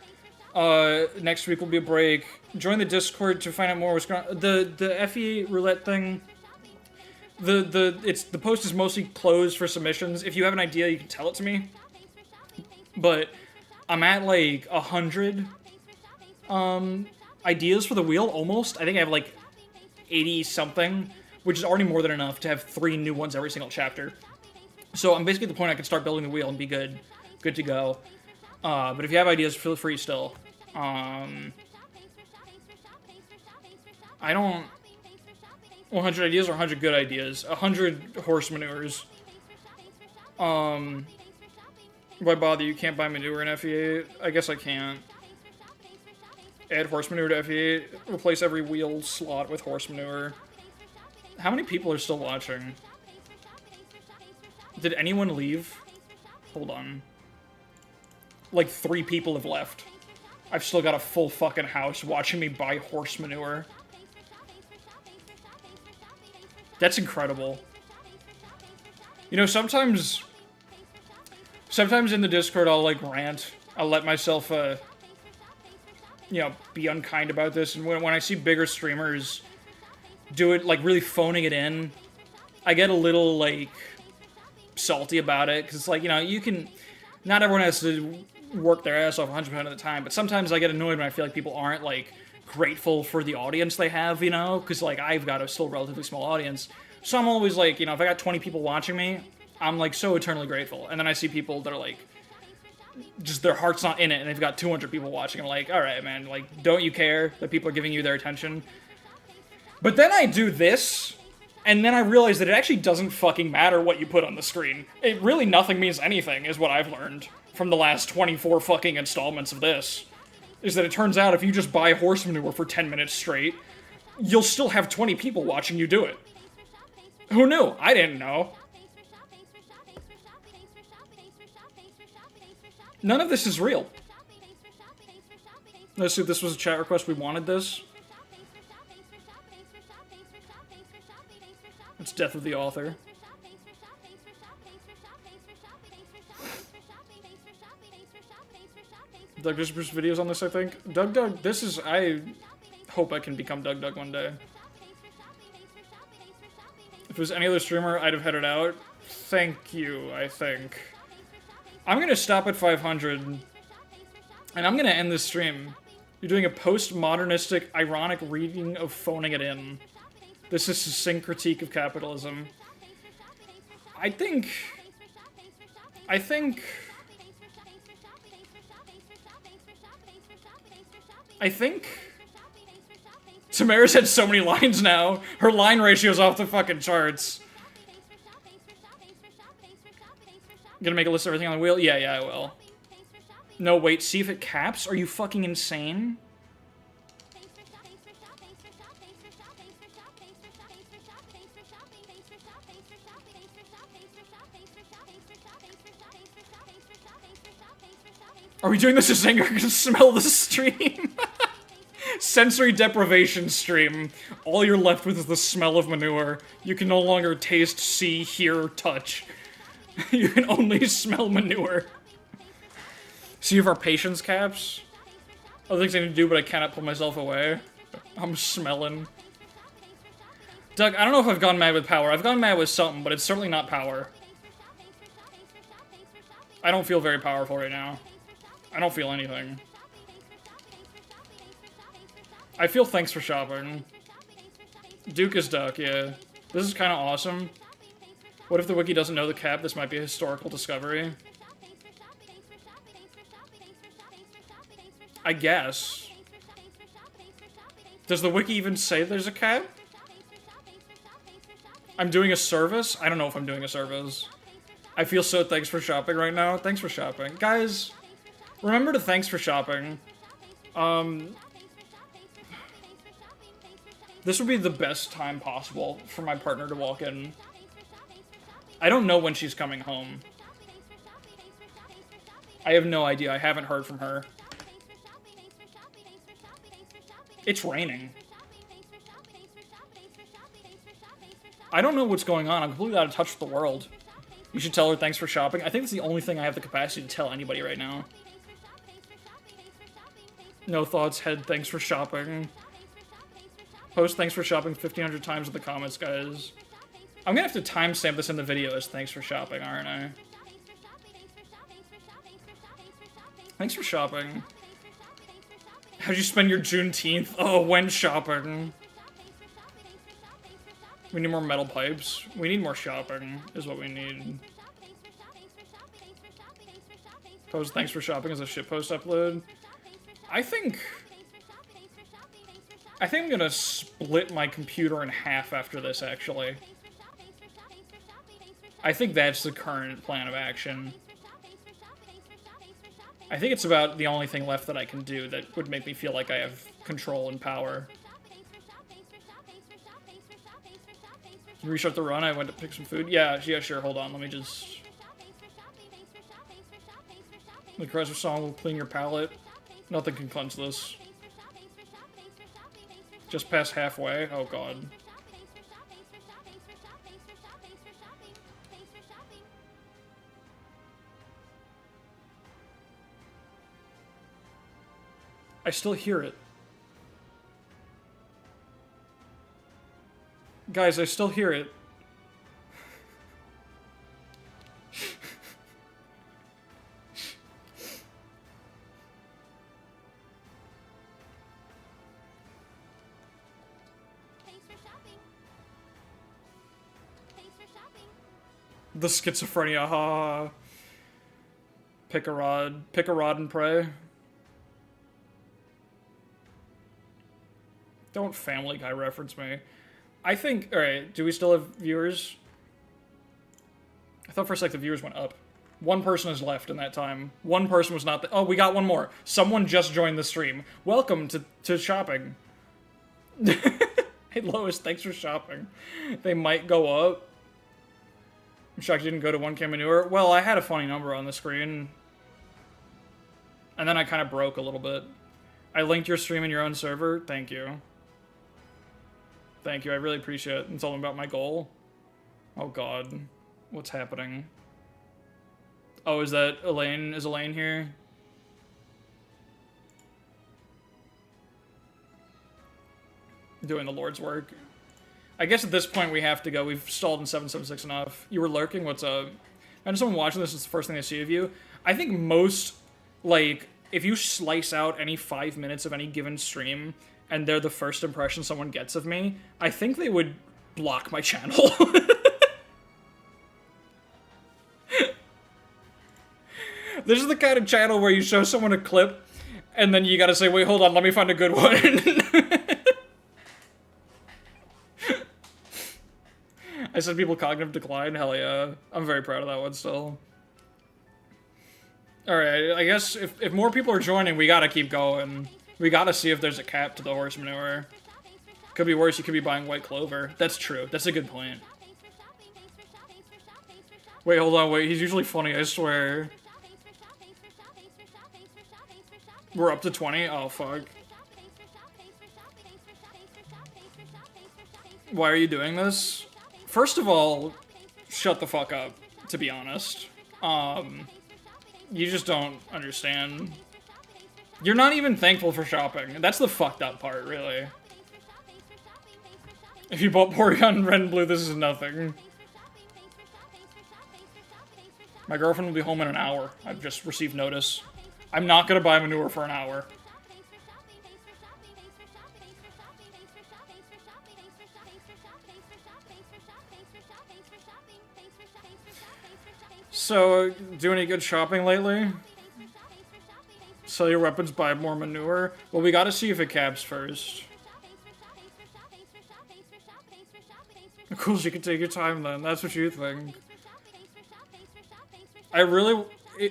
Next week will be a break. Join the Discord to find out more what's going on. The FE roulette thing. The post is mostly closed for submissions. If you have an idea, you can tell it to me. But I'm at like 100 ideas for the wheel almost. I think I have like 80 something, which is already more than enough to have 3 new ones every single chapter. So I'm basically at the point I can start building the wheel and be good to go. But if you have ideas, feel free still. I don't... 100 ideas or 100 good ideas? 100 horse manures. Why bother? You can't buy manure in FE8? I guess I can't. Add horse manure to FE8. Replace every wheel slot with horse manure. How many people are still watching? Did anyone leave? Hold on. Like 3 people have left. I've still got a full fucking house watching me buy horse manure. That's incredible. You know, sometimes in the Discord I'll like rant. I'll let myself, you know, be unkind about this. And when I see bigger streamers do it, like really phoning it in, I get a little like salty about it. Because it's like, you know, not everyone has to work their ass off 100% of the time. But sometimes I get annoyed when I feel like people aren't like grateful for the audience they have, you know? Because like I've got a still relatively small audience. So I'm always like, you know, if I got 20 people watching me, I'm like so eternally grateful. And then I see people that are like, just their heart's not in it, and they've got 200 people watching. I'm like, alright, man, like, don't you care that people are giving you their attention? But then I do this, and then I realize that it actually doesn't fucking matter what you put on the screen. It really nothing means anything, is what I've learned from the last 24 fucking installments of this. Is that it turns out if you just buy horse manure for 10 minutes straight, you'll still have 20 people watching you do it. Who knew? I didn't know. None of this is real. Let's see if this was a chat request. We wanted this. It's death of the author. Doug just produced videos on this, I think. Doug, this is... I hope I can become Doug one day. If it was any other streamer, I'd have headed out. Thank you, I think. I'm gonna stop at 500, and I'm gonna end this stream. You're doing a postmodernistic, ironic reading of Phoning It In. This is a succinct critique of capitalism. I think... Tamara's had so many lines now. Her line ratio's off the fucking charts. Gonna make a list of everything on the wheel? Yeah, I will. No, wait, see if it caps? Are you fucking insane? Are we doing this as Zinger can smell the stream? Sensory deprivation stream. All you're left with is the smell of manure. You can no longer taste, see, hear, touch. You can only smell manure. See if our patience caps. Other things I need to do, but I cannot pull myself away. I'm smelling. Doug, I don't know if I've gone mad with power. I've gone mad with something, but it's certainly not power. I don't feel very powerful right now. I don't feel anything. I feel thanks for shopping. Duke is duck, yeah. This is kind of awesome. What if the wiki doesn't know the cap? This might be a historical discovery. I guess. Does the wiki even say there's a cap? I'm doing a service? I don't know if I'm doing a service. I feel so thanks for shopping right now. Thanks for shopping. Guys, remember to thanks for shopping. This would be the best time possible for my partner to walk in. I don't know when she's coming home. I have no idea. I haven't heard from her. It's raining. I don't know what's going on. I'm completely out of touch with the world. You should tell her thanks for shopping. I think it's the only thing I have the capacity to tell anybody right now. No thoughts, head, thanks for shopping. Post thanks for shopping 1,500 times in the comments, guys. I'm gonna have to timestamp this in the video as thanks for shopping, aren't I? Thanks for shopping. How'd you spend your Juneteenth? Oh, when shopping? We need more metal pipes. We need more shopping, is what we need. Post thanks for shopping as a shitpost upload. I think I'm gonna split my computer in half after this, actually. I think that's the current plan of action. I think it's about the only thing left that I can do that would make me feel like I have control and power. Can you restart the run? I went to pick some food. Yeah, sure. Hold on. Let me just... The Chrysler song will clean your palate. Nothing can cleanse this. Just past halfway. Oh, God. I still hear it. Guys, I still hear it. The schizophrenia, ha. Pick a rod and pray. Don't Family Guy reference me. I think, alright, do we still have viewers? I thought for a sec the viewers went up. One person is left in that time. One person was not oh, we got one more. Someone just joined the stream. Welcome to shopping. Hey Lois, thanks for shopping. They might go up. I'm shocked you didn't go to 1K manure. Well, I had a funny number on the screen. And then I kind of broke a little bit. I linked your stream in your own server. Thank you. Thank you, I really appreciate it. It's all about my goal. Oh god. What's happening? Oh, is that Elaine? Is Elaine here? Doing the Lord's work. I guess at this point we have to go. We've stalled in 776 enough. You were lurking? What's up? Imagine someone watching this is the first thing they see of you. I think most, like, if you slice out any 5 minutes of any given stream, and they're the first impression someone gets of me, I think they would block my channel. This is the kind of channel where you show someone a clip, and then you gotta say, wait, hold on, let me find a good one. I said people cognitive decline, hell yeah. I'm very proud of that one still. Alright, I guess if more people are joining, we gotta keep going. We gotta see if there's a cap to the horse manure. Could be worse, you could be buying white clover. That's true, that's a good point. Wait, hold on, wait, he's usually funny, I swear. We're up to 20? Oh, fuck. Why are you doing this? First of all, shut the fuck up, to be honest. You just don't understand. You're not even thankful for shopping. That's the fucked up part, really. If you bought Porygon Red and Blue, this is nothing. My girlfriend will be home in an hour. I've just received notice. I'm not gonna buy manure for an hour. So, do any good shopping lately? Sell your weapons, buy more manure? Well, we gotta see if it caps first. Of course, you can take your time then. That's what you think. I really...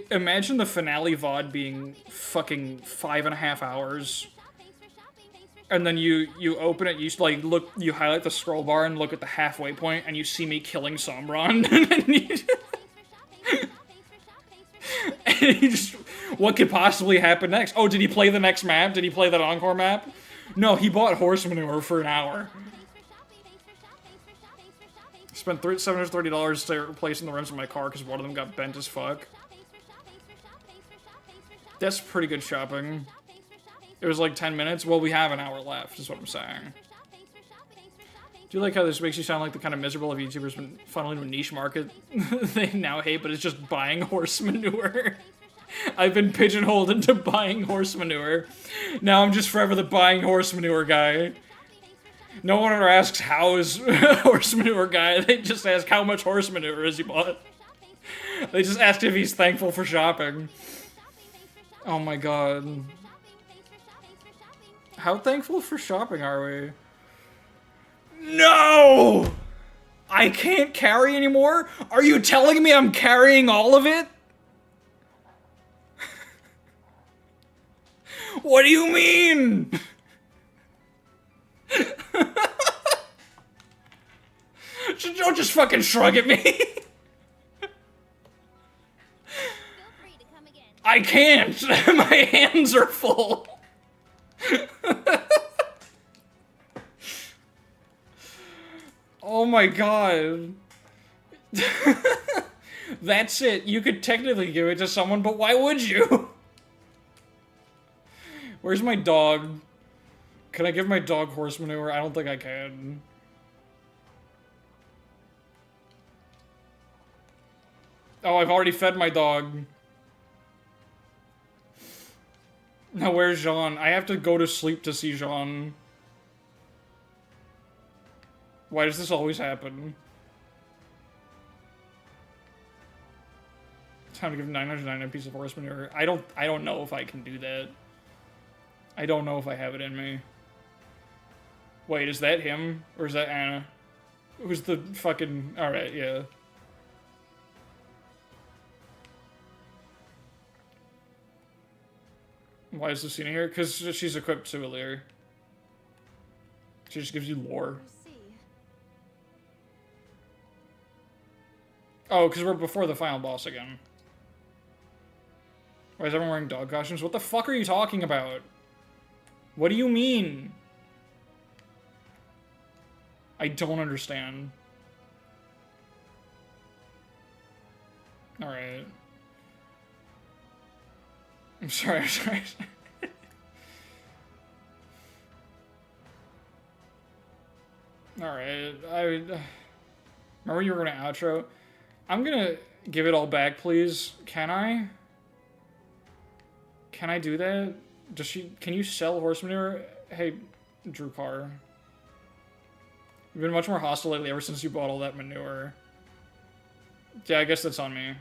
Imagine the finale VOD being fucking 5.5 hours. And then you open it, you like look, you highlight the scroll bar and look at the halfway point, and you see me killing Sombron. And you just, what could possibly happen next? Oh, did he play the next map? Did he play that Encore map? No, he bought horse manure for an hour. Spent $730 to replacing the rims of my car because one of them got bent as fuck. That's pretty good shopping. It was like 10 minutes. Well, we have an hour left, is what I'm saying. Do you like how this makes you sound like the kind of miserable of YouTubers been funneling into a niche market they now hate, but it's just buying horse manure? I've been pigeonholed into buying horse manure. Now I'm just forever the buying horse manure guy. No one ever asks how is horse manure guy. They just ask how much horse manure has he bought. They just ask if he's thankful for shopping. Oh my god. How thankful for shopping are we? No! I can't carry anymore? Are you telling me I'm carrying all of it? What do you mean? Don't just fucking shrug at me. I can't. My hands are full. Oh my god. That's it. You could technically give it to someone, but why would you? Where's my dog? Can I give my dog horse manure? I don't think I can. Oh, I've already fed my dog. Now where's Jean? I have to go to sleep to see Jean. Why does this always happen? Time to give 999 piece of horse manure. I don't know if I can do that. I don't know if I have it in me. Wait, is that him? Or is that Anna? Who's the fucking... Alright, yeah. Why is Lucina here? Because she's equipped to Illyr. She just gives you lore. Oh, because we're before the final boss again. Why is everyone wearing dog costumes? What the fuck are you talking about? What do you mean? I don't understand. Alright. I'm sorry, I'm sorry. Alright, remember you were gonna outro? I'm gonna give it all back, please. Can I? Can I do that? Does she... Can you sell horse manure? Hey, Drew Carr. You've been much more hostile lately ever since you bought all that manure. Yeah, I guess that's on me.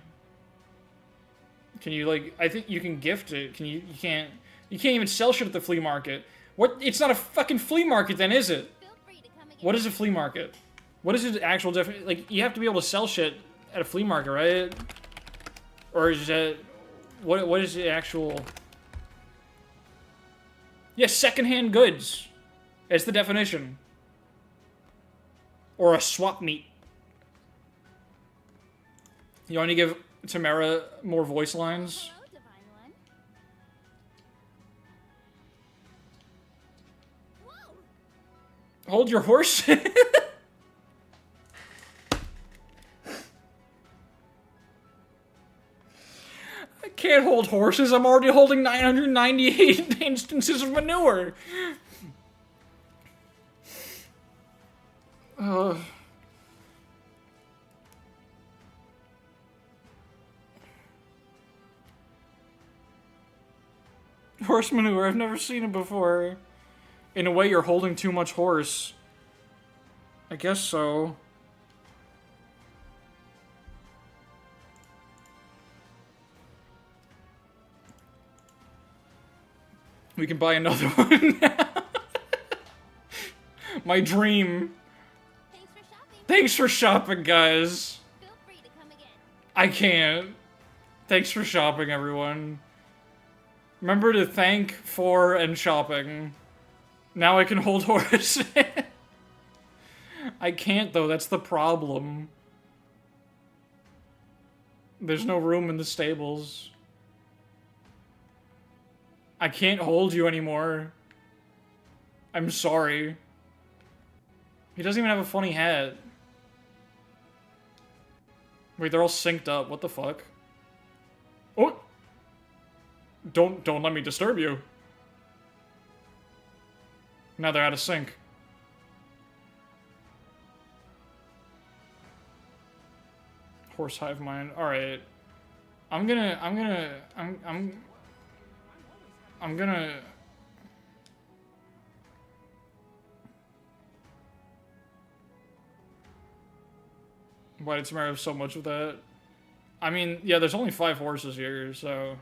Can you, like... I think you can gift it. Can you... You can't even sell shit at the flea market. What? It's not a fucking flea market then, is it? What is a flea market? What is the actual definition? Like, you have to be able to sell shit at a flea market, right? Or is that... What is the actual... Yes, secondhand goods. It's the definition. Or a swap meet. You want to give Tamara more voice lines? Hold your horse. I can't hold horses. I'm already holding 998 instances of manure. Horse manure. I've never seen it before. In a way, you're holding too much horse. I guess so. We can buy another one now. My dream. Thanks for shopping, guys. I can't. Thanks for shopping, everyone. Remember to thank for and shopping. Now I can hold horse. I can't, though. That's the problem. There's no room in the stables. I can't hold you anymore. I'm sorry. He doesn't even have a funny hat. Wait, they're all synced up. What the fuck? Oh! Don't let me disturb you. Now they're out of sync. Horse hive mind. Alright. I'm gonna... Why did Tamara have so much of that? I mean, yeah, there's only 5 horses here, so...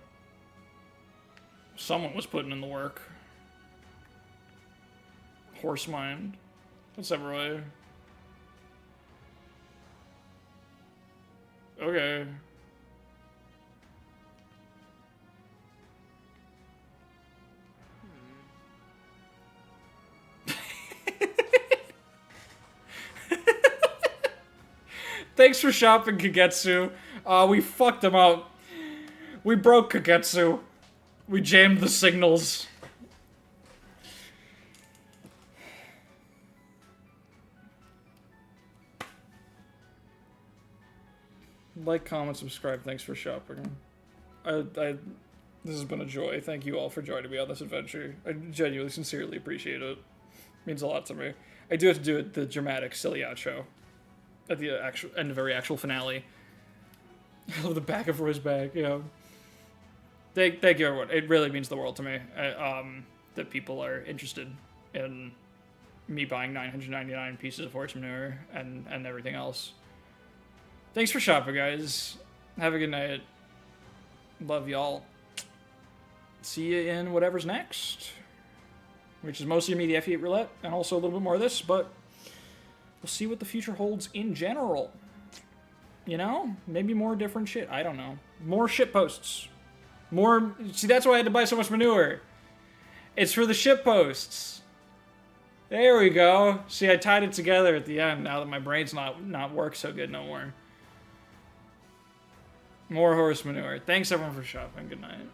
Someone was putting in the work. Horse mind. What's up, Roy? Okay. Thanks for shopping, Kagetsu. We fucked him up. We broke Kagetsu. We jammed the signals. Like, comment, subscribe. Thanks for shopping. This has been a joy. Thank you all for joining me on this adventure. I genuinely, sincerely appreciate it. It means a lot to me. I do have to do it the dramatic, silly outro at the end of every actual finale. I love the back of Roy's back. You know. Thank you, everyone. It really means the world to me that people are interested in me buying 999 pieces of horse manure and everything else. Thanks for shopping, guys. Have a good night. Love y'all. See you in whatever's next, which is mostly me, the F8 roulette, and also a little bit more of this, but we'll see what the future holds in general. You know? Maybe more different shit. I don't know. More shit posts. More... See, that's why I had to buy so much manure. It's for the shit posts. There we go. See, I tied it together at the end now that my brain's not work so good no more. More horse manure. Thanks, everyone, for shopping. Good night.